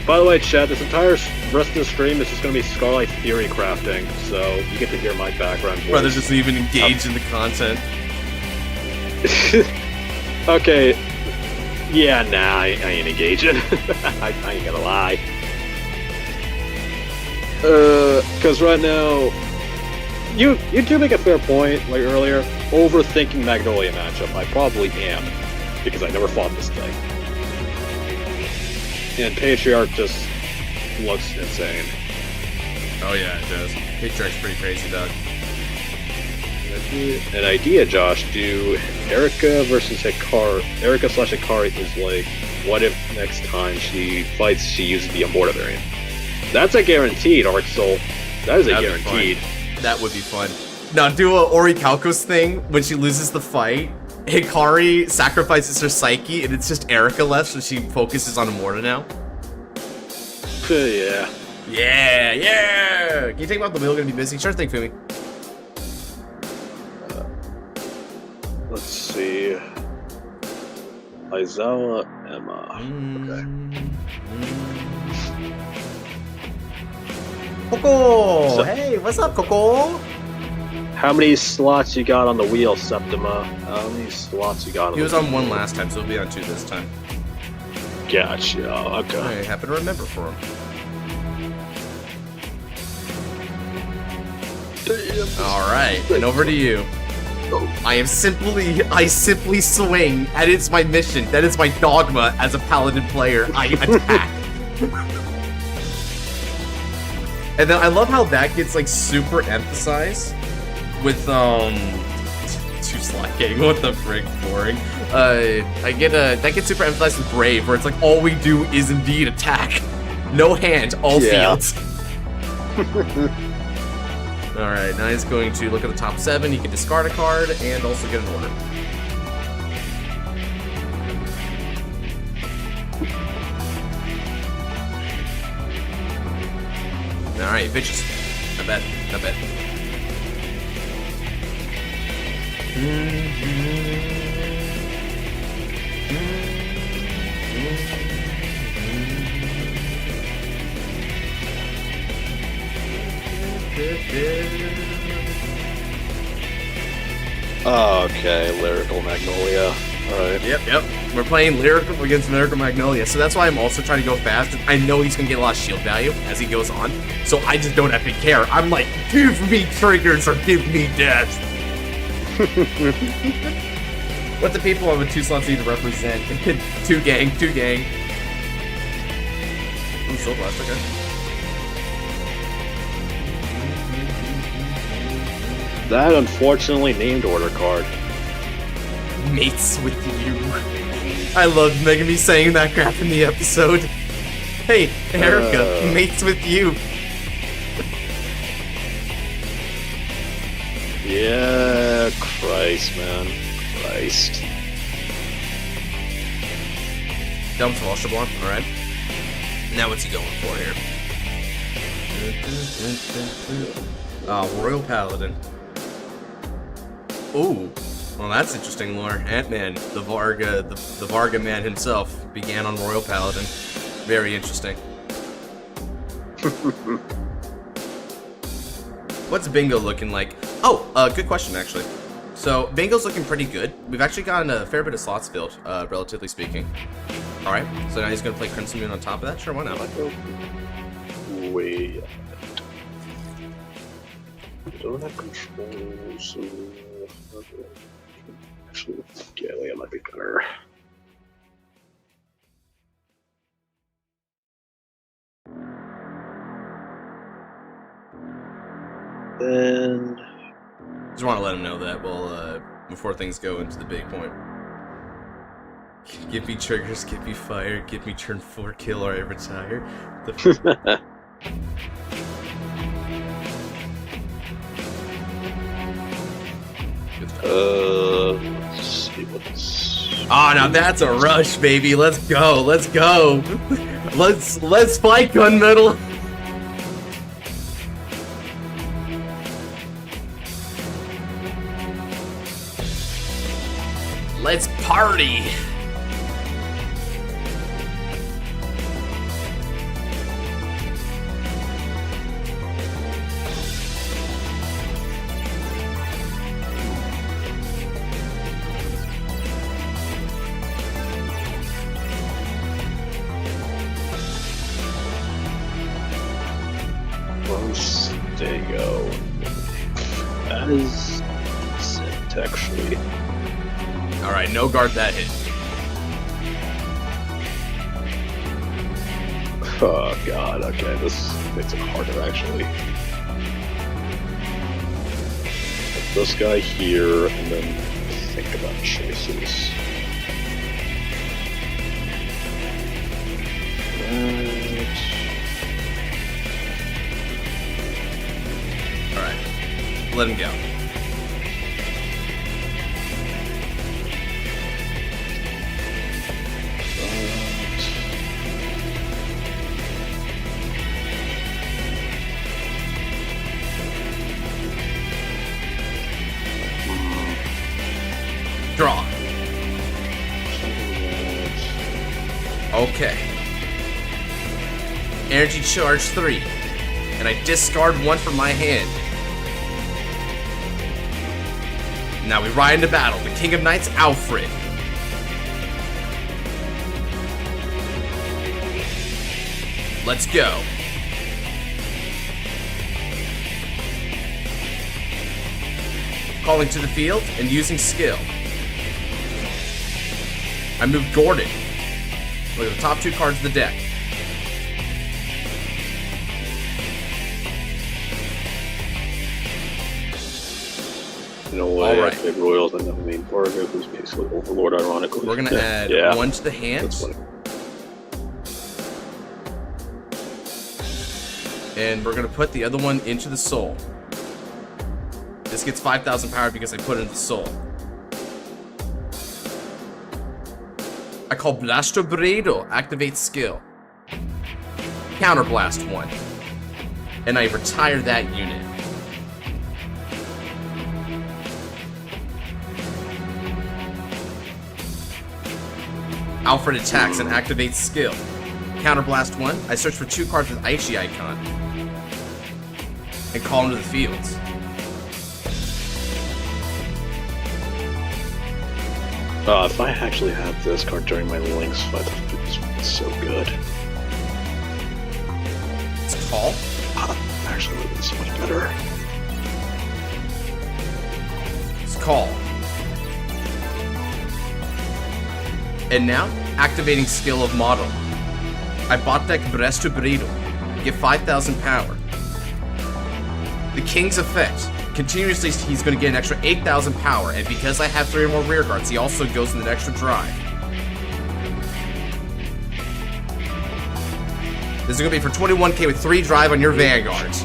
By the way, chat, this entire rest of the stream is just going to be Scarlet Theory crafting, so you get to hear my background voice. Brothers just even engaged in the content. Okay. Yeah, nah, I ain't engaging. I ain't gonna lie. Because right now, you do make a fair point, like earlier, overthinking Magnolia matchup. I probably am, because I never fought this thing. And Patriarch just looks insane. Oh yeah, it does. Patriarch's pretty crazy, dog. An idea, Josh, do Erika versus Hikari. Erika / Hikari is like, what if next time she fights, she uses the Immorta variant? That's a guaranteed, Arc Soul. That is a guaranteed. That would be fun. Now do a Orichalcos thing when she loses the fight. Hikari sacrifices her psyche, and it's just Erika left, so she focuses on Immorta now. Yeah. Yeah, yeah! Can you think about the wheel gonna be busy? Sure thing, Fumi. Let's see. Aizawa Emma. Okay. Coco! So- Hey, what's up, Coco? How many slots you got on the wheel, Septima? How many slots you got on He the was wheel? on 1 last time, so he'll be on 2 this time. Gotcha. Okay. I happen to remember for him. Alright, and over to you. I simply swing, and it's my mission. That is my dogma as a paladin player. I attack. And then I love how that gets like super emphasized with 2-slot game. What the frick, boring. That gets super emphasized with Brave, where it's like all we do is indeed attack. No hand, all fields. Alright, now he's going to look at the top 7. He can discard a card and also get an order. Alright, bitches. Not bad, not bad. Okay, Lyrical Magnolia. Alright. Yep. We're playing Lyrical against Lyrical Magnolia, so that's why I'm also trying to go fast. I know he's gonna get a lot of shield value as he goes on, so I just don't epic care. I'm like, give me triggers or give me death. What the people on the 2 slots need to represent? 2 gang. I'm so blessed, okay. That unfortunately named order card. Mates with you. I loved Megami saying that crap in the episode. Hey, Erica, mates with you. Yeah, Christ, man. Christ. Dumps Walshablan, alright. Now what's he going for here? Royal Paladin. Ooh. Well, that's interesting lore. Ant-Man, the Varga man himself, began on Royal Paladin. Very interesting. What's Bingo looking like? Oh, good question, actually. So, Bingo's looking pretty good. We've actually gotten a fair bit of slots filled, relatively speaking. Alright, so now he's going to play Crimson Moon on top of that? Sure, why not? Wait. I don't have control, so... Actually, yeah, I think it might be better. Then... Just want to let him know that, well, before things go into the big point. Give me triggers, give me fire, give me turn 4 kill or I retire. Let's see what's... Ah, now that's a rush, baby. Let's go. Let's fight gunmetal. Let's party. Stego. That is sent, actually. Alright, no guard that hit. Oh god, okay, this makes it harder, actually. Put this guy here, and then think about choices. Alright, let him go. Draw. Okay. Energy charge 3. And I discard 1 from my hand. Now we ride into battle. The King of Knights, Alfred. Let's go. Calling to the field and using skill. I move Gordon. Look at the top 2 cards of the deck. You know what? All right. Big Royals and the main Varga, who's basically Overlord, ironically. We're gonna add yeah. 1 to the hand. That's funny. And we're gonna put the other one into the soul. This gets 5,000 power because I put it into the soul. I call Blasto Bredo, activate skill. Counterblast 1. And I retire that unit. Alfred attacks and activates skill. Counterblast 1. I search for 2 cards with Aichi icon. and call him to the fields. If I actually had this card during my Lynx fight, this would be so good. It's call. Actually, would be so much better. It's call. And now, activating skill of model. I bought deck Breast to Burrito. Get 5,000 power. The King's effect. Continuously, he's going to get an extra 8,000 power, and because I have 3 or more rear guards, he also goes in an extra drive. This is going to be for 21k with 3 drive on your Vanguards.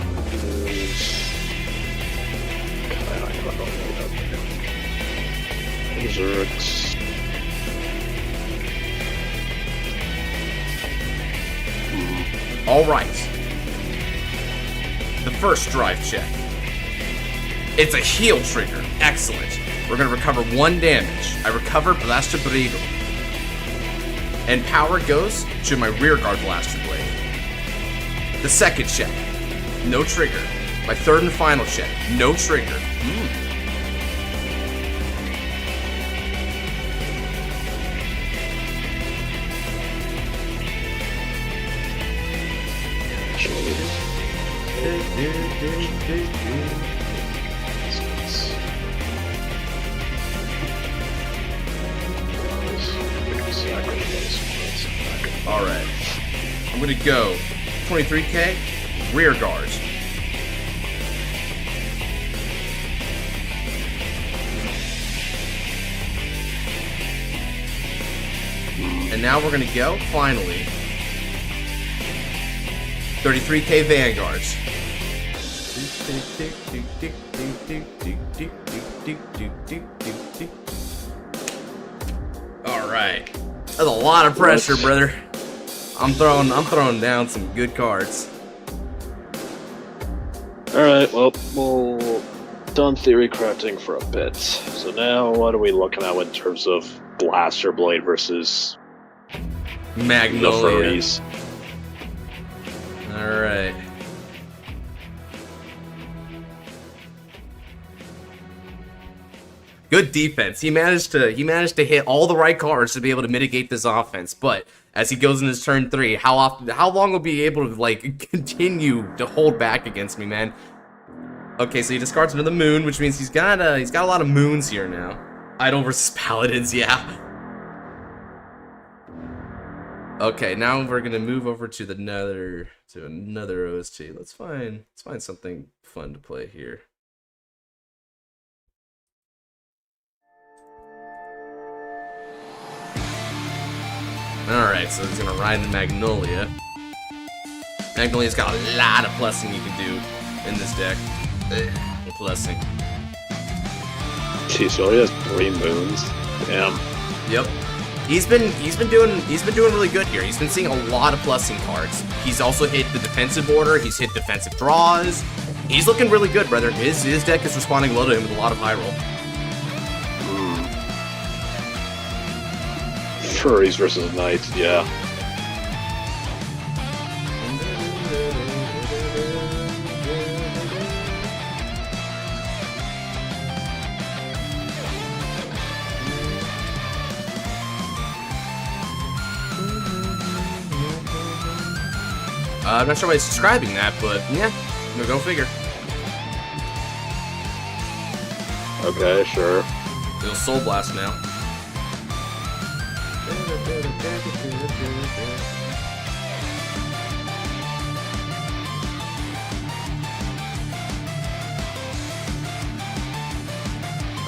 Zerx. Alright. The first drive check. It's a heal trigger. Excellent. We're going to recover 1 damage. I recover Blaster Brigo. And power goes to my rear guard Blaster Blade. The second check. No trigger. My third and final check. No trigger. Alright. I'm gonna go 23k, rear guards. And now we're gonna go, finally, 33k Vanguards. Alright. That's a lot of pressure, brother. I'm throwing down some good cards. Alright, well, we'll done theory crafting for a bit. So now what are we looking at in terms of Blaster Blade versus Magnolia. the furries? Alright. Good defense. He managed to hit all the right cards to be able to mitigate this offense, but as he goes in his turn 3, how long will he be able to like continue to hold back against me, man? Okay, so he discards another moon, which means he's got a lot of moons here now. Idol versus Paladins, yeah. Okay, now we're gonna move over to another OST. Let's find something fun to play here. Alright, so he's gonna ride the Magnolia. Magnolia's got a lot of plussing you can do in this deck. Plussing. Jeez, so he has 3 moons. Damn. Yep. He's been doing really good here. He's been seeing a lot of plussing cards. He's also hit the defensive order. He's hit defensive draws. He's looking really good, brother. His deck is responding well to him with a lot of high roll. Furries versus Knights, yeah. I'm not sure why he's describing that, but yeah, go figure. Okay, sure. He'll Soul Blast now.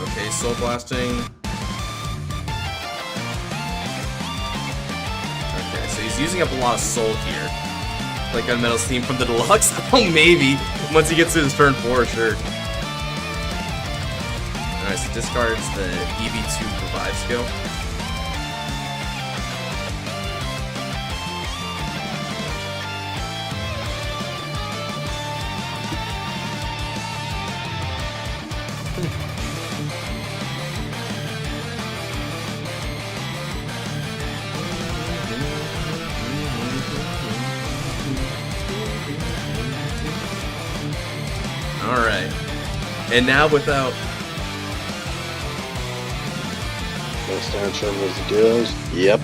Okay, Soul Blasting. Okay, so he's using up a lot of soul here. Like a Metal Steam from the Deluxe? Oh, maybe. Once he gets to his turn 4, sure. Alright, so discards the EV2 Revive skill. Alright. And now without... Next turn was the duos. Yep.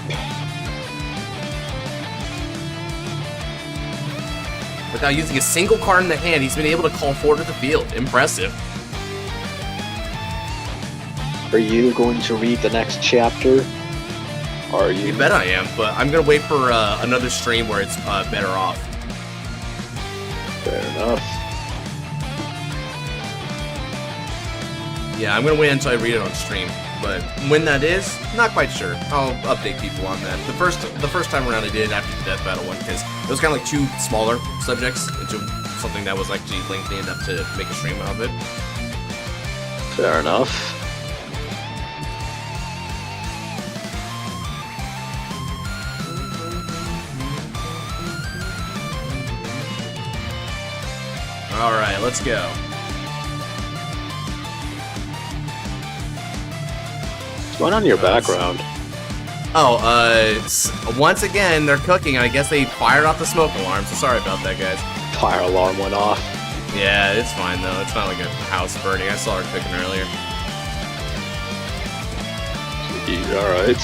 Without using a single card in the hand, he's been able to call forward to the field. Impressive. Are you going to read the next chapter? Are you? You bet I am, but I'm gonna wait for another stream where it's better off. Fair enough. Yeah, I'm gonna wait until I read it on stream. But when that is, not quite sure. I'll update people on that. The first time around I did after the Death Battle one, because it was kind of like two smaller subjects into something that was actually lengthy enough to make a stream out of it. Fair enough. Alright, let's go. What's going on in your background? Oh, once again, they're cooking. I guess they fired off the smoke alarm, so sorry about that, guys. Fire alarm went off. Yeah, it's fine, though. It's not like a house burning. I saw her cooking earlier. Alright.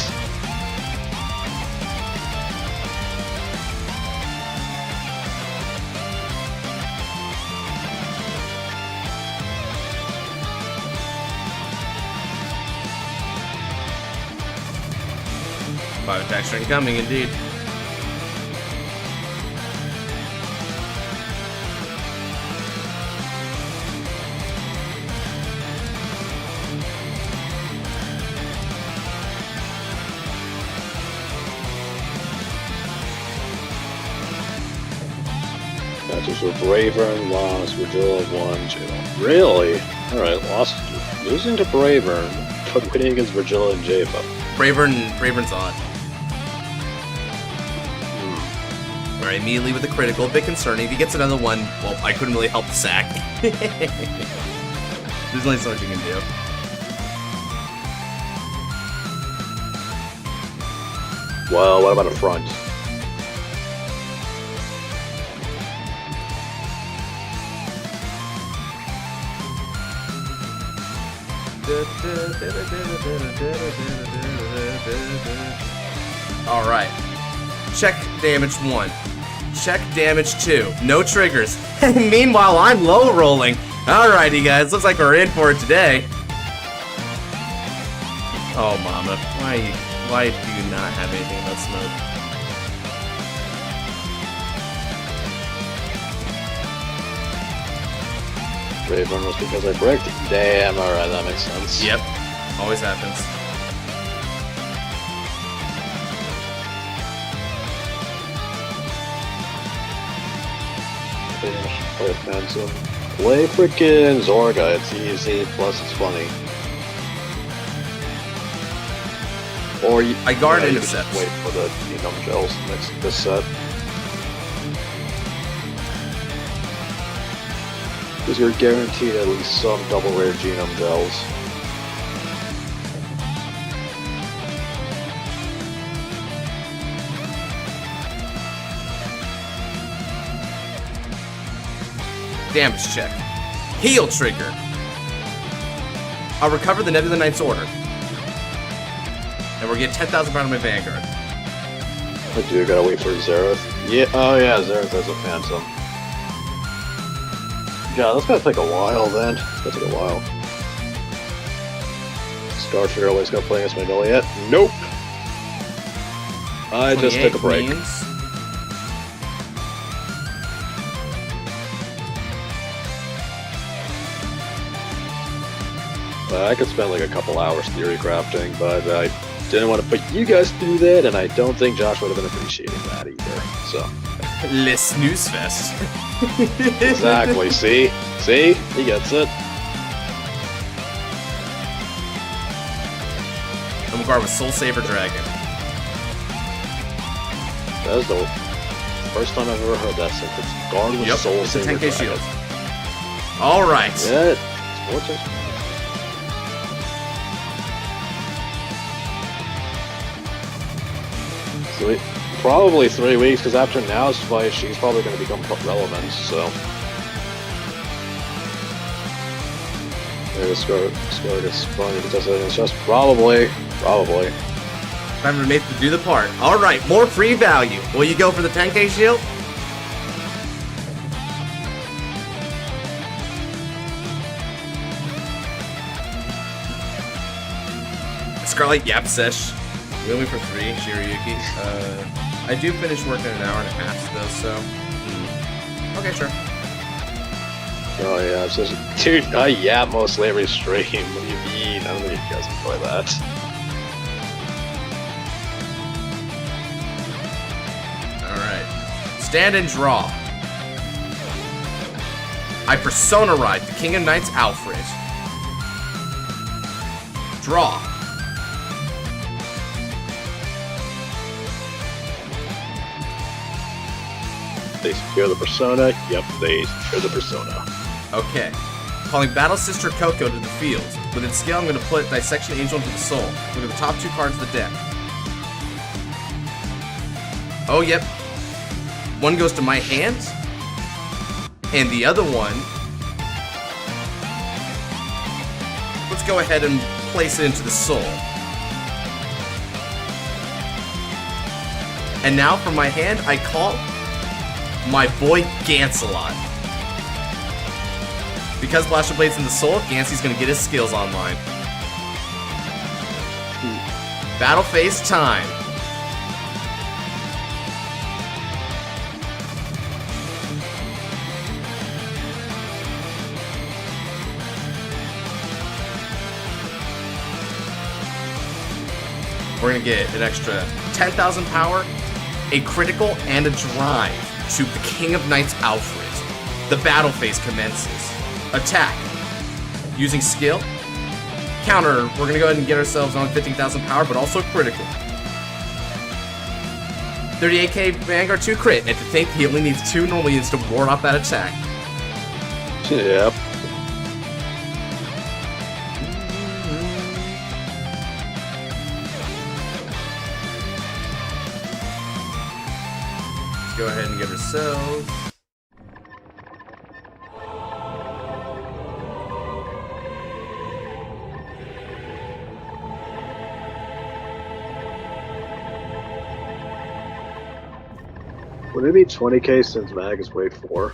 Five attacks are incoming, indeed. Matches with Bravern, lost, Yugioh 1, 2. Really? Alright, lost, losing to Bravern, but winning against Yugioh and Java. Bravern's odd. Alright, immediately with the critical, a bit concerning. If he gets another one, well, I couldn't really help the sack. There's only so much you can do. Well, what about a front? Alright. Check damage 1. Check damage 2. No triggers. Meanwhile, I'm low rolling. Alrighty, guys. Looks like we're in for it today. Oh, mama. Why do you not have anything about smoke? Bravern was because I bricked. Damn, alright, that makes sense. Yep. Always happens. Play Phantom. Play frickin' Zorga, it's easy, plus it's funny. Or you, I guard you intercept. just wait for the Genome Gels this set. Because you're guaranteed at least some double rare Genome Gels. Damage check. Heal trigger. I'll recover the Nebula Knight's Order. And we'll get 10,000 pound of my Vanguard. I do gotta wait for Zereth. Yeah, oh yeah, Zereth has a Phantom. Yeah, that's gonna take a while then. It's gonna take a while. Starfire always got playing against Magnolia. Nope! I just took a break. Means... I could spend like a couple hours theory crafting, but I didn't want to put you guys through that, and I don't think Josh would have been appreciating that either, so. Le snooze fest. Exactly, see? See? He gets it. I'm guard with Soul Saver Dragon. That is the first time I've ever heard that since it's guard with Soul it's a Saver 10k Dragon. shield. Alright. Yeah, sports. Probably 3 weeks, because after Now's fight, she's probably going to become relevant, so. Score gets sprung into it's just probably. Time for Mace to do the part. Alright, more free value. Will you go for the 10k shield? Scarlet Yapsesh. We only for 3, Shirayuki. I do finish work in an hour and a half though, so. Okay, sure. Oh yeah, it's just, dude, I yap mostly every stream. What do you mean? I don't think you guys enjoy that. Alright. Stand and draw. I Persona Ride the King of Knights Alfred. Draw. They secure the persona. Yep, they secure the persona. Okay. Calling Battle Sister Coco to the field. With its skill, I'm going to put Dissection Angel into the soul. Look at the top 2 cards of the deck. Oh, yep. One goes to my hand. And the other one... let's go ahead and place it into the soul. And now from my hand, I call my boy Gancelot. Because Blaster Blade's in the soul, Gansey's gonna get his skills online. Battle phase time. We're gonna get an extra 10,000 power, a critical, and a drive to the King of Knights Alfred. The battle phase commences. Attack. Using skill. Counter. We're gonna go ahead and get ourselves on 15,000 power, but also critical. 38k Vanguard 2 crit, and to think he only needs 2 normal units to ward off that attack. Yep. Let's go ahead and get ourselves. Would it be 20k since Mag is wave 4?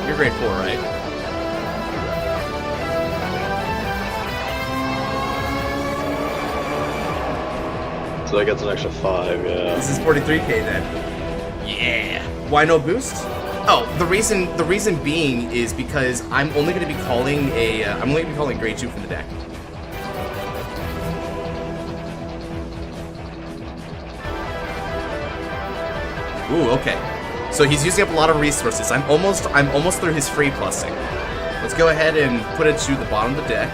You're grade 4, right? So that gets an extra 5, yeah. This is 43k then. Yeah. Why no boost? Oh, the reason being is because I'm only going to be calling grade 2 from the deck. Ooh, okay. So he's using up a lot of resources. I'm almost through his free plussing. Let's go ahead and put it to the bottom of the deck.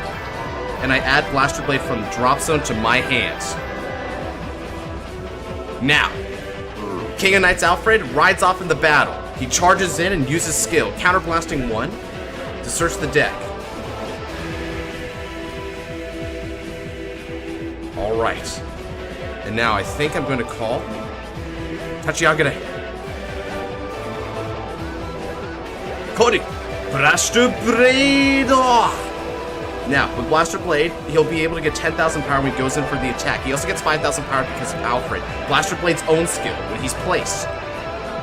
And I add Blaster Blade from drop zone to my hands. Now, King of Knights Alfred rides off in the battle. He charges in and uses skill, counterblasting 1, to search the deck. Alright. And now I think I'm going to call Tachiagare. Cody! Blaster Blade! Now, with Blaster Blade, he'll be able to get 10,000 power when he goes in for the attack. He also gets 5,000 power because of Alfred. Blaster Blade's own skill, when he's placed.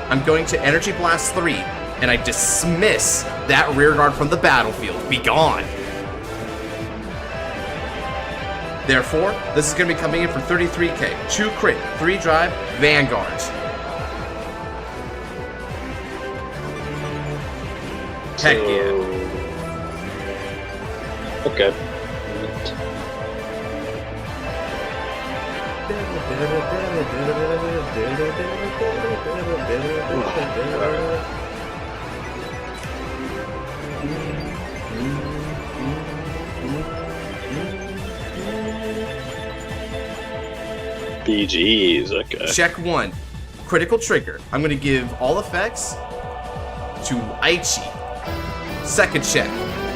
I'm going to Energy Blast 3, and I dismiss that rear guard from the battlefield. Be gone! Therefore, this is going to be coming in for 33k. 2 crit, 3 drive, Vanguard. Heck yeah. Okay. BGs, okay. Check 1. Critical trigger. I'm going to give all effects to Aichi. Second check.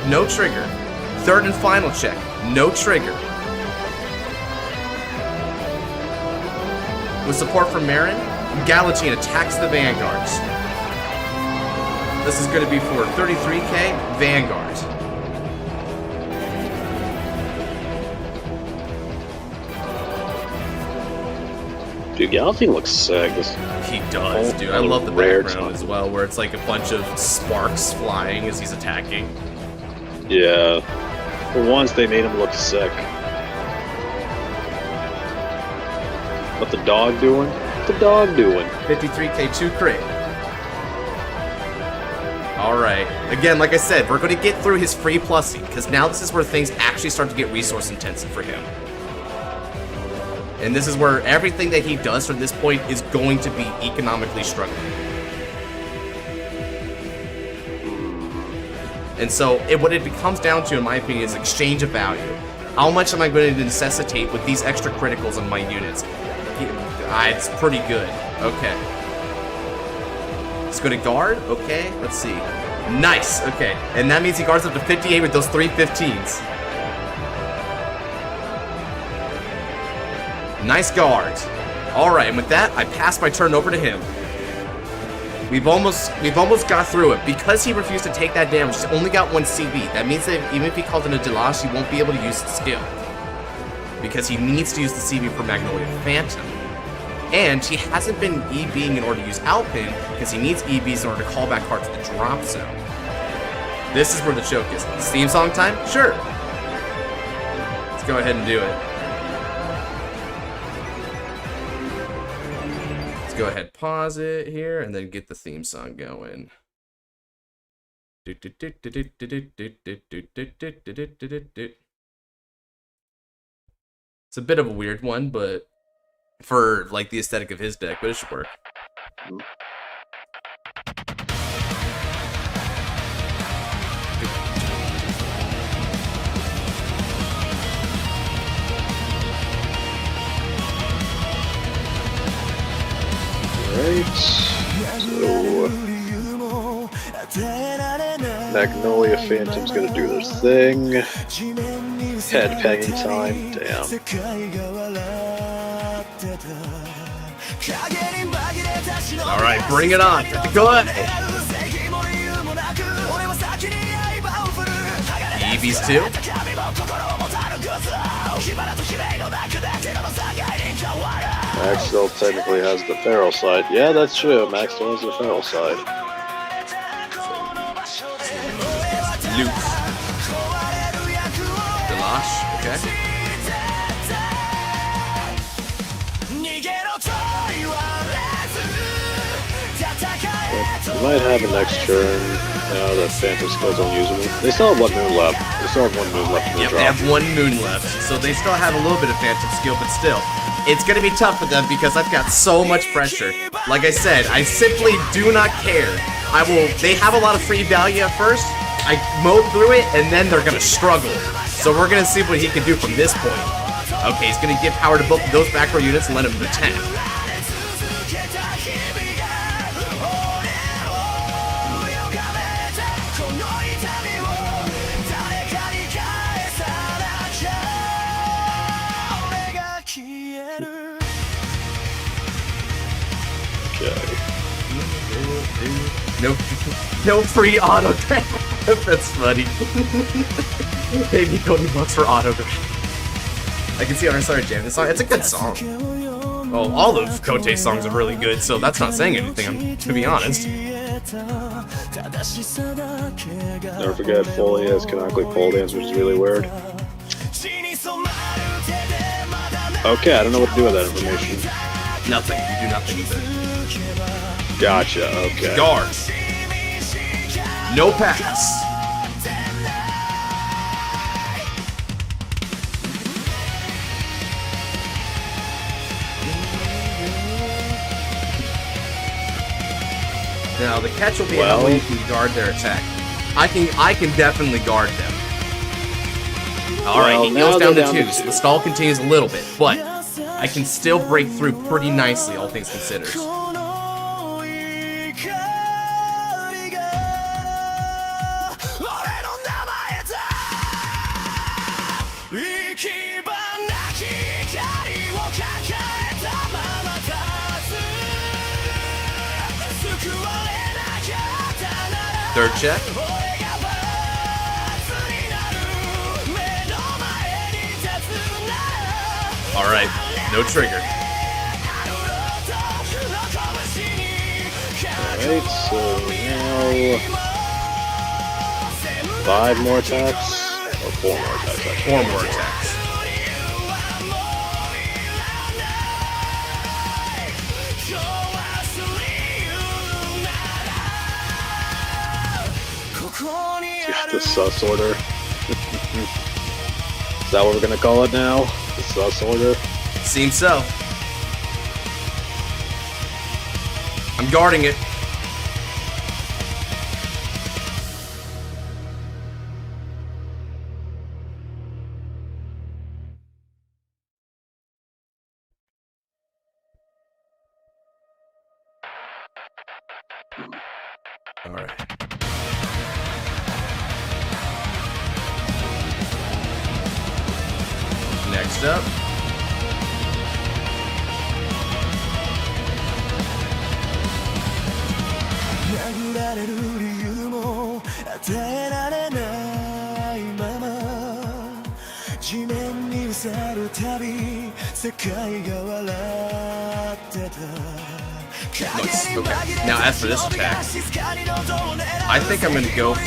No trigger. Third and final check. No trigger. with support from Marin, Galatine attacks the Vanguards. This is going to be for 33k Vanguard. Dude, Galatine looks sick. He does, dude. I love the background as well, where it's like a bunch of sparks flying as he's attacking. Yeah. For once, they made him look sick. What the dog doing? What the dog doing? 53k 2 crit. Alright. Again, like I said, we're going to get through his free plussing, because now this is where things actually start to get resource intensive for him. And this is where everything that he does from this point is going to be economically struggling. And so, what it comes down to, in my opinion, is exchange of value. How much am I going to necessitate with these extra criticals on my units? It's pretty good. Okay. Let's go to guard. Okay, let's see. Nice. Okay. And that means he guards up to 58 with those 3 15s. Nice guards. Alright, and with that, I pass my turn over to him. We've almost got through it. Because he refused to take that damage, he's only got 1 CB. That means that even if he calls in a Delash, he won't be able to use the skill. Because he needs to use the CB for Magnolia Phantom. And he hasn't been EBing in order to use Alpin, because he needs EBs in order to call back cards to the drop zone. This is where the choke is. Theme song time? Sure. Let's go ahead and do it. Go ahead, pause it here, and then get the theme song going. It's a bit of a weird one, but for like the aesthetic of his deck, but it should work. Right. So Magnolia Phantom's gonna do their thing. Head pegging time. Damn. Alright, bring it on. Go ahead. EVs too. Max still technically has the feral side. Yeah, that's true. Max still has the feral side. Luke. Delash, okay. We might have a next turn now that Phantom skills don't use them. They still have 1 moon left. They still have 1 moon left in the drop. They have 1 moon left, so they still have a little bit of Phantom skill, but still. It's gonna be tough for them because I've got so much pressure. Like I said, I simply do not care. They have a lot of free value at first. I mowed through it, and then they're gonna struggle. So we're gonna see what he can do from this point. Okay, he's gonna give power to both of those back row units and let him attack. No free autograph. That's funny. Pay me $20 for autograph. I can see on our side jamming this song. It's a good song. Well, all of Kote's songs are really good, so that's not saying anything, to be honest. Never forget, Foley has canonically pole dance, which is really weird. Okay, I don't know what to do with that information. Nothing. You do nothing with it. Gotcha, okay. Guard. No pass. Now the catch will be how well you can guard their attack. I can definitely guard them. Alright, he goes down to 2, so the stall continues a little bit, but I can still break through pretty nicely, all things considered. Third check. Alright, no trigger. Alright, so now 5 more attacks? Or 4 more attacks, actually. 4 more attacks. Yeah, the sus order. Is that what we're gonna call it now? The sus order? Seems so. I'm guarding it. All right. Next up. Nice. Okay. Now as for this attack, I think I'm gonna go for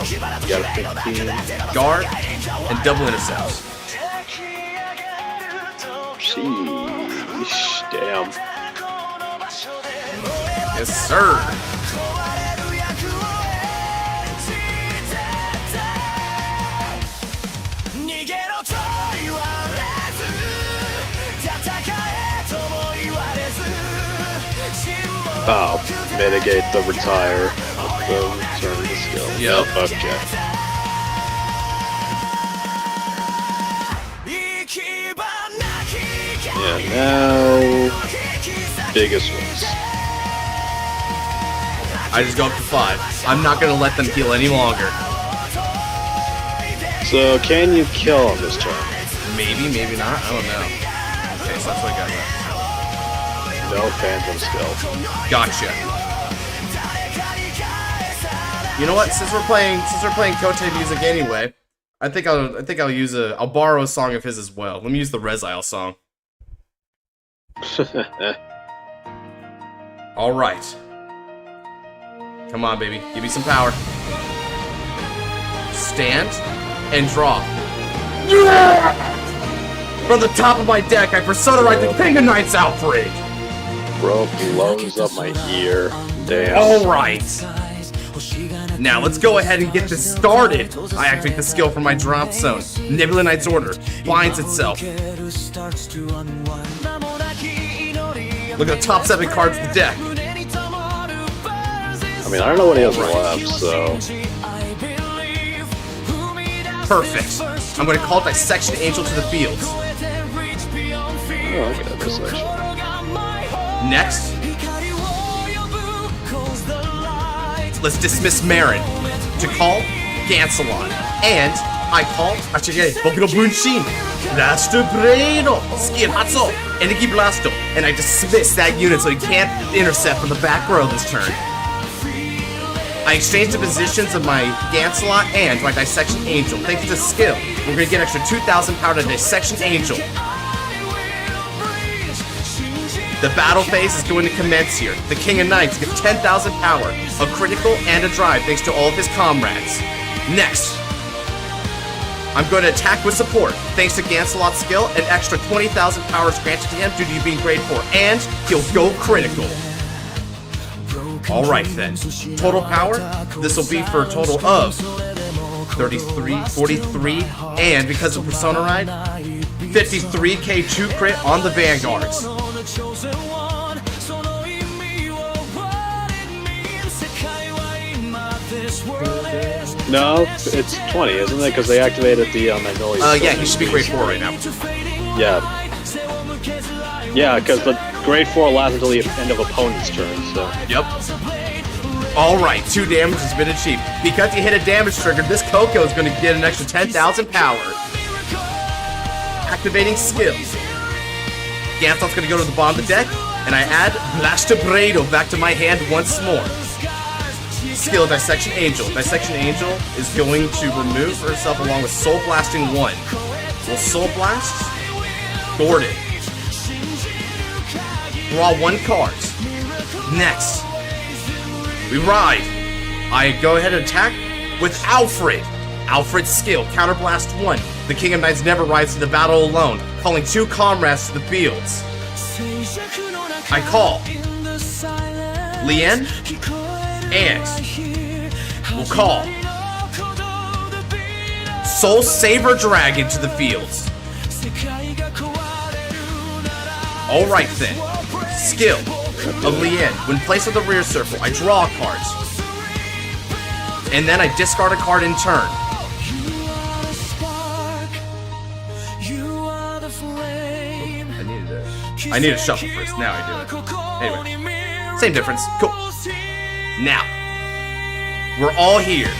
You got a 15. guard and double intercepts. Sheesh, damn. Yes, sir. Oh, mitigate the retire with the return to skill. Yep. Okay. Yeah, now biggest ones. I just go up to 5. I'm not gonna let them heal any longer. So can you kill on this turn? Maybe, maybe not. I don't know. Okay, so that's what I got left. No phantom skill. Gotcha. You know what? Since we're playing Kote music anyway, I think I'll borrow a song of his as well. Let me use the Resile song. All right. Come on, baby. Give me some power. Stand and draw. Yeah! From the top of my deck, I Persona Ride the King of Knights Outbreak. Bro blows up my ear. Damn. Alright. Now let's go ahead and get this started. I activate the skill from my drop zone. Nebula Knight's Order binds itself. Look at the top 7 cards of the deck. I mean, I don't know what he has left, so... Perfect. I'm going to call Dissection Angel to the field. Oh, okay, dissection. Next, let's dismiss Marin to call Gancelon. And I call Bokuro Bunshin, Blaster Breno, Skihatsu, Energy Blasto, and I dismiss that unit so he can't intercept from the back row this turn. I exchange the positions of my Gancelon and my Dissection Angel. Thanks to skill, we're going to get extra 2,000 power to Dissection Angel. The battle phase is going to commence here. The King of Knights gets 10,000 power, a critical, and a drive thanks to all of his comrades. Next, I'm going to attack with support. Thanks to Gancelot's skill, an extra 20,000 power is granted to him due to you being grade 4, and he'll go critical. Alright then, total power, this will be for a total of 33, 43, and because of Persona Ride, 53k 2 crit on the Vanguards. No, it's 20, isn't it? Because they activated the Magnolia. Yeah, he should be grade 4 right now. Yeah. Yeah, because the grade 4 lasts until the end of opponent's turn, so... Yep. Alright, 2 damage has been achieved. Because you hit a damage trigger, this Coco is going to get an extra 10,000 power. Activating skills. Ganselot's gonna go to the bottom of the deck, and I add Blastobrado back to my hand once more. Skill Dissection Angel. Dissection Angel is going to remove herself along with Soul Blasting 1. We'll Soul Blast Gordon. Draw 1 card. Next, we ride. I go ahead and attack with Alfred. Alfred's skill, Counterblast 1. The King of Knights never rides to the battle alone, calling 2 comrades to the fields. I call Lien and we'll call Soul Saber Dragon to the fields. Alright then. Skill of Lien. When placed on the rear circle, I draw a card. And then I discard a card in turn. I need to shuffle first. Now I do it. Anyway, same difference. Cool. Now, we're all here.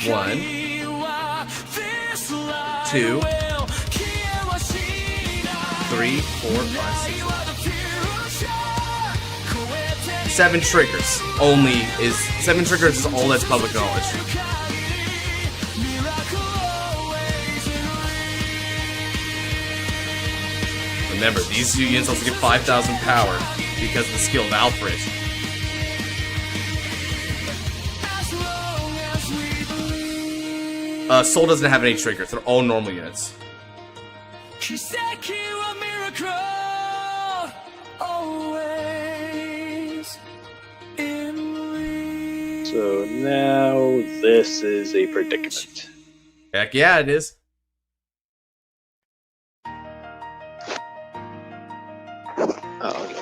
One, 2, 3, 4, 5, 6, 7 triggers. Seven triggers is all that's public knowledge. Remember, these units also get 5,000 power because of the skill of Alfred. Soul doesn't have any triggers. They're all normal units. So now this is a predicament. Heck yeah, it is. Oh, okay.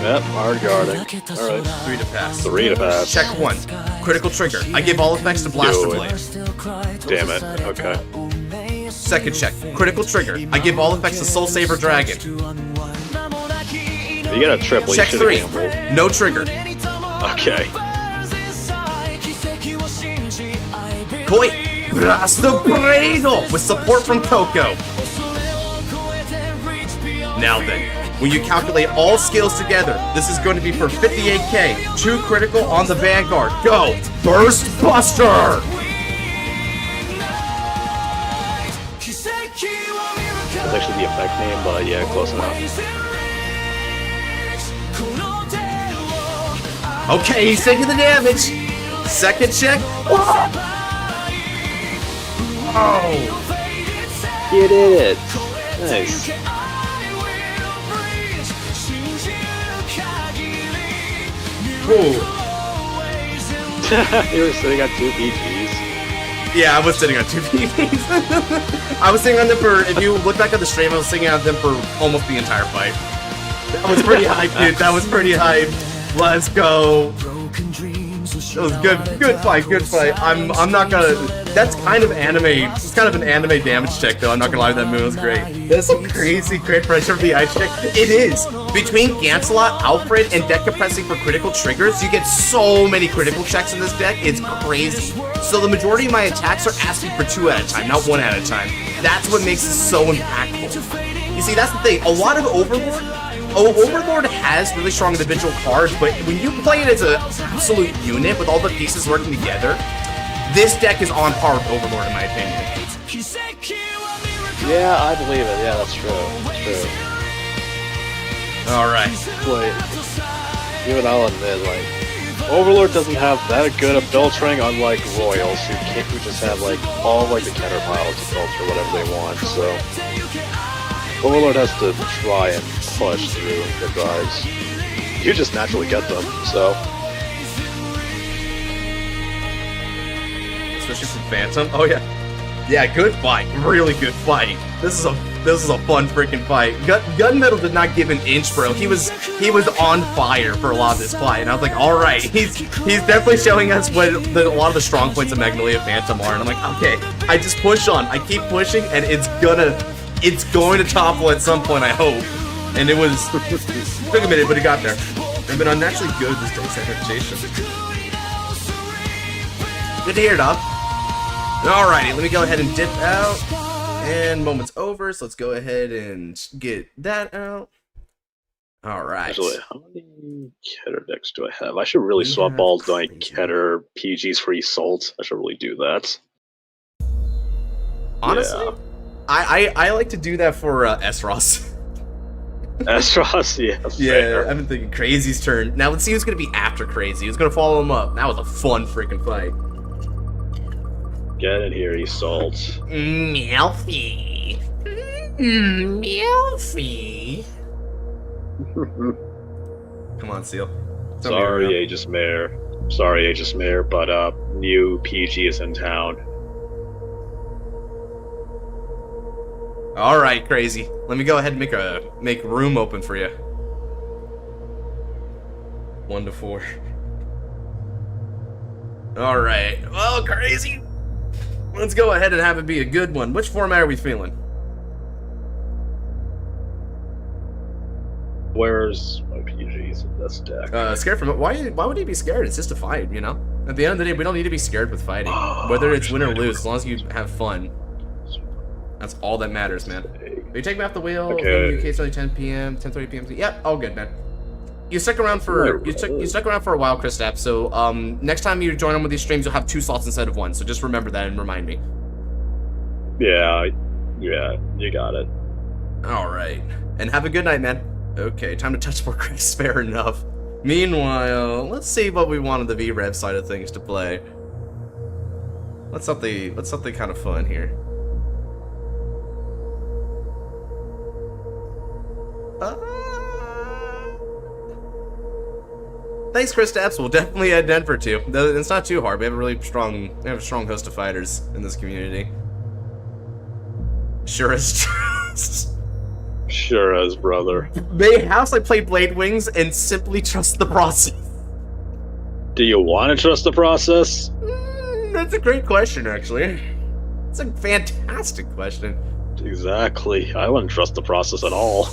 Yep, hard guarding. Alright. 3 to pass. 3 to pass. Check 1. Critical trigger. I give all effects to Blaster Blade. Damn it. Okay. Second check. Critical trigger. I give all effects to Soul Saber Dragon. You get a triple. Check 3. No trigger. Okay. Koi. Blastobrado with support from Coco. Now then. When you calculate all skills together, this is going to be for 58k. 2 critical on the Vanguard. Go! Burst Buster! That's actually the effect name, but yeah, close enough. Okay, he's taking the damage. Second check. Oh! You did it. Nice. Ooh. You were sitting on 2 PGs. Yeah, I was sitting on 2 PGs. I was sitting on them for, if you look back at the stream, I was sitting on them for almost the entire fight. That was pretty hype, dude. That was pretty hype. Let's go. It was good fight, good fight. I'm not gonna, that's kind of anime, it's kind of an anime damage check though, I'm not gonna lie, that move was great. That's some crazy crit pressure for the ice check. It is! Between Ganselot, Alfred, and deck compressing for critical triggers, you get so many critical checks in this deck, it's crazy. So the majority of my attacks are asking for 2 at a time, not 1 at a time. That's what makes it so impactful. You see, that's the thing, a lot of Overlord has really strong individual cards, but when you play it as an absolute unit with all the pieces working together, this deck is on par with Overlord in my opinion. Yeah, I believe it. Yeah, that's true. That's true. Alright. Like, even I'll admit, like, Overlord doesn't have that good a filtering, unlike Royals, who just have, like, all, like, the counterpiles to filter whatever they want, so... Overlord has to try and push through the drives. You just naturally get them, so... Especially from Phantom? Oh yeah. Yeah, good fight. Really good fight. This is a This was a fun freaking fight. Gunmetal did not give an inch, bro. He was on fire for a lot of this fight, and I was like, all right, he's definitely showing us what a lot of the strong points of Magnolia Phantom are. And I'm like, okay, I just push on, I keep pushing, and it's going to topple at some point, I hope. And it was took a minute, but it got there. I've been unnaturally good this day's adaptation. Good to hear, dog. Alrighty, let me go ahead and dip out. And moment's over, so let's go ahead and get that out. Alright. Actually, how many Keter decks do I have? I should really swap all my Keter PG's free salt. I should really do that. Honestly, yeah. I like to do that for Esros. Esros, yeah. Yeah, I've been thinking Crazy's turn. Now let's see who's gonna be after Crazy. Who's gonna follow him up? That was a fun freaking fight. Get in here, you salt. Meowfie. Meowfie. Come on, Seal. Sorry, Aegis Mare. Sorry, Aegis Mare, but new PG is in town. All right, Crazy. Let me go ahead and make room open for you. 1 to 4. All right. Well, Crazy. Let's go ahead and have it be a good one. Which format are we feeling? Where's my PGs in this deck? Scared from it? Why would he be scared? It's just a fight, you know? At the end of the day, we don't need to be scared with fighting. Whether it's win or lose, as long as you have fun. That's all that matters, man. You take me off the wheel. Okay. UK starting 10 p.m., 10:30 p.m. Yep, all good, man. You stuck around for you stuck around for a while, Christap. So next time you join on with these streams, you'll have 2 slots instead of 1. So just remember that and remind me. Yeah, you got it. All right, and have a good night, man. Okay, time to touch more Chris. Fair enough. Meanwhile, let's see what we want on the V-Rev side of things to play. What's something kind of fun here? Thanks, Chris Taps. We'll definitely add Denver too. It's not too hard. We have a strong host of fighters in this community. Sure as Sure as, brother. Mayhaps I play Blade Wings and simply trust the process. Do you want to trust the process? That's a great question, actually. It's a fantastic question. Exactly. I wouldn't trust the process at all.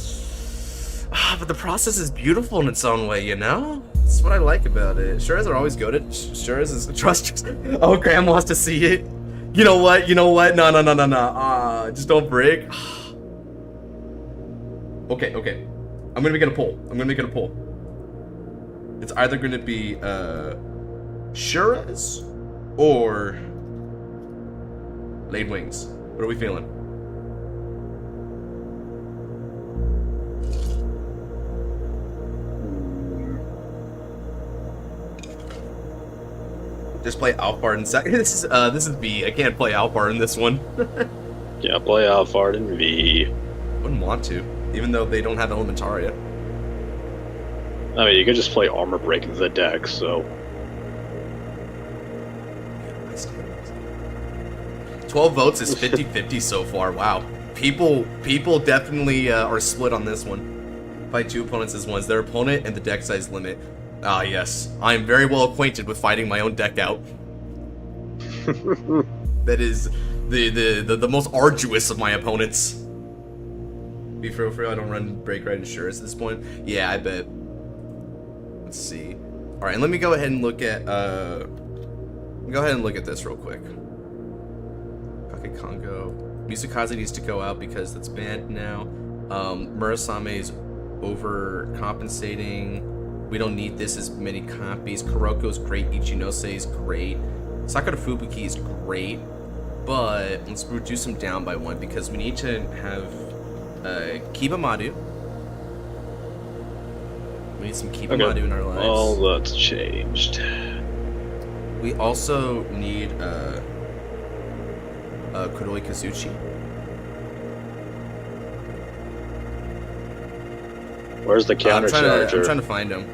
But the process is beautiful in its own way, you know? That's what I like about it. Sure as are always goated. Sure as is trust. Oh, Graham wants to see it. You know what? No. Just don't break. Okay. I'm gonna make it a poll. It's either gonna be Sure as or Blade Wings. What are we feeling? Just play Alphard in second. This is B. I can't play Alphard in this one. Yeah, play Alphard in V. Wouldn't want to, even though they don't have Elementaria. I mean, you could just play Armor Break into the deck, so... 12 votes is 50-50 so far. Wow. People definitely are split on this one. Fight 2 opponents as ones. Their opponent and the deck size limit. Ah, yes. I am very well acquainted with fighting my own deck out. That is the most arduous of my opponents. Be for I don't run break right insurance at this point. Yeah, I bet. Let's see. All right, and let me go ahead and look at this real quick. Kake Kongo. Misakaze needs to go out because that's banned now. Murasame's overcompensating. We don't need this as many copies. Kuroko's great. Ichinose is great. Sakura Fubuki is great. But let's reduce them down by 1 because we need to have Kibamadu. We need some Kibamadu in our lives. All that's changed. We also need Kuroi Kazuchi. Where's the counter charger? I'm trying to find him.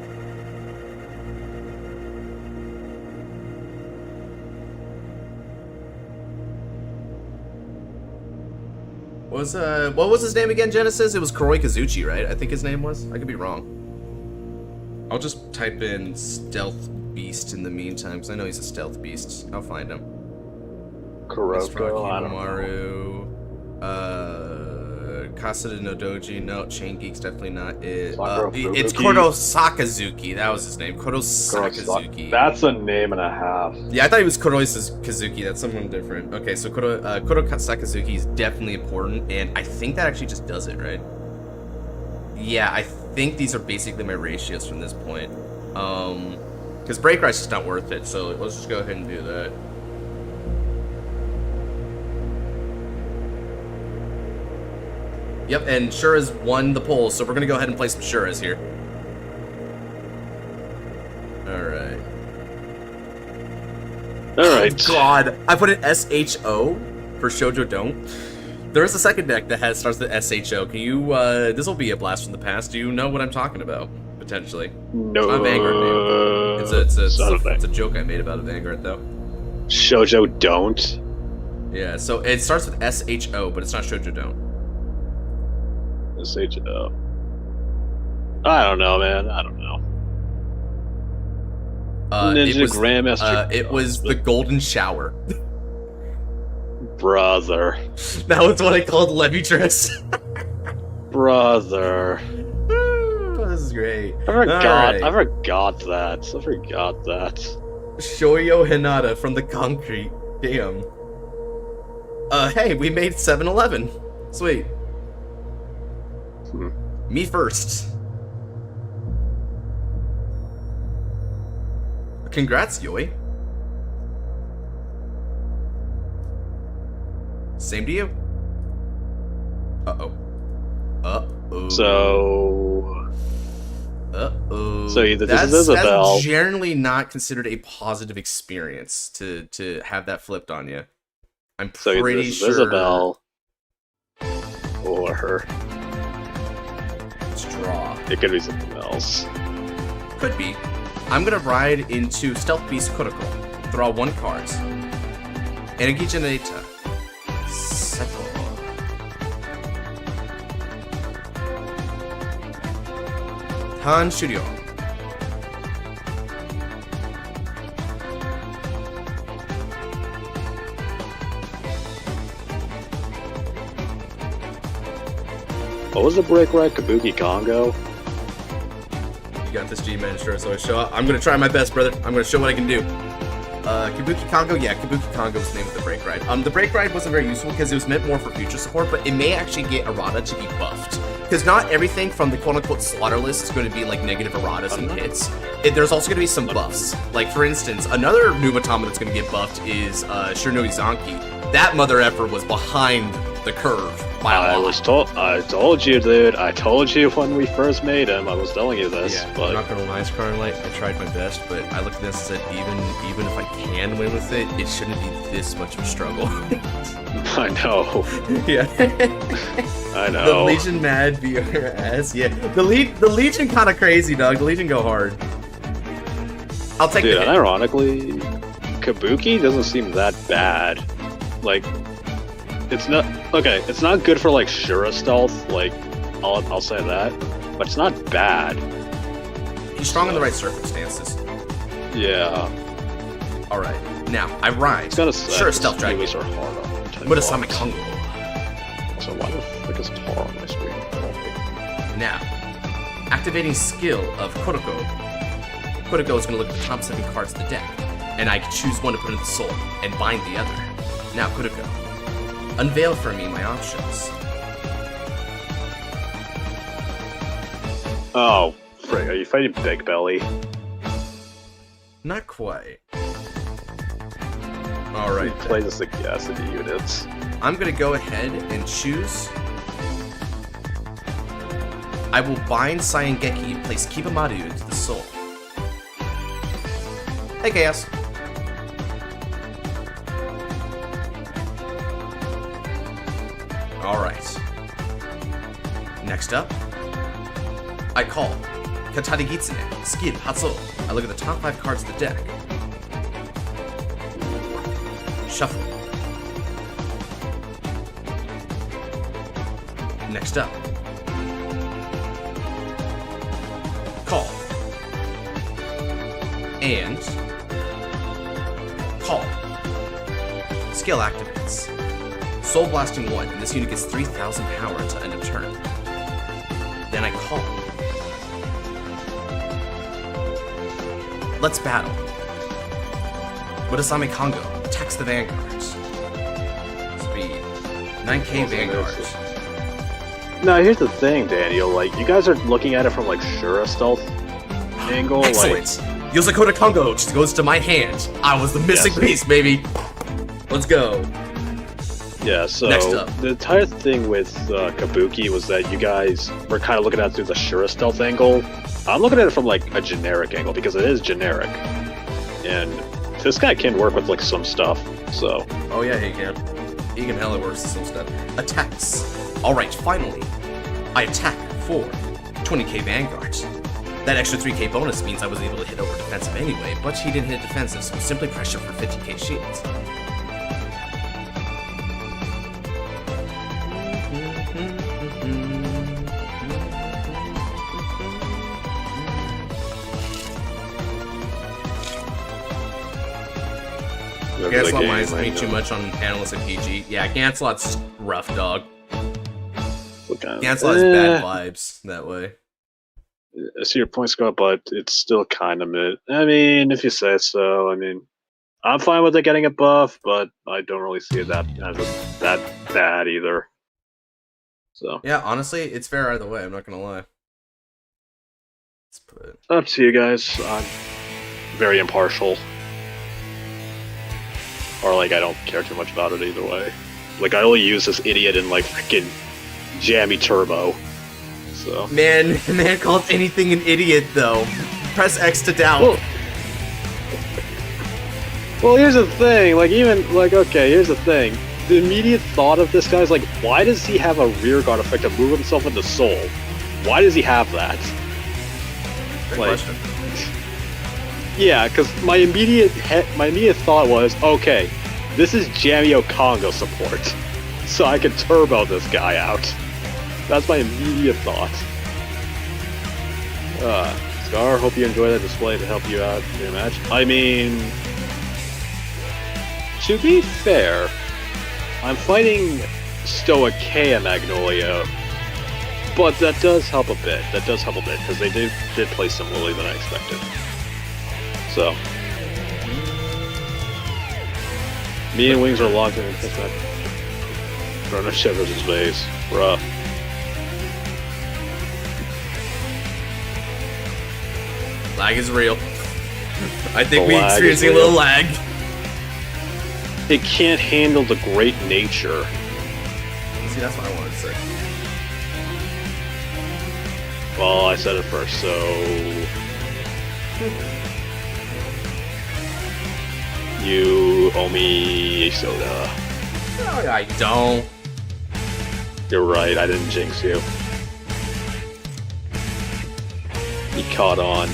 What was his name again, Genesis? It was Kuroi Kazuchi, right? I think his name was. I could be wrong. I'll just type in Stealth Beast in the meantime, because I know he's a Stealth Beast. I'll find him. Kuroko, I don't know. Maru, Kasada no Doji, no, Chain Geek's definitely not it. It's Kodo Sakazuki, that was his name. Kodo Sakazuki. That's a name and a half. Yeah, I thought he was Kuroi Kazuki, that's someone different. Okay, so Kodo Sakazuki is definitely important, and I think that actually just does it, right? Yeah, I think these are basically my ratios from this point. Because Break Ride's just not worth it, so let's just go ahead and do that. Yep, and Shura's won the poll, so we're gonna go ahead and play some Shuras here. Alright. Alright. Oh God, I put an SHO for Shoujo Don't. There is a second deck that starts with SHO. Can you, this will be a blast from the past. Do you know what I'm talking about? Potentially. No. It's not a Vanguard name. It's a joke I made about a Vanguard, though. Shoujo Don't? Yeah, so it starts with SHO, but it's not Shoujo Don't. SHO. I don't know, man. I don't know. Grandmaster. It was the Golden Shower. Brother. That was what I called Levitress. Brother. This is great. I forgot that. Shoyo Hinata from the Concrete. Damn. Hey, we made 7-Eleven. Sweet. Me first. Congrats, Yoi. Same to you. Uh-oh. Uh-oh. So either this is Isabel. That's generally not considered a positive experience to have that flipped on you. I'm pretty sure. Isabel or her. Let's draw. It could be something else. Could be. I'm gonna ride into Stealth Beast Kuroko. Draw 1 card. Energy Generator. Settle. Han Shuryo. What was the break ride? Kabuki Congo? You got this, G-Man. Sure, so I show up. I'm gonna try my best, brother. I'm gonna show what I can do. Kabuki Congo? Yeah, Kabuki Congo was the name of the break ride. The break ride wasn't very useful because it was meant more for future support, but it may actually get errata to be buffed. Because not everything from the quote-unquote slaughter list is going to be like negative erratas and hits. There's also going to be some buffs. Like, for instance, another Nubatama that's going to get buffed is Shirno Izanki. That mother effer was behind the curve by a lot. I told you, dude. I told you when we first made him. I was telling you this. Yeah, but I'm not gonna lie, Scarlight. I tried my best, but I looked at this and said, even if I can win with it, it shouldn't be this much of a struggle. I know. Yeah. I know. The Legion mad VRS. Yeah. The Legion kind of crazy, dog. The Legion go hard. I'll take Dude, the hit. Ironically, Kabuki doesn't seem that bad. Like, it's not okay. It's not good for like Shura stealth. Like, I'll say that, but it's not bad. He's strong in the right circumstances. Yeah. All right. Now I ride. Sure, stealth dragon. Are hard on Murasame Kongo. So why the frick is tar on my screen? Now, activating skill of Kuroko. Kuroko is going to look at the top 7 cards of the deck, and I can choose one to put in the soul and bind the other. Now, Kuroko, unveil for me my options. Oh, frick! Are you fighting Big Belly? Not quite. All right. Play the sagacity units. I'm gonna go ahead and choose. I will bind Sayangeki and place Kibamaru into the soul. Hey, Chaos. Alright. Next up, I call Katari Gitsune, skill, Hatsu. I look at the top 5 cards of the deck. Shuffle. Next up. Call. And call. Skill activates. Soul Blasting 1, and this unit gets 3,000 power until end of turn. Then I call. Let's battle. Murasame Kongo attacks the Vanguard. Speed. 9k Vanguard. Now here's the thing, Daniel. Like, you guys are looking at it from like Shura stealth angle. Excellent! Yosakota Kongo just goes to my hand. I was the missing piece, baby. Let's go. Yeah, so Next up. The entire thing with Kabuki was that you guys were kind of looking at it through the Shura stealth angle. I'm looking at it from like a generic angle because it is generic, and this guy can work with like some stuff. So. Oh yeah, he can. He can hella work with some stuff. Attacks. Alright, finally. I attack for 20k Vanguard. That extra 3k bonus means I was able to hit over defensive anyway, but he didn't hit defensive, so simply pressure for 50k shields. Gancelot minus me too much on analysts at PG. Yeah, Gancelot's rough, dog. Gancelot has bad vibes that way. I see your point, Scott, but it's still kind of mid. I mean, if you say so. I mean, I'm fine with it getting a buff, but I don't really see it that bad either. So yeah, honestly, it's fair either way. I'm not gonna lie. Let's put it up to you guys. I'm very impartial, or like I don't care too much about it either way. Like I only use this idiot in like freaking Jammy Turbo. So man calls anything an idiot though. Press X to doubt. Well, here's the thing. Like okay, here's the thing. The immediate thought of this guy is like, why does he have a rear guard effect to move himself into Soul? Why does he have that? Great like, question. Yeah, because my immediate thought was, okay, this is Jamio Congo support, so I can turbo this guy out. That's my immediate thought. Scar, hope you enjoy that display to help you out in your match. I mean, to be fair, I'm fighting Stoicheia Magnolia, but that does help a bit. Because they did play similarly than I expected. So, me and Wings are locked in this match. Chrono Shivers his face. Rough. Lag is real. I think we're experiencing a little lag. It can't handle the great nature. See, that's what I wanted to say. Well, I said it first, so... You owe me a soda. No, I don't. You're right, I didn't jinx you. You caught on.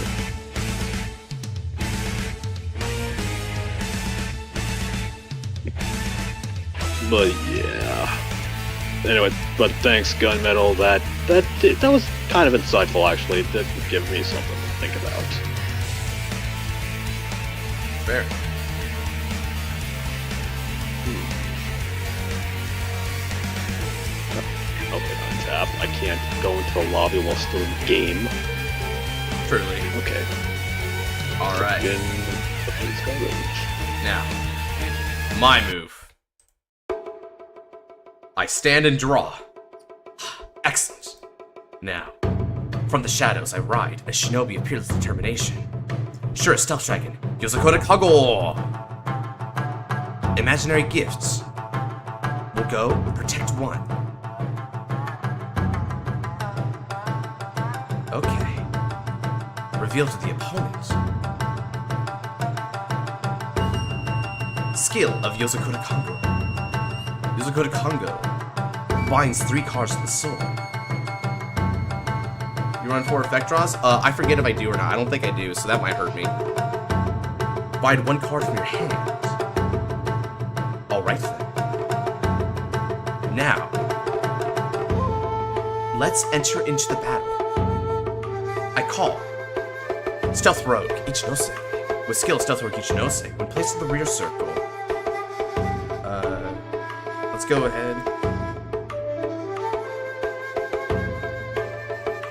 But yeah. Anyway, but thanks, Gunmetal. That was kind of insightful, actually. It did give me something to think about. Fair. Okay, Untap. I can't go into the lobby while still in the game. Truly. Okay. Alright. Rage. Now, my move. I stand and draw. Excellent. Now, from the shadows I ride, a shinobi of peerless determination. Sure, stealth dragon, Yosakota Kago! Imaginary gifts. Will go protect one. Okay. Reveal to the opponent. Skill of Yosakota Kongo. Yosakota Kongo binds 3 cards to the soul. You run 4 effect draws? I forget if I do or not. I don't think I do, so that might hurt me. Bind 1 card from your hand. Alright then. Now, let's enter into the battle. I call Stealth Rogue Ichinose. With skill Stealth Rogue Ichinose, when placed in the rear circle. Let's go ahead.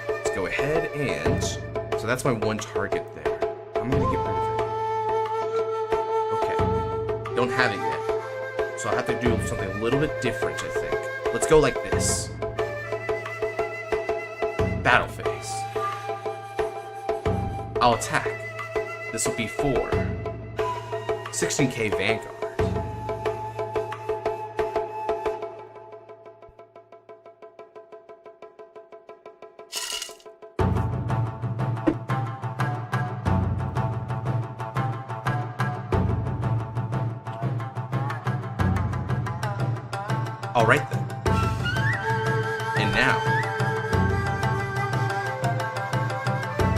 Let's go ahead and... So that's my one target there. I'm gonna get rid of it. Okay. Don't have it yet. So I'll have to do something a little bit different, I think. Let's go like this. Battle phase. I'll attack. This will be for 16k Vanguard. Alright then. And now,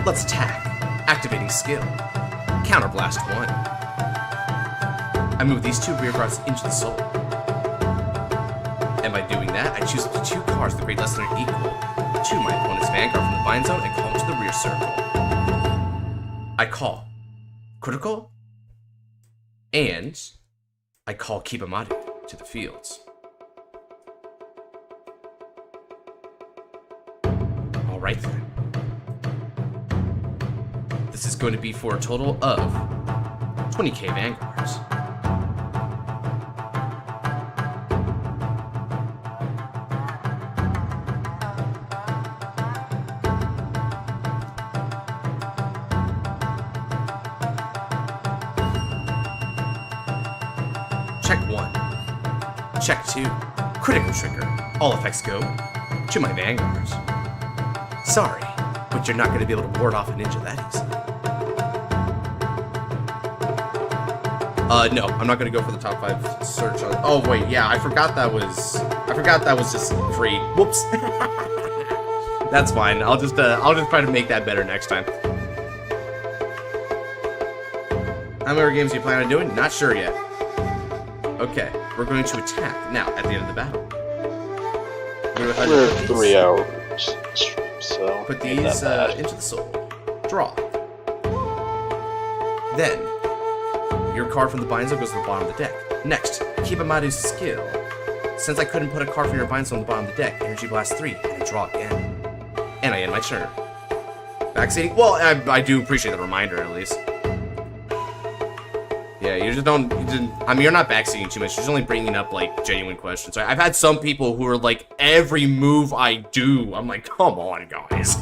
let's attack. Activating skill. Counterblast 1. I move these 2 rear guards into the soul. And by doing that, I choose up to 2 cards that grade less than or equal to my opponent's Vanguard from the bind zone and call them to the rear circle. I call Critical, and I call Kibamadu to the fields. Alright then. This is going to be for a total of 20k Vanguards. Check 1. Check 2. Critical trigger. All effects go to my Vanguards. Sorry, but you're not going to be able to ward off a ninja that easily. No, I'm not gonna go for the top 5 search on. Oh wait, yeah, I forgot that was just free. Whoops. That's fine. I'll just try to make that better next time. How many games do you plan on doing? Not sure yet. Okay, we're going to attack now at the end of the battle. We're 3 hours, so put these into the soul. Draw. Then your card from the bind zone goes to the bottom of the deck. Next, Kibamadu's skill. Since I couldn't put a card from your bind zone on the bottom of the deck, Energy Blast 3, and I draw again. And I end my turn. Backseating? Well, I do appreciate the reminder, at least. Yeah, you just don't, I mean, you're not backseating too much, you're just only bringing up, like, genuine questions. I've had some people who are like, every move I do, I'm like, come on, guys.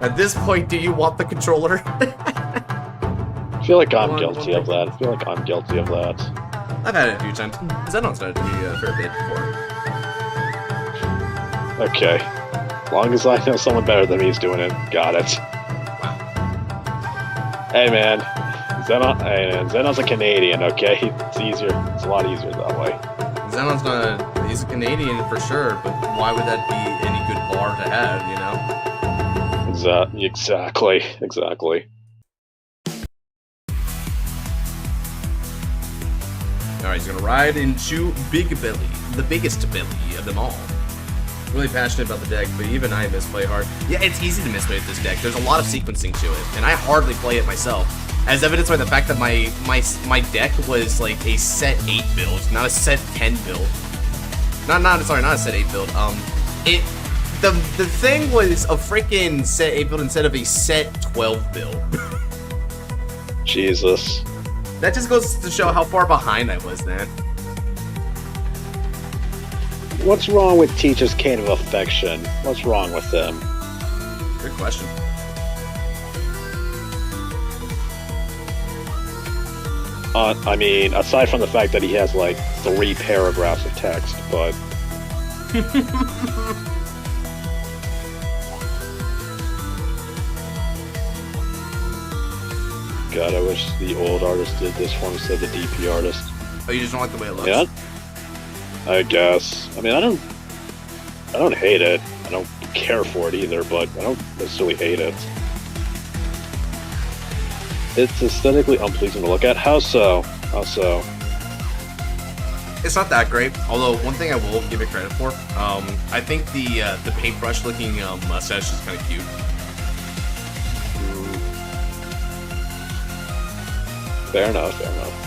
At this point, do you want the controller? I feel like I'm guilty of that. I've had it a few times. Xenon's done it to me a fair bit before. Okay. As long as I know someone better than me is doing it, got it. Wow. Hey man, Xenon's a Canadian, okay? It's easier. It's a lot easier that way. Xenon's he's a Canadian for sure, but why would that be any good bar to have, you know? Exactly. Alright, he's gonna ride into Big Belly, the biggest belly of them all. Really passionate about the deck, but even I misplay hard. Yeah, it's easy to misplay with this deck. There's a lot of sequencing to it, and I hardly play it myself. As evidenced by the fact that my deck was like a set 8 build, not a set 10 build. Not a set 8 build. The thing was a freaking set 8 build instead of a set 12 build. Jesus. That just goes to show how far behind I was then. What's wrong with Teacher's Cane of Affection? What's wrong with them? Good question. I mean, aside from the fact that he has like 3 paragraphs of text, but... God, I wish the old artist did this one instead of the DP artist. Oh, you just don't like the way it looks? Yeah, I guess. I mean, I don't hate it. I don't care for it either, but I don't necessarily hate it. It's aesthetically unpleasing to look at. How so? It's not that great, although one thing I will give it credit for, I think the paintbrush looking mustache is kind of cute. Fair enough, fair enough.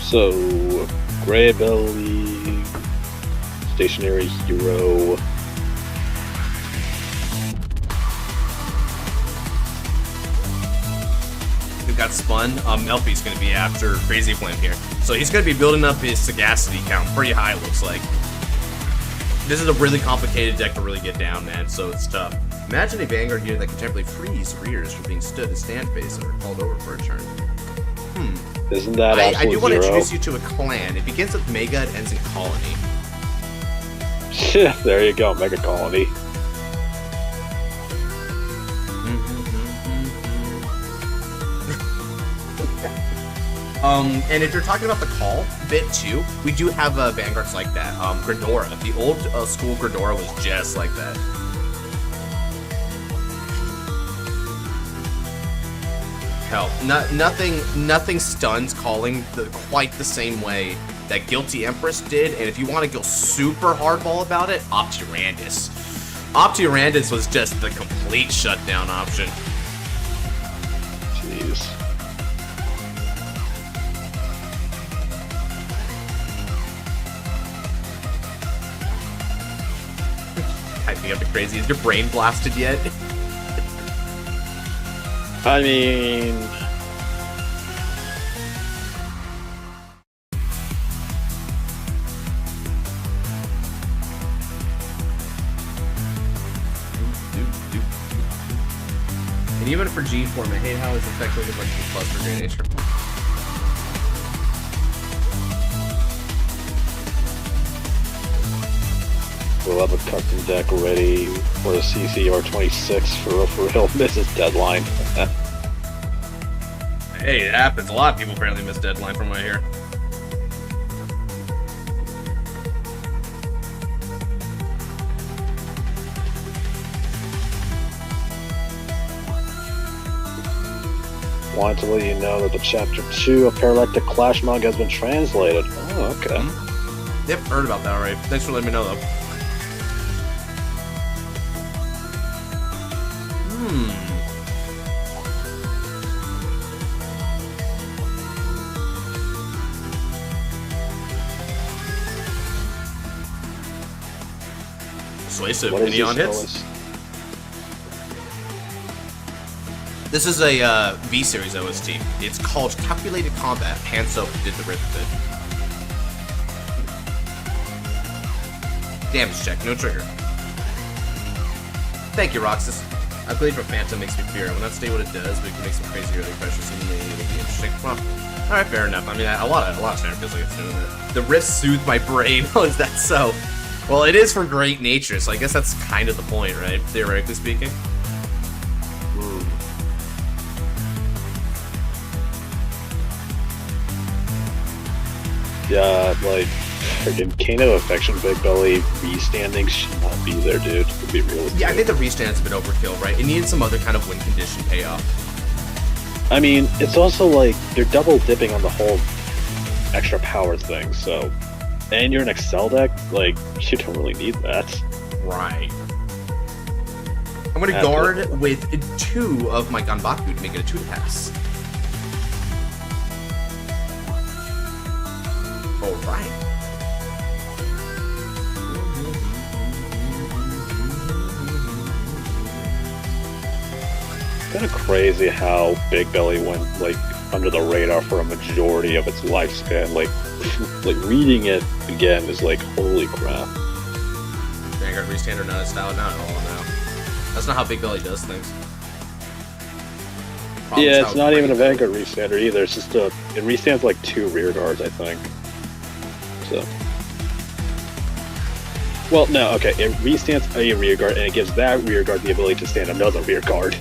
So, Gray Belly, Stationary Hero. Who got spun? Melfi's going to be after Crazy Flame here. So he's going to be building up his sagacity count pretty high, looks like. This is a really complicated deck to really get down, man, so it's tough. Imagine a Vanguard unit that can temporarily freeze rears from being stood in stand phase and are called over for a turn. Isn't that I do want to zero? introduce you to a clan. It begins with Mega and ends in Colony. There you go, Mega Colony. And if you're talking about the call bit too, we do have Vanguards like that. Gridora, the old school Gridora was just like that. Hell, nothing stuns calling quite the same way that Guilty Empress did, and if you want to go super hardball about it, Optirandus. Optirandus was just the complete shutdown option. Jeez. I think I'm crazy. Is your brain blasted yet? I mean... And even for G form, I hate how it's effectively a bunch of plus for Great Nature. We'll have a custom deck ready for the CCR 26 for real misses deadline. Hey, it happens. A lot of people apparently miss deadline from what I hear. Wanted to let you know that the Chapter 2 of Paralactic Clash manga has been translated. Oh, okay. Yep, heard about that already. Thanks for letting me know, though. Persuasive. What is Any on this hits? noise? This is a V-Series OST. It's called Calculated Combat. Hanso did the rip of it. Damage check, no trigger. Thank you, Roxas. I believe a Phantom makes me fear. I will not state what it does, but it can make some crazy early pressure. Seemingly, it'll be interesting. Well, alright, fair enough. I mean, a lot of standard feels like it's doing it. The riffs soothe my brain. Oh, is that so? Well, it is for Great Nature, so I guess that's kind of the point, right? Theoretically speaking. Ooh. Yeah, like, freaking Kano Affection Big Belly restanding should not be there, dude. To be real with Yeah, I you. think the restand's a bit overkill, right? It needed some other kind of win condition payoff. I mean, it's also like, you're double dipping on the whole extra power thing, so... And you're an Excel deck, like, you don't really need that. Right. I'm gonna guard with 2 of my Ganbaku to make it a 2-pass. Alright. It's kind of crazy how Big Belly went, like, under the radar for a majority of its lifespan. Like, like reading it again is like, holy crap. Vanguard restand or not a style? Not at all, no. That's not how Big Belly does things. Yeah, it's not even a Vanguard restander either. It's just it restands like 2 rear guards, I think. So. Well, no, okay. It restands a rear guard, and it gives that rear guard the ability to stand another rear guard.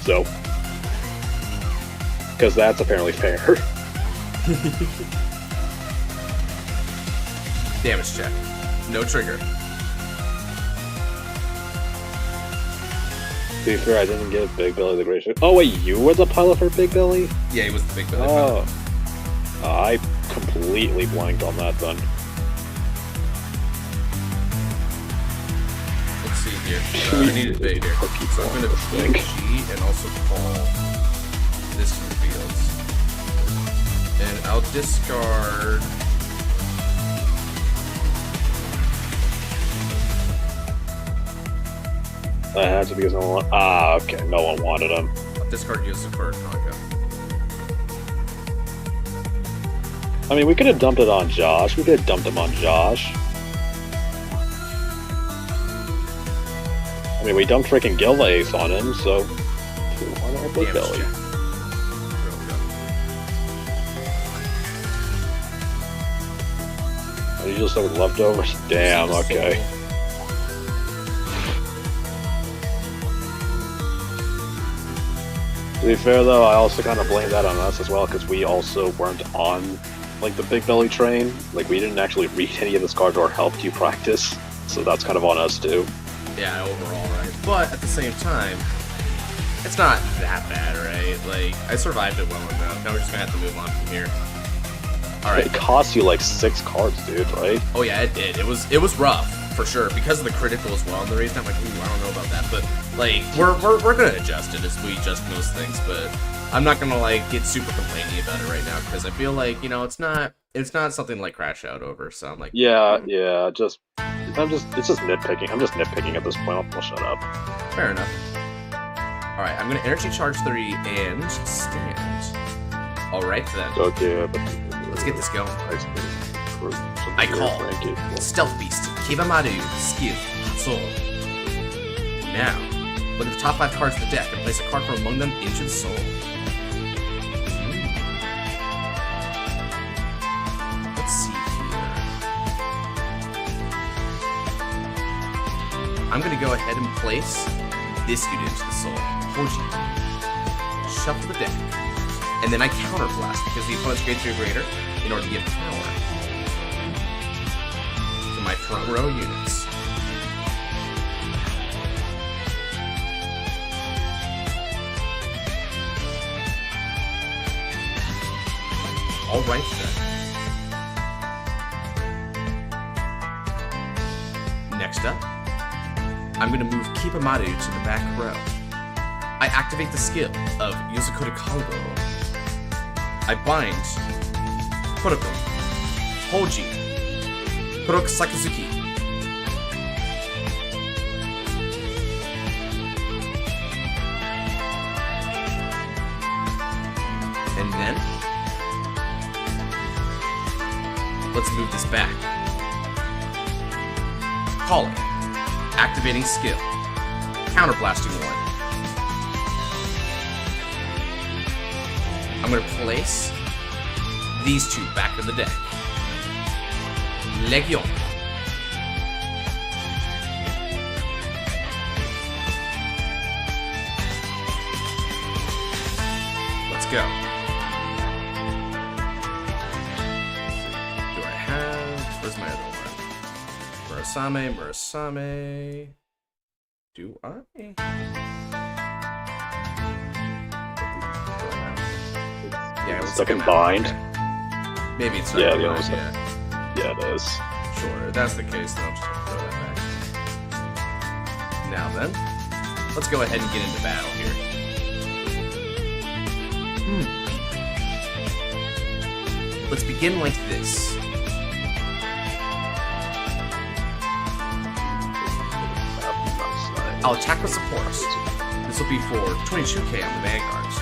So. Because that's apparently fair. Damage check. No trigger. To be fair, I didn't get Big Belly the Great Ship. Oh wait, you were the pilot for Big Belly? Yeah, he was the big belly. Oh. I completely blanked on that then. Let's see here. I need it big here. So I'm going to put G and also call this to the fields. And I'll discard... That had to be because no one. Okay, no one wanted him. I'll discard Yusuf for Tonka. I mean, we could have dumped it on Josh. We could have dumped him on Josh. I mean, we dumped freaking Gilva Ace on him, so. Why not Big Belly? Are you just have leftovers? Damn, okay. To be fair though, I also kind of blame that on us as well, because we also weren't on, like, the Big Belly train. Like, we didn't actually read any of this cards or help you practice, so that's kind of on us too. Yeah, overall, right? But at the same time, it's not that bad, right? Like, I survived it well enough. Now we're just gonna have to move on from here. Alright. It cost you like 6 cards, dude, right? Oh yeah, it did. It was rough, for sure, because of the critical as well. And the reason I'm like, ooh, I don't know about that. But, like, we're gonna adjust it as we adjust most things, but I'm not gonna, like, get super complaining about it right now, because I feel like, you know, it's not something like crash out over, so I'm like... Yeah, it's just nitpicking. I'm just nitpicking at this point. I'll shut up. Fair enough. Alright, I'm gonna energy charge 3 and stand. Alright then. Okay, let's get this going. I call Stealth Beast, Kibamaru, Skill, Soul. Now, look at the top 5 cards of the deck and place a card from among them into the soul. Let's see here. I'm gonna go ahead and place this unit into the soul. Hoji. Shuffle the deck. And then I counterblast because the opponent's grade 3 or greater in order to give power to my front row units. Alright then. Next up, I'm going to move Kibamaru to the back row. I activate the skill of Yuzukura Kongo. I bind Kuroko, Hoji, Kuroko Sakazuki. And then, let's move this back. Calling, activating skill, counterblasting 1. I'm going to place these 2 back in the deck. Legion. Let's go. Do I have... Where's my other one? Murasame. Do I? Yeah, stuck in bind. Maybe it's not. Yeah, Yeah, it is. Sure, if that's the case, then I'll just throw that back. Now then, let's go ahead and get into battle here. Let's begin like this. I'll attack with supports. This will be for 22k on the Vanguards.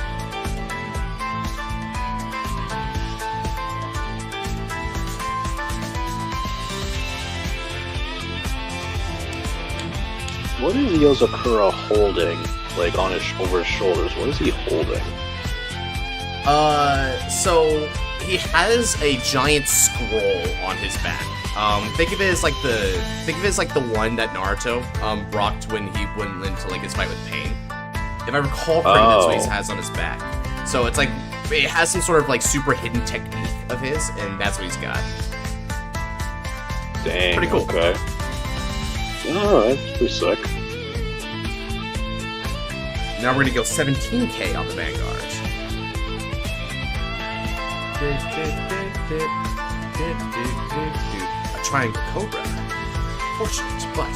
What is Yozakura holding, like, on over his shoulders? What is he holding? So he has a giant scroll on his back. Think of it as like the one that Naruto rocked when he went into like his fight with Pain. If I recall correctly, that's what he has on his back. So it's like it has some sort of like super hidden technique of his, and that's what he's got. Dang. Pretty cool. Okay. Alright, pretty sick. Now we're gonna go 17k on the Vanguard. A Triangle Cobra. Fortunate, but...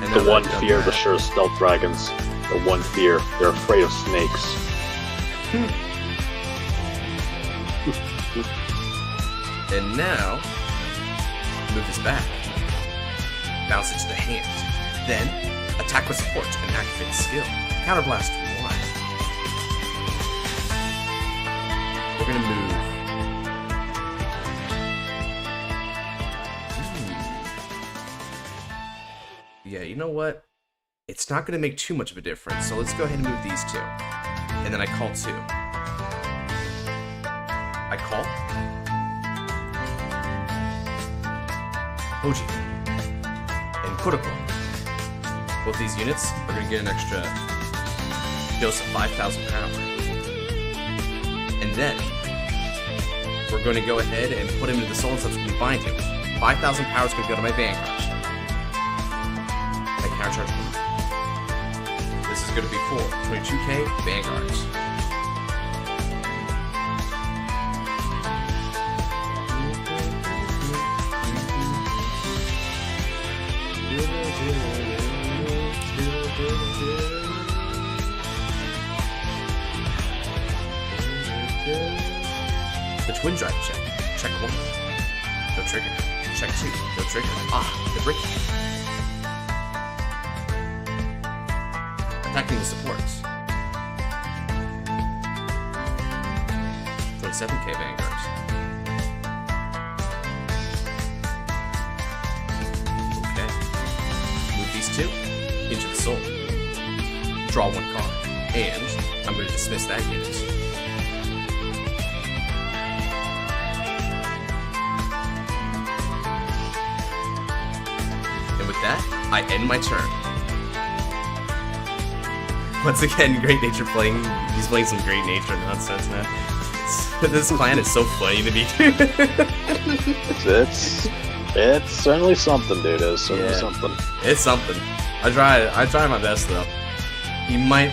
And The now one that I've fear done of the that- sure stealth dragons. The one fear, they're afraid of snakes. And now, move this back. Bounce it to the hand. Then, attack with support and activate skill. Counterblast 1. We're gonna move. Yeah, you know what? It's not gonna make too much of a difference, so let's go ahead and move these two. And then I call 2. I call. Hoji, and Kuroko. Both these units are going to get an extra dose of 5,000 power. And then, we're going to go ahead and put him into the soul and subsequently bind him. 5,000 power is going to go to my Vanguard. I counter charge 1. This is going to be 4. 22k Vanguards. The twin drive check. Check 1. No trigger. Check 2. No trigger. Ah, the brick. Attacking with supports. 27k Vanguards. Okay. Move these two into the soul. Draw 1 card. And I'm going to dismiss that unit. That, I end my turn. Once again, Great Nature playing. He's playing some Great Nature nonsense, man. This clan is so funny to me. It's certainly something, dude. It's certainly Yeah. something. It's something. I try my best though.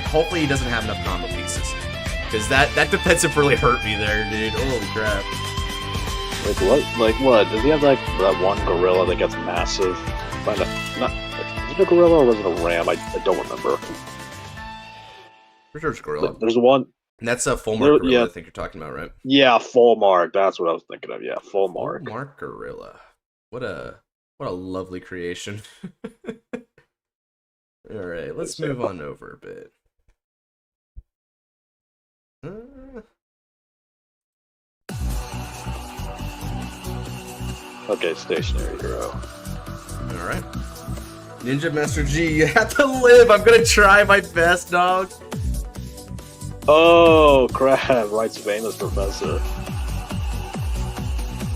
Hopefully he doesn't have enough combo pieces. Because that defensive really hurt me there, dude. Holy crap. Like what? Does he have like that one gorilla that gets massive? Is it a gorilla or was it a ram? I don't remember. For sure it's Gorilla. There's one. And that's a full mark Gorilla, yeah. I think you're talking about, right? Yeah, full mark. That's what I was thinking of. Yeah, full mark. Full mark Gorilla. What a lovely creation. Alright, let's move on over a bit. Okay, stationary hero. Alright. Ninja Master G, you have to live! I'm gonna try my best, dog! Oh, crap. Wright's famous professor.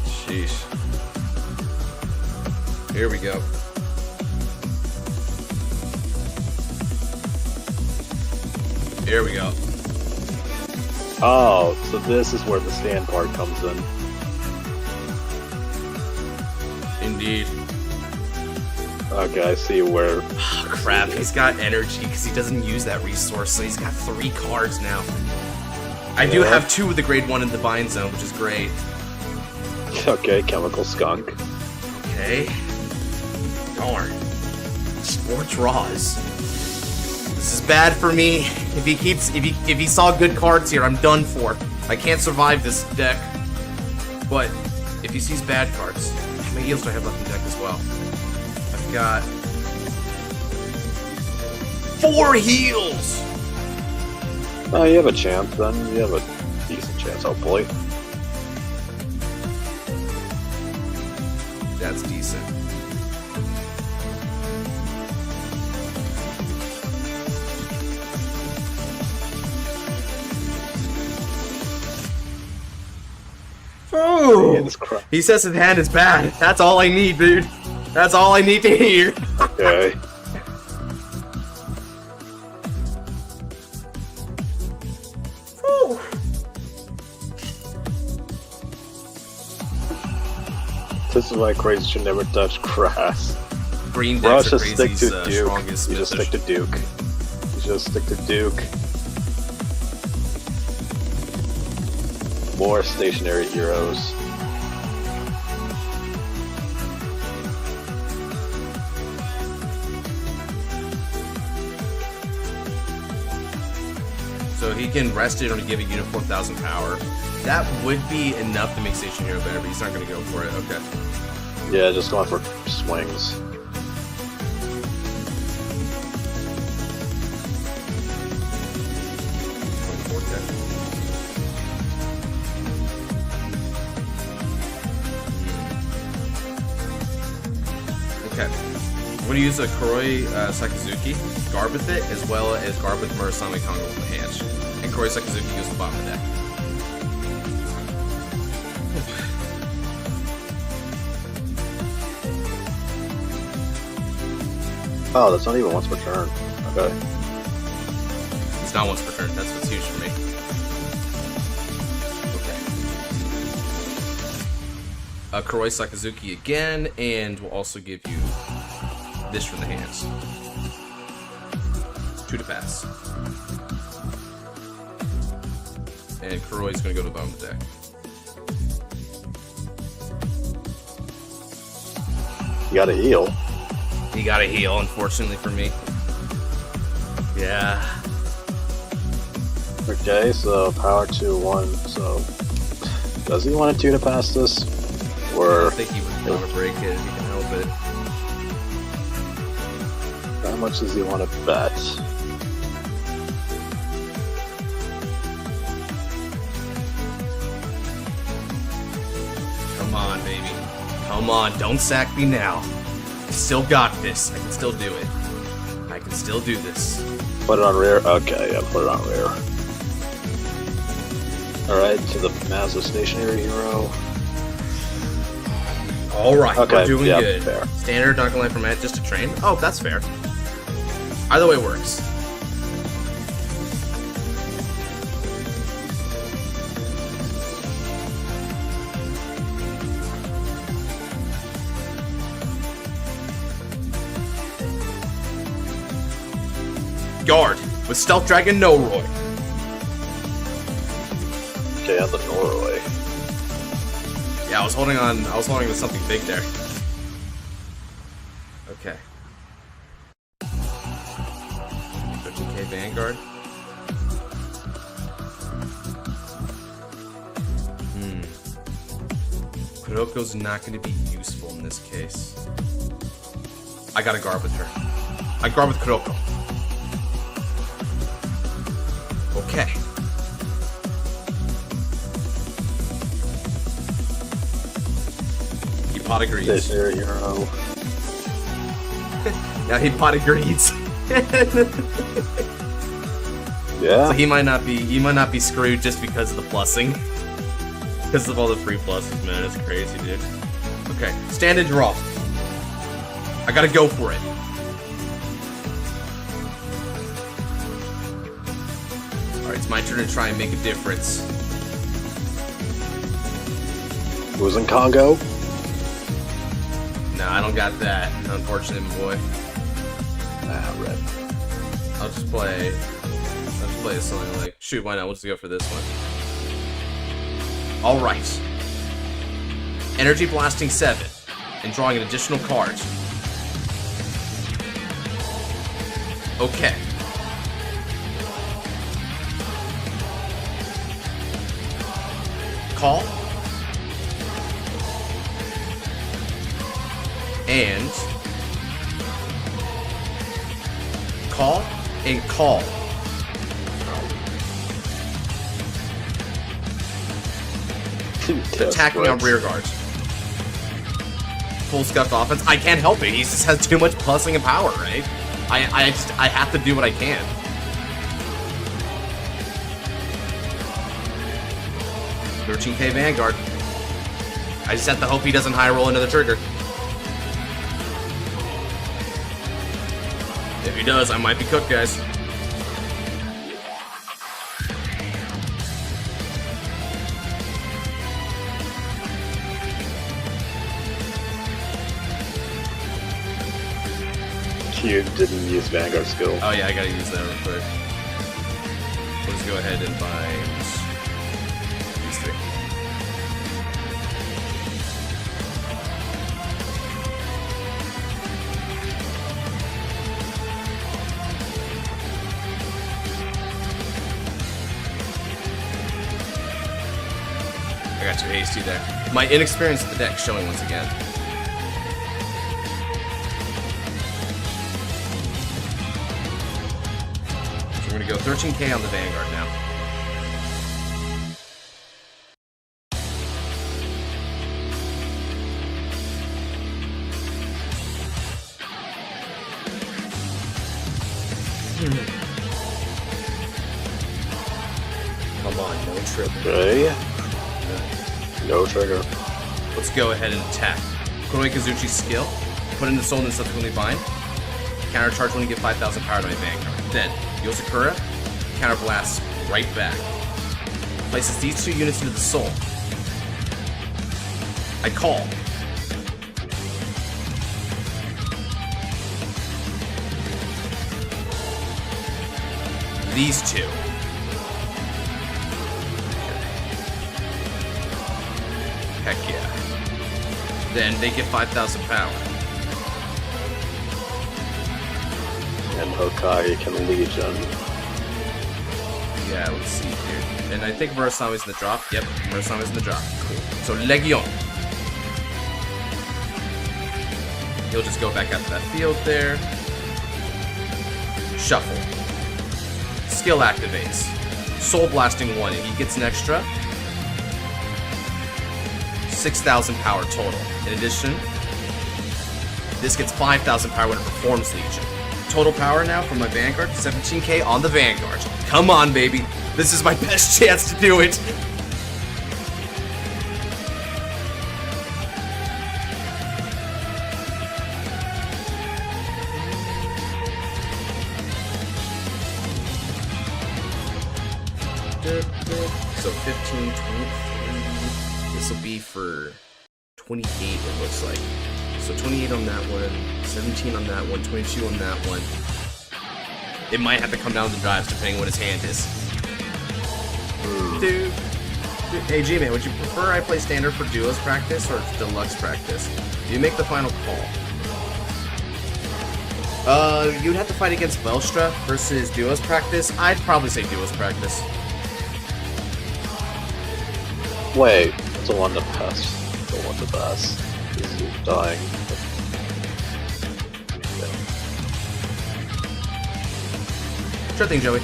Sheesh. Here we go. Here we go. Oh, so this is where the stand part comes in. Indeed. Okay, I see where... Oh, crap, he's got energy because he doesn't use that resource, so he's got 3 cards now. I do have 2 with the grade 1 in the bind zone, which is great. Okay, chemical skunk. Okay. Darn. Sports Raws. This is bad for me. If he saw good cards here, I'm done for. I can't survive this deck. But if he sees bad cards, how many heals do I have left in the deck as well? I've got 4 heals! Oh, you have a chance then. You have a decent chance, hopefully. That's decent. Oh! Jesus Christ. He says his hand is bad. That's all I need, dude. That's all I need to hear. Okay. This is why crazy should never touch grass. green Bro, decks are just stick Crazy's to Duke. strongest You just position. stick to Duke. You just stick to Duke. More stationary heroes. So he can rest it or give a unit 4,000 power. That would be enough to make Station Hero better, but he's not going to go for it. Okay. Yeah, just going for swings. Okay. I'm going to use a Kuroi Sakazuki, Guard with it, as well as Guard with Murasame Kongo with the hand. And Kuroi Sakazuki goes to the bottom of the deck. Oh, that's not even once per turn. Okay. It's not once per turn. That's what's huge for me. Okay. Kuroi Sakazuki again, and we'll also give you this from the hands. 2 to pass. And Kuroi's going to go to the bottom of the deck. You gotta heal. He got a heal, unfortunately for me. Yeah. Okay, so power 2-1. So does he want a 2 to pass this? I Or don't think he would want to break it if he can help it. how much does he want to bet? Come on, baby. Come on, don't sack me now. I still got this. I can still do it. I can still do this. Put it on rear? Okay, yeah, put it on rear. Alright, to the massive stationary hero. Alright, Okay, we're doing yeah, good. fair. Standard, not gonna lie for Matt, just to train. Oh, that's fair. Either way works. Guard with Stealth Dragon Noroi. Okay, on the Norway. Yeah, I was holding to something big there. Okay. 13k Vanguard. Kuroko's not going to be useful in this case. I gotta guard with her. I guard with Kuroko. Okay. He pot agrees. Stationary hero. Yeah, he pot agrees. Yeah. So he might not be screwed just because of the plussing. Because of all the free pluses, man. It's crazy, dude. Okay, stand and draw. I gotta go for it. Alright, it's my turn to try and make a difference. Who's in Congo? Nah, I don't got that. Unfortunate, boy. Ah, red. I'll just play something like... Shoot, why not? We'll just go for this one. Alright. Energy Blasting 7. And drawing an additional card. Okay. Call. And... Call. And call. Attacking on rear guards. Full scuffed offense. I can't help it. He just has too much plussing and power, right? I have to do what I can. $13k Vanguard. I just have to hope he doesn't high roll another trigger. If he does, I might be cooked, guys. You didn't use Vanguard skill. Oh yeah, I gotta use that real quick. Let's go ahead and bind these three. I got 2 hasty there. My inexperience with the deck showing once again. So we're gonna go 13k on the Vanguard now. Come on, no trip. Okay. No trigger. Let's go ahead and attack. Kuroi Kazuchi's skill. Put into soul and subsequently bind. Countercharge when you get 5,000 power to my Vanguard. Then, Yosakura, counterblast right back. Places these 2 units into the soul. I call. These 2. Heck yeah. Then they get 5,000 power. And Hokai can Legion. Yeah, let's see here. And I think Murasami's in the drop. Yep, Murasami's in the drop. Cool. So Legion. He'll just go back out to that field there. Shuffle. Skill activates. Soul Blasting 1, and he gets an extra 6,000 power total. In addition, this gets 5,000 power when it performs Legion. Total power now for my Vanguard, 17k on the Vanguard. Come on, baby. This is my best chance to do it. So 15, 23. This will be for 28, it looks like. So 28 on that one, 17 on that one, 22 on that one. It might have to come down to the drives depending on what his hand is. Dude. Hey G-Man, would you prefer I play standard for duos practice or deluxe practice? Do you make the final call? You'd have to fight against Belstra versus duos practice. I'd probably say duos practice. Wait, it's the one to pass. The one to pass. This is dying. Sure thing, Joey.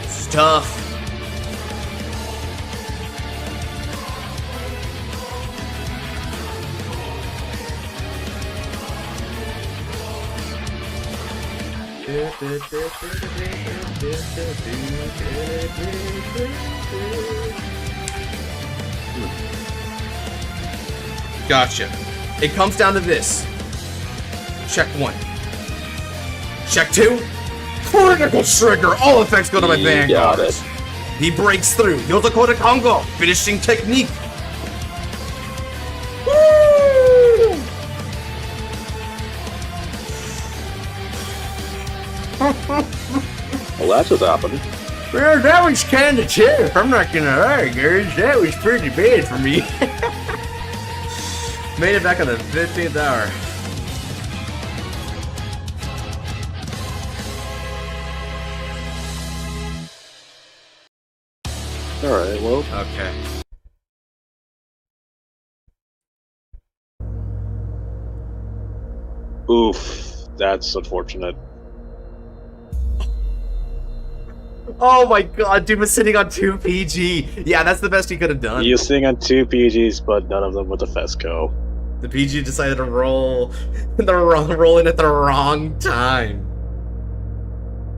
It's tough. Gotcha. It comes down to this. Check 1. Check 2. Critical trigger. All effects go to my Vanguard. Got it. He breaks through. Yotoko Kongo. Finishing technique. Woo! Well, that just happened. Well, that was kind of tough. I'm not gonna lie, guys. That was pretty bad for me. Made it back on the 15th hour. Alright, well. Okay. Oof. That's unfortunate. Oh my god, dude was sitting on 2 PG. Yeah, that's the best he could have done. You're sitting on 2 PGs, but none of them with a Fesco. The PG decided to roll in at the wrong time.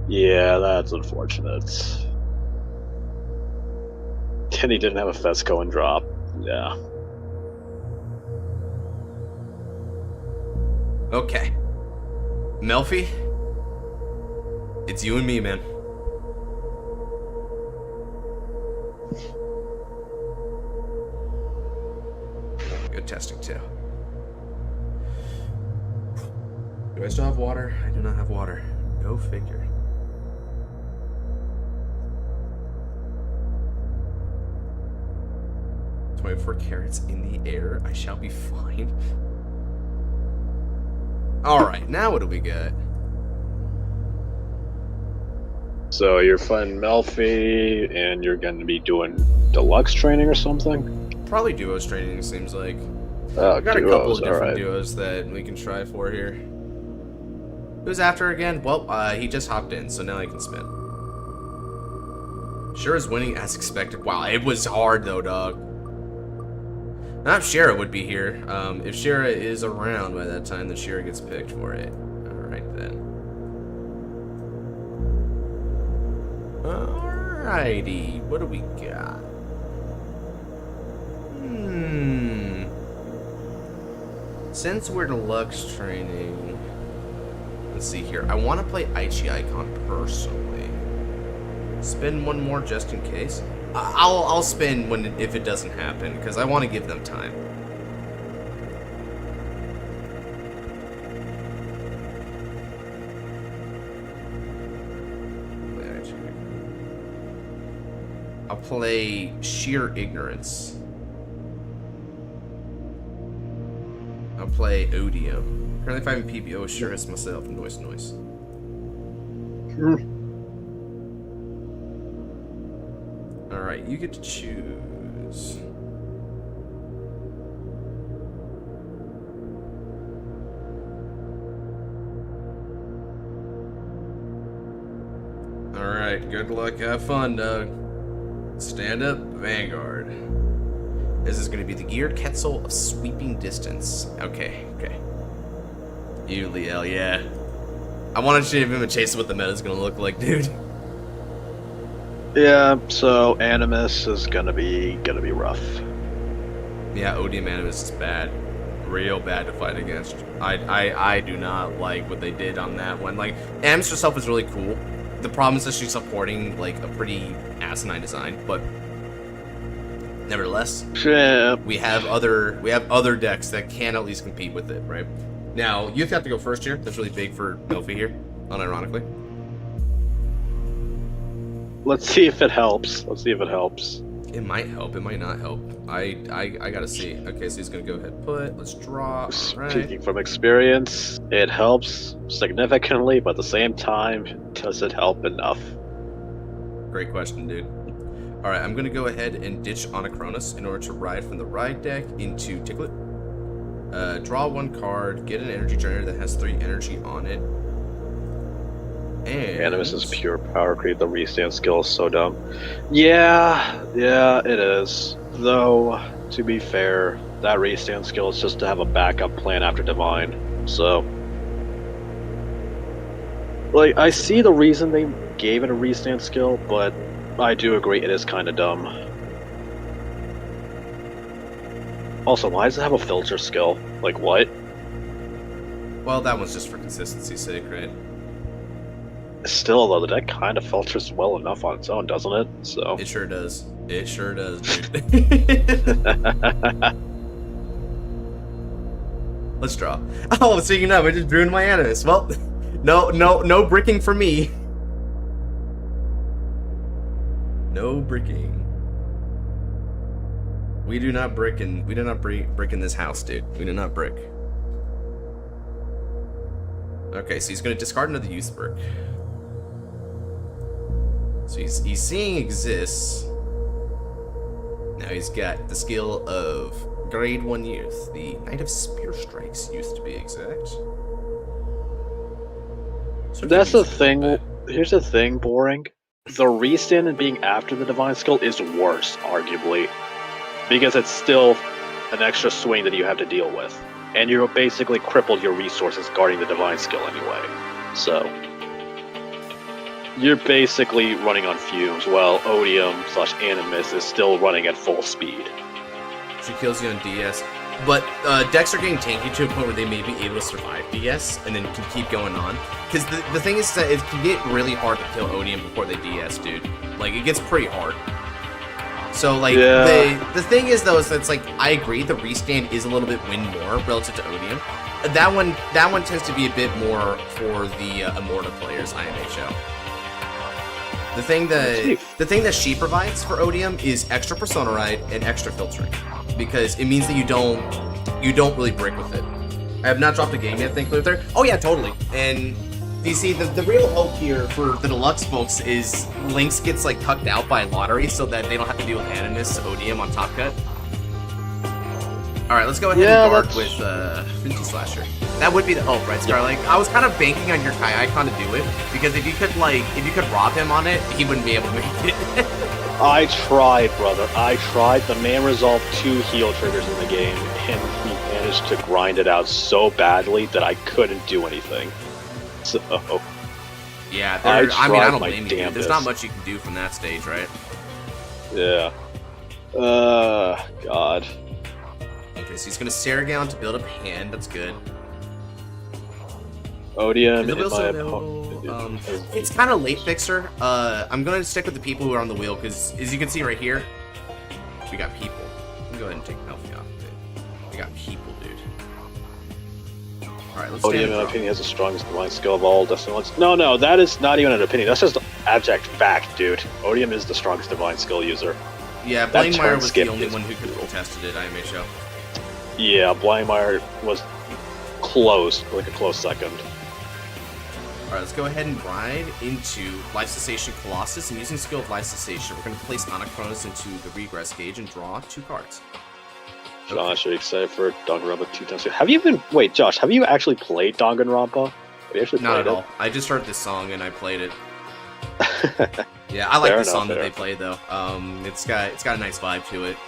Yeah, that's unfortunate. And he didn't have a Fesco and drop. Yeah. Okay. Melfi, it's you and me, man. interesting too. Do I still have water? I do not have water. Go figure. $24 carats in the air. I shall be fine. Alright, now what do we got? So you're fighting Melfi, and you're going to be doing deluxe training or something? Probably duos training, it seems like. Oh, I've got a couple of different alright. duos that we can try for here. Who's after again? Well, he just hopped in, so now I can spin. Shira's winning as expected. Wow, it was hard though, dog. Not if Shira would be here. If Shira is around by that time, then Shira gets picked for it. Alright then. Alrighty, what do we got? Since we're deluxe training, let's see here. I want to play Aichi Icon personally. Spin one more just in case. I'll spin if it doesn't happen because I want to give them time. I'll play Sheer Ignorance. I'll play Odium. Currently fighting PBO, sure as myself. Noise. Alright, you get to choose. Alright, good luck, have fun, Doug. Stand up, Vanguard. This is going to be the Geared Quetzal of Sweeping Distance. Okay. You, Liel, yeah. I wanted to give him a chase of what the meta's going to look like, dude. Yeah, so Animus is gonna be rough. Yeah, Odium Animus is bad. Real bad to fight against. I do not like what they did on that one. Like, Animus herself is really cool. The problem is that she's supporting, like, a pretty asinine design, but nevertheless, Yeah. we have other decks that can at least compete with it, right? Now, you have to go first here. That's really big for Melfi here, unironically. Let's see if it helps. It might help, it might not help. I gotta see. Okay, so he's gonna go ahead and put. Let's draw. Alright. Speaking from experience, it helps significantly, but at the same time, does it help enough? Great question, dude. Alright, I'm gonna go ahead and ditch Anachronos in order to ride from the ride deck into Ticklet. Draw one card, get an energy generator that has 3 energy on it. And Animus is pure power creep. The restand skill is so dumb. Yeah, it is. Though, to be fair, that restand skill is just to have a backup plan after Divine. So, like, I see the reason they gave it a restand skill, but I do agree it is kind of dumb. Also, why does it have a filter skill? Like, what? well, that one's just for consistency's sake, right? Still, though, the deck kind of filters well enough on its own, doesn't it? So It sure does. It sure does, dude. Let's draw. Oh, speaking of, I just ruined my Animus. Well, no bricking for me. No bricking. We do not brick in this house, dude. We do not brick. Okay, so he's gonna discard another youth brick. So he's seeing exists. Now he's got the skill of grade 1 youth, the Knight of Spear Strikes youth to be exact. So that's the thing. Here's the thing, boring. The restand and being after the divine skill is worse, arguably, because it's still an extra swing that you have to deal with, and you're basically crippled your resources guarding the divine skill anyway. So you're basically running on fumes, while Odium/Animus is still running at full speed. She kills you on DS, but decks are getting tanky to a point where they may be able to survive DS and then can keep going on. Because the thing is that it can get really hard to kill Odium before they DS, dude. Like, it gets pretty hard. So like the thing is though is that it's like I agree the restand is a little bit win more relative to Odium. That one tends to be a bit more for the Immorta players, IMHO. The thing that she provides for Odium is extra Persona Ride and extra filtering, because it means that you don't really break with it. I have not dropped a game yet, thankfully. There. Oh yeah, totally. And you see, the real hope here for the deluxe folks is Lynx gets like tucked out by lottery so that they don't have to deal with Animus Odium on Top Cut. All right, let's go ahead and guard with Finty Slasher. That would be the hope, right, Scar? Like, I was kind of banking on your Kai Icon to do it, because if you could rob him on it, he wouldn't be able to make it. I tried, brother. I tried. The man resolved 2 heal triggers in the game, and he managed to grind it out so badly that I couldn't do anything. So, yeah, I don't blame you. Damnedest. There's not much you can do from that stage, right? Yeah. God. Okay, so he's gonna Saragon to build up hand. That's good. Odium in my it's kind of late fixer. I'm gonna stick with the people who are on the wheel because, as you can see right here, we got people. Let me go ahead and take Melfi off of it. We got people, dude. All right, let's. Odium, in my opinion, has the strongest divine skill of all Destiny ones. No, that is not even an opinion. That's just abject fact, dude. Odium is the strongest divine skill user. Yeah, Blamemeyer was the only one who could have contested it. IMHO. Yeah, Blamemeyer was close, like a close second. Alright, let's go ahead and ride into Life Cessation Colossus, and using skill of Life Cessation, we're going to place Anachronos into the regress gauge and draw 2 cards. Josh, are you excited for Danganronpa 2 times? Wait, Josh, have you actually played Danganronpa? Have you actually played Not at all. I just heard this song and I played it. Yeah, I like the song that they played though. It's got a nice vibe to it.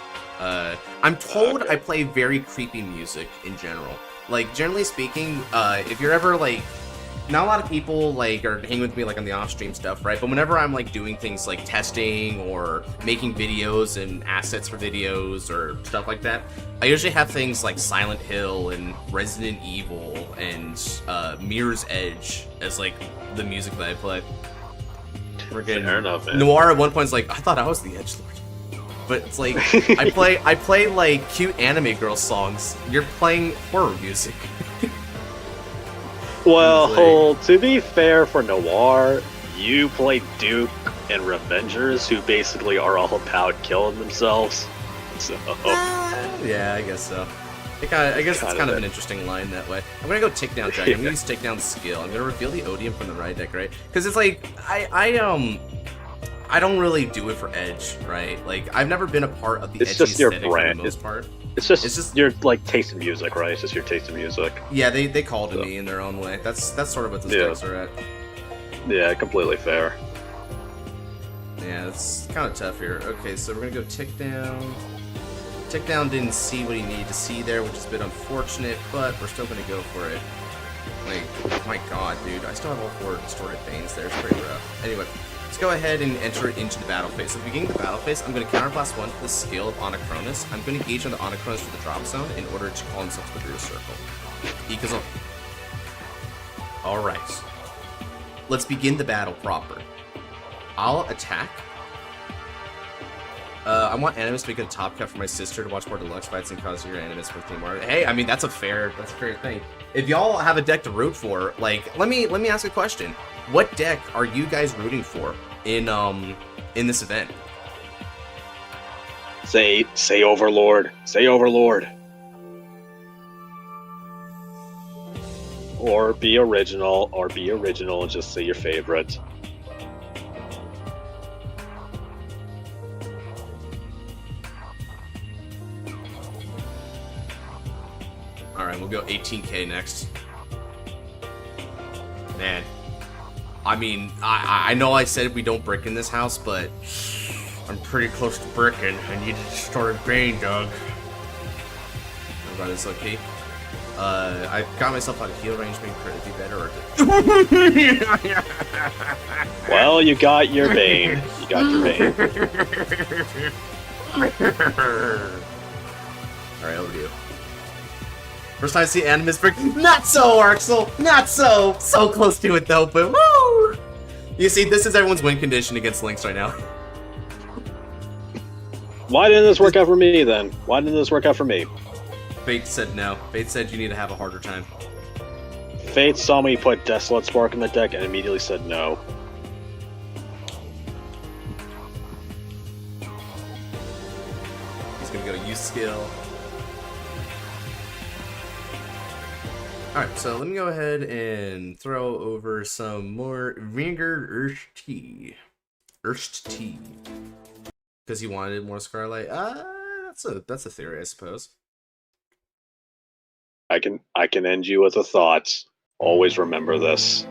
I'm told I play very creepy music in general. Like, generally speaking, if you're ever like, not a lot of people like are hanging with me like on the off-stream stuff, right? But whenever I'm like doing things like testing or making videos and assets for videos or stuff like that, I usually have things like Silent Hill and Resident Evil and Mirror's Edge as like the music that I play. Fair enough, man. Noir at one point is like, I thought I was the Edgelord. But it's like, I play like cute anime girl songs. You're playing horror music. Well, to be fair for Noir, you play Duke and Revengers, who basically are all about killing themselves. So yeah, I guess so. I guess it's kind of an interesting line that way. I'm gonna go Tick Down Dragon. I'm gonna use Tick Down Skill. I'm gonna reveal the Odium from the right deck, right? Because it's like I don't really do it for Edge, right? Like, I've never been a part of the Edge aesthetic for the most part. It's just your like taste in music, right? It's just your taste in music. Yeah, they call to me in their own way. That's sort of what those decks are at. Yeah, completely fair. Yeah, it's kind of tough here. Okay, so we're gonna go Tick Down. Tick Down didn't see what he needed to see there, which is a bit unfortunate, but we're still gonna go for it. Like, my god, dude, I still have all 4 Distorted Veins there. It's pretty rough. Anyway, let's go ahead and enter it into the battle phase. So at the beginning of the battle phase, I'm going to counterblast 1 with the skill of Anachronos. I'm going to engage on the Anachronos for the drop zone in order to call himself to the rear circle. Because alright. Let's begin the battle proper. I'll attack. I want Animus to make a top cut for my sister to watch more deluxe fights and cause your Animus for Team Art. Hey, I mean, that's a fair thing. If y'all have a deck to root for, like, let me ask a question. What deck are you guys rooting for in this event? Say Overlord. Say Overlord. Or be original and just say your favorite. Alright, we'll go 18k next. Man. I mean, I know I said we don't brick in this house, but I'm pretty close to bricking. I need to start a vein, dog. What about this, okay? I got myself out of heal range, maybe could it be better or... Well, you got your vein. You got your vein. Alright, over to you. First time I see Animus brick. Not so, Arxel! Not so! So close to it though, but woo! You see, this is everyone's win condition against Lynx right now. Why didn't this work out for me then? Why didn't this work out for me? Fate said no. Fate said you need to have a harder time. Fate saw me put Desolate Spark in the deck and immediately said no. He's gonna go use skill. Alright, so let me go ahead and throw over some more Vanguard Urst Tea. Because he wanted more Scarlight. That's a theory, I suppose. I can end you with a thought. Always remember this.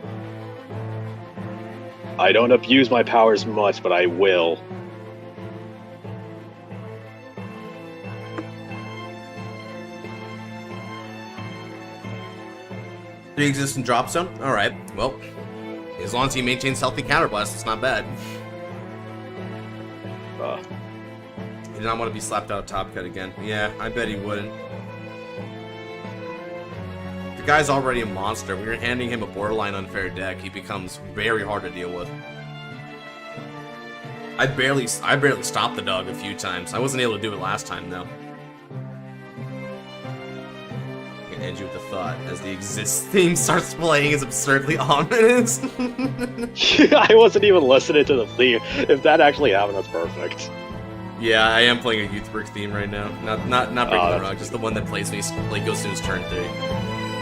I don't abuse my powers much, but I will. Do you exist in Drop Zone? Alright, well, as long as he maintains healthy counterblast, it's not bad. He did not want to be slapped out of Top Cut again. Yeah, I bet he wouldn't. The guy's already a monster. When you're handing him a borderline unfair deck, he becomes very hard to deal with. I barely stopped the dog a few times. I wasn't able to do it last time, though. I can end you with a thought. As the Exist theme starts playing, it's absurdly ominous. I wasn't even listening to the theme. If that actually happened, that's perfect. Yeah, I am playing a Youthwork theme right now. Not Breaking the Rug, just the one that plays when he goes to his turn 3.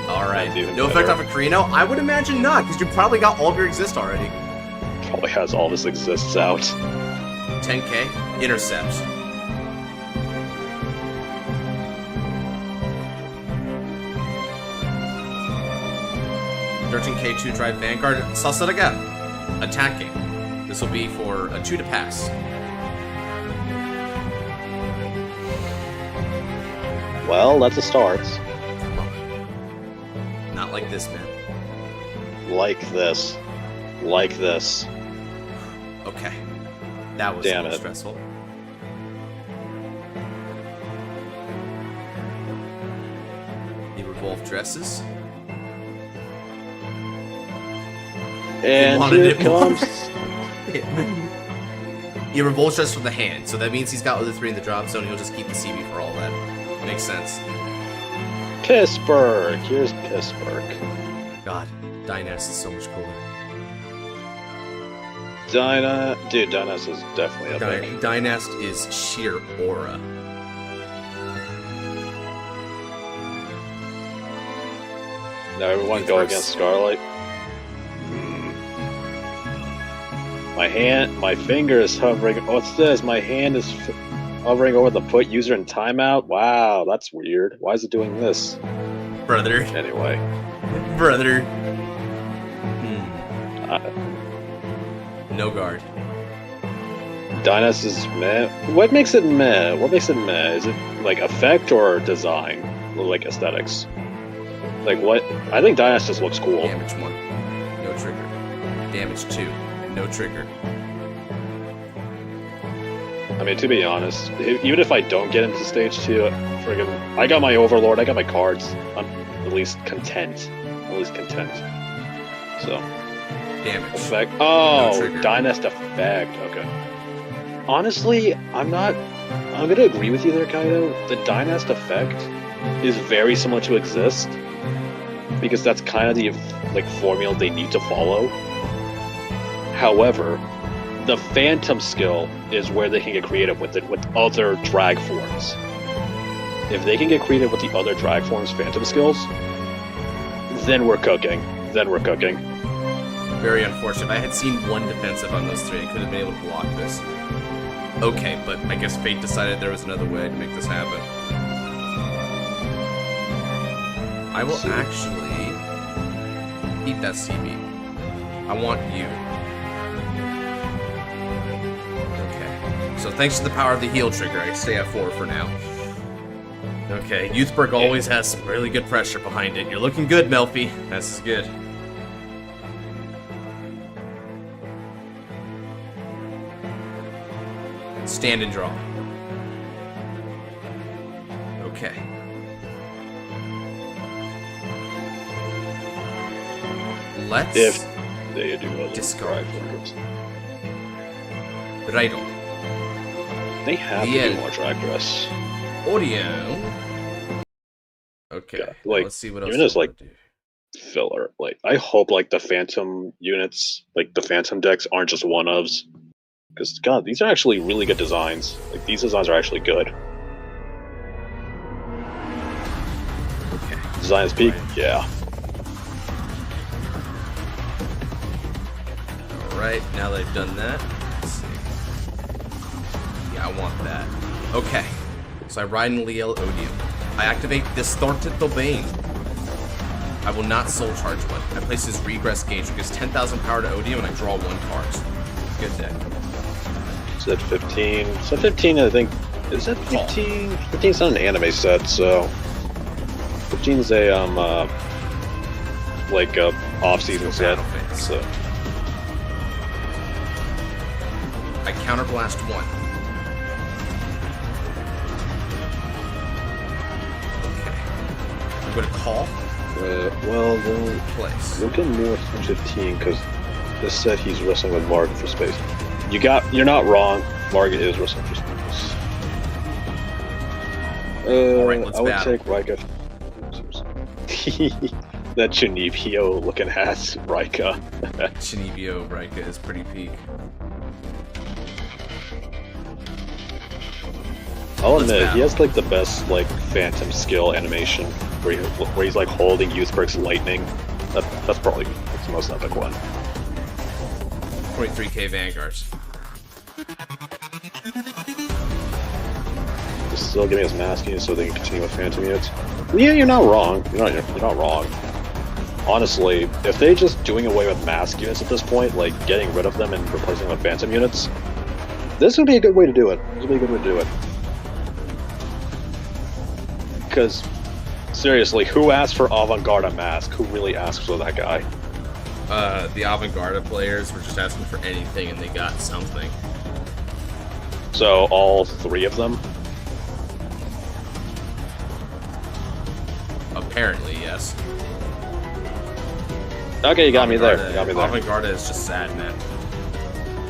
Alright, no effect off of Carino? I would imagine not, because you probably got all of your Exist already. Probably has all this Exists out. 10k, Intercept. $13k 2-drive Vanguard, Sasaraga. Attacking. This will be for a 2 to pass. Well, that's a start. Not like this, man. Like this. Like this. Okay. That was Damn a little it. stressful. He revolved dresses. And wanted here it more. comes... He revolves dress from the hand, so that means he's got other 3 in the drop zone. He'll just keep the CB for all that. Makes sense. Pissburg. Here's Pissburg. God, Dynast is so much cooler. Dude, Dynast is definitely epic. Dynast is sheer aura. Now everyone go against Scarlight. My finger is hovering. What's this? My hand is hovering over the put user in timeout. Wow, that's weird. Why is it doing this? Brother. Anyway. Brother. No guard. Dynast is meh. What makes it meh? What makes it meh? Is it like effect or design? Or like aesthetics? Like what? I think Dynast just looks cool. Damage 1. No trigger. Damage 2. No trigger. I mean, to be honest, even if I don't get into stage 2, friggin', I got my Overlord, I got my cards. I'm at least content. So. Damage. Effect. Oh, No trigger. Dynast effect. Okay. Honestly, I'm gonna agree with you there, Kaido. The Dynast effect is very similar to Exist, because that's kind of the formula they need to follow. However, the Phantom skill is where they can get creative with it with other drag forms. If they can get creative with the other drag forms' Phantom skills, then we're cooking. Very unfortunate. If I had seen one defensive on those 3, I could have been able to block this. Okay, but I guess Fate decided there was another way to make this happen. I will actually eat that CB. I want you. Okay. So thanks to the power of the heal trigger, I stay at 4 for now. Okay, Youthberg always has some really good pressure behind it. You're looking good, Melfi. This is good. Stand and draw. Okay. Let's If they do other discard. drag forms. Bridle. They have to do more drag dress. Audio. Okay, Yeah, like, let's see what else. even as, I wanna like, do. Filler. Like, I hope like the Phantom units, like the Phantom decks, aren't just one-ofs. Because God, these are actually really good designs. Like these designs are actually good. Okay. Design is peak, Right. yeah. Alright, now that I've done that, let's see. Yeah, I want that. Okay. So I ride in Leo Odium. I activate Distorted Domain. I will not soul charge one. I place his regress gauge, which gives 10,000 power to Odium, and I draw one card. Good deck. Set 15. Set 15, I think. Is that 15? 15 is not an anime set, so 15 is a like a off-season set. So I counterblast one. Okay. I'm gonna call. well, then Place. look at more than 15 because this set he's wrestling with Margaret for space. You're not wrong. Margaret is wrestling for space. Alright, let's I would battle. take Rika. That Chunibyo looking ass Rika. Shinibyo Rika is pretty peak. I'll Let's admit, battle. he has like the best like Phantom skill animation where he's like holding Youthberg's lightning. That's probably the most epic one. 23k Vanguards. Just still giving us mask units so they can continue with Phantom units. Yeah, you're not wrong. You're not wrong. Honestly, if they're just doing away with mask units at this point, like getting rid of them and replacing them with Phantom units, this would be a good way to do it. This would be a good way to do it. Because, seriously, who asked for Avant-Garde mask? Who really asked for that guy? The Avant-Garde players were just asking for anything and they got something. So, all three of them? Apparently, yes. Okay, you got me there. You got me there. Avant-Garde is just sad, man.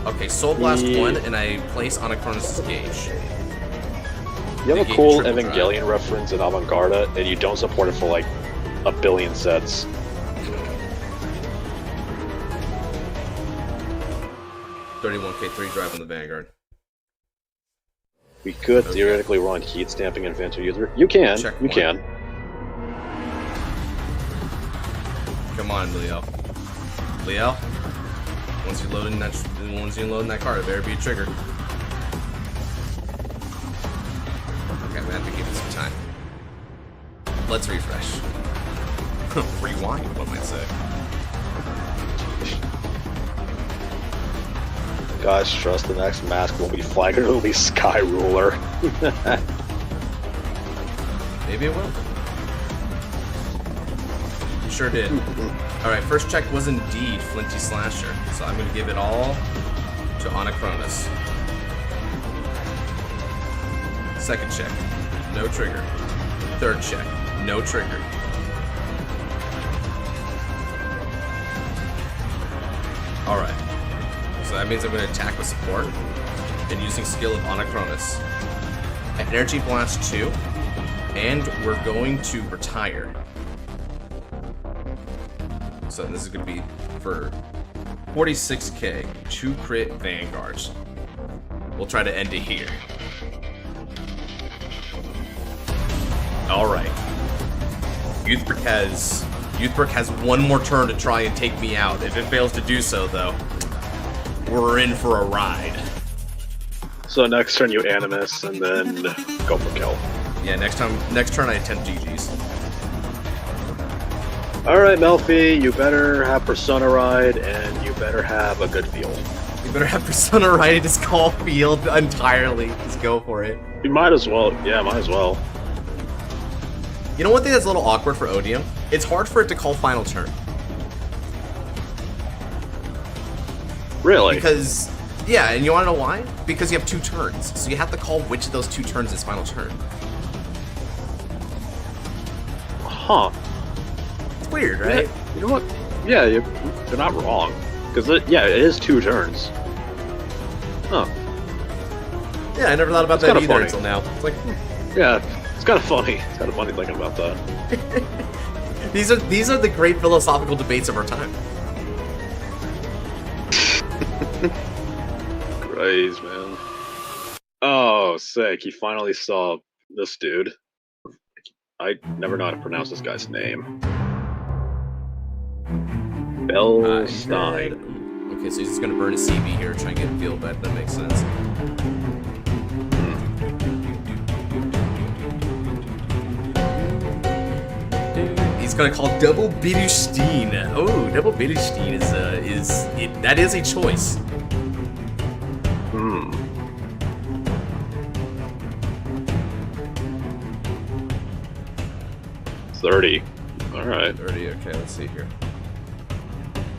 Okay, Soul Blast Yeah. 1, and I place Anachronos' gauge. You have a Negate cool triple Evangelion reference in Avant-Garde, and you don't support it for like a billion sets. $31k3 drive on the Vanguard. We could Okay. theoretically run heat stamping and Phantom User. You can. You Checkpoint. can. Come on, Leo. Leo? Once you load in that card, it better be a trigger. Okay, I'm gonna have to give it some time. Let's refresh. Rewind, one might say. Guys, trust the next mask will be Flagger, it'll be Sky Ruler. Maybe it will. Sure did. Alright, first check was indeed Flinty Slasher, so I'm gonna give it all to Anachronos. Second check, no trigger. Third check, no trigger. Alright. So that means I'm going to attack with support and using skill of Anachronos. Energy Blast 2, and we're going to retire. So this is going to be for 46k, 2 crit Vanguards. We'll try to end it here. Alright. Youthberg has one more turn to try and take me out. If it fails to do so, though, we're in for a ride. So next turn you Animus, and then go for kill. Yeah, next turn I attempt GG's. Alright, Melfi, you better have Persona Ride, and you better have a good field. You better have Persona Ride his call field entirely. Just go for it. You might as well. Yeah, might as well. You know one thing that's a little awkward for Odium? It's hard for it to call final turn. Really? Because, yeah, and you want to know why? Because you have 2 turns. So you have to call which of those 2 turns is final turn. Huh. It's weird, right? Yeah, you know what? Yeah, you're not wrong. Because, yeah, it is 2 turns. Huh. Yeah, I never thought about It's that kinda either funny. until now. It's like, Yeah, it's kind of funny. It's kind of funny thinking about that. these are the great philosophical debates of our time. Crazy, man. Oh, sick. He finally saw this dude. I never know how to pronounce this guy's name. Belstein. Okay, so he's just gonna burn a CB here, try and get a feel back. That makes sense. He's gonna call Double Bitterstein. Oh, Double Bitterstein that is a choice. Hmm. 30. Alright. 30, okay, let's see here.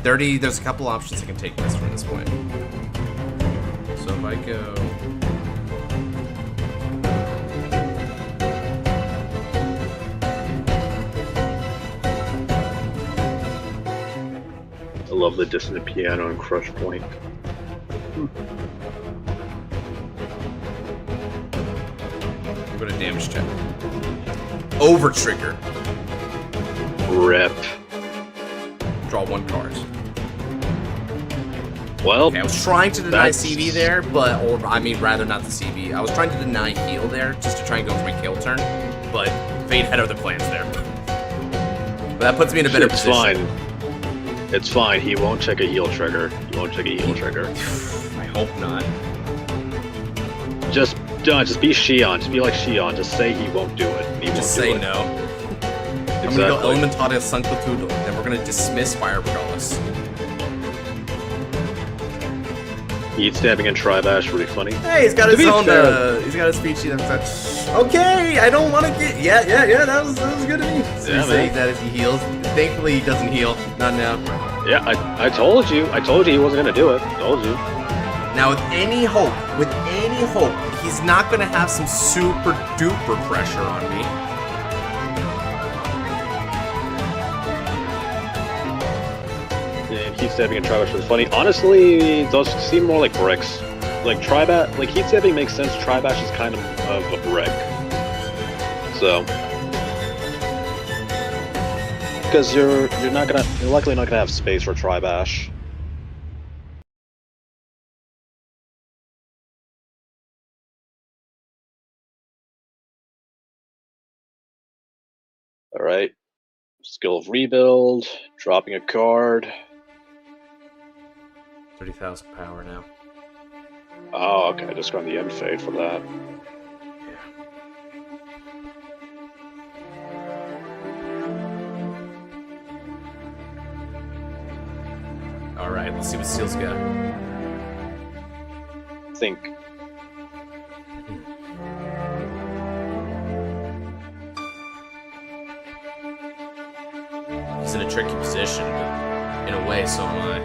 30, there's a couple options I can take this from this point. So if I go... I love the dissonant piano and Crush Point. Go to damage check. Over trigger. Rip. Draw one card. Well, Okay, I was trying to deny that's- CB there, rather not the CB. I was trying to deny heal there, just to try and go for my kill turn, but Fate had other plans there. But that puts me in a better it's position. fine. It's fine. He won't check a heal trigger. He won't check a heal trigger. I hope not. Just be Shion. Just be like Shion. Just say he won't do it. He Just won't say do it. no. I'm Exactly. gonna go Elementada Sanctitudo, then we're gonna dismiss Fire Regardless. Heat stabbing and Tribash, really funny. Hey, he's got To his be own, fair- he's got a speech sheet. Okay, I don't want to get, yeah, that was good to me. So Yeah, he's saying man. that if he heals, thankfully he doesn't heal, not now. Yeah, I told you. I told you he wasn't gonna do it. Told you. Now with any hope, he's not gonna have some super duper pressure on me. And heat stabbing and Tribash was funny. Honestly, those seem more like bricks. Like Tribash, like heat stabbing makes sense. Tribash is kind of a brick. So, because you're likely not gonna have space for Tribash. All right. Skill of rebuild, dropping a card. 30,000 power now. Oh, okay. I just got the end fade for that. Alright, let's see what Steel's got. Think. He's in a tricky position, but in a way, so am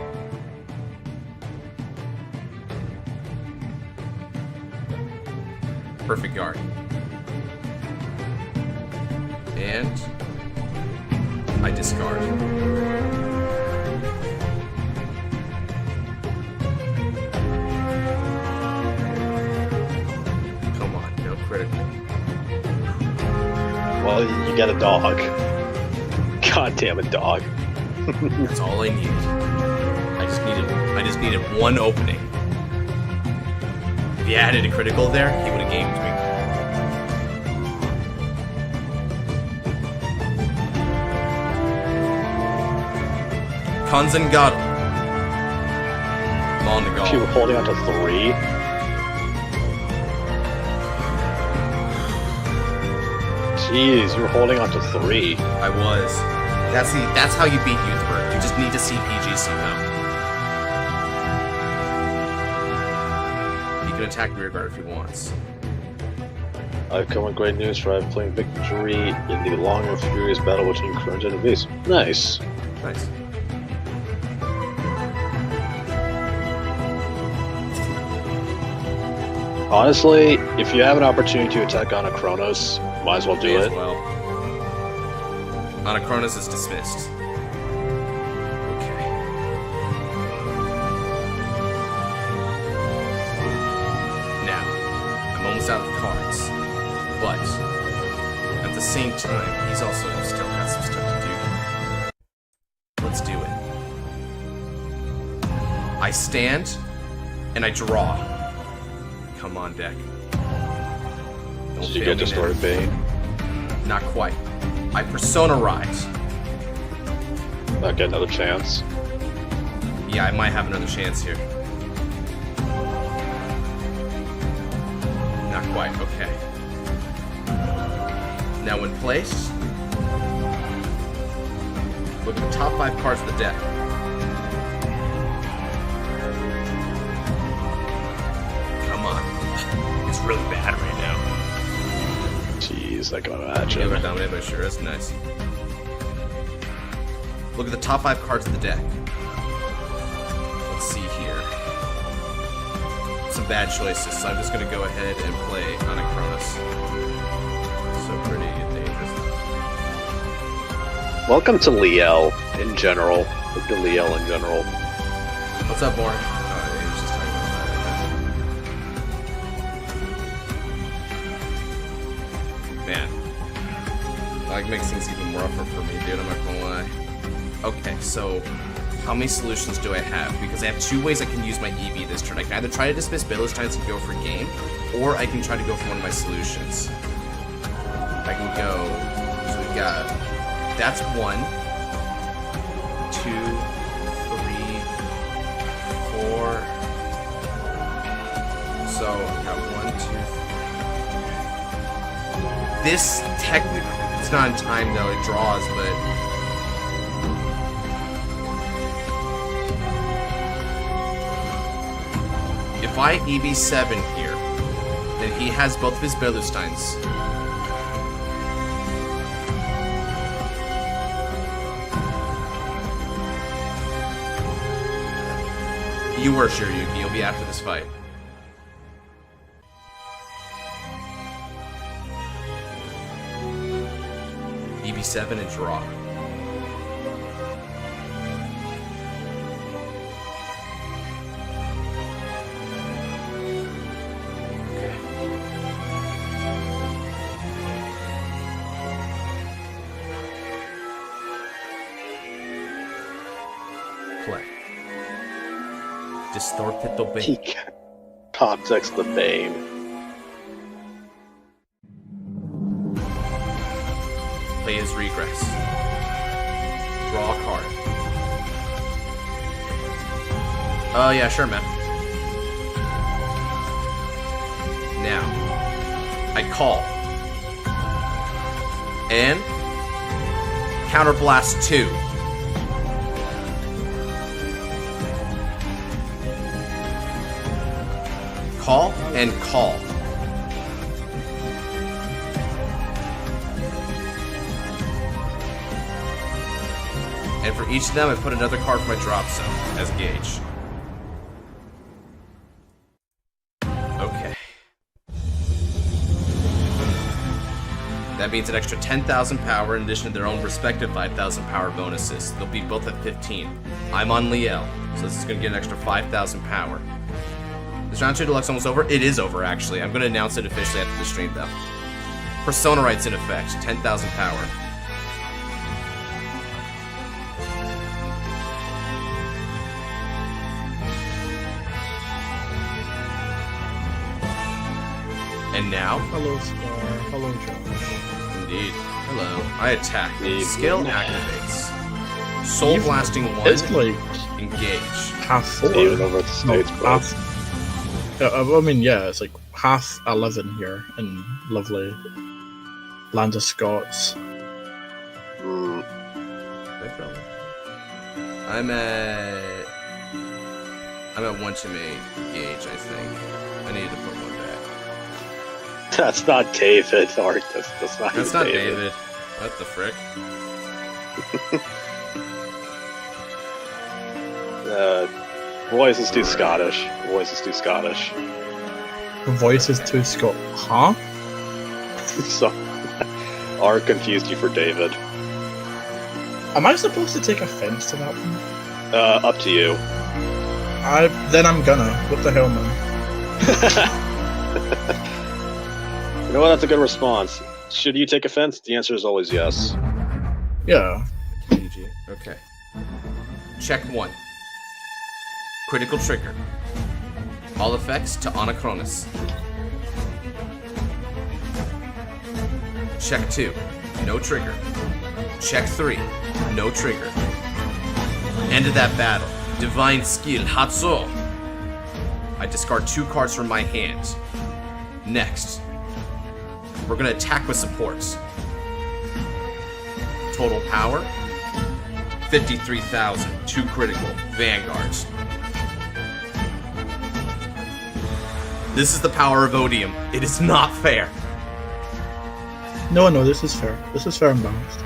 I. Perfect guard. And I discard. Come on, no critical. Well, you get a dog. God damn it, dog. That's all I needed. I just needed one opening. If he added a critical there, he would have gamed me. Kanzengado. Monagal. You were holding on to 3. Jeez, you were holding on to 3. I was. That's how you beat Youthbird. You just need to CPG somehow. He can attack rearguard if he wants. I've come with great news for I've claimed victory in the long and furious battle between current enemies. Nice. Nice. Honestly, if you have an opportunity to attack on a Chronos, might as well do May as it. well. Anachronos is dismissed. Okay. Now, most out of cards. But at the same time, he's also still got some stuff to do. Let's do it. I stand and I draw. Come on, deck. Don't Did you fail get me Distorted now. Bane? Not quite. I Persona Rise. Not get another chance. Yeah, I might have another chance here. Not quite, okay. Now when placed, look at the top 5 cards of the deck. Come on. It's really bad right now. Jeez, I can Yeah, imagine. we're dominated by sure, that's nice. Look at the top 5 cards of the deck. Let's see here. Some bad choices, so I'm just gonna go ahead and play Anachronos. So pretty dangerous. Welcome to Liel in general. Welcome to Liel in general. What's up, Warren? Oh, yeah, he was just talking about that. Man. That makes things even rougher for me, dude, I'm not gonna lie. Okay, so how many solutions do I have? Because I have 2 ways I can use my EV this turn. I can either try to dismiss Billersteins and go for game, or I can try to go for one of my solutions. I can go, so we got, that's 1, 2, 3, 4. So I got 1, 2. This technically, it's not in time though, it draws, but if I EV7 here, then he has both of his Billersteins. You were sure, Yuki. You'll be after this fight. EV7 and draw. Play. Distorted the bait. Context the Bane. Play his regress. Draw a card. Oh yeah, sure, man. Now, I call. And counterblast 2. Call and call. And for each of them, I put another card from my drop zone as a gauge. Okay. That means an extra 10,000 power in addition to their own respective 5,000 power bonuses. They'll be both at 15. I'm on Liel, so this is going to get an extra 5,000 power. Is round 2 deluxe almost over? It is over, actually. I'm going to announce it officially after the stream, though. Persona Right's in effect. 10,000 power. And now? Hello, Scar. Hello, Josh. Indeed. Hello. I attack. Indeed. Skill activates. Soul Blasting 1. It's like Engage. half. Even over at the States, bro. half. I mean, yeah, it's like half 11 here in lovely land of Scots. Mm, I'm at 1 to 8 gauge, I think. I need to put one back. that's not David, Art. That's not That's even not David. What the frick? Voice is too Scottish. Voice is too Scottish. Voice is too Scot. Huh? So, Art confused you for David. Am I supposed to take offense to that one? Up to you. Then I'm gonna. What the hell, man? what? That's a good response. Should you take offense? The answer is always yes. Yeah. GG. Okay. Check 1. Critical trigger. All effects to Anachronos. Check 2. No trigger. Check 3. No trigger. End of that battle. Divine skill Hatso. I discard 2 cards from my hand. Next. We're gonna attack with supports. Total power 53,000. 2 critical. Vanguards. This is the power of Odium. It is not fair. No, this is fair. This is fair and balanced.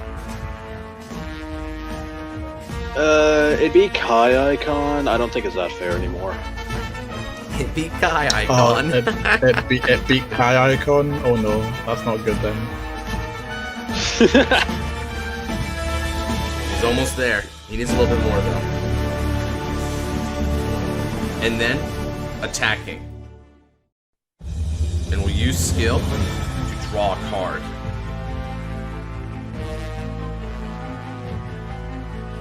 It beat Kai Icon. I don't think it's that fair anymore. It beat Kai Icon. It beat Kai Icon? Oh no, that's not good then. He's almost there. He needs a little bit more though. And then, attacking. And we'll use skill to draw a card.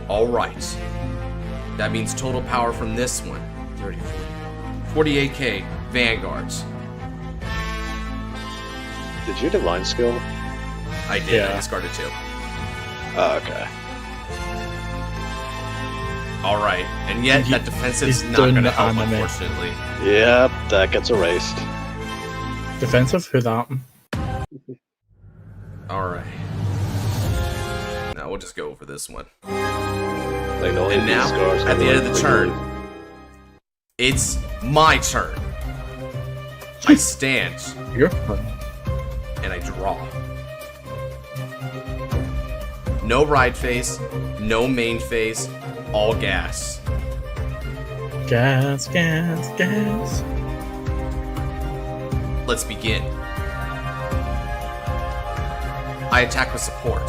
Alright. That means total power from this one. 48k Vanguards. Did you divine skill? I did, Yeah. I discarded 2. Oh, okay. Alright, and yet He- that defensive's he's not doing gonna the help, anime. unfortunately. Yep, that gets erased. Defensive? Who that? Alright. Now we'll just go over this one. Like, the only And now, scars at the end of the like- turn, it's my turn. I stand Your turn. and I draw. No ride phase, no main phase, all gas. Gas, gas, gas. Let's begin. I attack with support.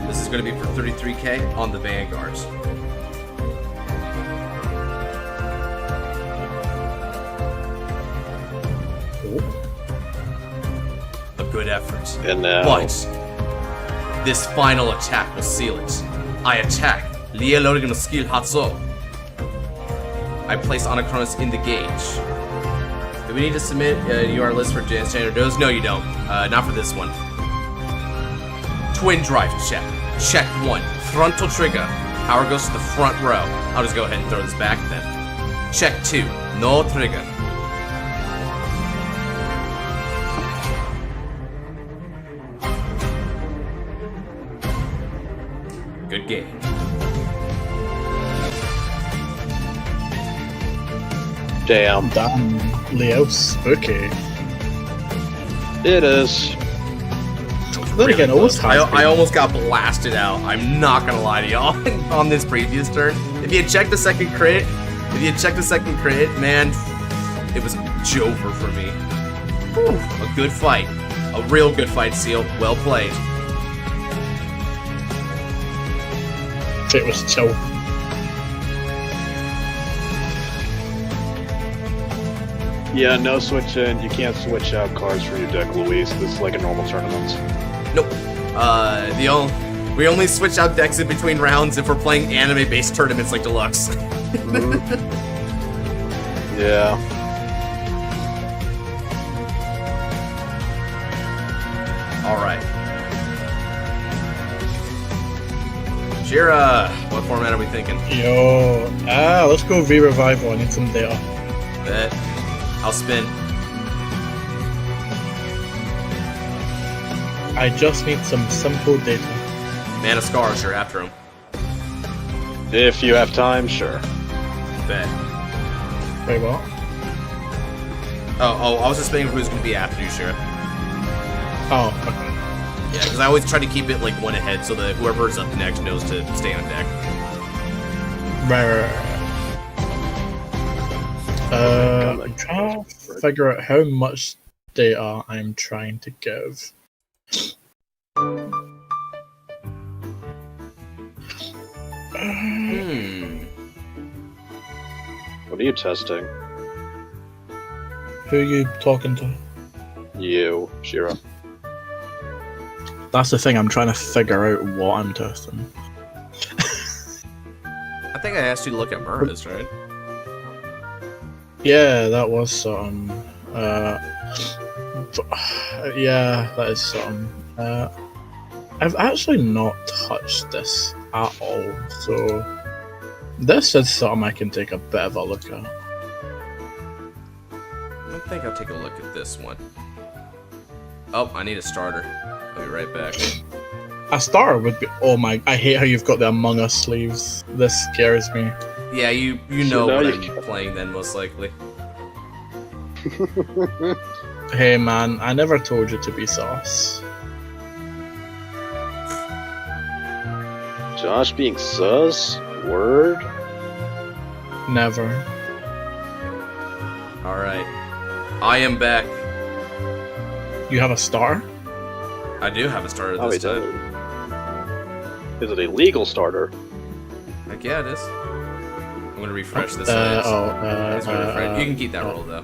This is going to be for 33k on the Vanguards. A good effort. And now, But this final attack will seal it. I attack. Lia Lorigan skill Hatso. I place Anachronos in the gauge. Do we need to submit your list for standard dose? No, you don't. Not for this one. Twin drive check. Check 1. Frontal trigger. Power goes to the front row. I'll just go ahead and throw this back then. Check 2. No trigger. Good game. damn, Damn, Leo, spooky. it is. Then again, it always has I been. almost got blasted out. I'm not gonna lie to y'all. On this previous turn, if you had checked the second crit, man, it was Jover for me. Whew, a good fight, a real good fight, Seal. Well played. It was chill. Yeah, no switching. You can't switch out cards for your deck, Luis. This is like a normal tournament. Nope. We only switch out decks in between rounds if we're playing anime-based tournaments like Deluxe. Yeah. All right. Jira, what format are we thinking? Yo, let's go V-Revival. I need some data. Bet. I'll spin. I just need some simple data. Mana Scars, you're after him. If you have time, sure. Bet. Wait, what? Oh, I was just spinning who's going to be after you, Shira. Oh, okay. Yeah, because I always try to keep it like one ahead so that whoever's up next knows to stay on deck. Right. I'm trying to figure out how much data I'm trying to give. What are you testing? Who are you talking to? You, Shira. That's the thing. I'm trying to figure out what I'm testing. I think I asked you to look at Murra's, right? Yeah, that was something. Yeah, that is something. I've actually not touched this at all, so this is something I can take a bit of a look at. I think I'll take a look at this one. Oh, I need a starter. I'll be right back. A starter would be. Oh my! I hate how you've got the Among Us sleeves. This scares me. Yeah, you know what I'm playing then, most likely. Hey man, I never told you to be sauce. Josh being sus? Word? Never. Alright. I am back. You have a star? I do have a starter Oh, this wait, time. is it a legal starter? Heck yeah, it is. I'm gonna refresh this. You can keep that roll though.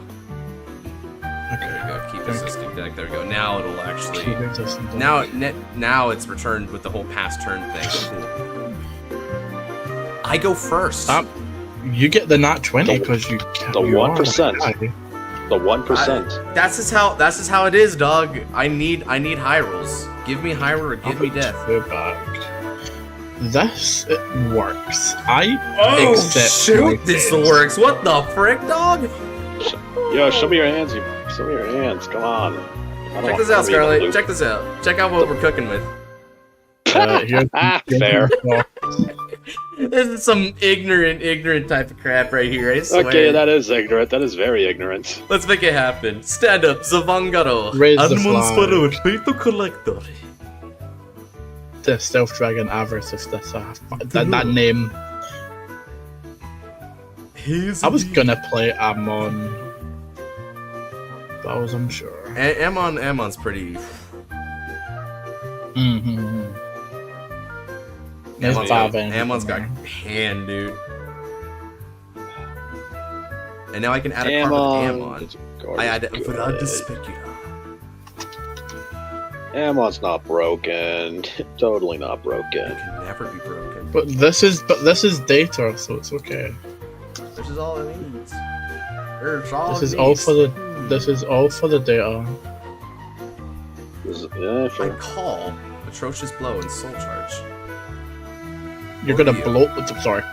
Okay. There we go. Keep assisting deck. There we go. Now it'll actually. Keep existing. Now it's returned with the whole past turn thing. Cool. I go first. You get the nat 20 because you. The 1%. The 1%. That's just how it is, dog. I need high rolls. Give me high roll or give me death. Go back. This works. Oh accept shoot! This works. What the frick, dog? Yo, show me your hands. Show me your hands. Come on. Check this out, Scarlet. Check this out. Check out what we're cooking with. Here's Fair. This is some ignorant type of crap right here. I swear. Okay, that is ignorant. That is very ignorant. Let's make it happen. Stand up, the Vanguard. Raise the flag. Potato collector. The Stealth Dragon Avarice, if that's that name. I was gonna play Amon, but I was unsure. Amon's pretty. Mm-hmm. Amon's got hand, dude. And now I can add a card with Amon. I add Vanguard Specula. Amon's not broken. Totally not broken. It can never be broken. But this is data, so it's okay. This is all it needs. This is all for the data. Yeah, I sure. call Atrocious Blow and Soul Charge. You're gonna blow. Sorry,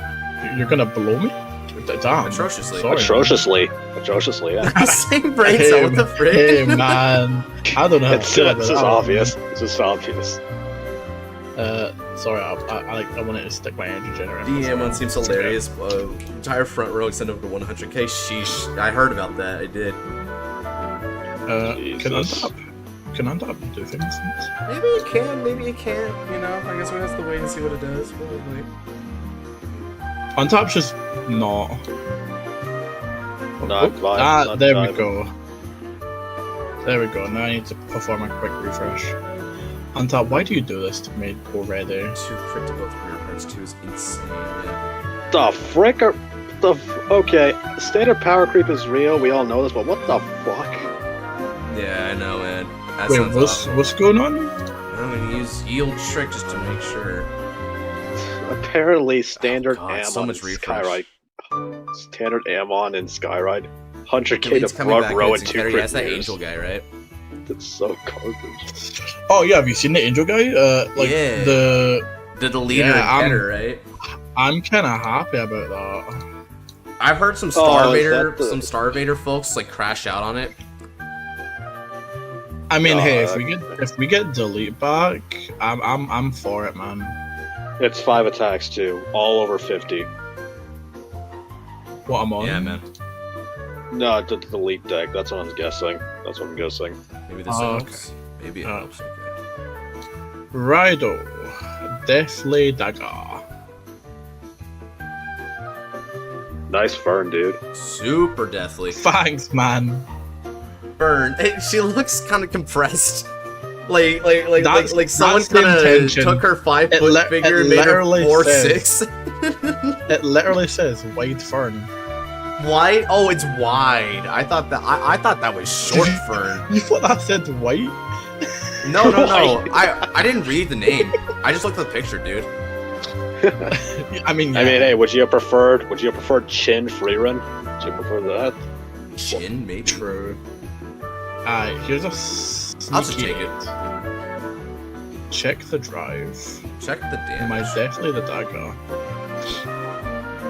you're gonna blow me. Damn. Atrociously. Sorry. Atrociously, yeah. Same brain cell, what the frick? Hey man, I don't know. How to It's feel about just that. obvious. It's just obvious. Sorry, I wanted to stick my energy generator. DM1 seems hilarious. Entire front row extended up to 100k. Sheesh. I heard about that. I did. Can Untap do things? Maybe it can, maybe it can't. You know, I guess we have to wait and see what it does. Probably. Untap's just not. Not vibe, not there vibe. we go. There we go. Now I need to perform a quick refresh. Untap, why do you do this to me already? 2 critical with rear parts 2 is insane. Yeah. The frick are okay? Standard power creep is real. We all know this, but what the fuck? Yeah, I know, man. That Wait, sounds awful. what's going on? I'm gonna use Yield Trick just to make sure. Apparently, standard Oh, God, Amon so much and refresh. Skyride. Standard Amon and Skyride. 100k It's to coming front back. row It's and 2 better. crit That's that years. angel guy, right? It's so garbage. Oh yeah, have you seen the angel guy? Yeah. the leader Yeah, and Getter, right? I'm kind of happy about that. I've heard some Oh, is Starvader, that the- some Starvader folks like crash out on it. I mean, hey, Uh, if we get delete back, I'm for it, man. It's 5 attacks too, all over 50. What I'm on? Yeah, man. No, the delete deck. That's what I'm guessing. Maybe this Oh, helps. Maybe it helps. Okay. Rido, Deathly Dagger. Nice Fern, dude. Super deathly. Thanks, man. Burn. Hey, she looks kind of compressed. Like someone that's the kind of intention. took her 5 It foot li- figure it and made her literally 4'6". It literally says Wide Fern. Wide? Oh, it's wide. I thought that was short fern. You thought that said white? No, no, no. I didn't read the name. I just looked at the picture, dude. I mean, hey, would you have preferred Chin Freerun? Would you prefer that? Chin, maybe. True. Here's a I'll just sneaky take it. Check the drive. Check the damage. My definitely the dagger.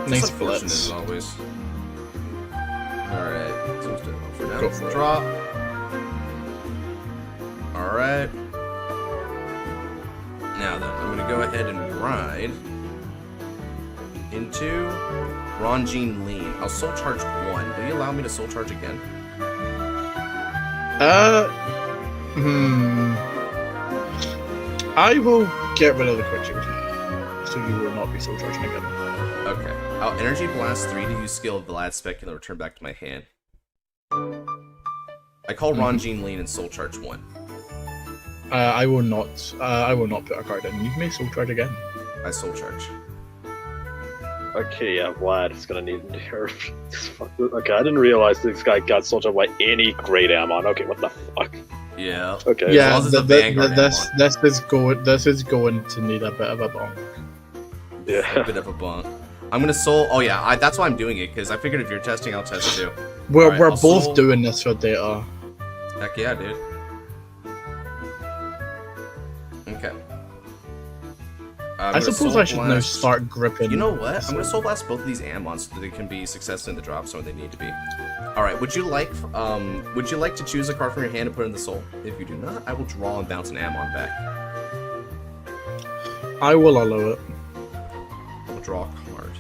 Nice It's unfortunate blitz. as always. Alright, so let's do it for now. Go for it. Draw. Alright. Now then, I'm gonna go ahead and ride into Ronjin Lean. I'll soul charge 1. Will you allow me to soul charge again? I will get rid of the quick shield, so you will not be soul charging again. Okay. I'll energy blast 3 to use skill of the last spec and then return back to my hand. I call Ronjin Lean and soul charge 1. I will not put a card in. You may soul charge again. I soul charge. Okay, yeah, Vlad is gonna need nerf. Okay, I didn't realize this guy got soul charged by any great Amon. Okay, what the fuck? Yeah. Okay. Yeah, as long as it's a Vanguard this is going to need a bit of a bonk. Yeah. A bit of a bump. I'm gonna soul. Oh yeah, that's why I'm doing it because I figured if you're testing, I'll test too. We're Alright, I'll both soul- doing this for data. Heck yeah, dude. Okay. I suppose I should now start gripping. You know what? I'm gonna soul blast both of these Amons so they can be successful in the drop so they need to be. Alright, would you like to choose a card from your hand and put it in the soul? If you do not, I will draw and bounce an Amon back. I will allow it. I'll draw a card.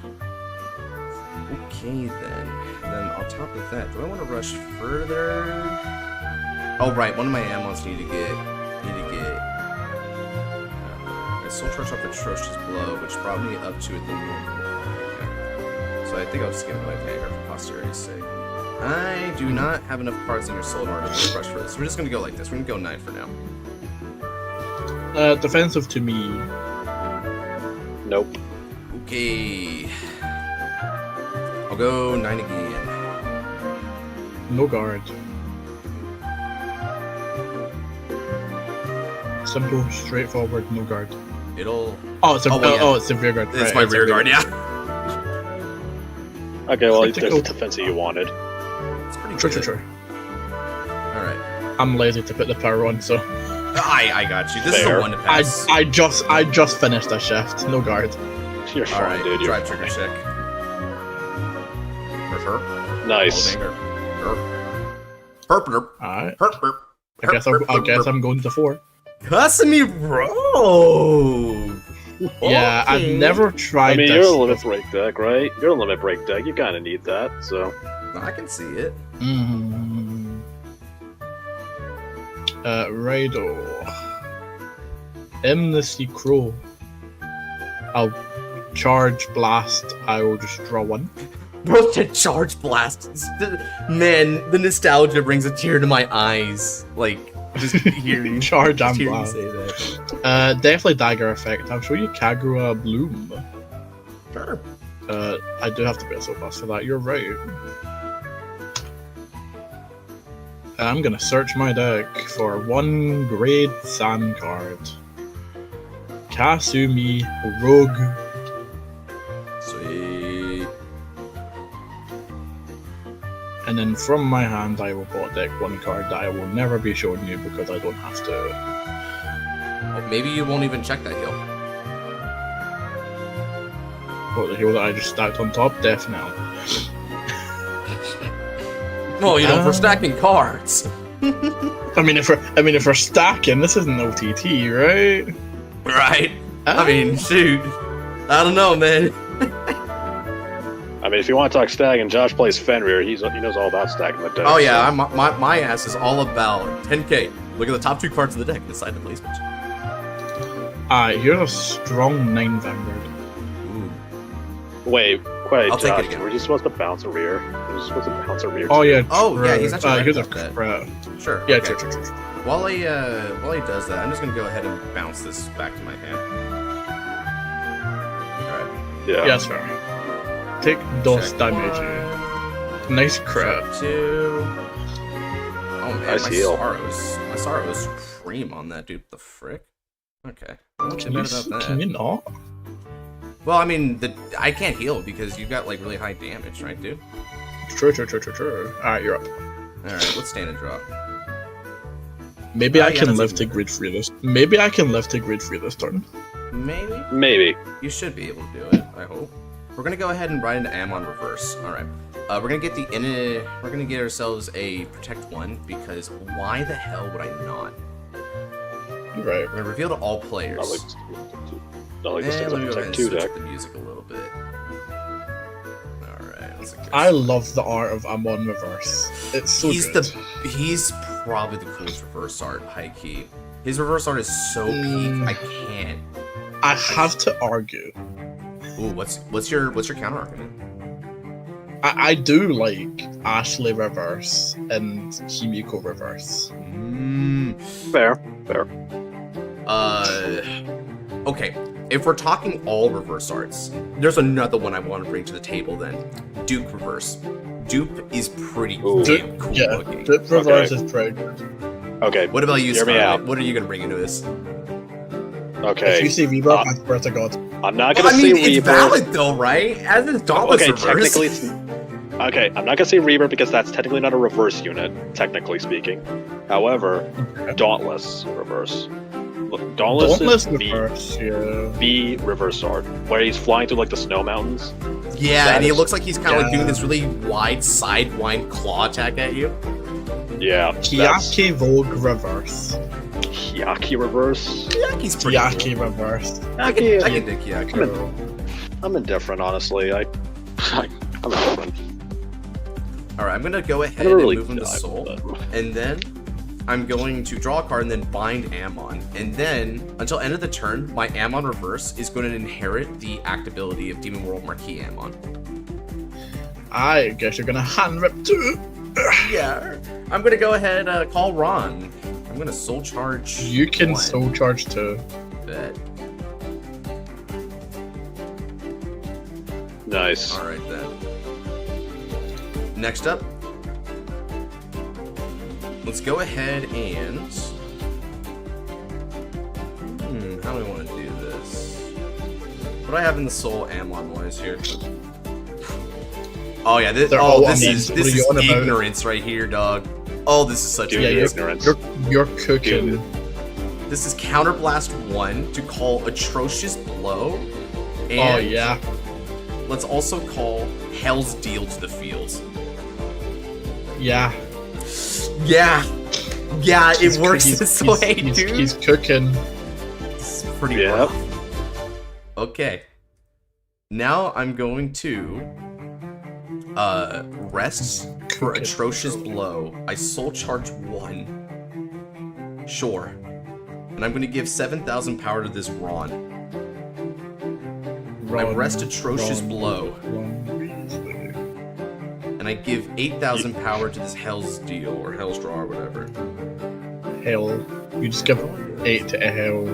Okay then. And then on top of that, do I want to rush further? Oh right, one of my Amons need to get I soul charge off Atrocious Blow, which brought me up to it the okay. So I think I'll just give it my Vanguard for posterity's sake. I do not have enough cards in your soul in order to rush for this. We're just gonna go like this. We're gonna go 9 for now. Defensive to me. Nope. Okay. I'll go 9 again. No guard. Simple, straightforward, no guard. It'll. Oh, it's a yeah. it's a rear guard. It's Right, my a rear guard, yeah. Okay, well, Critical. there's the defense that you wanted. It's pretty True, good. true, true. Alright. I'm lazy to put the power on, so I got you. This is Fair. a one to pass. I just finished a shift. No guard. You're fine, Alright, dude. You're drive fine. trigger check. For sure. Nice. Herp. Alright. Herp. I guess I'm going to 4. Cussing me, bro. Yeah, I've Okay. never tried I mean, this. you're a limit break deck, right? You're a limit break deck. You kind of need that, so. I can see it. Raido. Amnesty Crow. I'll charge blast. I will just draw 1. Bro said charge blast. Man, the nostalgia brings a tear to my eyes. Like, just hearing, Charge just and hearing you blast. say that. Definitely dagger effect. I'll show you Kagura Bloom. Sure. I do have to be a soul blast for that. You're right. I'm gonna search my deck for 1 grade sand card. Kasumi Rogue. Sweet. And then from my hand, I will bot deck 1 card that I will never be showing you because I don't have to. Oh, maybe you won't even check that hill. What, the heal that I just stacked on top? Definitely. Well, you know, if we're stacking cards. I mean, if we're stacking, this isn't OTT, right? Right. I mean, shoot. I don't know, man. I mean, if you want to talk stacking, Josh plays Fenrir. He knows all about stacking the deck. Oh yeah, so. my ass is all about 10k. Look at the top 2 cards of the deck inside the placement. Here's a strong 9 Vanguard. Ooh. Wait, I'll take it Josh, again. were you supposed to bounce a rear? Were you supposed to bounce a rear? Oh too? yeah. Oh, yeah, true. he's actually right here's a about that. crit. Sure. Yeah, okay. true. While he does that, I'm just gonna go ahead and bounce this back to my hand. Alright. Yeah. Yes, fair. Take DOS Check damage. 1, Nice crit. check 2. Oh man, Nice my heal. sorrow is scream on that, dude. The frick? Okay. What's Can bad about that? you not? Well, I mean, I can't heal because you've got like really high damage, right, dude? True. Alright, you're up. Alright, let's stand and draw. Maybe I can that's live a- to grid 3 this. Maybe I can live to grid 3 this turn. Maybe? Maybe. You should be able to do it, I hope. We're gonna go ahead and ride into Amon reverse. Alright. We're gonna get we're gonna get ourselves a Protect 1 because why the hell would I not? Right. We're gonna reveal to all players. Not like this And thing's let me a go ahead and Protect 2 switch deck. up the music a little bit. Alright, let's get I love the art of Amon reverse. It's so good. He's probably the coolest reverse art, high key. His reverse art is so peak, I can't. I have to argue. Ooh, what's your counter argument? I do like Ashley reverse and Himiko reverse. Fair. Okay. If we're talking all reverse arts, there's another one I want to bring to the table then. Dupe reverse. Dupe is pretty Ooh. damn cool Yeah, looking. the reverse is pretty good. Okay. What about you, Hear me Scarlet? out. What are you gonna bring into this? Okay. If you see Rebirth, I swear to God. I'm not Well, gonna I say mean, it's Rebirth. valid though, right? As is Dauntless Okay, reverse. technically it's... Okay, I'm not gonna say Rebirth because that's technically not a reverse unit, technically speaking. However, Dauntless reverse. Look, Dauntless is reverse, yeah. B reverse sword, where he's flying through like the snow mountains. Yeah, That and he is- looks like he's kind of like Yeah. doing this really wide sidewind claw attack at you. Yeah, that's Kiyaki Vogue reverse. Hyaki reverse. Kyaki's pretty Kiyaki reverse. cool. I can dig Kyaki. I'm indifferent, honestly. I'm indifferent. Alright, I'm gonna go ahead I never and really move him to died, Soul. but- And then I'm going to draw a card and then bind Amon. And then, until end of the turn, my Amon reverse is going to inherit the act ability of Demon World Marquee Amon. I guess you're gonna hand rip too. Yeah. I'm gonna go ahead call Ron. I'm gonna soul charge. You can one. soul charge too. Bet. Nice. Alright then. Next up, let's go ahead and... how do I want to do this? What do I have in the soul Amon-wise here? Oh yeah, this, They're all is Amons. What are you on about? ignorance right here, dog. Oh, this is such Dude, Yeah, a... you're- ignorance. You're cooking. Dude. This is Counterblast 1 to call Atrocious Blow. And Oh yeah. let's also call Hell's Deal to the field. Yeah. Yeah, it He's- works he's- this he's- way, he's, dude. He's cooking. It's pretty Yeah. rough. Okay. Now I'm going to rest for Cooking. Atrocious Blow. I soul charge 1. Sure. And I'm going to give 7,000 power to this Ron. I rest Atrocious Blow. And I give 8,000 power to this Hell's Deal, or Hell's Draw, or whatever. Hell. You just give 8 to a hell.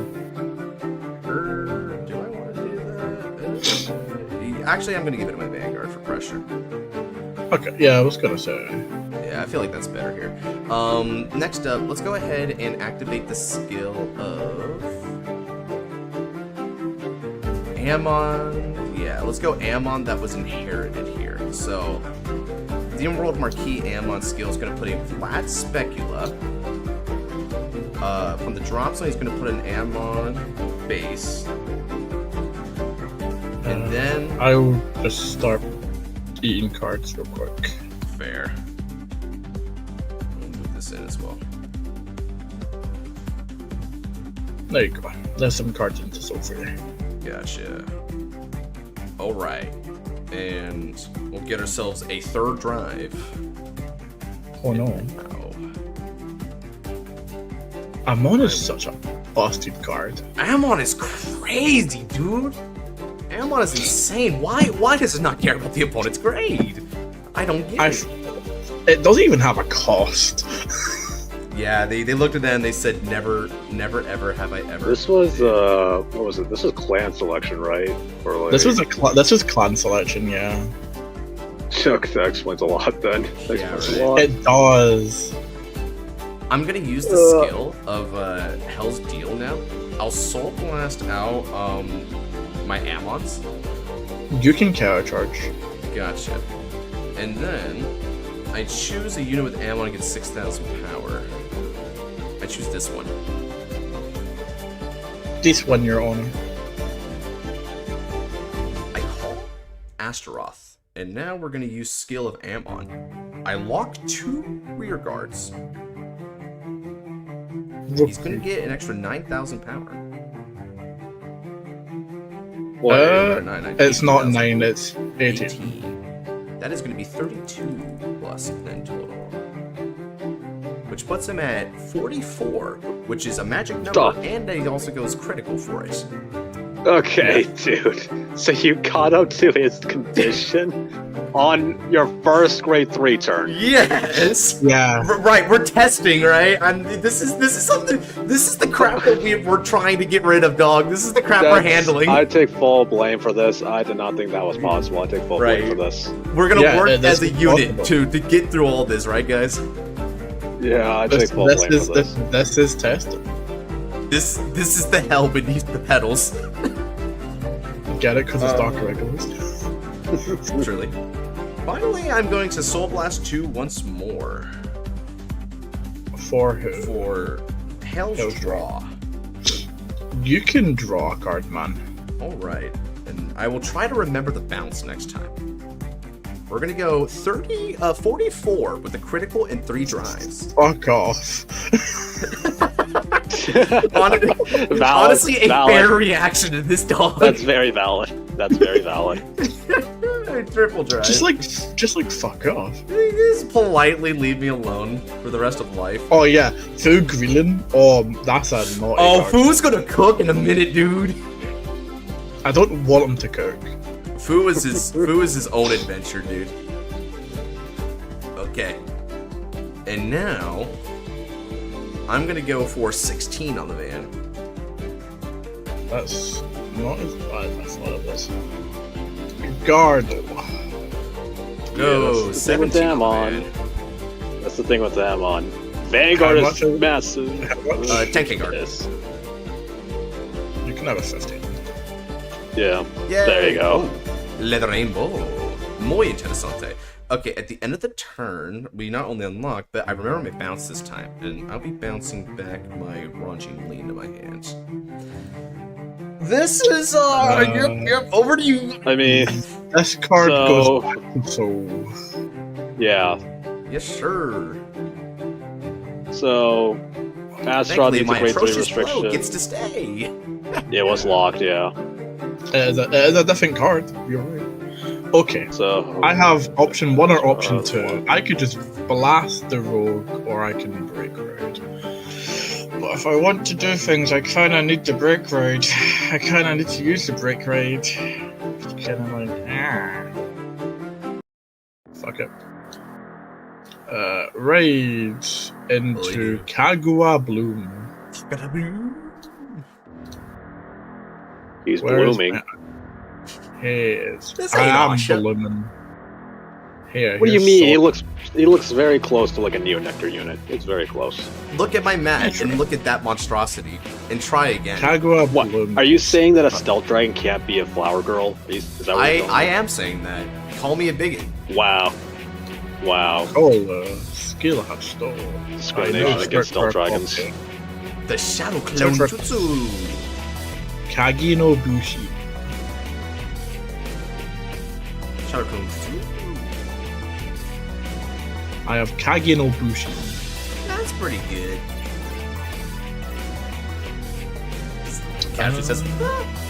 Do I want to do that? Actually, I'm going to give it to my Vanguard for pressure. Okay, yeah, I was gonna say. Yeah, I feel like that's better here. Next up, let's go ahead and activate the skill of... Amon. Yeah, let's go Amon that was inherited here. So, the Emerald Marquee Amon skill is going to put a flat Specula. From the drop zone, he's going to put an Amon base. And then... I'll just start eating cards real quick. Fair. We'll move this in as well. There you go. There's some cards into soul for you. Gotcha. Alright. And we'll get ourselves a third drive. Oh no. Oh. Amon is such a busted card. Amon is crazy, dude. Amon is insane. Why does it not care about the opponent's grade? I don't get it. It doesn't even have a cost. Yeah, they looked at that and they said, never ever have I ever. This was what was it? This was clan selection, right? Or like This was clan selection, yeah. Chuck, that explains a lot then. That Yeah, explains right. a lot. It does. I'm gonna use the skill of Hell's Deal now. I'll Soul Blast out my Ammons. You can counter charge. Gotcha. And then I choose a unit with Ammon and get 6,000 power. I choose this one. This one you're on. I call Astaroth. And now we're gonna use skill of Ammon. I lock 2 rear guards. He's gonna get an extra 9,000 power. It's not 9, it's 18. That is gonna be 32 plus 9 total. Which puts him at 44, which is a magic number, and he also goes critical for it. Okay, dude. So you got up to his condition on your first grade 3 turn. Yes. Yeah. Right. We're testing, right? And this is something. This is the crap that we're trying to get rid of, dog. This is the crap we're handling. I take full blame for this. I did not think that was possible. I take full blame for this. We're gonna work as a unit to get through all this, right, guys? Yeah, I take full blame for this. This is testing. This is the hell beneath the pedals. Get it? Because it's Dr. Regulars. Truly. Finally, I'm going to Soul Blast 2 once more. For who? For Hell's Draw. You can draw a card, man. Alright. And I will try to remember the bounce next time. We're gonna go 44 with a critical and 3 drives. Fuck off. Honestly, a fair reaction to this dog. That's very valid. That's very valid. Triple drive. Just like fuck off. Just politely leave me alone for the rest of life. Oh yeah, Fu Greenland. Oh, that's a naughty card. Fu's gonna cook in a minute, dude. I don't want him to cook. Fu is his own adventure, dude. Okay. And now I'm gonna go for 16 on the van. That's not as bad as I thought it was. Guard. Go, that's the thing with them on. That's the thing with them on. Vanguard is massive. 10k guard. You can have a 15. Yeah. Yay. There you go. Le Rainbow. Muy interesante. Okay, at the end of the turn, we not only unlock, but I remember my bounce this time, and I'll be bouncing back my raunchy lean to my hands. This is, yep, over to you. I mean, this card goes so. Yeah. Yes, sir. So, Astaroth needs a grade 3 restriction. Gets to stay. It was locked, yeah. It is a different card. You're right. Okay, so I have option 1 or option 2. I could just blast the rogue, or I can break raid. But if I want to do things, I kind of need the break raid. I kind of need to use the break raid. It's kind of like, fuck it. Raid into Kagura Bloom. He's blooming. I am blooming. Here. What do you mean? He looks very close to like a Neo-Nectar unit. It's very close. Look at my mat and look at that monstrosity. And try again. Kagura Bloom. Are you saying that a stealth dragon can't be a flower girl? Is that what I am saying that. Call me a bigot. Wow. Oh, skill has stole. Discrimination against stealth dragons. Okay. The Shadow Clone Jutsu. Kagi no Bushi. Shadow Clone Jutsu. I have Kage no Bushi. That's pretty good. Captain says,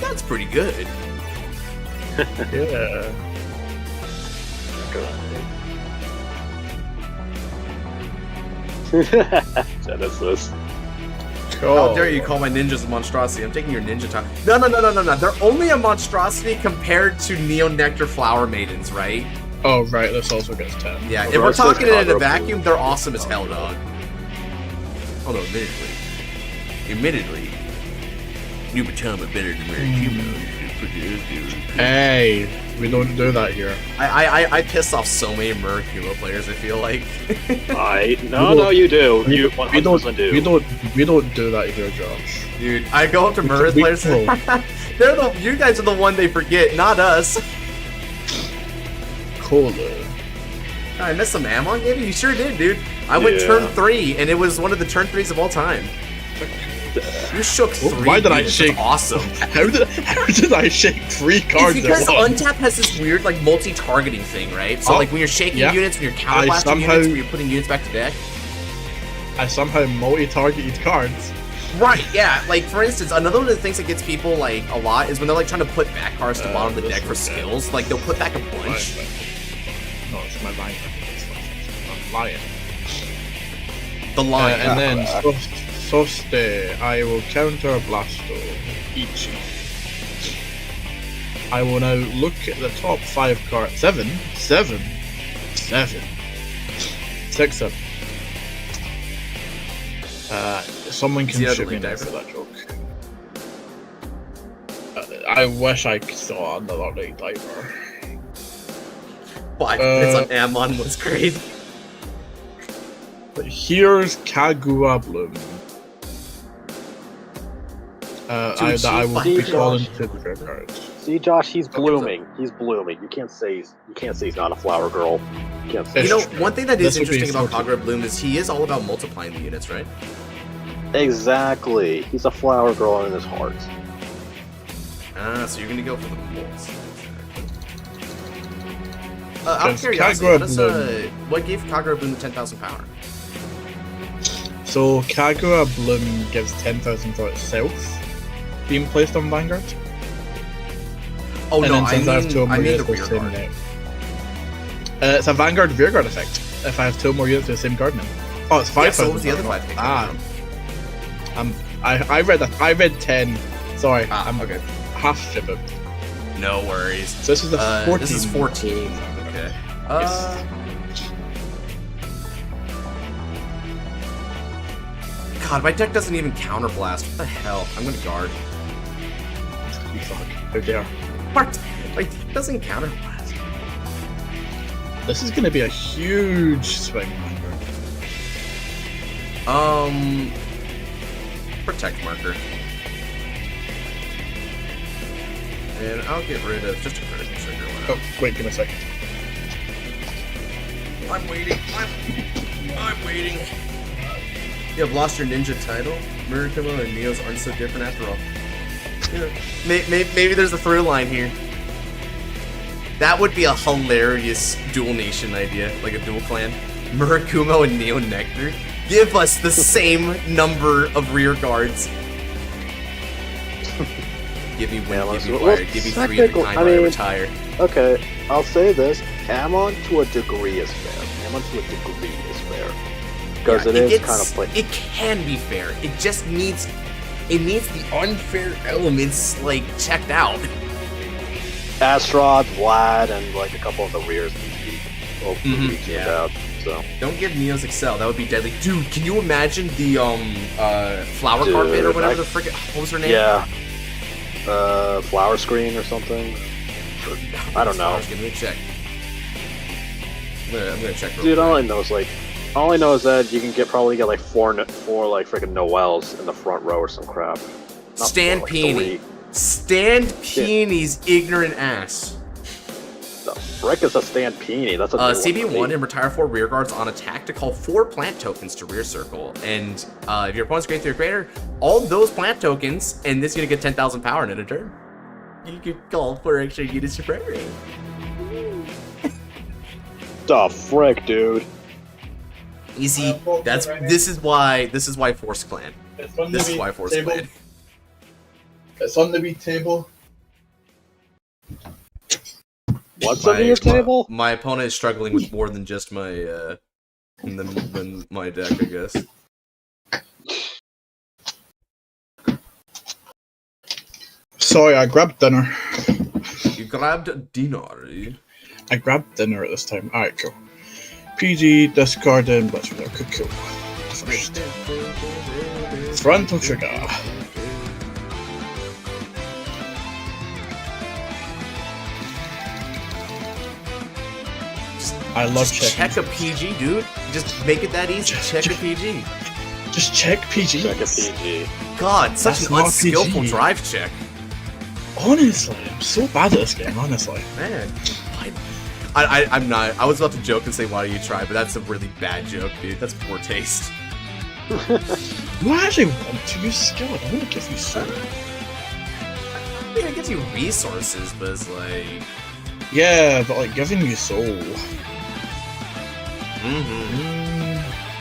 that's pretty good. Yeah. Genesis. How dare you call my ninjas a monstrosity? I'm taking your ninja time. No. They're only a monstrosity compared to Neo-Nectar Flower Maidens, right? Oh, right. This also gets 10. Yeah, if we're talking in a vacuum, they're awesome as hell, dog. Although, admittedly, you become a better than human. Hey, we don't do that here. I piss off so many Murakumo players, I feel like. No, you do. You 100% do. We don't do that here, Josh. Dude, I go up to Mura players. You guys are the one they forget, not us. Cool. I missed some Amon game? You sure did, dude. I went turn 3, and it was one of the turn 3s of all time. You shook 3. Why did dude. I shake? Awesome. How did I shake 3 cards It's because at once? Untap has this weird like multi-targeting thing, right? So like when you're shaking units, when you're counterblasting units, when you're putting units back to deck. I somehow multi-targeted cards. Right, yeah. Like for instance, another one of the things that gets people like a lot is when they're like trying to put back cards to the bottom of the deck for skills. Like they'll put back a bunch. No, it's my line. I'm lying. The line. And then Soste, I will counter Blasto. Ichi. I will now look at the top 5 cards. 7. 6 7. Someone can shoot me now for that joke. I wish I saw another Night Diver. Why? It's on Amon was crazy. But here's Kagura Bloom. I will be calling to the red cards. See, Josh, he's blooming. He's blooming. You can't say he's not a flower girl. You can't say. You know, one thing that is interesting about Kagura Bloom is he is all about multiplying the units, right? Exactly. He's a flower girl in his heart. Ah, so you're gonna go for the bolts. Out of curiosity, what gave Kagura Bloom 10,000 power? So Kagura Bloom gives 10,000 for itself, being placed on Vanguard. Oh and no, I mean the rear guard. It's a Vanguard rearguard effect. If I have 2 more units with the same card now. Oh, it's 5,000. Yeah, so what was the other 5? I read 10. Sorry, I'm okay. Half stupid. No worries. So this is the 14. This is 14. Okay. God, my deck doesn't even counterblast. What the hell? I'm gonna guard. You fuck. How dare. What? My deck doesn't counterblast. This is gonna be a huge swing. Protect marker. And I'll get rid of just a critical trigger. Oh, wait, give me a second. I'm waiting. I'm waiting. You have lost your ninja title. Murakumo and Neos aren't so different after all. Yeah. Maybe there's a through line here. That would be a hilarious dual nation idea, like a dual clan. Murakumo and Neo Nectar. Give us the same number of rear guards. Give me one, give me fire, give me 3 every time I retire. Okay, I'll say this. Amon to a degree is fair. Amon to a degree is fair. Because it is kind of like... It can be fair. It just needs... It needs the unfair elements, like, checked out. Astrod, Vlad, and like a couple of the rears need to be tuned out. So. Don't give Neos Excel, that would be deadly. Dude, can you imagine the flower carpet or whatever the frick... What was her name? Yeah. Flower screen or something. I don't know. Give me a check. I'm gonna check. Dude, all I know is that you can probably get like four like freaking Noels in the front row or some crap. Stan Peony. Stan Peony's ignorant ass. The frick is a Stan Peony? That's a CB1 and retire 4 rear guards on attack to call 4 plant tokens to rear circle. And if your opponent's grade 3 or greater, all those plant tokens, and this is gonna get 10,000 power in a turn. You could call 4 extra units to front range. The frick, dude. Easy. This is why Force Clan. This is why Force Clan. It's on the beat table. What's under your table? My opponent is struggling with more than just my than my deck, I guess. Sorry, I grabbed dinner. You grabbed dinner, eh? I grabbed dinner at this time. Alright, cool. PG, discard, and let's go. Cool. First. Frontal trigger. I love Just checking. check a PG, dude. Just make it that easy. Check a PG. Just check PG. Check a PG. God, such That's an not unskillful PG. drive check. Honestly, I'm so bad at this game. Honestly. Man, I'm not. I was about to joke and say, why do you try? But that's a really bad joke, dude. That's poor taste. Do I actually want to use skill? I want to give you soul. I mean, it gives you resources, but it's like... Yeah, but like giving you soul.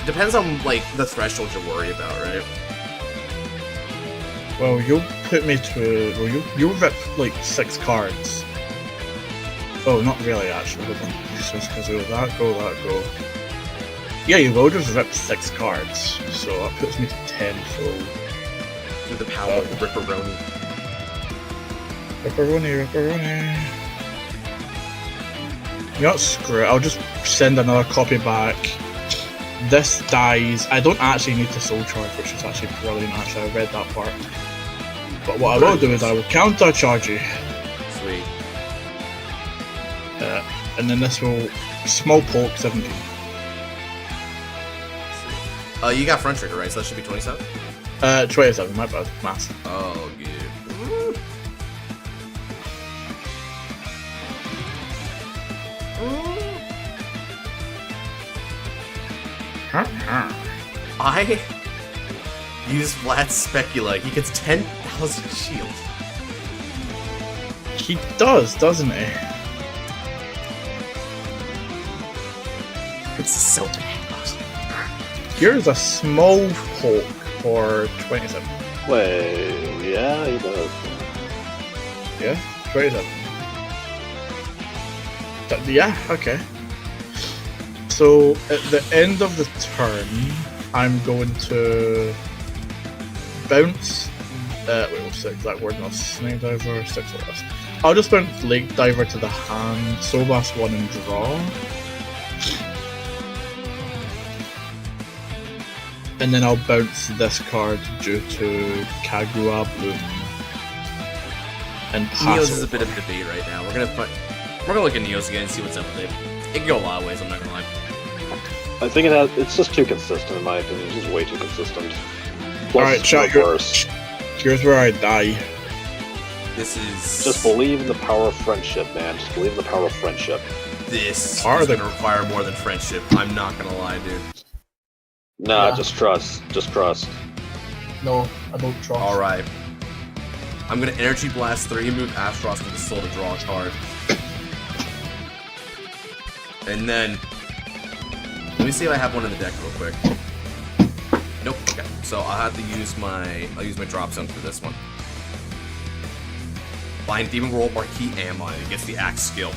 Depends on, like, the threshold you worry about, right? Well, you'll put me to. Well, you'll rip like 6 cards. Oh, not really, actually. Hold on. Just because of that go. Yeah, you will just rip 6 cards. So that puts me to 10 soul. With the power of Ripperoni. Ripperoni. You know what, screw it. I'll just send another copy back. This dies. I don't actually need to soul charge, which is actually brilliant. Actually, I read that part. But what I will do is I will counter charge you. Sweet. And then this will small poke 17. You got front trigger, right? So that should be 27? 27, my bad. Math. Oh, good. I use Vlad Specula. He gets 10,000 shield. He does, doesn't he? It's so bad. Here's a small poke for 27. Wait, yeah, he does. Yeah, 27. Yeah, okay. So, at the end of the turn, I'm going to bounce. Wait, what's the exact word? Not Snake Diver, 6 of this. I'll just bounce Lake Diver to the hand, Soulblast 1 and draw. And then I'll bounce this card due to Kagura Bloom. And pass. Neos is a bit of a debate right now. We're gonna look at Neos again and see what's up with it. It can go a lot of ways, I'm not gonna lie. I think it's just too consistent in my opinion. It's just way too consistent. Alright, chat, here's where I die. This is... Just believe in the power of friendship, man. Just believe in the power of friendship. This Are is the- gonna require more than friendship. I'm not gonna lie, dude. Nah, Yeah. just trust. Just trust. No, I don't trust. Alright. I'm gonna Energy Blast 3, move Astros to the soul to draw a card. And then... Let me see if I have one in the deck real quick. Nope, okay. So I'll have to use my drop zone for this one. Blind Demon Roll Marquee Amon. It gets the Axe skill.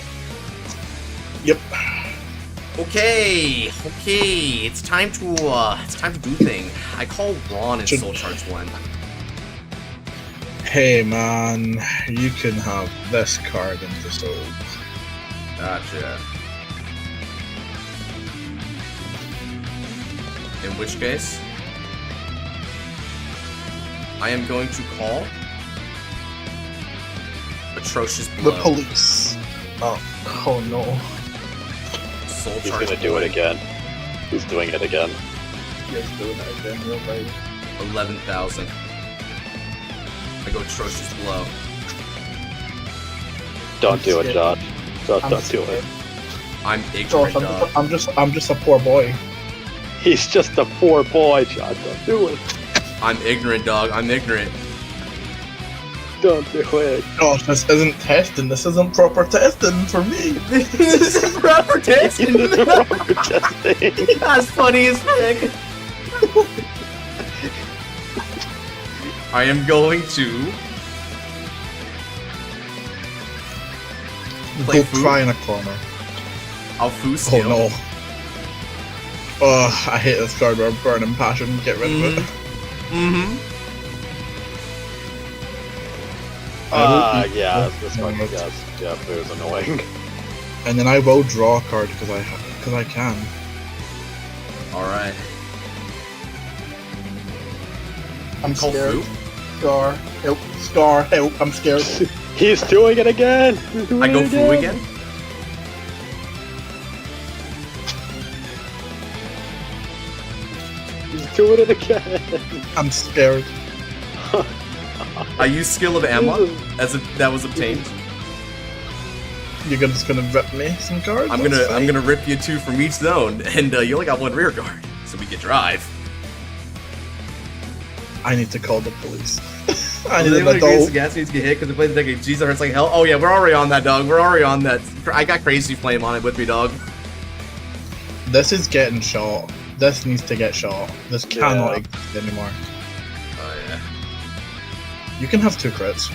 Yep. Okay, it's time to do thing. I call Ron and Soul Charge 1. Hey man, you can have this card into soul. Gotcha. In which case, I am going to call Atrocious Blow. The police. Oh no. Soul He's Charge gonna do it 1, again. He's doing it again. He's doing it again, real right. 11,000. I go Atrocious Blow. Don't do it, Josh. Josh, don't do it. I'm ignorant, Josh, dog. I'm just a poor boy. He's just a poor boy, Josh. Don't do it. I'm ignorant, dog. I'm ignorant. Don't do it. Gosh, this isn't testing. This isn't proper testing for me. This is proper testing. Testing. That's funny as heck. I am going to play Go Fu. cry in a corner. I'll Fu Oh skill. no. Oh, I hate this card where Burning Passion. Get rid of it. Mm-hmm. Yeah, this one, yes. Yeah, it was annoying. And then I will draw a card because I can. All right. I'm Call scared. Fu. Scar, help. Scar, help. I'm scared. He's doing it again! He's doing I go it Fu again. He's doing it again. I'm scared. I use skill of Amon as that was obtained. You're just gonna rip me some cards? I'm gonna rip you 2 from each zone, and you only got 1 rear guard, so we can drive. I need to call the police. I Do need they an want to adult. the gas needs to get hit because they play the deck like Jesus hurts like hell? Oh yeah, we're already on that, dog. We're already on that. I got Crazy Flame on it with me, dog. This is getting shot. This needs to get shot. This cannot Yeah. exist anymore. Oh yeah. You can have 2 crits.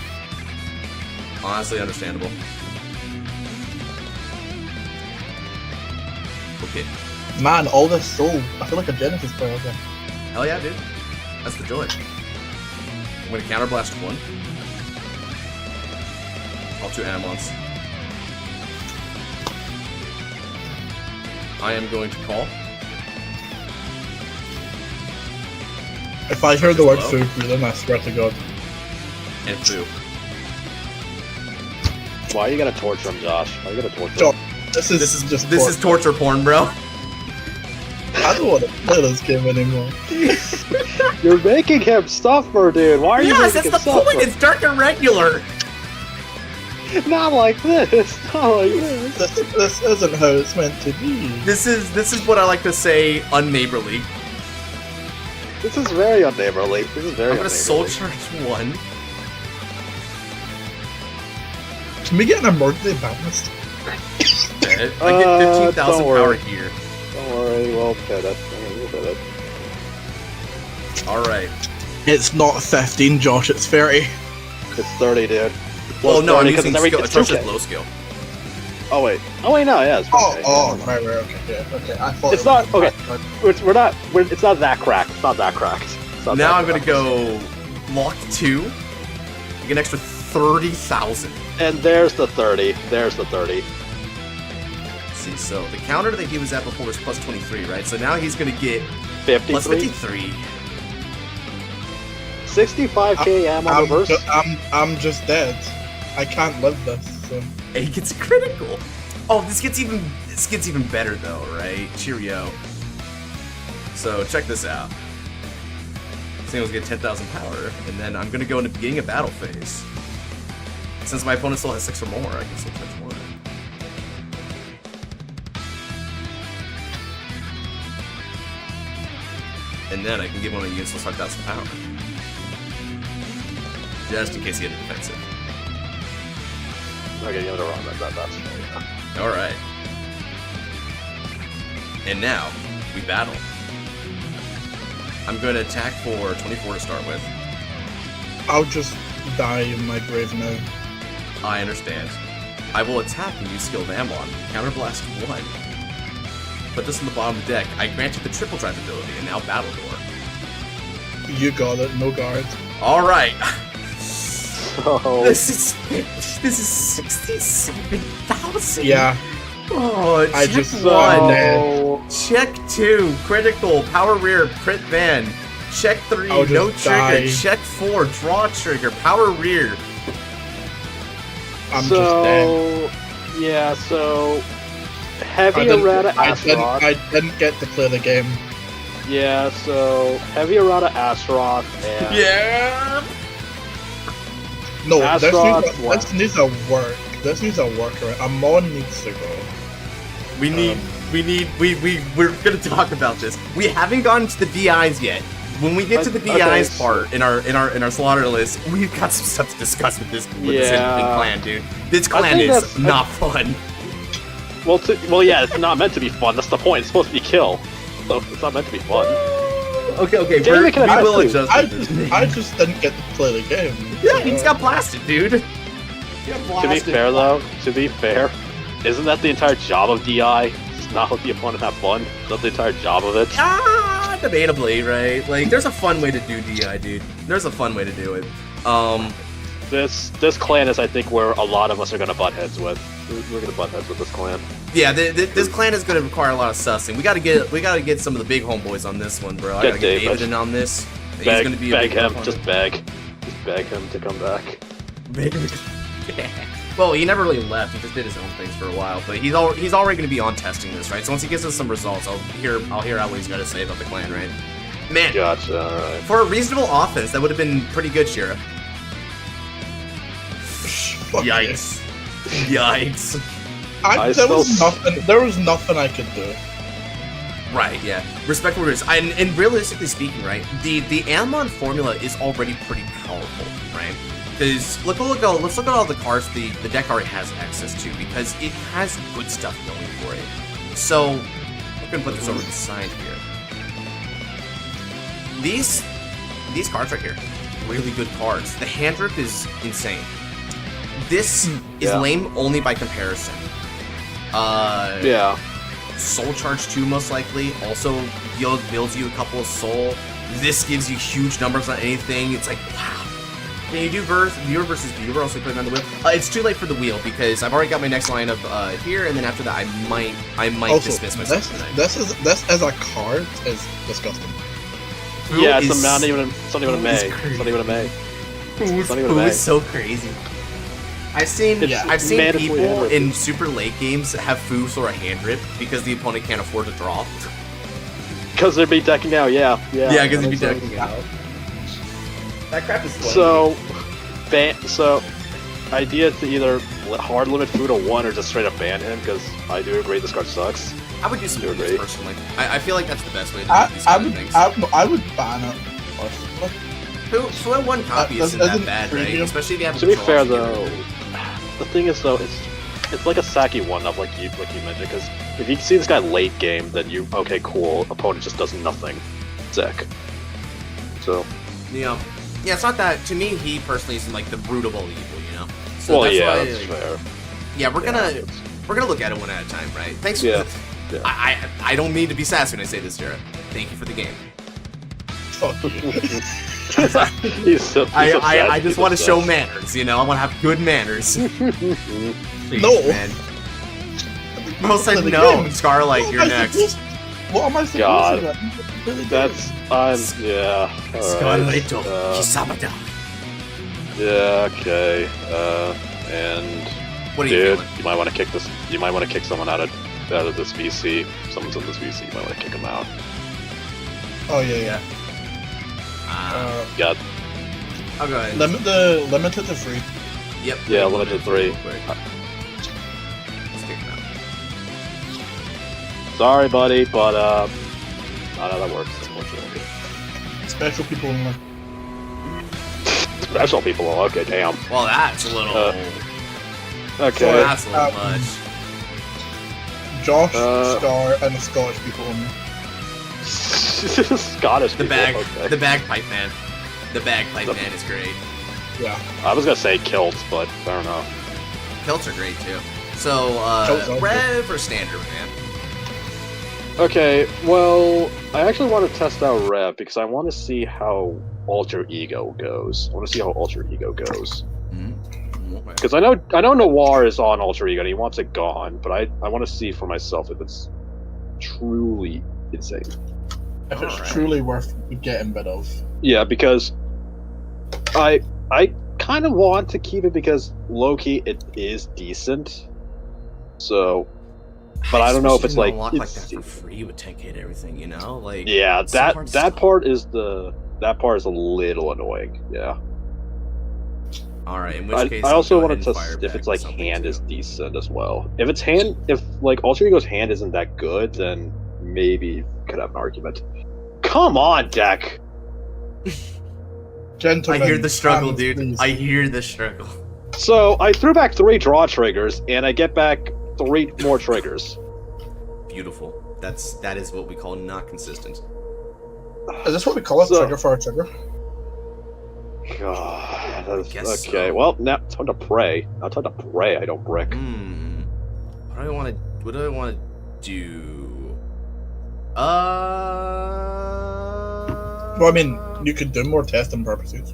Honestly, understandable. Okay. Man, all this soul. I feel like a Genesis player again. Hell yeah, dude. That's the joy. I'm gonna counterblast 1. All 2 Amons. I am going to call. If I hear the word Hello? Fuku, then I swear to God. And Fu. Why are you gonna torture him, Josh? Why are you gonna torture Josh, him? this is just This is torture porn, bro. I don't want to play this game anymore. You're making him suffer, dude. Why are you Yes, making that's him the point. suffer? It's dark and regular. Not like this. Not like this. This isn't how it's meant to be. This is what I like to say, unneighborly. This is very unneighborly. This is very I'm gonna soul unneighborly. charge 1. Can we get an emergency balance? I get 15,000 don't power worry. here. Don't worry, we'll hit it. We'll hit it. Alright. It's not 15, Josh. It's 30. It's 30, dude. Well, no, I'm 30 'cause using it's every- skill. it's It's just 2K. low skill. Oh wait. Oh wait, no, yeah. It's 2K. Right, okay, yeah, okay. I thought It's it not was- okay. It's not that cracked. It's not that cracked. It's not Now that I'm gonna cracked. go lock 2. You get an extra 30,000. And there's the 30. There's the 30. See, so the counter that he was at before was plus 23, right? So now he's gonna get 53. plus 53. 65k ammo reverse. I'm just dead. I can't live this. So. And he gets critical. Oh, this gets even better though, right? Cheerio. So check this out. Singles get 10,000 power, and then I'm gonna go into beginning of battle phase. Since my opponent still has 6 or more, I can still touch 1. And then I can give one of the units 5,000 power. Just in case he had a defensive. Okay, give it a run. That's yeah. Alright. And now, we battle. I'm going to attack for 24 to start with. I'll just die in my grave now. I understand. I will attack and use skill of Amon. Counterblast 1. Put this in the bottom of the deck. I grant you the triple drive ability, and now Battle Door. You got it, no guard. Alright. So This is 67,000. Yeah, Oh, I check just 1. so Check 2. Critical. Power rear. Crit ban. Check 3. I'll just No trigger. die. Check 4. Draw trigger. Power rear. I'm just dead. yeah. So I heavy didn't, errata I, didn't, Astaroth. I didn't get to play the game. Yeah. So heavy errata Astaroth and Yeah. No, Astaroth this needs a work. This needs a workaround. Amon needs to go. We're gonna talk about this. We haven't gotten to the DIs yet. When we get to the Okay, DIs so- part in our slaughter list, we've got some stuff to discuss with this Yeah. clan, dude. This I clan think is that's- not fun. well, yeah. It's not meant to be fun. That's the point. It's supposed to be kill. So it's not meant to be fun. Okay, Jamie we can will attest to- adjust. I with this. I just didn't get to play the game. Yeah, he just got blasted, dude. He got To be blasted. fair, though, isn't that the entire job of DI? Just not let the opponent have fun. That's the entire job of it. Debatably, right? Like, there's a fun way to do DI, dude. There's a fun way to do it. This clan is, I think, where a lot of us are gonna butt heads with. We're gonna butt heads with this clan. Yeah, this clan is going to require a lot of sussing. We got to get some of the big homeboys on this one, bro. I Get got to get David. David in on this. He's Beg, going to be a beg big him. opponent. Just beg him to come back. Well, he never really left. He just did his own things for a while. But he's already going to be on testing this, right? So once he gives us some results, I'll hear out what he's got to say about the clan, right? Man, Gotcha. All right. for a reasonable offense, that would have been pretty good, Shira. Fuck yeah. Yikes. Yikes. There was nothing I could do. Right, yeah. Respectful readers. And realistically speaking, right, the Amon formula is already pretty powerful, right? Because let's look at all the cards the deck already has access to, because it has good stuff going for it. So we're gonna put this over to the side here. These cards right here, really good cards. The hand drip is insane. This is lame only by comparison. Yeah. Soul Charge 2 most likely. Also builds you a couple of soul. This gives you huge numbers on anything. It's like, wow. Can you do viewer versus viewer? Also putting on the wheel. It's too late for the wheel because I've already got my next lineup here, and then after that I might Also, dismiss myself tonight. This as a card is disgusting. Yeah, it's not even a May. It's not even a May. It's not even a May. It's so crazy. I've seen mandatory people hand rip. in super late games have Foos or a hand rip because the opponent can't afford to draw. Because they'd be decking out, yeah. Yeah, because they'd be decking out. That crap is funny. So, idea to either hard limit Fu to 1 or just straight up ban him, because I do agree this card sucks. I would do some of this personally. I feel like that's the best way to do these I kind of would things. I would ban it personally. Fu at 1 copy isn't that bad, right? Especially if you have To be fair though, the thing is though, it's like a Saki 1-up like you mentioned, because if you see this guy late game, then okay, cool, opponent just does nothing. Sick. So. Yeah, it's not that, to me, he personally isn't like the root of all evil, you know? So Well, that's yeah, why, that's fair. Yeah, we're gonna look at it one at a time, right? Thanks Yeah. for I don't mean to be sassy when I say this, Jared. Thank you for the game. Fuck you. I just want to show manners, you know? I want to have good manners. Jeez, No. Man. Bro said no, Scarlight, you're next. What am I supposed God. to do? That's, yeah. Scarlight, Alright. Hisabata. Yeah, okay. And What are you dude, feeling? you might want to kick this. You might want to kick someone out of this VC. Someone's in this VC. You might want to kick them out. Oh yeah. Yeah. I'll go ahead. Limit it to 3. Yep. Yeah, limit to 3. Let's kick him out. Sorry, buddy, but not how that works. Unfortunately. Special people only. Special people. Okay, damn. Well, that's a little. Okay. That's a little much. Josh, Star, and the Scottish people only. Scottish The people. Okay. bagpipe man. The bagpipe man is great. Yeah. I was gonna say kilts, but I don't know. Kilts are great too. So, Kilts are Rev or standard, man? Okay, well, I actually want to test out Rev because I want to see how Alter Ego goes. I want to see how Alter Ego goes. Because I know Noir is on Alter Ego and he wants it gone, but I want to see for myself if it's truly insane. If it's truly worth getting rid of. Yeah, because I kind of want to keep it because low-key it is decent. So, but I don't know if it's like like that for free with 10k and everything, you know? Like yeah, that part is a little annoying. Yeah. All right. In which case, I also want to to test if it's like hand is decent as well. If like Alter Ego's hand isn't that good, then maybe could have an argument. Come on, deck. Gentlemen, I hear the struggle, dude. please. I hear the struggle. So I threw back 3 draw triggers, and I get back 3 more triggers. Beautiful. That is what we call not consistent. Is this what we call it? So- Trigger for a trigger? God, that's, guess okay. so. Well, now time to pray. Now time to pray. I don't brick. What do I want to do? Well, I mean, you could do more testing purposes.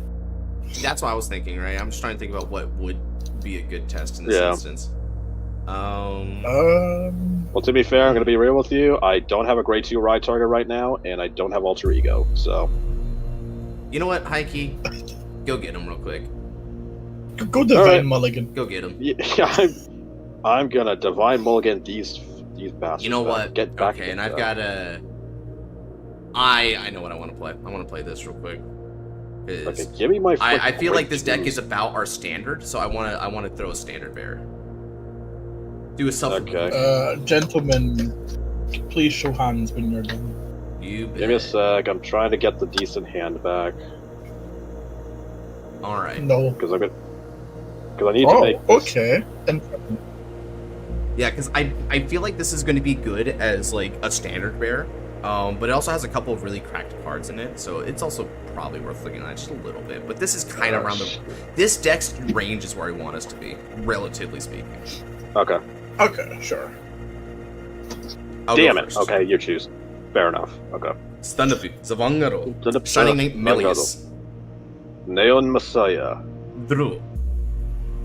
That's what I was thinking, right? I'm just trying to think about what would be a good test in this Yeah. instance. Well, to be fair, I'm going to be real with you. I don't have a grade 2 ride target right now, and I don't have Alter Ego, so... You know what, Heike? Go get him real quick. Go Divine Alright. Mulligan. Go get him. Yeah, I'm gonna Divine Mulligan these bastards. You know man. what? Get back. Okay, and I've got a. I know what I want to play. I want to play this real quick. Okay, give me my. I feel like this deck is about our standard, so I want to throw a standard bear. Do a supplement. Okay. Gentlemen, please show hands when you're done. You bet. Give me a sec. I'm trying to get the decent hand back. All right. No. Because I need to make. This. Okay. Yeah, because I feel like this is going to be good as like a standard bear, but it also has a couple of really cracked cards in it, so it's also probably worth looking at just a little bit. But this is kind of around this deck's range is where I want us to be, relatively speaking. Okay. Okay, sure. Damn it. Okay, you choose. Fair enough. Okay. Standupi, Zavangaro, Shining Knight Melius, Neon Messiah. Drew,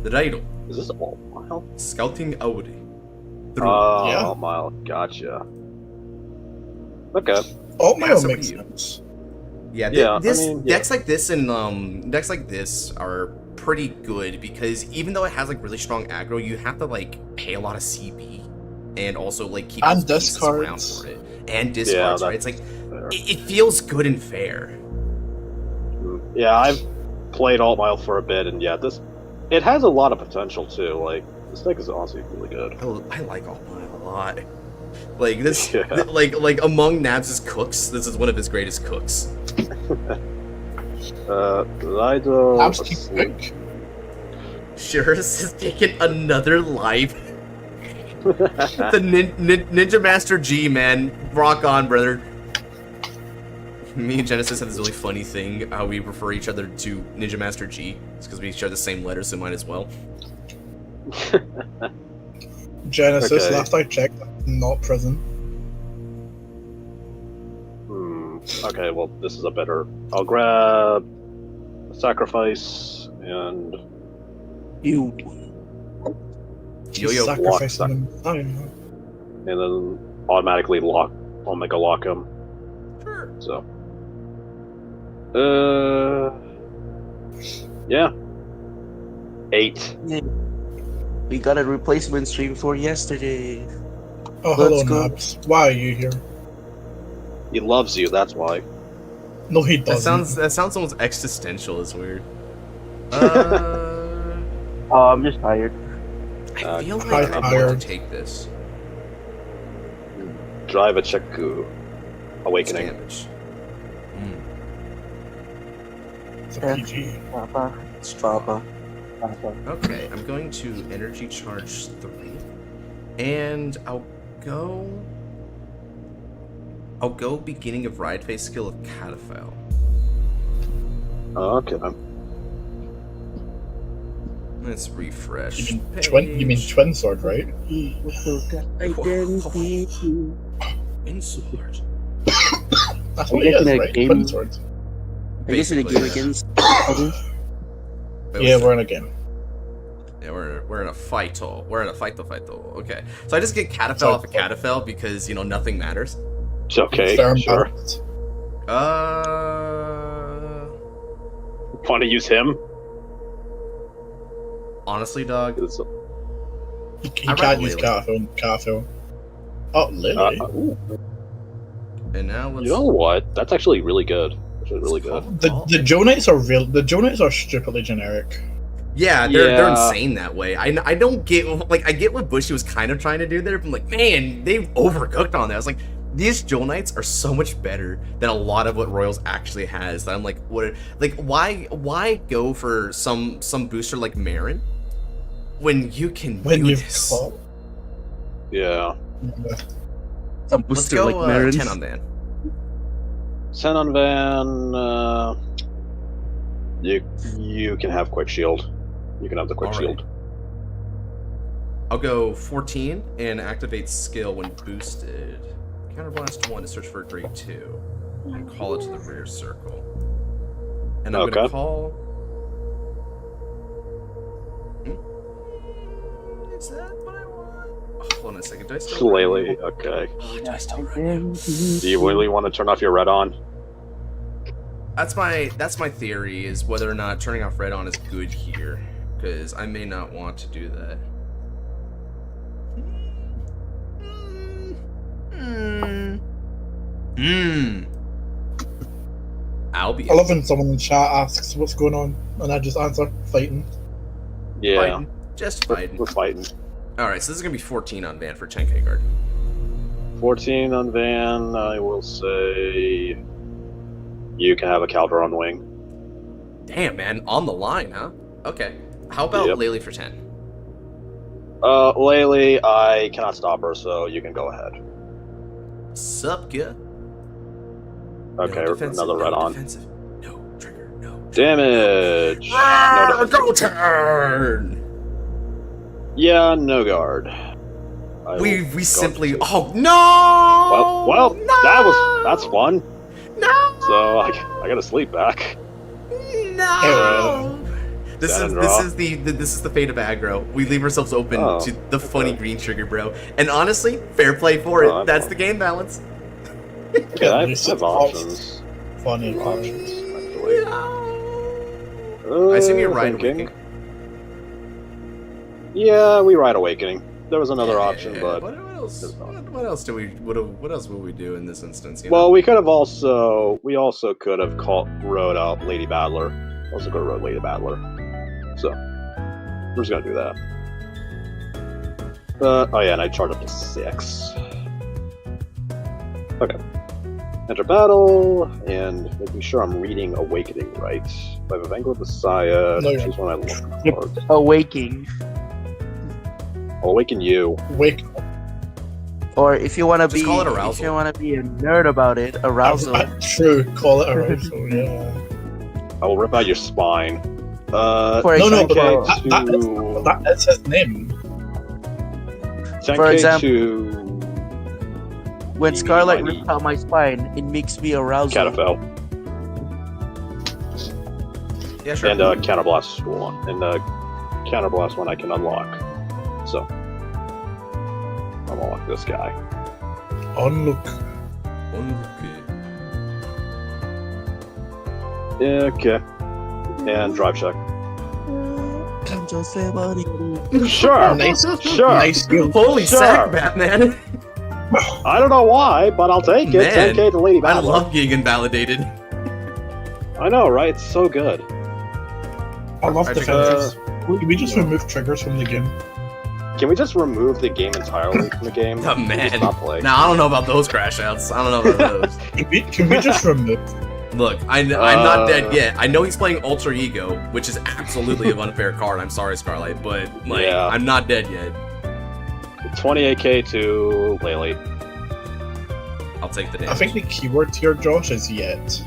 Rairo, Is this all mile? Scouting Audi. Drew. Oh, Yeah. mile. Gotcha. Okay. All my Pass makes over you. sense. Yeah, Yeah, this I mean, yeah. decks like this and decks like this are pretty good because even though it has like really strong aggro, you have to like pay a lot of CB and also like keep And those pieces around discards. for it and discards. Right? It's like fair. it feels good and fair. Yeah, I've played Alt Mile for a bit, and yeah, it has a lot of potential too. Like this deck is honestly really good. I like All Mile a lot. Like this, Yeah. like among Nabs' cooks, this is one of his greatest cooks. Lido. Abs keep quick. Shurus has taken another life. The Ninja Master G, man. Rock on, brother. Me and Genesis have this really funny thing how we refer each other to Ninja Master G. It's because we share the same letters, so might as well. Genesis, Okay. last I checked, not present. Okay, well, this is a better. I'll grab Sacrifice and You. Yo-yo, Sacrificing them. I don't know. and then automatically lock. I'll make a lock him. Sure. So. Yeah. 8. We got a replacement stream for yesterday. Oh, hello, Let's go. Nabs. Why are you here? He loves you. That's why. No, he doesn't. That sounds almost existential. It's weird. I'm just tired. I feel I'm like I want tired. to take this. Drive a Cheku. It's Awakening. damage. It's a PG. Papa. It's Papa. Okay, I'm going to energy charge 3, and I'll go beginning of ride phase skill of Cardfight. Okay. Let's refresh. You mean page. twin sword, right? Identity. Insword. That's Are what you it is, getting a right? game? Twin swords. I guess in a game against others. Yeah, we're in a game. Yeah, we're in a fight. We're in a fight. Okay, so I just get Cardfight off of Cardfight because nothing matters. It's okay. Fair and Sure. balanced. Want to use him? Honestly, dog. It's- You I can't read use Lily. Carfill. Oh, Lily. And now let's. You know what? That's actually really good. Actually, really good. The Joe Knights are real. The Joe Knights are stupidly generic. Yeah, they're Yeah. insane that way. I don't get I get what Bushy was kind of trying to do there, but I'm like, man, they overcooked on that. I was like, these Joel Knights are so much better than a lot of what Royals actually has. That I'm like, why go for some booster like Marin when you can When do you've this? called. Yeah. Some Let's booster go like Marin. 10 on Van. Send on Van. You can have quick shield. You can have the quick All right. shield. I'll go 14 and activate skill when boosted. Counterblast 1 to search for a grade 2 and call it to the rear circle. And I'm gonna Okay. call. Is that what I want? Oh, hold on a second. Do I still? Shillelagh. Okay. Oh, do I still run? Do you really want to turn off your red on? That's my theory, is whether or not turning off red on is good here, because I may not want to do that. I'll be I love when someone in chat asks what's going on, and I just answer fighting. Yeah, fighting. Just fighting. we're fighting. Alright, so this is gonna be 14 on Van for Chenkei guard. 14 on Van. I will say you can have a Calderon wing. Damn, man, on the line, huh? Okay. How about Yep. Laylee for 10? Laylee, I cannot stop her, so you can go ahead. Sup, good? Okay, No defensive, another red no on. defensive. No trigger, no. Damage! Ah, No go defensive. turn! Yeah, no guard. We simply. to- Oh no! Well, no! that's fun. No! So I gotta sleep back. No! This Stand is and this draw. is this is the fate of aggro. We leave ourselves open Oh, to the funny okay. green trigger, bro. And honestly, fair play for it. Oh, I'm That's fine. the game balance. Yeah, I There's have some options. Funny Options, options. actually. I assume you're right, thinking. Awakening. Yeah, we ride Awakening. There was another option, Yeah, but what else? there's not. What else do we? What else will we do in this instance? You well, know? we could have also could have rode out Lady Battler. Also could have rode Lady Battler. So we're just gonna do that. Oh yeah, and I charge up to 6. Okay. Enter battle, and making sure I'm reading Awakening right. I have a Vanguard Messiah, No, which you're is when I look for. Awaking. I'll awaken you. Wake up. Or if you wanna Just be, call it if arousal. you wanna be a nerd about it, arousal. True, call it arousal, yeah. I will rip out your spine. For No, no, example, but that's his name. For example, to when Eeny, Scarlet miny. rips out my spine, it makes me arousal. Catafel Yeah, sure. and Counterblast one, and Counterblast one I can unlock. So I'll unlock this guy. Unlook. Yeah, okay. And drive check. Sure, Nice. sure. Nice skill. Holy Sure. sack, Batman! I don't know why, but I'll take it. Man, 10k to Lady I Battler. love being invalidated. I know, right? It's so good. I love I the think, fingers. Can we just remove triggers from the game? Can we just remove the game entirely from the game? Oh, Just man. not play. Now I don't know about those crash outs. I don't know about those. Can we just remove? Look, I'm not dead yet. I know he's playing Ultra Ego, which is absolutely an unfair card. I'm sorry, Scarlight, but like, Yeah. I'm not dead yet. 28k to Laylee. I'll take the damage. I think the keyword here, Josh, is yet.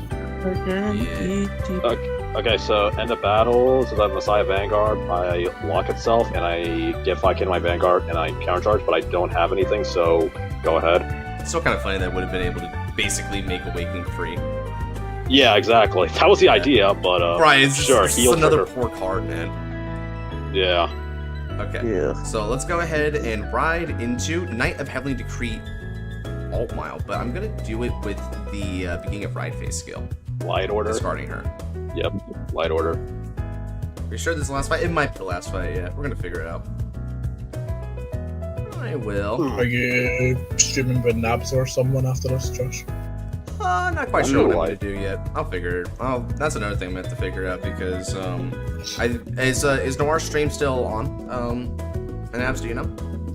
Okay, so end of battle, so that Messiah Vanguard, I lock itself, and I get 5k to my Vanguard, and I countercharge, but I don't have anything, so go ahead. It's still kind of funny that I would have been able to basically make Awakening free. Yeah, exactly. That was the idea, but Right, it's just, sure, it's heal just another trigger. poor card, man. Yeah. Okay. Yeah. So let's go ahead and ride into Knight of Heavenly Decree Alt Mile, but I'm gonna do it with the beginning of Ride Phase skill, Light order. discarding her. Yep, light order. Are you sure this is the last fight? It might be the last fight, yeah. We're gonna figure it out. I will. Are you streaming with Nabs or someone after this, Josh? Not quite I sure what know I'm why. gonna do yet. I'll figure it. Oh, that's another thing I meant to figure out because is Noir's stream still on? And Abs, do you know?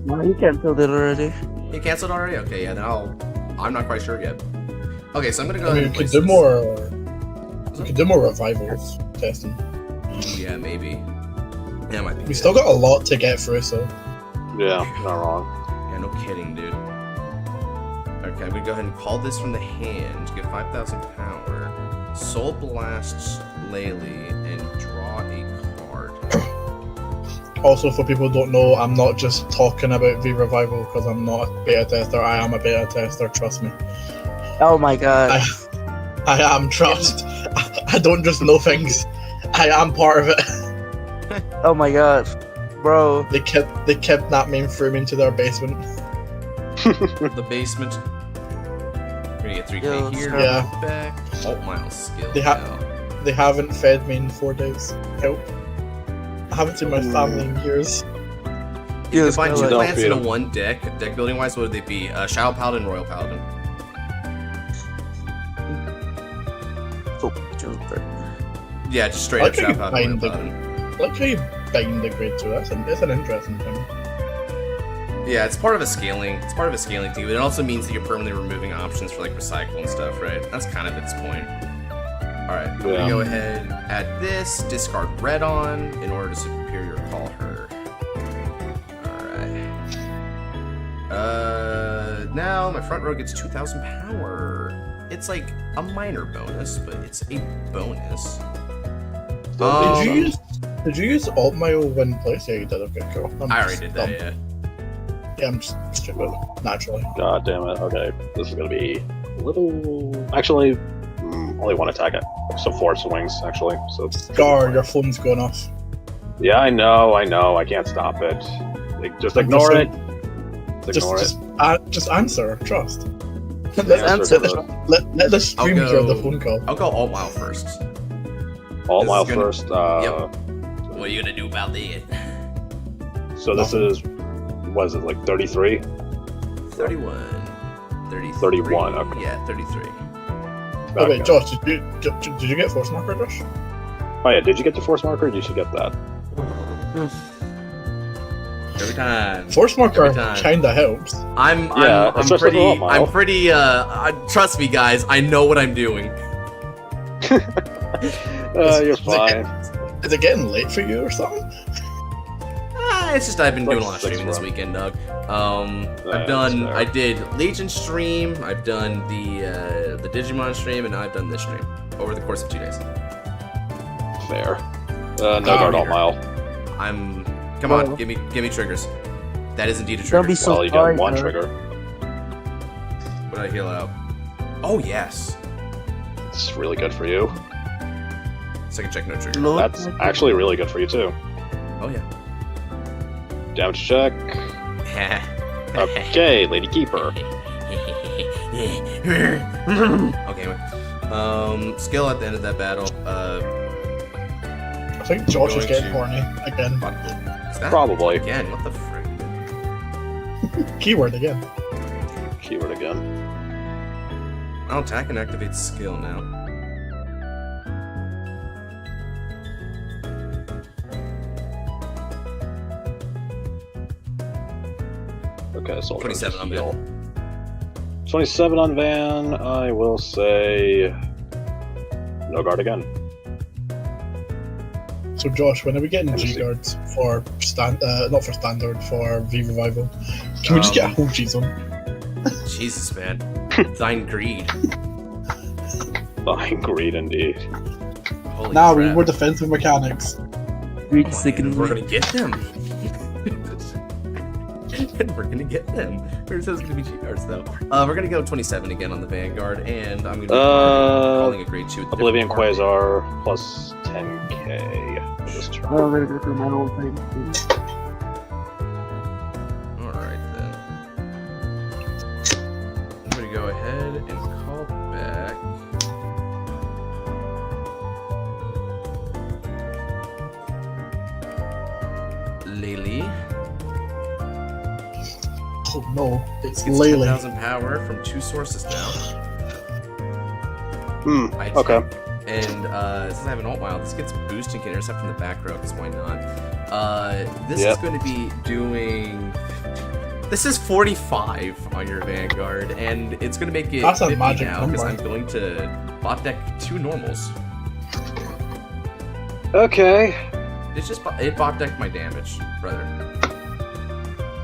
No, you canceled it already. He canceled already? Okay, yeah, then I'm not quite sure yet. Okay, so I'm gonna go I ahead mean, and we place could do this. more. We could do more revivals testing. Yeah, maybe. Yeah, might be. We still got a lot to get through, so Yeah, not wrong. Yeah, no kidding, dude. Okay, I'm gonna go ahead and call this from the hand. Get 5,000 power. Soul Blast Laylee and draw a card. also for people who don't know, I'm not just talking about V Revival because I'm not a beta tester. I am a beta tester. Trust me. Oh my god. I am trust. I don't just know things. I am part of it. Oh my god. Bro. They kidnapped me and threw me into their basement. The basement. We're gonna get 3k Yo, here. yeah. Back. Alt Mile skill. They They haven't fed me in 4 days. Help. I haven't seen my family in years. You Yes, combine two Scarlet. Don't lands feed into 'em. one deck. Deck building wise, what would they be? Shadow Paladin, Royal Paladin. options, but Yeah, just straight I up think shop you out find the the- button. Like how you bind the grid to it. That's an interesting thing. Yeah, it's part of a scaling. It's part of a scaling thing, but it also means that you're permanently removing options for like recycle and stuff, right? That's kind of its point. All right, we're gonna go ahead, add this, discard red on in order to superior call her. All right. Now my front row gets 2,000 power. It's like a minor bonus, but it's a bonus. Did you use alt mail when place? Yeah, you did. Okay, cool. I already did that, yeah. Yeah, I'm just stupid, naturally. God damn it. Okay, this is gonna be a little. Actually, only one attack it. So 4 swings, actually. So it's. Scar, your phone's going off. Yeah, I know. I can't stop it. Like, just ignore it. Just ignore it. Just answer. Trust. Answer Let the stream I'll hear go- the phone call. I'll go alt mile first. All This mile is gonna- first. Yep. What are you gonna do about that? So this is. What is it, like 33? 31. 33. 31, okay. Yeah, 33. Oh wait, Okay. Josh, did you get force marker, Josh? Oh yeah, did you get the force marker? You should get that. Every time. Force marker Every time. kinda helps. I'm especially pretty. the alt mile. I'm pretty. Trust me, guys. I know what I'm doing. You're fine. Is it getting late for you or something? It's just I've been Like doing a lot of 6 streaming this run. weekend, Doug. that's I've done. fair. I did Legion stream. I've done the Digimon stream, and now I've done this stream over the course of 2 days. Fair. No guard alt mile. I'm. Come on, give me triggers. That is indeed a don't trigger. be so Well, you sorry, got 1 man. trigger. What did I heal out? Oh yes. It's really good for you. Second check, no trigger. Lord, That's actually really good for you too. Oh yeah. Damage check. Okay, Lady Keeper. Okay, anyway. Skill at the end of that battle. I think Josh is Going getting to- horny again. What? Is that Probably. again. What the frick? Keyword again. Keyword again. I'll attack and activate skill now. Okay, so 27 on Van. 27 on Van. I will say no guard again. So Josh, when are we getting Interesting. G guards for not for standard, for V revival? Can we just get a whole G zone? Jesus, man. Thine greed. Fine, greed indeed. Holy Now crap. we're defensive mechanics. Read Come on, second we're gonna get them. We're gonna get them. Where's those gonna be G cards though? We're gonna go 27 again on the Vanguard, and I'm gonna be calling a grade 2. with the Oblivion different part. Quasar plus 10k for this turn. I'm gonna go through my whole thing. Alright then. I'm gonna go ahead and call back. Lily. Oh no, This it's gets Lele. 10,000 power from 2 sources now. I Okay. check. And since I have an alt mile, this gets boosting can intercept from the back row, because why not? This is Yep. going to be doing. This is 45 on your Vanguard, and it's going to make it That's a 50 magic now, because I'm number. going to bot deck 2 normals. Okay. It's just it bot decked my damage, brother.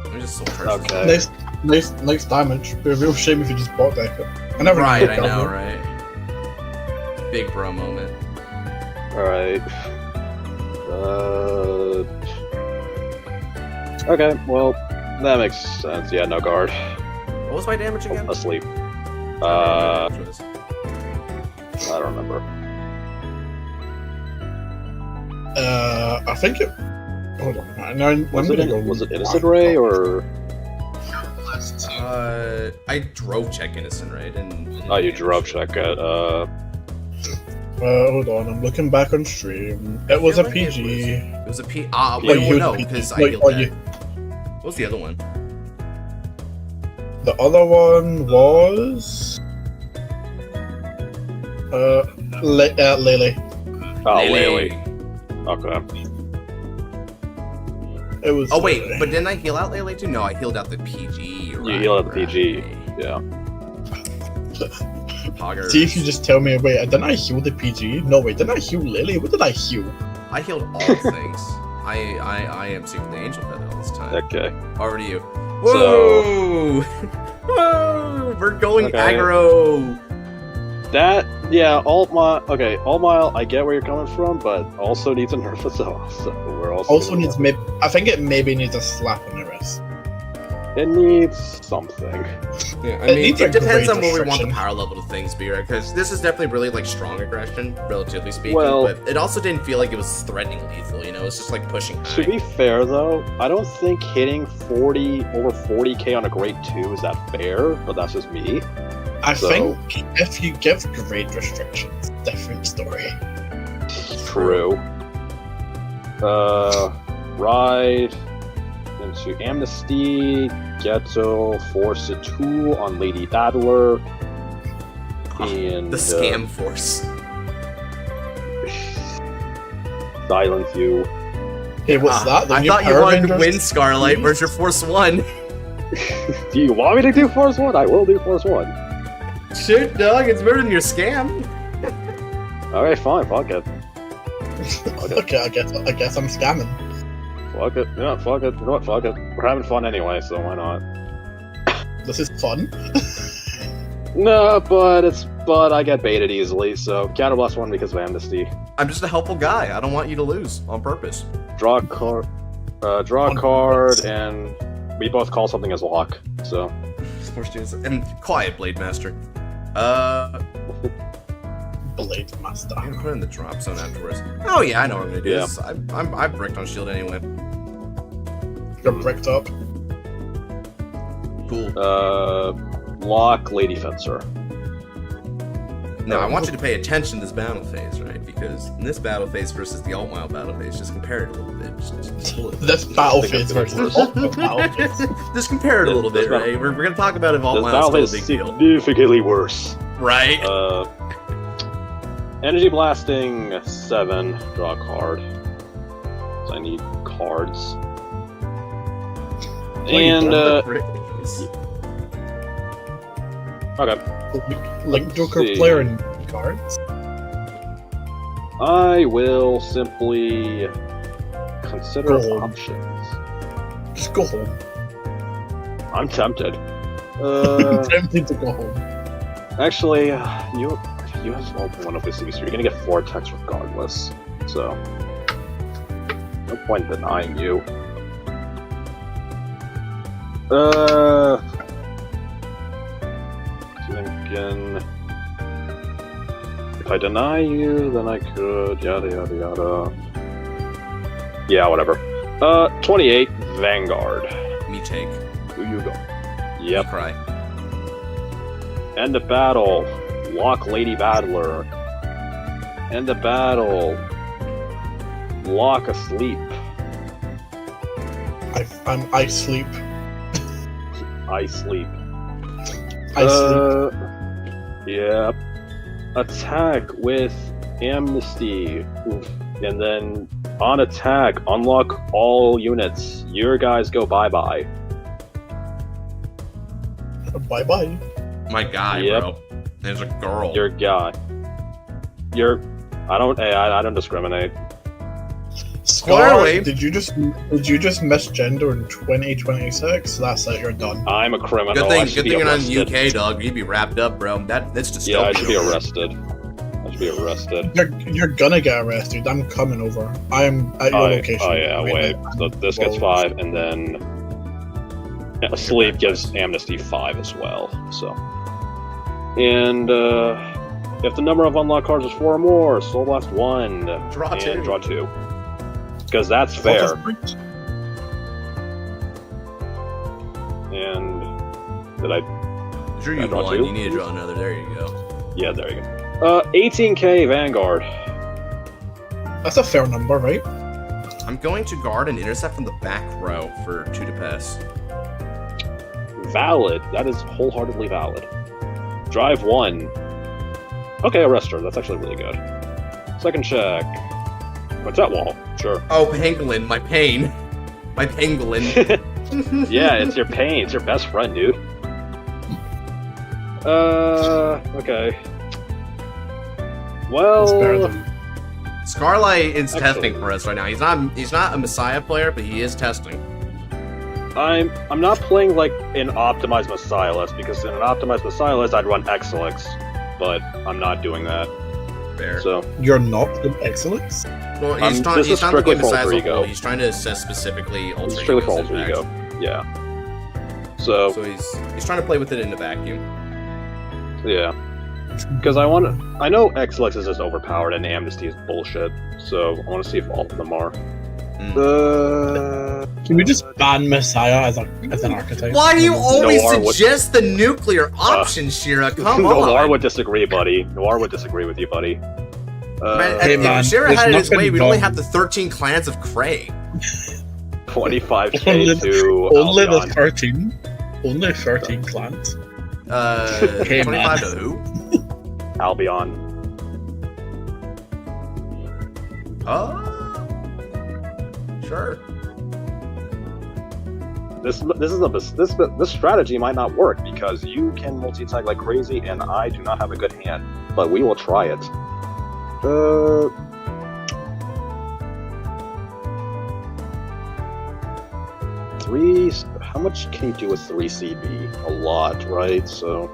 Let me just soul charge this. Okay. Nice damage. It'd be a real shame if you just bought deck it. I never Right, looked I at know, it. right? Big bro moment. Alright. Okay, well, that makes sense. Yeah, no guard. What was my damage again? Asleep. I I don't remember. I think it. Hold on. Now, I'm Was gonna it, go. was it Innocent Ray or? I drove check innocent, right? And Oh, you drove check it. Hold on. I'm looking back on stream. It was a feel like PG. It was a P. Yeah, Wait, you no, was a PG. because I Wait, healed oh, that. you- What was the other one? The other one was. Lily. Oh, Lily. Lily. Okay. It was. Oh wait, Lily. but didn't I heal out Lele too? No, I healed out the PG. You heal at the PG. Yeah. Poggers. See if you just tell me, wait, didn't I heal the PG? No, wait, didn't I heal Lily? What did I heal? I healed all things. I am seeking the angel feather all this time. Okay. Over to you. Whoa! Whoa! We're going Okay. aggro. That, yeah, Alt Mile, I get where you're coming from, but also needs a nerf as well. So we're Also needs maybe. I think it maybe needs a slap on the wrist. It needs something. Yeah, I It mean, needs it a depends on great what we want the restriction. power level to things be, right? Because this is definitely really like strong aggression, relatively speaking. Well- but it also didn't feel like it was threatening lethal. You know, it's just like pushing high. To be fair, though, I don't think hitting over 40k on a grade 2 is that fair, but that's just me. I So- think if you give grade restrictions, different story. True. Ride into Amnesty, Ghetto, Force a 2 on Lady Battler, and The scam force. Silence you. Hey, what's that? The I new thought you Power wanted to Rangers? win Scarlight. Where's your Force 1? Do you want me to do Force 1? I will do Force 1. Shoot, dog. It's better than your scam. Alright, fine, fuck it. Okay, I guess I'm scamming. Fuck it. Yeah, fuck it. You know what, fuck it. We're having fun anyway, so why not? This is fun. No, but I get baited easily, so counterblast 1 because of Amnesty. I'm just a helpful guy. I don't want you to lose on purpose. Draw a card, and we both call something as lock, so. Force students and quiet, Blade Master. Blade Master. I'm gonna put in the drop zone afterwards. Oh yeah, I know what I'm gonna do. Yeah. This. I've bricked on shield anyway. You're bricked up. Cool. Lock Lady Fencer. Now I want you to pay attention to this battle phase, right? Because in this battle phase versus the Alt-Mile battle phase, just compare it a little bit. Just a little bit. This battle think phase that's versus worse. the battle phase. Just compare it a little bit, This battle- right? We're gonna talk about if This Alt-Mile battle is is still a big deal, significantly worse. right? Energy Blasting 7, draw a card. So I need cards. And, okay. Like Joker see. player and cards. I will simply consider Go home. options. Just go home. I'm tempted. Tempted to go home. Actually, you have one of these things, so you're gonna get Vortex regardless. So, no point denying you. Thinking, if I deny you, then I could yada yada yada. Yeah, whatever. 28 Vanguard. Me take. Who you go? Me Yep. cry. End of battle. Lock Lady Battler. End of battle. Lock asleep. I sleep. I sleep. I sleep. Yep. Attack with Amnesty. Oof. And then on attack, unlock all units. Your guys go bye-bye. Bye bye. My guy, Yep. bro. There's a girl. Your guy. I don't discriminate. Clearly. Scar, did you just misgender in 2026? That's it. You're done. I'm a criminal. Good I thing, should good be thing you're not in arrested. UK, dog. You'd be wrapped up, bro. That's just Yeah, I should be arrested. I should be arrested. You're gonna get arrested. I'm coming over. I am at your location. Oh yeah, right wait. now. So this gets 5, and then Asleep gives Amnesty 5 as well. So, and if the number of unlocked cards is 4 or more, Soul Blast 1, Draw and 2. draw 2. Because that's fair. And did I? Sure, I you draw won. 2? You need to draw another. There you go. Yeah, there you go. 18k Vanguard. That's a fair number, right? I'm going to guard and intercept from the back row for 2 to pass. Valid. That is wholeheartedly valid. Drive 1. Okay, Arrest Her. That's actually really good. Second check. What's that wall? Sure. Oh, pangolin, my pain. My pangolin. Yeah, it's your pain. It's your best friend, dude. Okay. It's better Well, than Scarlight is Excellent. testing for us right now. He's not a Messiah player, but he is testing. I'm not playing like an optimized Messiah list, because in an optimized Messiah list I'd run Exilix, but I'm not doing that. Fair. So you're not in Excellence. Well, he's this not is looking strictly at for Messiah as alter a whole. ego. He's trying to assess specifically it's alter strictly for ego's alter impact. ego. Yeah. So So he's trying to play with it in a vacuum. yeah. Because I know Exilix is just overpowered and Amnesty is bullshit, so I want to see if all of them are. Can we just ban Messiah as an archetype? Why do you always Noir would- suggest the nuclear option, Shira? Come Noir on. would disagree, buddy. Noir would disagree with you, buddy. Man, Hey, if man, Shira there's had it his nothing way, we'd only wrong. have the 13 clans of Cray. 25k to Only the Albion. 13. Only 13 clans. Hey, 25 man. to who? Albion. Sure. This strategy might not work because you can multi-attack like crazy and I do not have a good hand, but we will try it. Three. How much can you do with 3 CB? A lot, right? So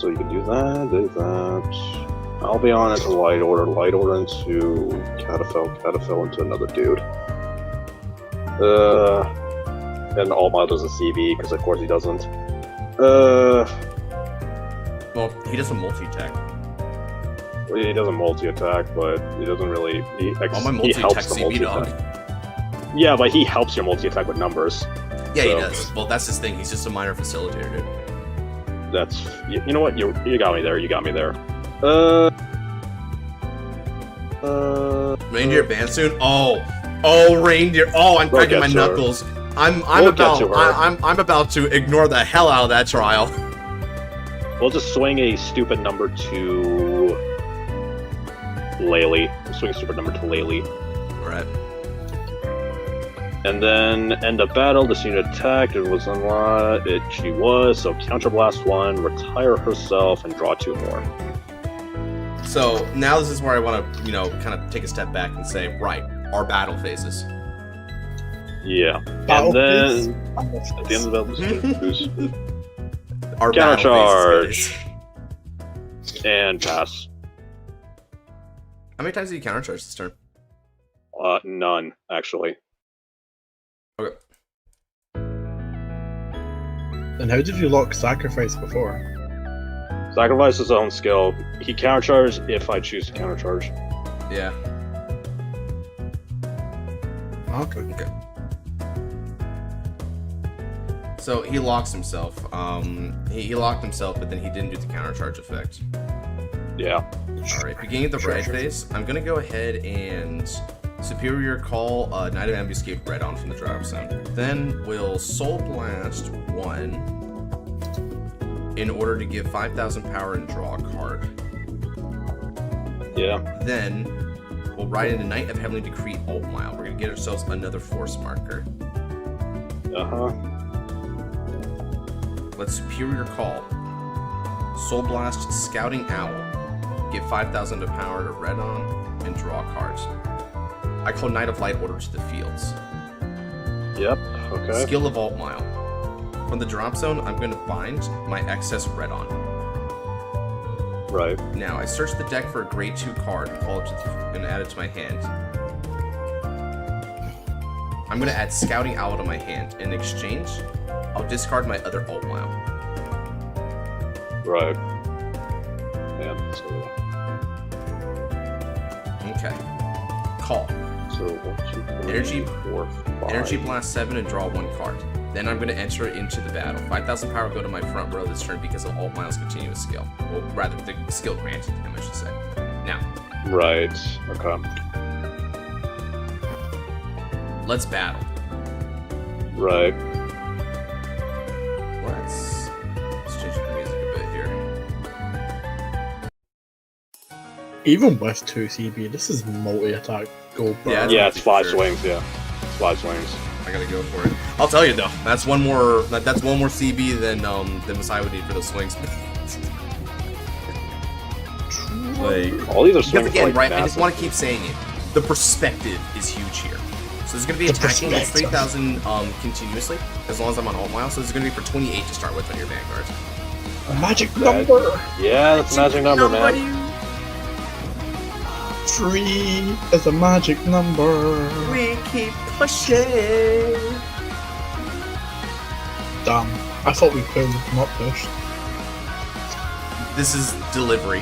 you can do that. Albion into Light Order into Catapult into another dude. And All Mild does a CB, because of course he doesn't. Well, he doesn't multi-attack. Well, he doesn't multi-attack, but he doesn't really... All my he helps multi-attack the CB dog. multi-attack. Yeah, but he helps your multi-attack with numbers. Yeah, he So- does. Well, that's his thing. He's just a minor facilitator, dude. That's... You know what? You got me there. You got me there. Reindeer ban soon? Oh, reindeer. Oh, I'm We'll cracking my get to her. knuckles. I'm We'll get to her. I'm about to ignore the hell out of that trial. We'll just swing a stupid number to... Laylee. We'll swing a stupid number to Laylee. Alright. And then end of battle, this unit attacked, it was unlocked, she was, so counterblast 1, retire herself, and draw 2 more. So now this is where I want to, kind of take a step back and say, right, our battle phases. Yeah. Battle and phase? then, at the end of the battle, Our countercharge. battle phases. And pass. How many times did you countercharge this turn? None, actually. Okay. And how did you lock Sacrifice before? Sacrifice his own skill. He countercharges if I choose to countercharge. Yeah. Okay. So he locks himself. He locked himself, but then he didn't do the countercharge effect. Yeah. Alright, beginning of the Sure, red sure. phase, I'm gonna go ahead and Superior Call Knight of Ambuscade Red on from the drop zone. Then we'll Soul Blast 1 in order to give 5,000 power and draw a card. Yeah. Then we'll ride into Knight of Heavenly Decree Alt Mile. We're gonna get ourselves another force marker. Uh-huh. Let's Superior Call. Soul Blast Scouting Owl. Give 5,000 of power to Red on and draw cards. I call Knight of Light Order to the fields. Yep. Okay. Skill of Alt Mile. From the drop zone, I'm going to bind my excess Red on. Right. Now, I search the deck for a grade 2 card and, call it and add it to my hand. I'm going to add Scouting Owl to my hand. In exchange, I'll discard my other Alt Mile. Right. Yeah. Okay. Call. So 1, 2, 3, Energy- 4, 5. Energy Blast 7 and draw 1 card. Then I'm going to enter it into the battle. 5,000 power go to my front row this turn because of Alt Mile's continuous skill. Well, rather, the skill granted him, I should say. Now, Right. Okay. let's battle. Right. Let's Even with 2 CB, this is multi-attack gold bar. Yeah, Yeah, it's 5 Sure. swings. Yeah, it's 5 swings. I gotta go for it. I'll tell you though, that's one more CB than Messiah would need for those swings. Like, All these are because swings. again, like right? I just massive. want to keep saying it. The perspective is huge here. So there's gonna be The attacking at perspective. 3,000 continuously, as long as I'm on alt mile. So this is gonna be for 28 to start with on your Vanguard. A magic number! Yeah, that's a magic number, man. 3 is a magic number. We keep pushing. Damn. I thought we pulled, not pushed. This is delivery.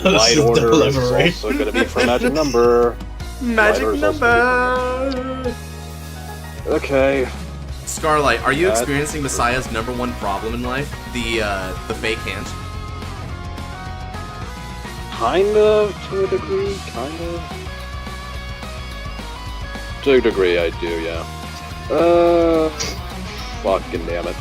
This Light is order is delivery. also going to be for magic number. Magic Light order is number. Okay. Scarlight, are you That- experiencing Messiah's #1 problem in life? The fake hand. Kind of, to a degree, kind of. To a degree, I do, yeah. Fucking damn it.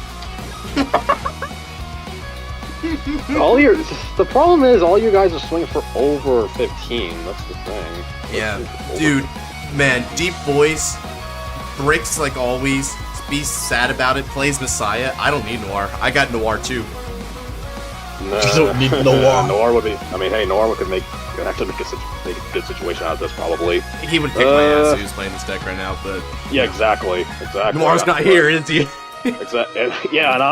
The problem is, all you guys are swinging for over 15, that's the thing. Yeah, dude, man, deep voice, bricks like always, be sad about it, plays Messiah. I don't need Noir. I got Noir too. Nah. You don't need Noir. Noir would be, I mean, hey, Noir could actually make a good situation out of this, probably. He would kick my ass if he was playing this deck right now, but Yeah, exactly. Noir's not here, is he? Exactly. Yeah, and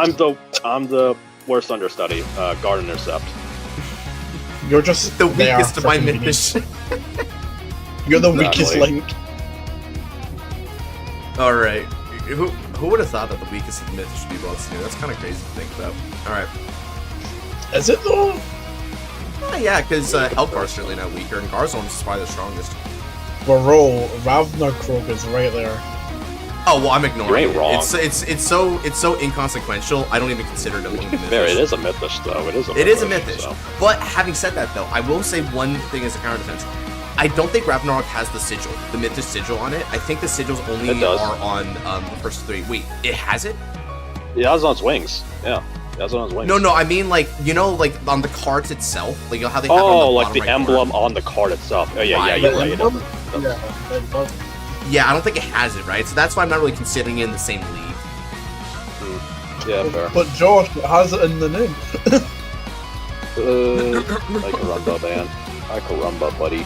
I'm the worst understudy, Guard Intercept. You're just The there weakest of my for convenience. Mythish. You're the weakest Exactly. link. Alright. Who would have thought that the weakest of the Mythish should be Bloodstone? That's kind of crazy to think about. Alright. Is it though? Yeah, because Hellcar's certainly not weaker, and Garzorm is probably the strongest. Bro, Ravnarkrog is right there. Oh well, I'm ignoring You ain't it. wrong. It's so inconsequential. I don't even consider it among the Mythish. There, it is a Mythish, though. It is a Mythish. It is a Mythish. So. But having said that, though, I will say one thing as a counter defense. I don't think Ragnarok has the sigil, the Mythish sigil on it. I think the sigils only It does. are on the first 3. Wait, it has it? Yeah, it's on its wings. Yeah, that's on its wings. No, I mean like like on the cards itself, like you know how they have it on Oh, the like bottom the right emblem corner? on the card itself. Oh, yeah, Right. you're right. It does. Yeah, I don't think it has it, right? So that's why I'm not really considering it in the same league. Yeah, fair. But Josh, it has it in the name. Like Karumba, man. Hi, Karumba, buddy.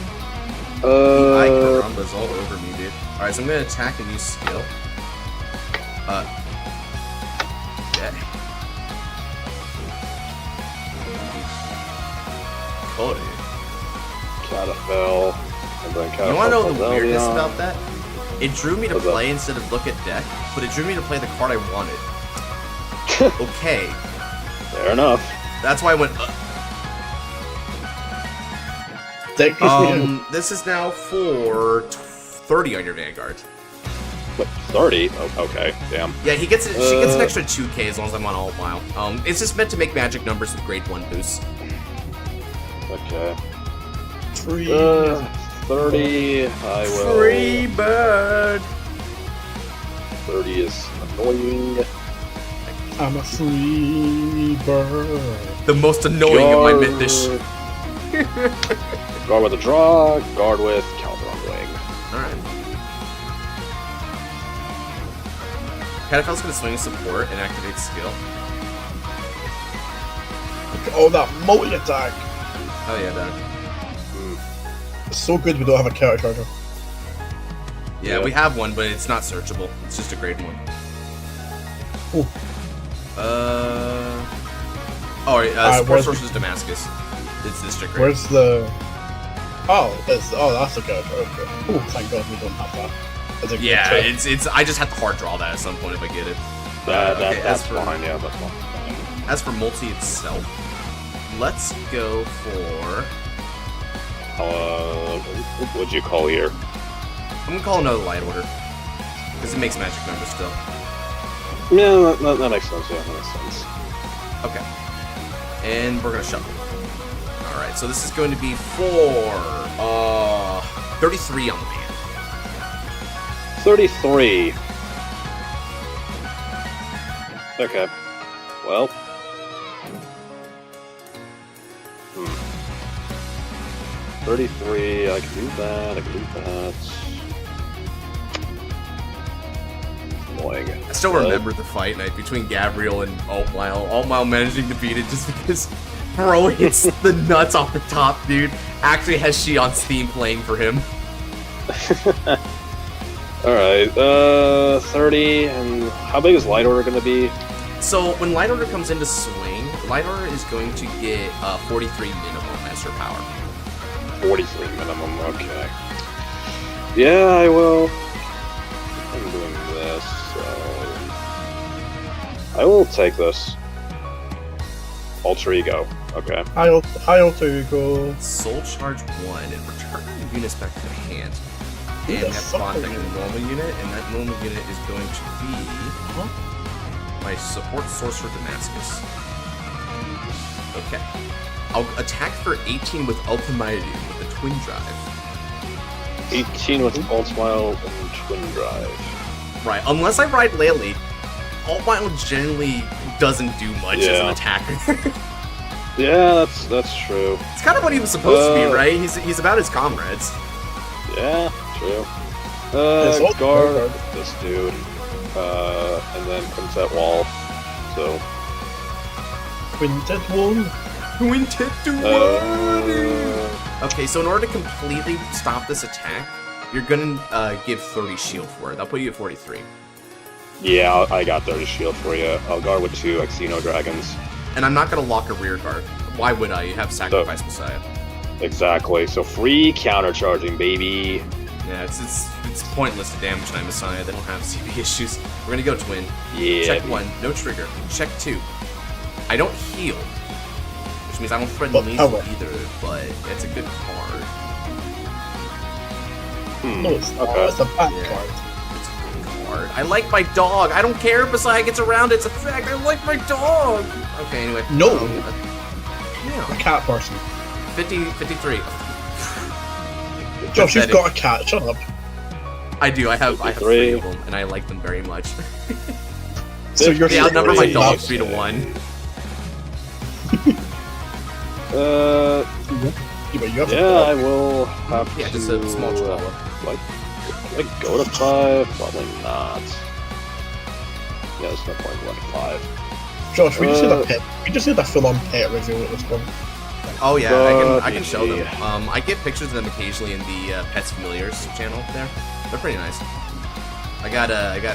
Karumba's all over me, dude. Alright, so I'm gonna attack and use skill. Yeah. Cody. Catafel. And then Catafel. You wanna know the Zeldion. weirdness about that? It drew me to What's that? play instead of look at deck, but it drew me to play the card I wanted. Okay. Fair enough. That's why I went, Deck this is now for 30 on your Vanguard. What, 30? Oh, okay, damn. Yeah, she gets an extra 2k as long as I'm on alt mile. It's just meant to make magic numbers with grade 1 boosts. Okay. 3. 30, I will... Free bird! 30 is annoying. I'm a free bird. The most annoying of my Mythish. Guard with a draw, guard with counter on wing. Alright. Catafel's gonna swing support and activate skill. Oh, that multi-attack. Oh yeah, dog. It's so good we don't have a character charger. Yeah, Yeah. we have one, but it's not searchable. It's just a grade 1. Ooh. Support where's- source is Damascus. It's district grade. Where's the... that's the character. Okay. Oh, thank God we don't have that. As a Yeah, character. it's. I just have to hard draw that at some point if I get it. Okay, That's as for- fine, yeah, that's fine. As for multi itself, let's go for. What would you call here? I'm gonna call another light order because it makes magic numbers still. Yeah, that makes sense, yeah, that makes sense. Okay, and we're gonna shuffle. All right, so this is going to be for 33 on the band. 33. Okay. Well. 33, I can do that, Annoying. I still remember the fight night between Gabriel and Altmile. Altmile managing to beat it just because bro hits the nuts off the top, dude. Actually has she on Steam playing for him. Alright, 30, and how big is Light Order gonna be? So when Light Order comes into swing, Light Order is going to get 43 minimum as her power. 43 minimum, okay. Yeah, I will. I'm doing this, so... I will take this. Alter Ego, okay. Hi, Alter Ego. Soul Charge 1 and return units back to the hand. Who And the have fuck bond are back you? in the normal unit, and that normal unit is going to be my support Sorcerer Damascus. Okay. I'll attack for 18 with Ultimate with the Twin Drive. 18 with Ultimile and Twin Drive. Right, unless I ride Lele, Ultimate generally doesn't do much as an attacker. Yeah, that's true. It's kind of what he was supposed to be, right? He's about his comrades. Yeah, true. Guard this dude. And then Quintet Wall. So. Quintet Wall? Quintet Okay, so in order to completely stop this attack, you're gonna give 30 shield for it. That'll put you at 43. Yeah, I got 30 shield for you. I'll guard with 2 Xeno Dragons. And I'm not gonna lock a rear guard. Why would I? You have Sacrifice Messiah. Exactly. So free countercharging, baby. Yeah, it's pointless to damage Knight Messiah. They don't have CP issues. We're gonna go Twin. Yeah. Check 1, no trigger. Check 2. I don't heal, which means I don't threaten But lethal power. either, but it's a good card. No, it's not. Okay. It's a bad Yeah. card. It's a good card. I like my dog. I don't care if Messiah gets around its effect. I like my dog. Okay, anyway. No. Yeah. A cat person. 53. Josh, you've Pathetic. got a cat. Shut up. I do. I have 3 53. of them, and I like them very much. So you're They outnumber my 53. dog 3 to 1. Yeah, but you have a Yeah, dog. I will have Yeah, to... just a small chihuahua. Like go to 5? Probably not. Yeah, there's no point going to 5. Josh, we just need a pet. We just need a full-on pet review at this point. Oh yeah, I can show them. PG. I get pictures of them occasionally in the Pets Familiars channel there. They're pretty nice. I got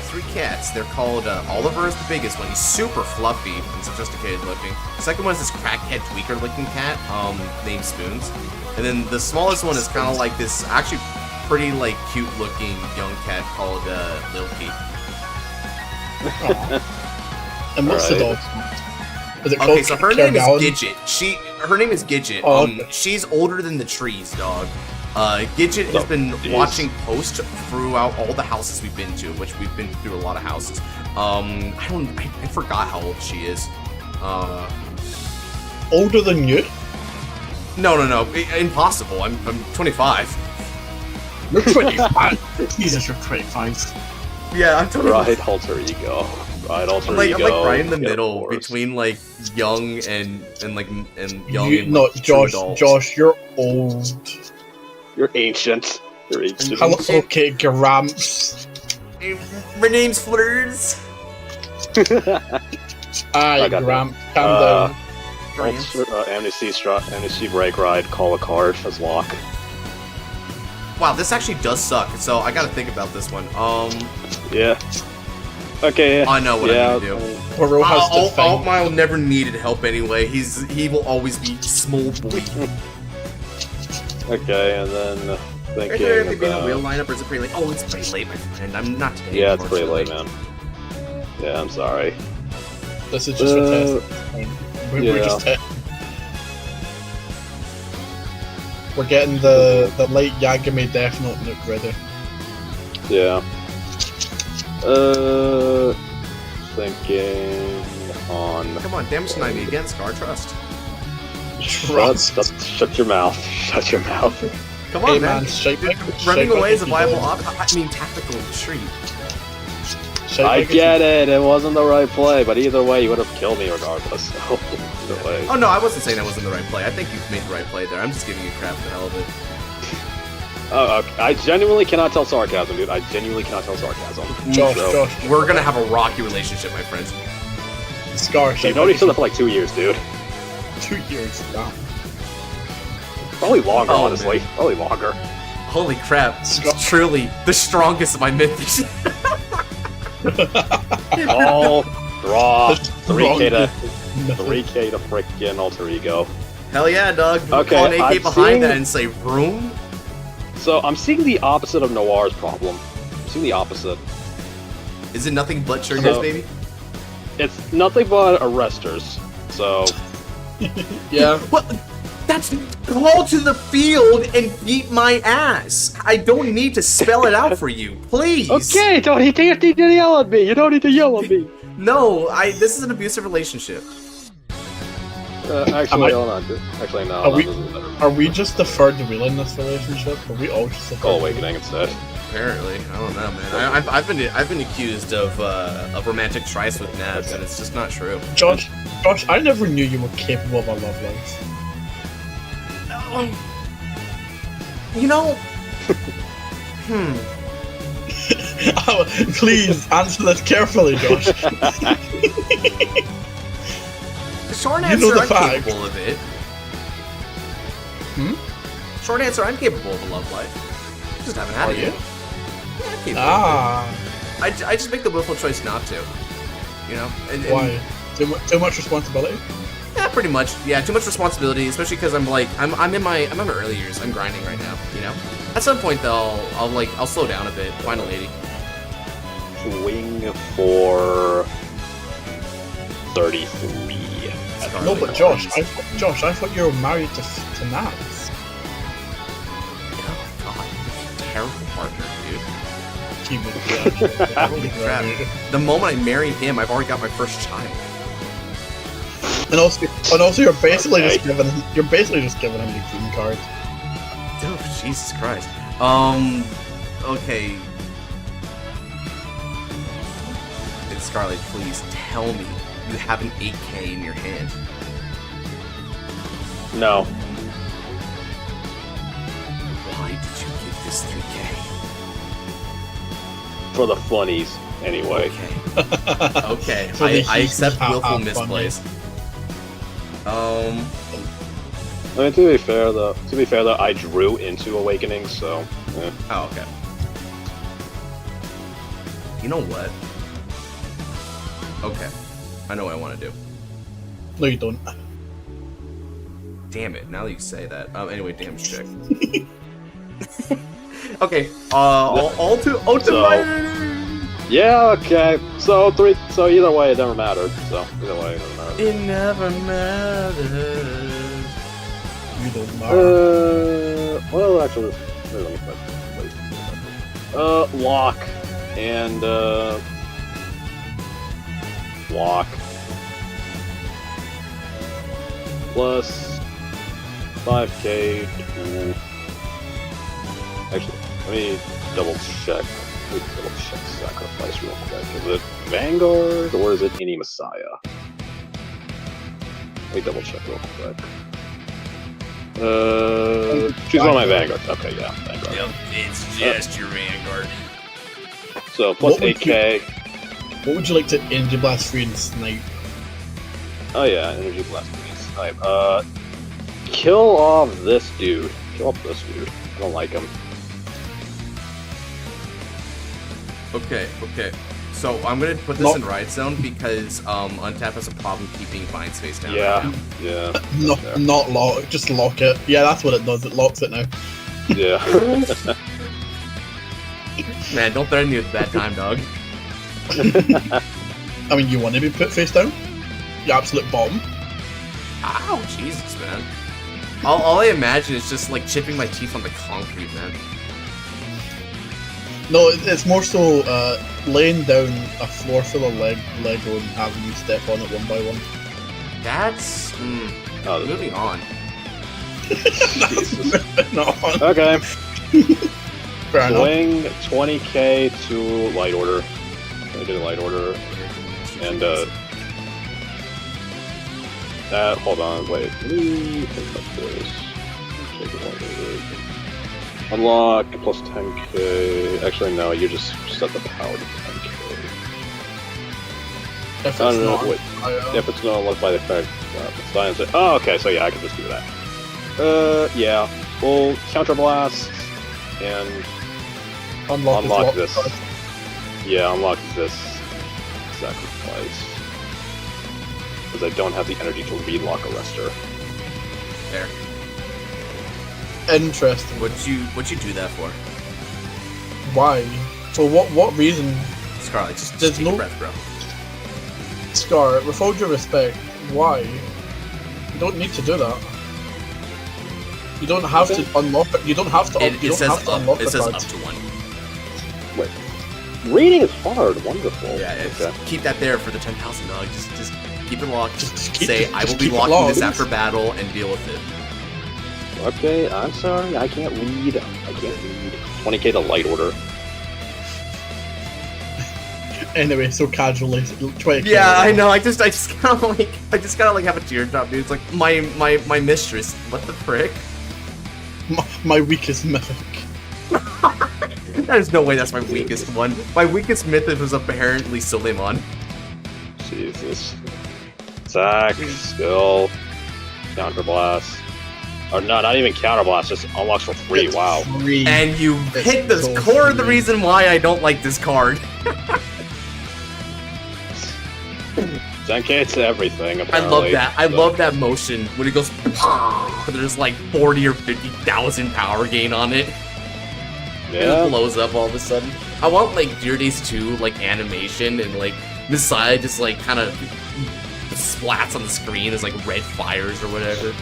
3 cats. They're called Oliver is the biggest one. He's super fluffy and sophisticated looking. The second one is this crackhead tweaker looking cat named Spoons. And then the smallest one is kind of like this actually pretty like cute looking young cat called Lilky. And what's the Alright. dog's name? Is it called Okay, so her name is Kergallon? Gidget. Her name is Gidget. Oh, okay. She's older than the trees, dog. Gidget has been jeez. watching post throughout all the houses we've been to, which we've been through a lot of houses. I forgot how old she is. Older than you? No, impossible. I'm 25. You're 25. Jesus, you're 25. Yeah, I'm 25. Right, Alter Ego. Right, Alter I'm like Ego. right in the Yeah, of middle course. between like young and young You, and no, like, true Josh, adult. Josh, you're old. You're ancient. You're ancient. Hello, okay, Gramps. My name's Flurs. Aye, I got Gramps, calm down. Amnesty Break Ride, call a card as lock. Wow, this actually does suck. So I gotta think about this one. Yeah. Okay. I know what yeah, I'm gonna do. Poirot has to think. Altmile never needed help anyway. He will always be small boy. Okay, and then Is there thinking being a wheel about... lineup, or is it pretty late? Oh, it's pretty late, my friend. I'm not today. Yeah, it's pretty late, unfortunately. man. Yeah, I'm sorry. This is just a test. We're yeah. just we're getting the late Yagami Death Note look ready. Yeah. Thinking on... Come on, damage deny me again, Scar Trust. Shut your mouth. Shut your mouth. Come on, Hey man. man, shape Running away is a viable option. I mean, tactical retreat. I get it. It wasn't the right play, but either way, you would have killed me regardless. So, either way. Oh no, I wasn't saying that wasn't the right play. I think you've made the right play there. I'm just giving you crap for the hell of it. Oh, okay. I genuinely cannot tell sarcasm, dude. I genuinely cannot tell sarcasm. Josh, So- Josh, We're gonna have a rocky relationship, my friends. Scar, You've known each other for like 2 years, dude. 2 years. Damn. Probably longer, Oh, honestly. man. Probably longer. Holy crap! Scott. Truly the strongest of my mythics. Oh, draw. That's 3K to No. 3K to frickin' alter ego. Hell yeah, dog. Okay, Call an AK I'm behind seeing- that and say room. So I'm seeing the opposite of Noir's problem. I'm seeing the opposite. Is it nothing but triggers, So- baby? It's nothing but arresters. So Yeah. What? That's call to the field and beat my ass. I don't need to spell it out for you, please. okay, don't you can't need to yell at me. You don't need to yell at me. No, this is an abusive relationship. Actually, hold on. Actually, no. Are we- this is better. Are we just the third wheel in this relationship? Are we all just the third Call wheel? Awakening instead. Apparently, I don't know, man. I've been accused of romantic tryst with Nabs, and it's just not true. Josh, I never knew you were capable of a love life. You know, Oh, please answer this carefully, Josh. the short You answer, know the I'm facts. capable of it. Hmm? Short answer, I'm capable of a love life. Just haven't had Are it you? yet. Yeah, I'm capable. Ah, I just make the willful choice not to. You know? And- why? Too much responsibility? Yeah, pretty much. Yeah, too much responsibility, especially because I'm in my early years. I'm grinding right now. You know. At some point though, I'll slow down a bit. Find a lady. Swing for 33. No, but Josh, I thought you were married to Nats. Oh God, terrible partner, dude. Holy crap. The moment I marry him, I've already got my first child. And also, you're basically just giving him the green card. Oh, Jesus Christ. Okay. And Scarlet, please tell me you have an 8K in your hand. No. Why did you give this 3K? For the funnies, anyway. Okay. Okay. For the I accept how willful funny. misplays. I mean, to be fair though, I drew into Awakening, so. Eh. Oh, okay. You know what? Okay. I know what I want to do. No, you don't. Damn it, now that you say that. Anyway, damage check. Okay, ultimate! Yeah, okay. So either way, it never mattered. So either way, it doesn't matter. It never matters. You don't matter. Well, actually, let me lock and lock plus 5K to. Actually, let me double check. Sacrifice real quick. Is it Vanguard or is it any Messiah? Let me double check real quick. Choose one of my Vanguard. Okay, yeah, Vanguard. Yep, it's just your Vanguard. So plus What would 8K. What would you like to Energy Blast 3 and Snipe? Oh yeah, Energy Blast Snipe. Kill off this dude. Kill off this dude. I don't like him. Okay. So I'm gonna put this in Riot Zone because Untap has a problem keeping Vine Space down. Yeah, Right yeah. Not lock, just lock it. Yeah, that's what it does. It locks it now. Yeah. now. Man, don't threaten me with bad time, dog. I mean, you want to be put face down? You absolute bomb. Ow, Jesus, man. All I imagine is just like chipping my teeth on the concrete, man. No, it's more so laying down a floor full of Lego and having you step on it one by one. That's Oh, moving on. Jesus. No. Okay. Fair enough. Swing 20K to Light Order. getting light order. And that, hold on, wait. Let me think about this. Unlock plus 10k. Actually, no, you just set the power to 10k. If it's I don't know, not, wait. If it's not unlocked by the effect, it's fine. Oh, okay, so yeah, I can just do that. Yeah. We'll counter blast and unlock this. Yeah, unlock this sacrifice. Because I don't have the energy to relock Arrestor. There. interesting. What'd you do that for? Why? For what reason? Scarlet, just There's take no- a breath, bro. Scar, with all due respect, why? You don't need to do that. You don't have to unlock it. You don't have to. It you don't says have to up. unlock It the says cards. up to 1. Reading is hard. Wonderful. Yeah, Okay. keep that there for the 10,000 dog. Just keep it locked. Just keep- Say, just- I will just be keep it locking this locked. after battle and deal with it. Okay, I'm sorry. I can't read. I can't read. 20k to light order. Anyway, so casually, 20. Yeah, I know. I just kind of like have a teardrop, dude. It's like my mistress. What the frick? My weakest mythic. There's no way that's my weakest one. My weakest mythic was apparently Suleiman. Jesus. Attack, skill, counterblast. Or no, not even counterblast, just unlocks for free. It's Wow. free. And you It's hit the so core of the free. reason why I don't like this card. 10k to everything, I apparently. love that. I So- love that motion when it goes. There's like 40 or 50,000 power gain on it. And Yeah. it blows up all of a sudden. I want like Dear Days 2 like animation and like Messiah just like kind of splats on the screen as like red fires or whatever.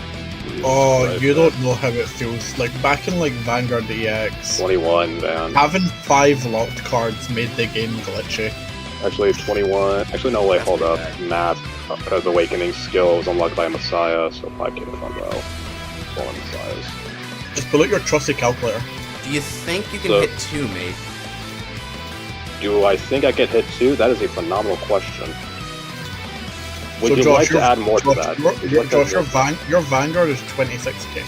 Oh, Right, you don't know how it feels. Like back in like Vanguard EX, 21, man. having 5 locked cards made the game glitchy. Actually, 21. Actually, no, wait, That's hold up. pretty Math. Because Awakening skill was unlocked by Messiah, so 5k to front row. All Messiahs. Just pull out your trusty calculator. Do you think you can So- hit 2, mate? Do I think I can hit 2? That is a phenomenal question. Would So you Josh, like to your- add more to Josh, that? your- Would you your- like to add Josh, more? your Vanguard is 26k.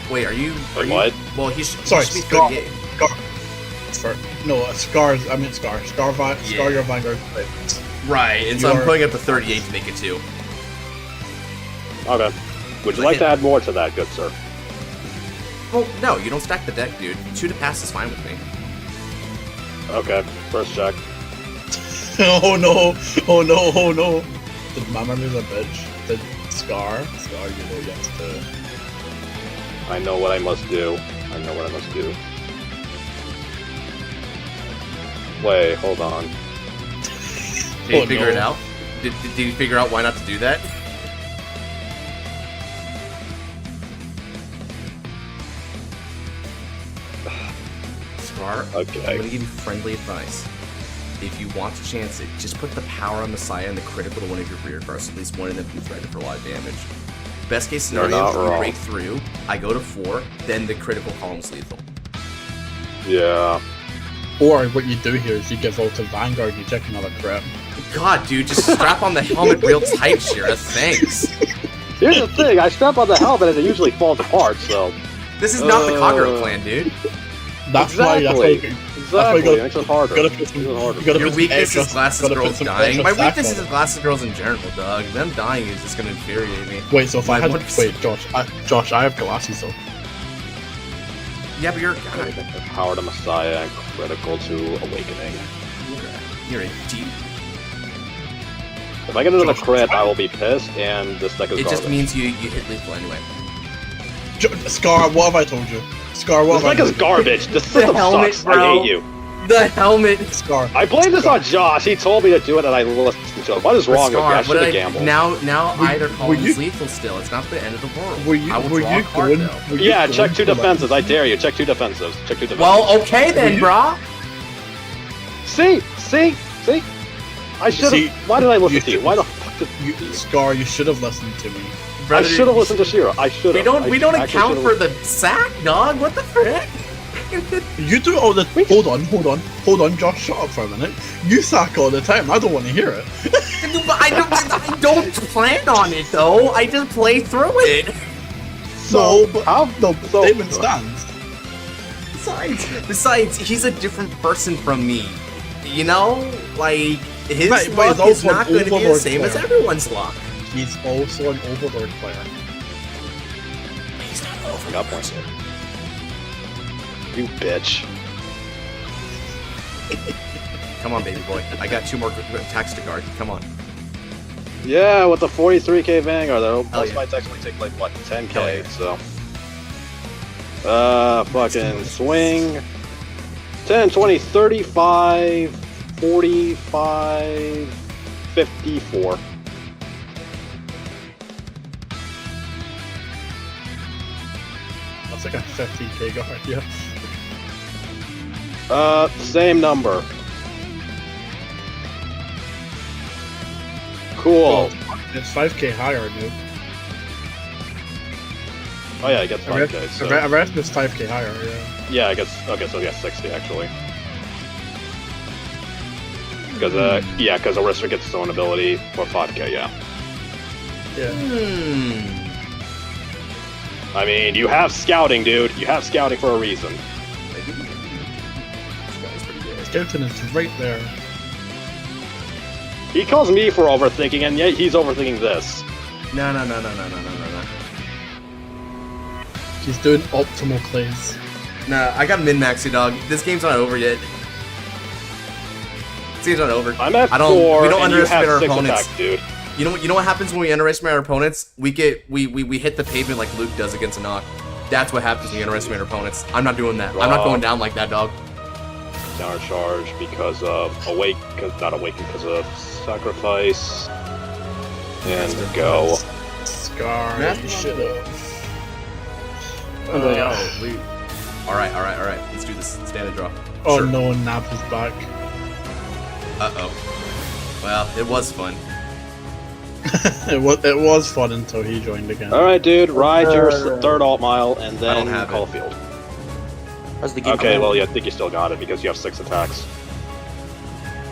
Wait, are you? Wait, what? Well, he should. Sorry, he should be Scar. 38. Scars. I mean Scar. Scar Yeah. your Vanguard. Right, and so I'm You're- putting up the 38 to make it 2. Okay. Would you like to add more to that, good sir? Well, no, you don't stack the deck, dude. 2 to pass is fine with me. Okay, first check. Oh no! Oh no! Oh no! Did my memory's a bitch? Did Scar, you know you have to. I know what I must do. I know what I must do. Wait, hold on. Did you Oh, figure no. it out? Did you figure out why not to do that? Scar, Okay. I'm gonna give you friendly advice. If you want to chance it, just put the power on Messiah and the critical to one of your rear cards, so at least one of them can threaten for a lot of damage. Best case You're scenario, not you wrong. break through, I go to 4, then the critical column's lethal. Yeah. Or what you do here is you give out to Vanguard, you check another crit. God, dude, just strap on the helmet real tight, Shira. Thanks. Here's the thing, I strap on the helmet and it usually falls apart, so... This is not the Kagero clan, dude. That's Exactly. why you Exactly, gotta- it makes it harder. gotta put some- Makes it harder. you gotta Your put some weakness extra- is Glasses gotta put Girls some dying. extra My stack weakness on is it. Glasses Girls in general, dog. Them dying is just gonna infuriate me. Wait, so if I had 100%. wait, Josh, I have glasses though. Yeah, but you're Power to Messiah and critical to Awakening. you're a deep. If I get another Josh, crit, I will be pissed, and this deck is It just garbage. means you hit lethal anyway. Scar, what have I told you? Scar, what This have I deck is told garbage. This system helmet, sucks. bro. I hate you. The helmet. you? Scar. I blame this Scar. on Josh. He told me to do it, and I listened to him. What is wrong with me? I Scar, should what have I, gambled. now Were- either were column you- is lethal still. It's not the end of the world. Were you I will were draw you a card, going? though. were you Yeah, going check 2 for, like- defenses. I dare you. Check 2 defensives. Check 2 defenses. Well, okay then, you- brah. see? I should See, have. Why did I listen you to you? should- Why the fuck did You, Scar, you should have listened to me. I Brother, should have listened to Shira. I should have. We don't I account actually for should've- the sack, dog. What the frick? You do it all the. Hold on, Josh. Shut up for a minute. You sack all the time. I don't want to hear it. But I don't plan on it though. I just play through it. So, no, statement stands. Besides, he's a different person from me. You know, like his Right, but he's luck is also not an going to be the Overlord same as player. everyone's luck. He's also an Overlord player. He's not I forgot points. You bitch. Come on, baby boy. I got 2 more attacks to guard. Come on. Yeah, with the 43k Vanguard, that'll plus yeah. might technically take like what 10k. Hell yeah. So, fucking swing. 10, 20, 35, 45, 54. That's like a 50k guard, yeah. Same number. Cool. Well, it's 5k higher, dude. Oh yeah, I guess 5k. So. Erasmus 5k higher, yeah. Yeah, I guess. Okay, so yeah, 60 actually. Because because Orisa gets its own ability for 5k. Yeah. Yeah. I mean, you have scouting, dude. You have scouting for a reason. Scouting is right there. He calls me for overthinking, and yet he's overthinking this. No. He's doing optimal plays. Nah, I got min-maxy, dog. This game's not over yet. This game's not over. I'm at I don't. 4, We don't and you have underestimate our 6 opponents. attack, dude. You know what happens when we underestimate our opponents? We hit the pavement like Luke does against a knock. That's what happens when we underestimate our opponents. I'm not doing that. I'm not going down like that, dog. Counter charge because of because of sacrifice. And go. Scar, you should have. Alright. Let's do this. Stand and draw. Oh Sure. no, Nap is back. Uh-oh. Well, it was fun. It was fun until he joined again. Alright, dude, ride your 3rd alt mile and I then don't have call it. field. How's the game Okay, going? well, yeah, I think you still got it because you have 6 attacks.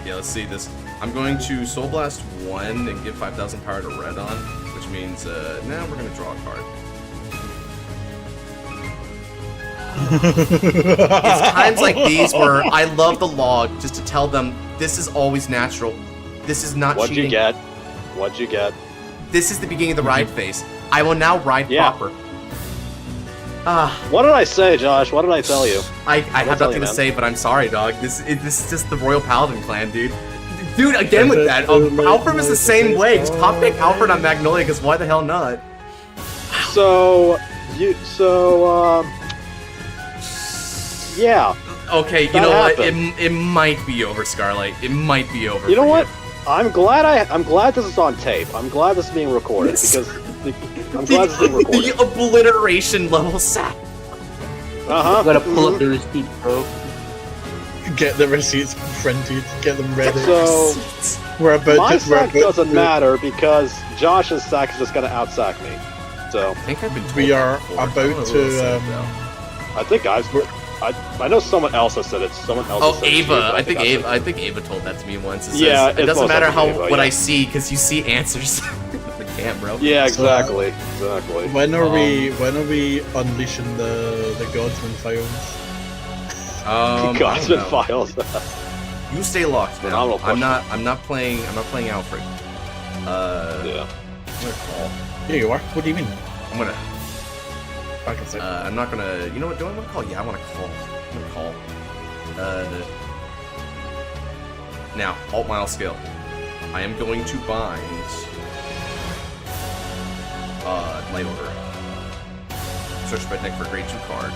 Yeah, let's see this. I'm going to Soul Blast 1 and give 5,000 power to Red on, which means, now we're going to draw a card. It's times like these where I love the log just to tell them this is always natural. This is not What'd cheating. you get? What'd you get? This is the beginning of the ride phase. I will now ride Yeah. proper. What did I say, Josh? What did I tell you? I have tell nothing you, to man. say, but I'm sorry, dog. This is just the Royal Paladin clan, dude. Dude, again with that. Alfred is the same way. Just pop pick Alfred on Magnolia, because why the hell not? Yeah. Okay, you That know what? happened. It might be over, Scarlight. It might be over. You know for what? I'm glad this is on tape. I'm glad this is being recorded because I'm glad this is being recorded. The obliteration level sack. Uh-huh. You gotta pull up the receipt, bro. Get the receipts printed, get them ready. So we're about my to. sack doesn't matter because Josh's sack is just gonna outsack me. So I think I've been told We are that before. about I don't know who else said to, that. I think I know someone else has said it. Someone else. Oh, has said it too, Ava. but I think said Ava. it. I think Ava told that to me once. It says, Yeah, it it's doesn't most matter how likely Ava, what yeah. I see because you see answers. The cam, bro. Yeah, exactly. Exactly. When are we unleashing the Godsman files? Godsman files. You stay locked now. Phenomenal question. I'm not playing Alfred. Yeah. I'm gonna call. Yeah, you are. What do you mean? I'm gonna. I can say. I'm not gonna. You know what? Do I want to call? Yeah, I want to call. I'm gonna call. Now, alt mile skill. I am going to bind. Light order. Search my deck for grade 2 card.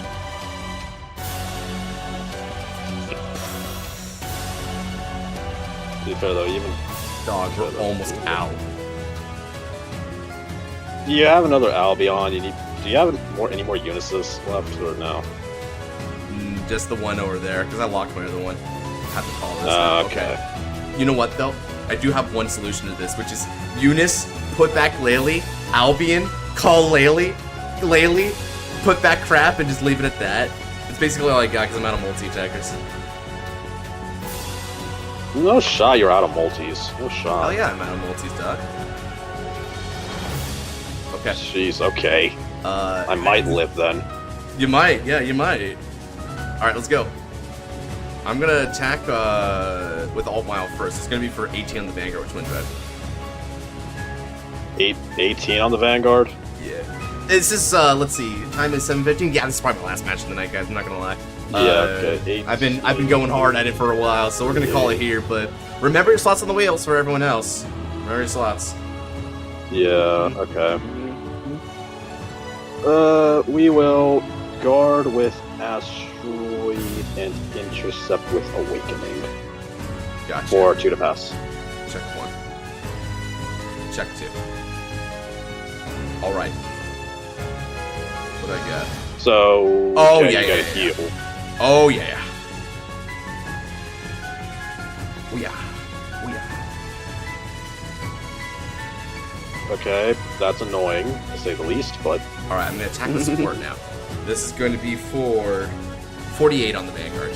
To be fair though, even Dog, we're almost out. do you have another Albion? Do you have any more Unisys left or no? Just the one over there, because I locked my other one. Have to call this. now. Okay. You know what though? I do have one solution to this, which is Eunice, put back Laylee, Albion, call Laylee, put back crap, and just leave it at that. It's basically all I got because I'm out of multi-attackers. No shot you're out of multis. No shot. Oh yeah, I'm out of multis, Doc. Okay. Jeez, okay. I might live then. You might, yeah, you might. Alright, let's go. I'm gonna attack with Alt Mile first. It's gonna be for 18 on the Vanguard, which wins red. 18 on the Vanguard? Yeah. This is, let's see, time is 7:15. Yeah, this is probably my last match of the night, guys. I'm not gonna lie. Okay. I've been going hard at it for a while, so we're gonna call it here. But remember your slots on the wheels for everyone else. Remember your slots. Yeah. Okay. We will guard with Asteroid and intercept with Awakening. Gotcha. For 2 to pass. Check 1. Check 2. All right. What do I got? So. Oh okay, yeah, you yeah, gotta yeah. heal. Oh yeah. Oh yeah. Oh yeah. Okay, that's annoying to say the least, but. All right, I'm gonna attack the support now. This is going to be for 48 on the Vanguard.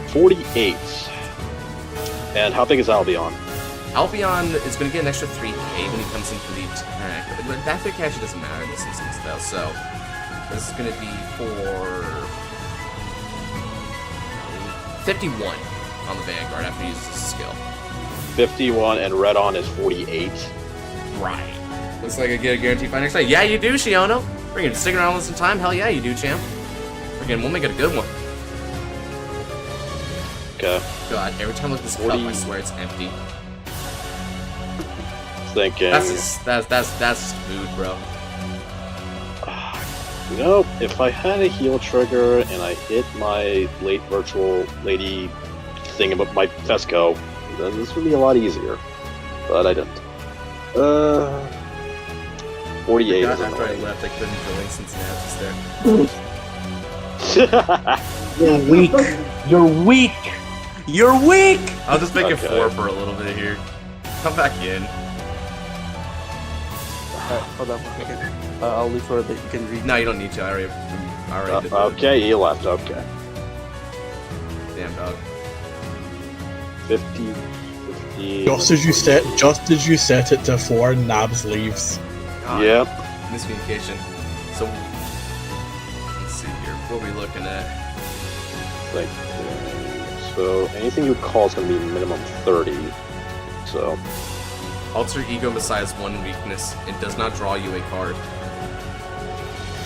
48. And how big is Albion? Albion is going to get an extra 3k when he comes in for the attack. But that 3k actually doesn't matter in this instance, though. So this is going to be for 51 on the Vanguard after he uses his skill. 51 and Red On is 48. Right. Looks like I get a guaranteed fight next time. Yeah, you do, Shiono. We're going to stick around with some time. Hell yeah, you do, champ. Again, we'll make it a good one. Okay. God, every time I look at this cup, I swear it's empty. Thinking. That's food, bro. You know, if I had a heal trigger and I hit my late virtual lady thing about my Fesco, then this would be a lot easier. But I didn't. 48 is after I annoying. left, I couldn't go in since Nabs is there. You're weak. You're weak. You're weak. I'll just make it Okay. 4 for a little bit here. Come back in. Hold on 1 second. I'll leave for a bit. You can read. No, you don't need to. I already did that. Okay, he left. Okay. Damn dog. 50. Just as you set it to 4, Nabs leaves. God, Yep. Miscommunication. So, let's see here. What are we looking at? Like, so anything you call is going to be minimum 30. So. Alter Ego Messiah's one weakness. It does not draw you a card.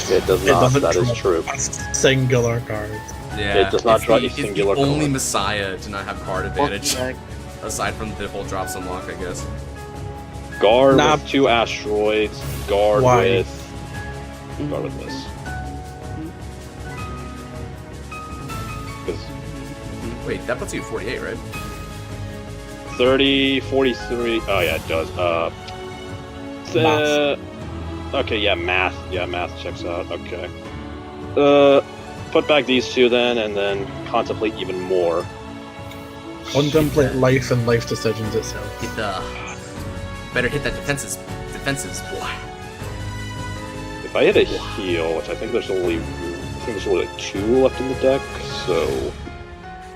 It does It not. doesn't That is draw true. a singular card. Yeah, It does not it's draw the- a singular It's the only card. Messiah to not have card advantage. Aside from the default drops unlock, I guess. Guard Nah. with 2 asteroids. Guard Why? with this. 'Cause Wait, that puts you at 48, right? 30, 43. Oh yeah, it does. Okay, yeah, math. Yeah, math checks out. Okay. Put back these 2 then, and then contemplate even more. Contemplate life and life decisions itself. Hit the... Better hit that defenses, boy. If I hit a heal, which I think there's only 2 left in the deck, so.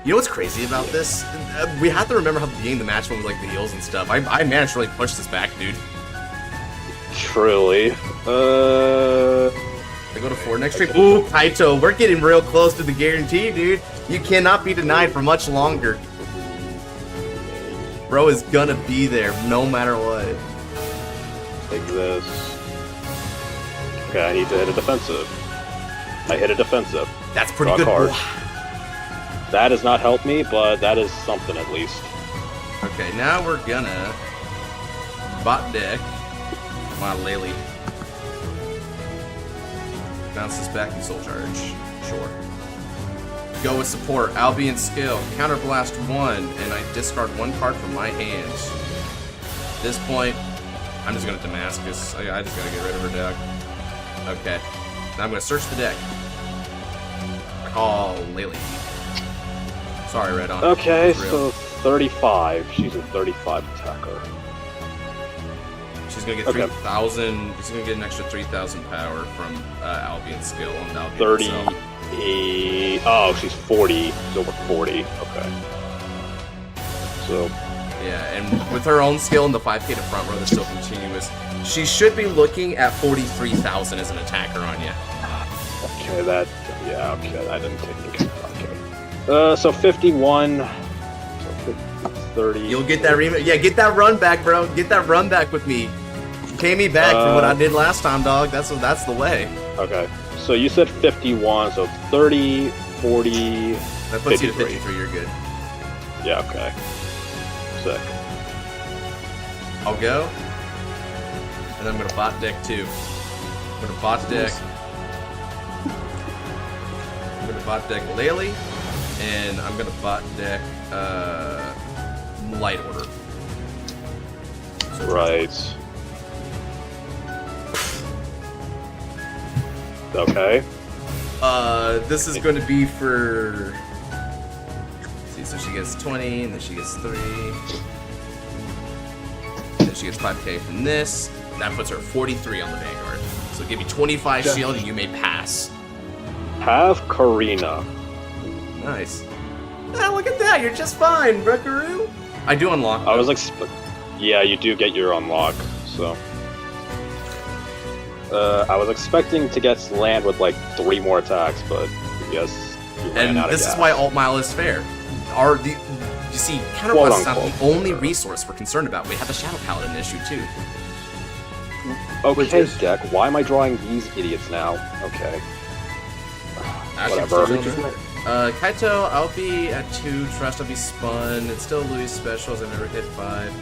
You know what's crazy about this? We have to remember how the beginning of the match went with like the heals and stuff. I managed to really push this back, dude. Truly. I go to 4 next stream. Ooh, Kaito, we're getting real close to the guarantee, dude. You cannot be denied for much longer. Bro is gonna be there no matter what. Take this. Okay, I need to hit a defensive. I hit a defensive. That's pretty Draw good. card. Boy. That does not help me, but that is something at least. Okay, now we're gonna bot deck my Lily. Bounce this back and soul charge. Sure. Go with support, Albion skill, counterblast 1, and I discard 1 card from my hand. At this point, I'm just gonna Damascus. I just gotta get rid of her deck. Okay. Now I'm gonna search the deck. Call Lily. Sorry, Red On. Okay, It's real. so 35. She's a 35 attacker. She's gonna get Okay. 3,000. She's gonna get an extra 3,000 power from Albion skill on Albion 30. itself. Oh, she's 40. She's over 40. Okay. So. Yeah, and with her own skill in the 5k to front row that's still continuous, she should be looking at 43,000 as an attacker on you. Okay, okay, I didn't take it. Okay. So 51. So 30. You'll get that get that run back, bro. Get that run back with me. Pay me back for what I did last time, dog. That's the way. Okay. So you said 51, so 30, 40, That puts 53. you to 53, you're good. Yeah, okay. Sick. I'll go. And I'm gonna bot deck too. I'm gonna bot deck. I'm gonna bot deck Laylee. And I'm gonna bot deck Light Order. So Right. Okay. This is going to be for. Let's see, so she gets 20, and then she gets 3. And then she gets 5k from this. That puts her at 43 on the Vanguard. So give me 25 shield, and you may pass. Have Karina. Nice. Ah, look at that! You're just fine, Buckaroo. I do unlock. I was yeah, you do get your unlock. So. I was expecting to get land with like 3 more attacks, but yes, you ran out of this gas. is why alt mile is fair. You see, counterblast is not the only resource we're concerned about. We have a Shadow Paladin issue too. Okay, deck. Why am I drawing these idiots now? Okay. Whatever. Kaito, I'll be at 2. Trust, I'll be spun. It's still Louis specials. I've never hit 5.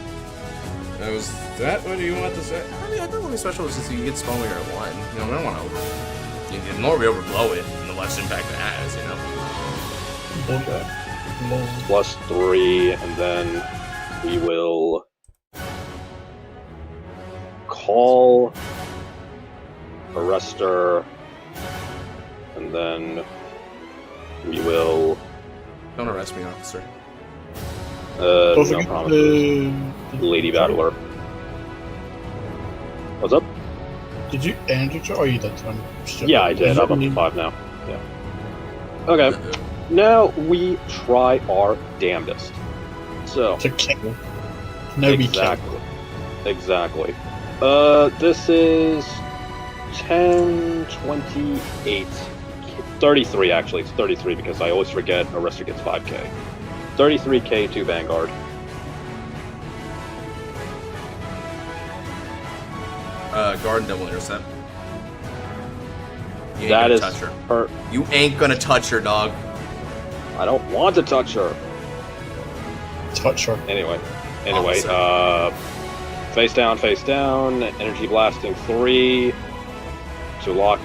Was that what you want to say? I mean, I thought Louis special was just you get spun when you're at 1. You know, I don't want to you can more overblow it, and the less impact it has, you know? Okay. Plus 3, and then we will call Arrestor, and then we will. Don't arrest me, officer. No promises. Lady Battler. What's up? Did you end it, or you did one? Yeah, I did. I'm up to 5 now. Yeah. Okay. Now we try our damnedest. So. To kill. No, exactly. Exactly. This is 10, 28, 33 actually. It's 33 because I always forget Arrestor gets 5k. 33k to Vanguard. Guard and double intercept. You ain't That gonna is touch her. her. You ain't gonna touch her, dog. I don't want to touch her. touch her. Anyway, Awesome. face down, energy blasting 3 to lock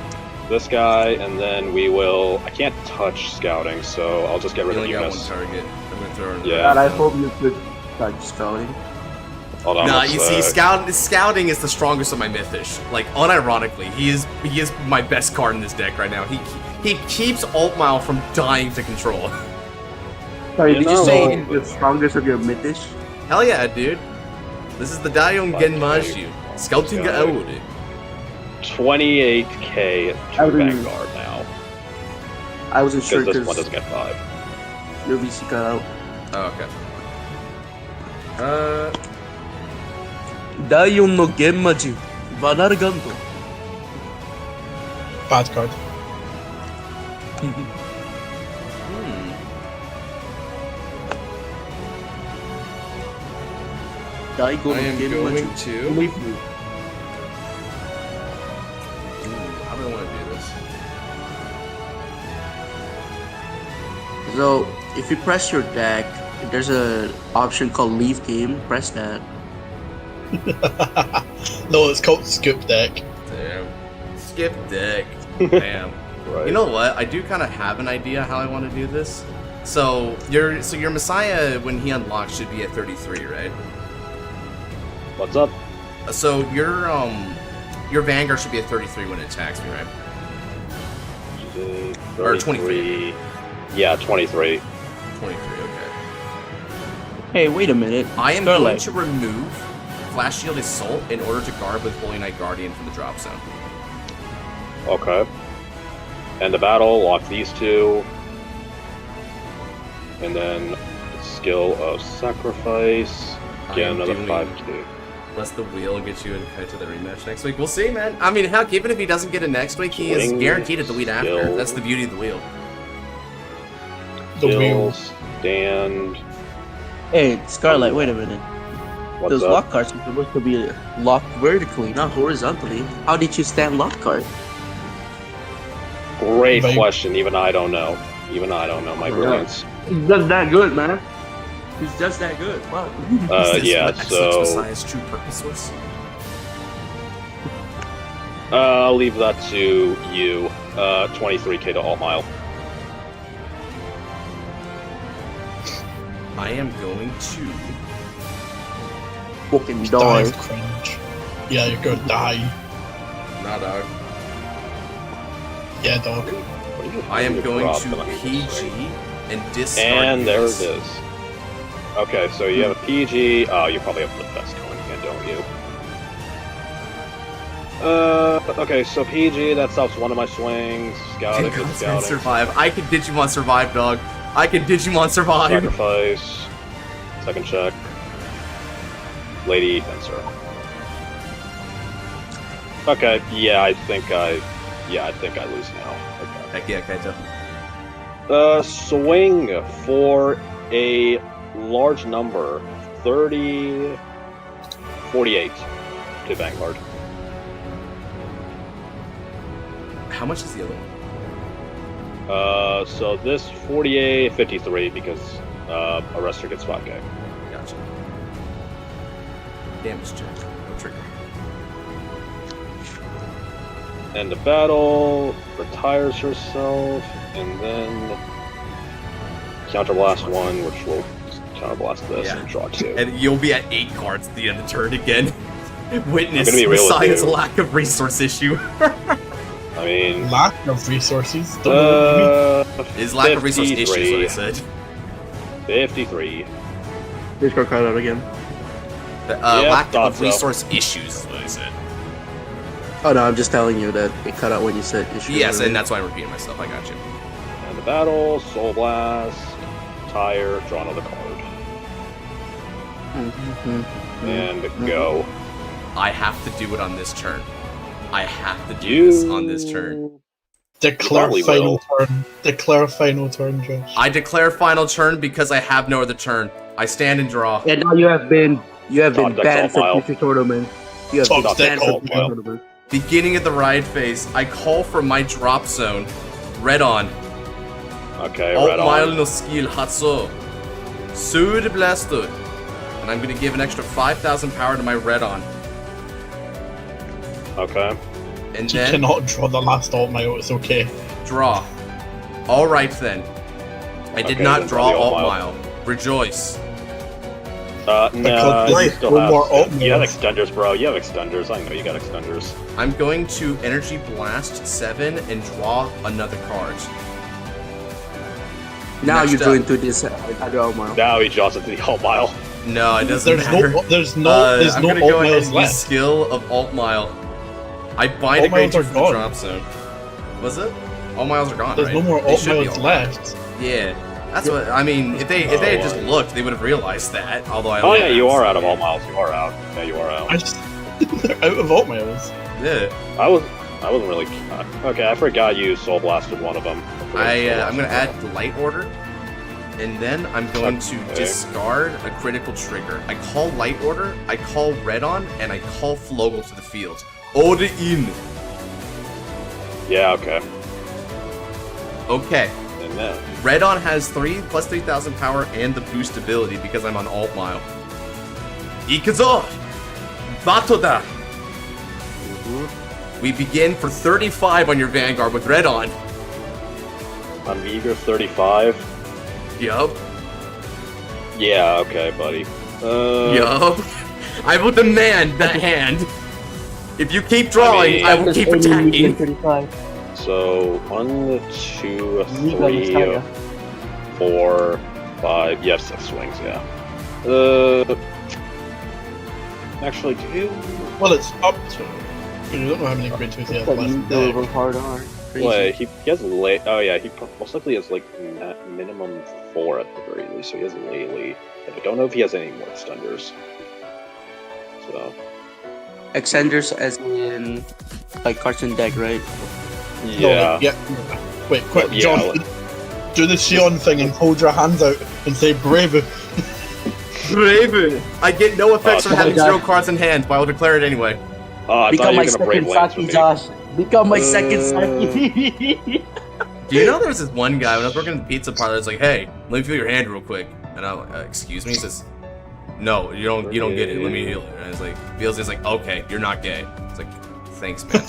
this guy, and then we will. I can't touch scouting, so I'll just get rid You of only got Eunice. 1 target. I'm gonna throw her in Yeah. God, I hope you could touch scouting. Hold on. Nah, let's, you see, scouting is the strongest of my mythish. Like, unironically, he is my best card in this deck right now. He keeps Alt Mile from dying to control. Sorry, You did you know- say the strongest of your mythish? Hell yeah, dude. This is the Daion Genmaju. Scouting Guy. out. 28k I to would- Vanguard now, I wasn't sure because this one because doesn't get 5. your VC got out. Oh, okay. Daion no Genmaju, Vanguard. Bad card. Daigon I am no going Genmaju. to. Leave me. How do I want to do this? So, if you press your deck, there's an option called Leave Game. Press that. No, it's called Scoop Deck. Damn. Skip deck. Damn. Right. You know what? I do kind of have an idea how I want to do this. So your Messiah, when he unlocks, should be at 33, right? What's up? So your Vanguard should be at 33 when it attacks me, right? 33. Or 23. Yeah, 23. 23, okay. Hey, wait a minute. I am going Starlight. to remove Flash Shield Assault in order to guard with Holy Knight Guardian from the drop zone. Okay. End the battle, lock these two. And then skill of sacrifice. Get another 5k. Unless the wheel gets you in kind of the rematch next week. We'll see, man. I mean, heck, even if he doesn't get it next week, he is guaranteed at the week after. That's the beauty of the wheel. The wheel. Stand. Hey, Scarlet, wait a minute. What's Those up? lock cards are supposed to be locked vertically, not horizontally. How did you stand lock card? Great question. Even I don't know. Even I don't know. My brilliance. He's just that good, man. He's just that good. Wow. Yeah, so Messiah's true purpose was? I'll leave that to you. 23k to alt mile. I am going to. Fucking Die dog. of cringe. Yeah, you're gonna die. Nah, dog. Yeah, dog. I am going to PG and discard. And there units. it is. Okay, so you have a PG. Oh, you probably have the best coin again, don't you? Okay, so PG, that stops one of my swings. Scouting, good Godsman scouting. survive. I can Digimon survive, dog. I can Digimon survive. Sacrifice. Second check. Lady Fencer. Okay, yeah, I think I lose now. Okay. Heck yeah, Kaito. Swing for a large number, 48 to Vanguard. How much is the other one? So this 48, 53 because Arrestor gets 5k. Gotcha. Damage check. No trigger. End of battle, retires herself, and then counterblast one, which will counterblast this and draw 2. And you'll be at 8 cards at the end of the turn again. Witness I'm gonna be real with Messiah's you. lack of resource issue. I mean, Lack of resources. Don't know what you mean. His lack of resource issue is what I said. 53. Discard card out again. Lack thought of so. resource issues is what I said. Oh no, I'm just telling you that it cut out when you said issue. Yes, and that's why I'm repeating myself. I got you. End the battle, Soul Blast, retire, draw another card. And go. I have to do it on this turn. I have to do this on this turn. Declare probably final turn. Declare final turn, Josh. I declare final turn because I have no other turn. I stand and draw. And now you have been Top deck banned alt from mile. future tournaments. You have Top been deck banned from alt future mile. tournaments. Beginning of the ride phase, I call for my drop zone. Red on. Okay, Alt red mile on. no skill Hatso. Sud Blaster. And I'm gonna give an extra 5,000 power to my red on. Okay. And You then cannot draw the last alt mile, it's okay. draw. Alright then. I did Okay, not then draw draw the alt alt mile. mile. Rejoice. No, you Like, still one have. more alt You have mile. extenders, bro. You have extenders. I know you got extenders. I'm going to Energy Blast 7 and draw another card. Now Next you're up. going to this other alt mile. Now he draws into the alt mile. No, it doesn't There's matter. no I'm alt gonna go ahead miles and use left. skill of Alt Mile. I bind a Alt grade miles 2 are for the gone. drop zone. Was it? Alt miles are gone, There's right? no more They alt should be miles all left. gone. Yeah, that's what I mean. If they had just looked, they would have realized that. Although I Oh only yeah, have you are so out of many. alt miles. You are out. Yeah, you are out. I just they're out of alt miles. Yeah, I wasn't really. Okay, I forgot you soul blasted one of them. I'm gonna add light order, and then I'm going to Okay. discard a critical trigger. I call light order, I call red on, and I call Flogel to the field. Order in. Yeah. Okay. Okay. And then. Red on has 3 plus 3,000 power and the boost ability because I'm on alt mile. Ikuzo! Batoda! We begin for 35 on your Vanguard with red on. On meager 35. Yup. Yeah. Okay, buddy. Yup. I will demand that hand. If you keep drawing, I will keep attacking. So 1, 2, 3, 4, 5. You have 6 swings. Yeah. Actually, do you? Well, it's up to. You don't know how many grade 2s you have left. Hard on. Crazy. Wait, he has lay. Oh yeah, he most likely has like minimum 4 at the very least. So he has Lele. I don't know if he has any more Stunders. So. Extenders as in like cartoon deck, right? Yeah. Yeah. Wait, quick, Yeah, John. Do the Shion thing and hold your hands out and say Brave. Brave. I get no effects from Oh having my 0 God. cards in hand, but I will declare it anyway. I Become thought my you were gonna brave second lands Saki, with me. Josh. Become my second Saki. Do you know there was this one guy when I was working in the pizza parlor? It's like, hey, let me feel your hand real quick, and I'm like, excuse me. He says, no, you don't get it. Let me heal it. And it's like, feels it's like, okay, you're not gay. It's like, thanks, man.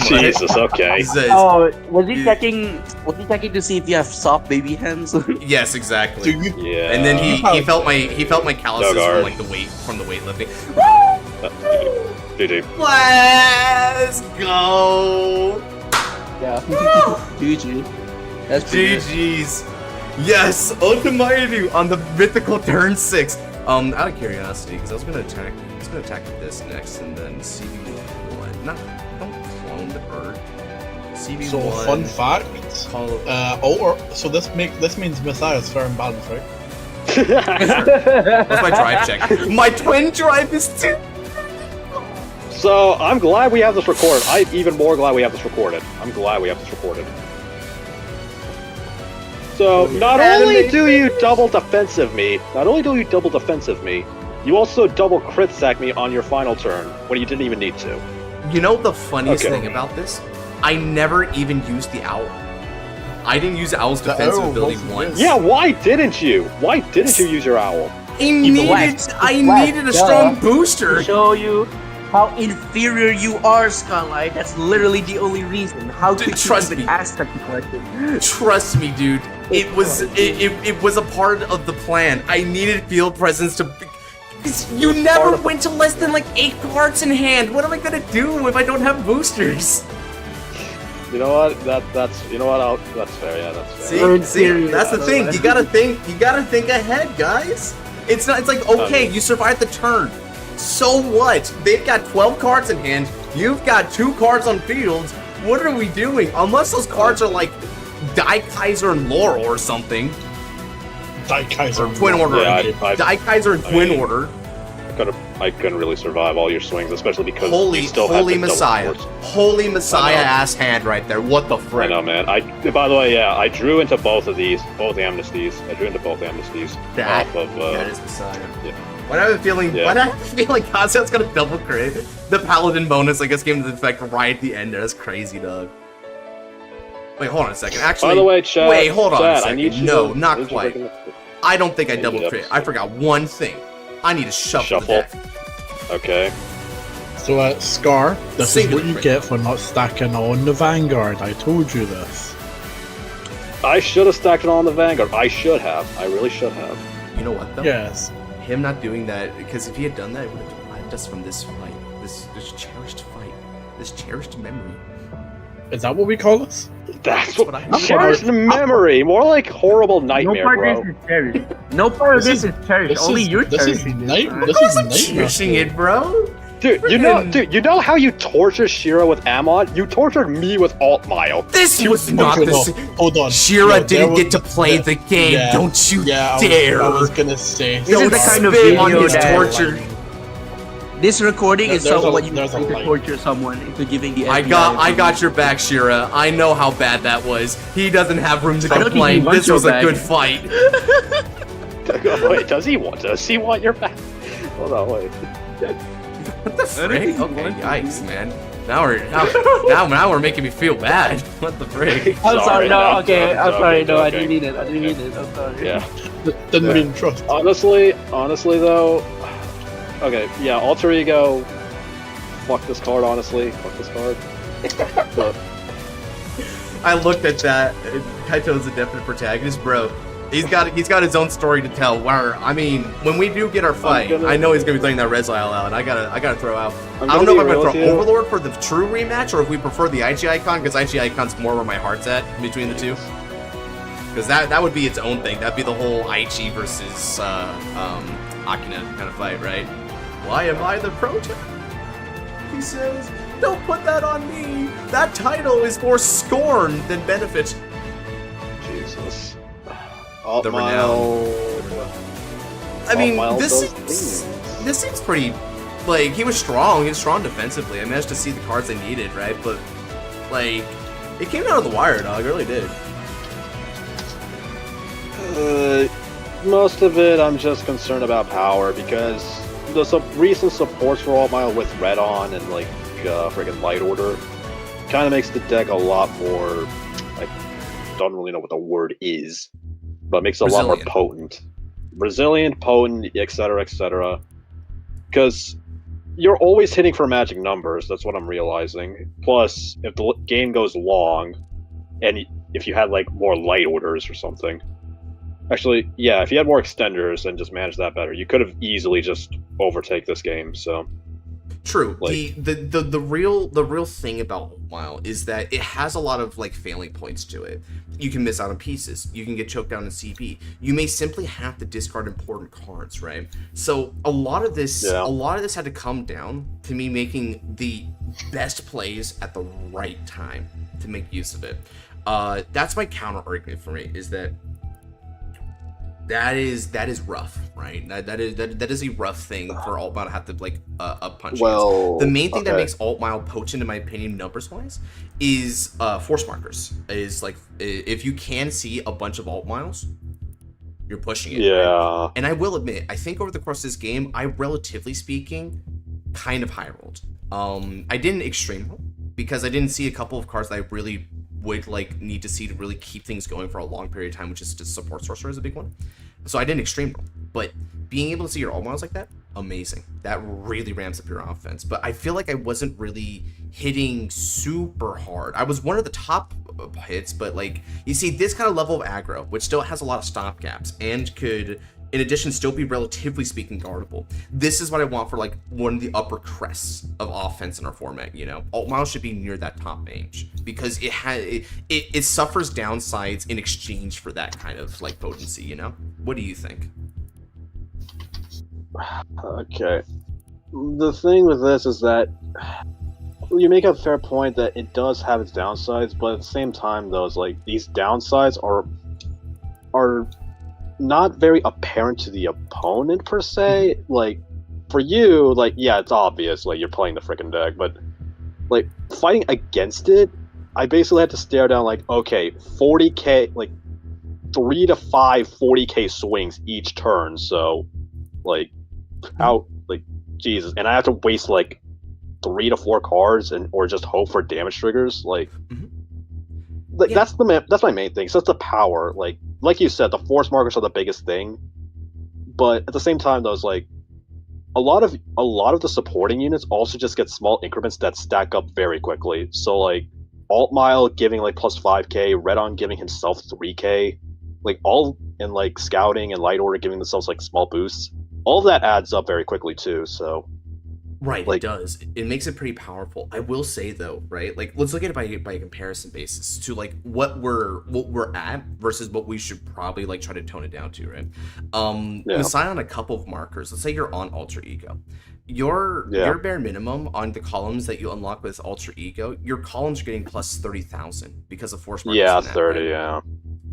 Jesus, okay. He says, Oh, was he Yeah. checking? Was he checking to see if you have soft baby hands? yes, Do exactly. you? Yeah. And then he felt my calluses No from guard. like the weightlifting. GG. Let's go. Yeah. GG. That's pretty good. GG's. Yes, Ultimatum on the mythical turn 6. Out of curiosity, because I was gonna attack with this next, and then CB1. Don't clone the bird. CB1. So fun fact. Call of, So this means Messiah's fair and balanced, right? what's my drive check? My twin drive is 2. So I'm glad we have this recorded. I'm even more glad we have this recorded. I'm glad we have this recorded. So not only do you double defensive me, you also double crit stack me on your final turn when you didn't even need to. You know the funniest Okay. thing about this? I never even used the owl. I didn't use Owl's The defensive owl ability wasn't once. Yeah, why didn't you? Why didn't you use your owl? I needed a strong booster. To show you how inferior you are, Skylight. That's literally the only reason. How Dude, could you trust even me. ask that question? Trust me, dude. It was a part of the plan. I needed field presence to. You never went to less than like 8 cards in hand. What am I gonna do if I don't have boosters? You know what? That's fair. Yeah, that's fair. You're See, inferior, that's the by the thing. way. You gotta think ahead, guys. It's like, okay, you survived the turn. So what? They've got 12 cards in hand. You've got 2 cards on field. What are we doing? Unless those cards are like Die Kaiser and Laurel or something. Die Kaiser. Or Twin Order. Yeah, I- Die Kaiser and Twin mean, Order. I couldn't really survive all your swings, especially because Holy, you still had holy the double Messiah. force. Holy Messiah I know. ass hand right there. What the I frick? know, man. By the way, yeah, I drew into both amnesties. I drew into both amnesties That, off of. that is Messiah. yeah. What I have a feeling, Yeah. what I have a feeling Kazuya's gonna double crit. The Paladin bonus, I guess, came into effect right at the end there. That's crazy, dog. Wait, hold on a second. Actually, By the way, Chad. wait, hold on a Chad, I second. need you No, to, not I need you to quite. bring- I don't think I Maybe double that's- crit. I forgot one thing. I need to shuffle the Shuffle. deck. Okay. So Scar, this Singular is what you crit. get for not stacking on the Vanguard. I told you this. I should have stacked it on the Vanguard. I should have. I really should have. You know what though? Yes. Him not doing that, because if he had done that, it would have deprived us from this fight. This cherished fight. This cherished memory. Is that what we call this? That's what what I- cherished memory. More like horrible No nightmare, part bro. of this is cherished. No part of This this is cherished. Only you're this is cherishing this. night. alright? This is nightmare. Cherishing it, bro. Dude, you know how you tortured Shira with Amon? You tortured me with Altmile. This was not Okay, the no, same. hold on. Shira No, there didn't was- get to play the game. yeah, Don't you yeah, dare. I was gonna say. This is the kind of spit on video his that- torture. This recording is There's a- what you there's a do to light. torture someone into giving the I FBI got your back, Shira. I know how bad that was. He doesn't have room to I don't think he complain. wants This your was a back. good fight. Wait, does he want your back? Hold on, wait. What the think frick? he Okay, wants yikes, man. Now we're making me feel bad. What the frick? I'm sorry, no, I'm okay, I'm sorry, no, I joking. didn't mean it, I didn't mean it, I'm sorry. Yeah. Didn't mean trust. Honestly though, okay, yeah, Alter Ego. Fuck this card, honestly. Fuck this card. But I looked at that. Kaito's a definite protagonist, bro. He's got his own story to tell. Where I mean, when we do get our fight, I know he's gonna be throwing that Resile out. I gotta throw out. I don't know if I'm gonna throw Overlord for the true rematch or if we prefer the IG icon, because IG icon's more where my heart's at between the two. Because that would be its own thing. That'd be the whole Aichi versus Akina kind of fight, right? Why am I the protag? He says. Don't put that on me. That title is more scorn than benefit. Jesus. The renown. I mean, this seems seems pretty. Like, he was strong. He was strong defensively. I managed to see the cards I needed, right? But, like, it came down to the wire, dog. It really did. Most of it, I'm just concerned about power because the recent supports for Alt Mile with Red On and like friggin' Light Order kind of makes the deck a lot more. I don't really know what the word is, but it makes it a lot more potent, resilient, potent, etc., etc. Because you're always hitting for magic numbers. That's what I'm realizing. Plus, if the game goes long, and if you had like more Light Orders or something. Actually, yeah, if you had more extenders and just managed that better, you could have easily just overtake this game. So true. Like, the real thing about Mile is that it has a lot of like failing points to it. You can miss out on pieces. You can get choked down in CP. You may simply have to discard important cards, right? So a lot of this had to come down to me making the best plays at the right time to make use of it. That's my counter argument for me, is that is rough, right? That is a rough thing for Alt Mile to have to like punch against. The main thing that makes Alt Mile potent, in my opinion, numbers wise, is force markers. Is like if you can see a bunch of Alt Miles, you're pushing it. Yeah. Right? And I will admit, I think over the course of this game, I relatively speaking, kind of high rolled. I didn't extreme roll because I didn't see a couple of cards that I really would like need to see to really keep things going for a long period of time, which is just support sorcerer is a big one. So I didn't extreme roll, but being able to see your Alt Miles like that, amazing. That really ramps up your offense. But I feel like I wasn't really hitting super hard. I was one of the top hits, but like you see this kind of level of aggro, which still has a lot of stop gaps and could, in addition, still be relatively speaking guardable. This is what I want for like one of the upper crests of offense in our format. You know, Alt Mile should be near that top range because it suffers downsides in exchange for that kind of like potency. You know, what do you think? Okay. The thing with this is that you make a fair point that it does have its downsides, but at the same time, though, it's like these downsides are not very apparent to the opponent per se. Like for you, like yeah, it's obvious, like you're playing the freaking deck, but like fighting against it, I basically had to stare down like, okay, 40k, like 3 to 5 40k swings each turn, so like how, like Jesus, and I have to waste like 3 to 4 cards and or just hope for damage triggers, like like that's my main thing. So it's the power, like you said, the force markers are the biggest thing, but at the same time, though, it's like a lot of the supporting units also just get small increments that stack up very quickly. So like Alt Mile giving like plus 5k, Red On giving himself 3k, like all, and like Scouting and Light Order giving themselves like small boosts. All of that adds up very quickly too. So right, like, it does. It makes it pretty powerful. I will say though, right? Like let's look at it by a comparison basis to like what we're at versus what we should probably like try to tone it down to, right? Aside on a couple of markers, let's say you're on Alter Ego. Your bare minimum on the columns that you unlock with Alter Ego, your columns are getting plus 30,000 because of force markers. Yeah, in that, 30, right? yeah.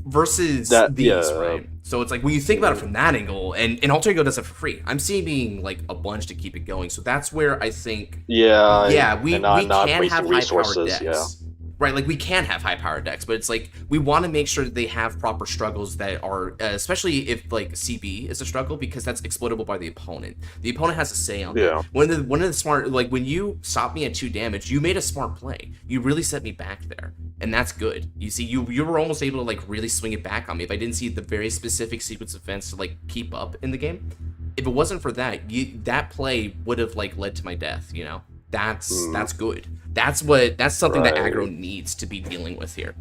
Versus these, right? So it's like when you think about it from that angle, and Alter Ego does it for free. I'm seeing being like a bunch to keep it going. So that's where I think, we can have high powered decks. Right, like we can have high powered decks, but it's like we want to make sure that they have proper struggles that are, especially if like CB is a struggle, because that's exploitable by the opponent. The opponent has a say on that. One of the smart, like when you stopped me at 2 damage, you made a smart play. You really set me back there, and that's good. You see, you were almost able to like really swing it back on me if I didn't see the very specific sequence of events to like keep up in the game. If it wasn't for that, that play would have like led to my death. You know. That's good. That's something that aggro needs to be dealing with here.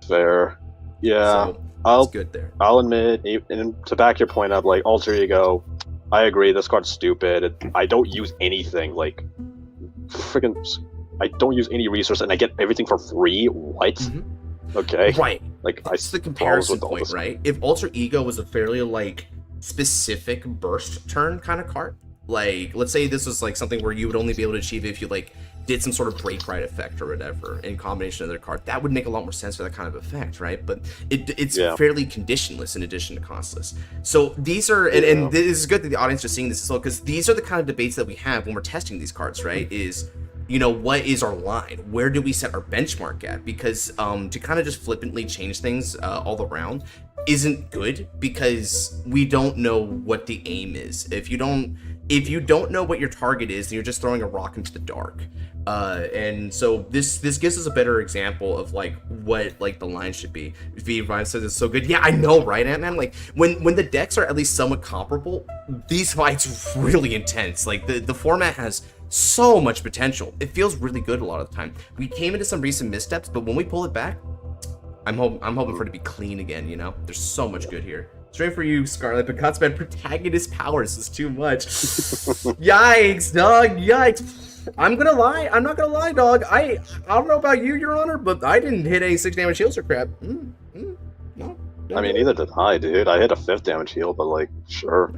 Fair. Yeah. So, it's good there. I'll admit, and to back your point up, like Alter Ego, I agree, this card's stupid. I don't use anything, like freaking I don't use any resource and I get everything for free. What? Okay. Right. Like that's the comparison point, right? If Alter Ego was a fairly like specific burst turn kind of card, Like, let's say this was like something where you would only be able to achieve it if you like did some sort of break right effect or whatever in combination with their card. That would make a lot more sense for that kind of effect, right? But it's fairly conditionless in addition to costless. So these are, and this is good that the audience is seeing this as well, because these are the kind of debates that we have when we're testing these cards, right? Is, you know, what is our line? Where do we set our benchmark at? Because to kind of just flippantly change things all around isn't good, because we don't know what the aim is. If you don't know what your target is, then you're just throwing a rock into the dark. And so this gives us a better example of like what like the line should be. Ryan says it's so good. Yeah, I know, right, Ant-Man? Like when the decks are at least somewhat comparable, these fights are really intense. Like the format has so much potential. It feels really good a lot of the time. We came into some recent missteps, but when we pull it back, I'm hoping for it to be clean again, you know? There's so much good here. Straight for you, Scarlet, but Cutsman protagonist powers is too much. Yikes, dog, yikes. I'm not gonna lie, dog. I don't know about you, Your Honor, but I didn't hit any 6 damage heals or crap. No. I mean, neither did I, dude. I hit a 5th damage heal, but like, sure.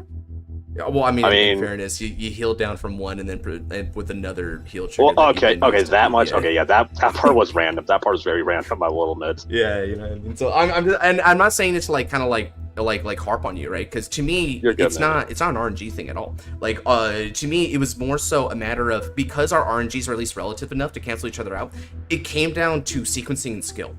Yeah, well, I mean, in fairness, you healed down from 1 and then with another heal trigger. Well, okay, that much. Yeah. Okay, yeah, that part was random. That part was very random. My little mids. Yeah, you know. And so I'm not saying it to like kind of like harp on you, right? Because to me, it's not an RNG thing at all. Like, to me, it was more so a matter of, because our RNGs are at least relative enough to cancel each other out, it came down to sequencing and skill,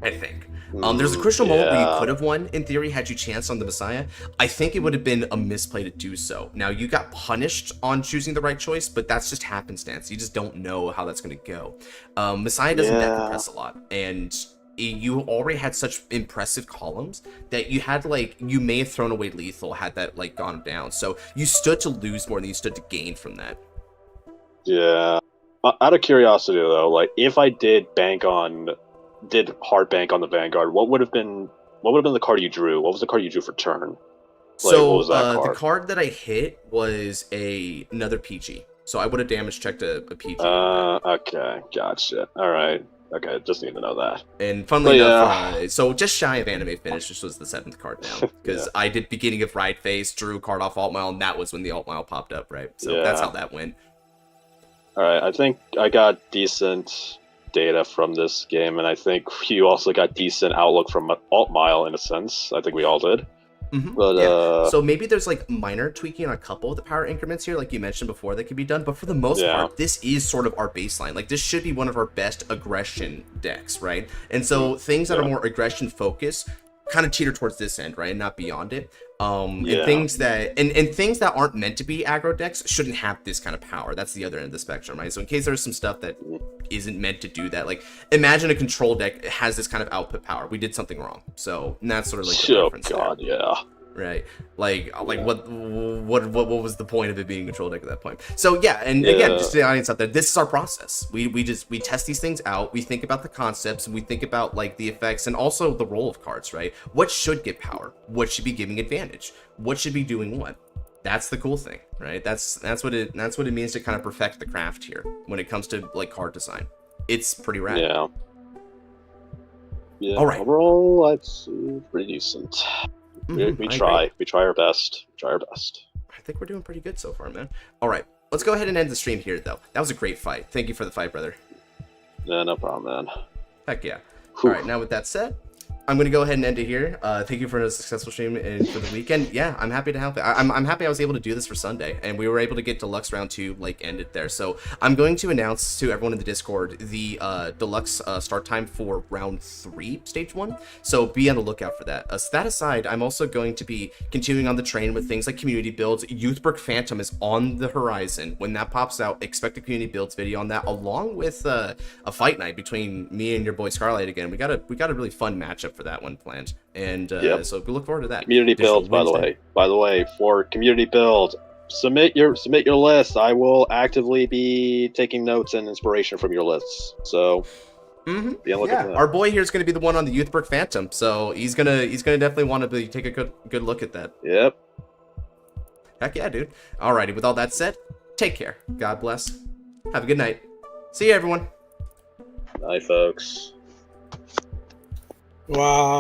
I think. There's a crucial moment where you could have won, in theory, had you chanced on the Messiah. I think it would have been a misplay to do so. Now, you got punished on choosing the right choice, but that's just happenstance. You just don't know how that's going to go. Messiah doesn't deck compress a lot, and you already had such impressive columns that you had, like, you may have thrown away lethal had that, like, gone down. So you stood to lose more than you stood to gain from that. Yeah. Out of curiosity, though, like, if I did hard bank on the Vanguard, what would have been the card you drew? What was the card you drew for turn? Like, so what was that card? The card that I hit was another PG. So I would have damage checked a PG. Okay, gotcha. All right. Okay, just need to know that. And funnily enough, so just shy of anime finish, this was the 7th card now. Because I did beginning of Ride Phase, drew a card off Alt Mile, and that was when the Alt Mile popped up, right? So that's how that went. All right, I think I got decent data from this game, and I think you also got decent outlook from Alt Mile in a sense. I think we all did. But so maybe there's like minor tweaking on a couple of the power increments here, like you mentioned before, that could be done. But for the most part, this is sort of our baseline. Like, this should be one of our best aggression decks, right? And so things that are more aggression focused kind of teeter towards this end, right, and not beyond it. And things that aren't meant to be aggro decks shouldn't have this kind of power. That's the other end of the spectrum, right? So in case there's some stuff that isn't meant to do that, like, imagine a control deck has this kind of output power. We did something wrong. So that's sort of like the reference there. Right, like what was the point of it being a control deck at that point? So again, just to the audience out there, this is our process. We test these things out. We think about the concepts, and we think about like the effects, and also the role of cards, right? What should give power? What should be giving advantage? What should be doing what? That's the cool thing, right? That's what it means to kind of perfect the craft here when it comes to like card design. It's pretty rad. Yeah. All right. Overall, it's pretty decent. We try our best. I think we're doing pretty good so far, man. All right, let's go ahead and end the stream here, though. That was a great fight. Thank you for the fight, brother. Yeah, no problem, man. Heck yeah. All right, now with that said, I'm going to go ahead and end it here. Thank you for a successful stream and for the weekend. Yeah, I'm happy to help. I'm happy I was able to do this for Sunday, and we were able to get Deluxe Round 2, like, ended there. So I'm going to announce to everyone in the Discord the Deluxe start time for Round 3, Stage 1. So be on the lookout for that. So that aside, I'm also going to be continuing on the train with things like community builds. Youthbrook Phantom is on the horizon. When that pops out, expect a community builds video on that, along with a fight night between me and your boy Scarlight again. We got a really fun matchup for that one planned, and so we look forward to that. Community builds, by the way, for community build, submit your list. I will actively be taking notes and inspiration from your lists. So be on the lookout for that. Our boy here is going to be the one on the Youthbrook Phantom, so he's gonna definitely want to take a good look at that. Yep. Heck yeah, dude. Alrighty, with all that said, take care. God bless. Have a good night. See you, everyone. Bye, folks. Wow.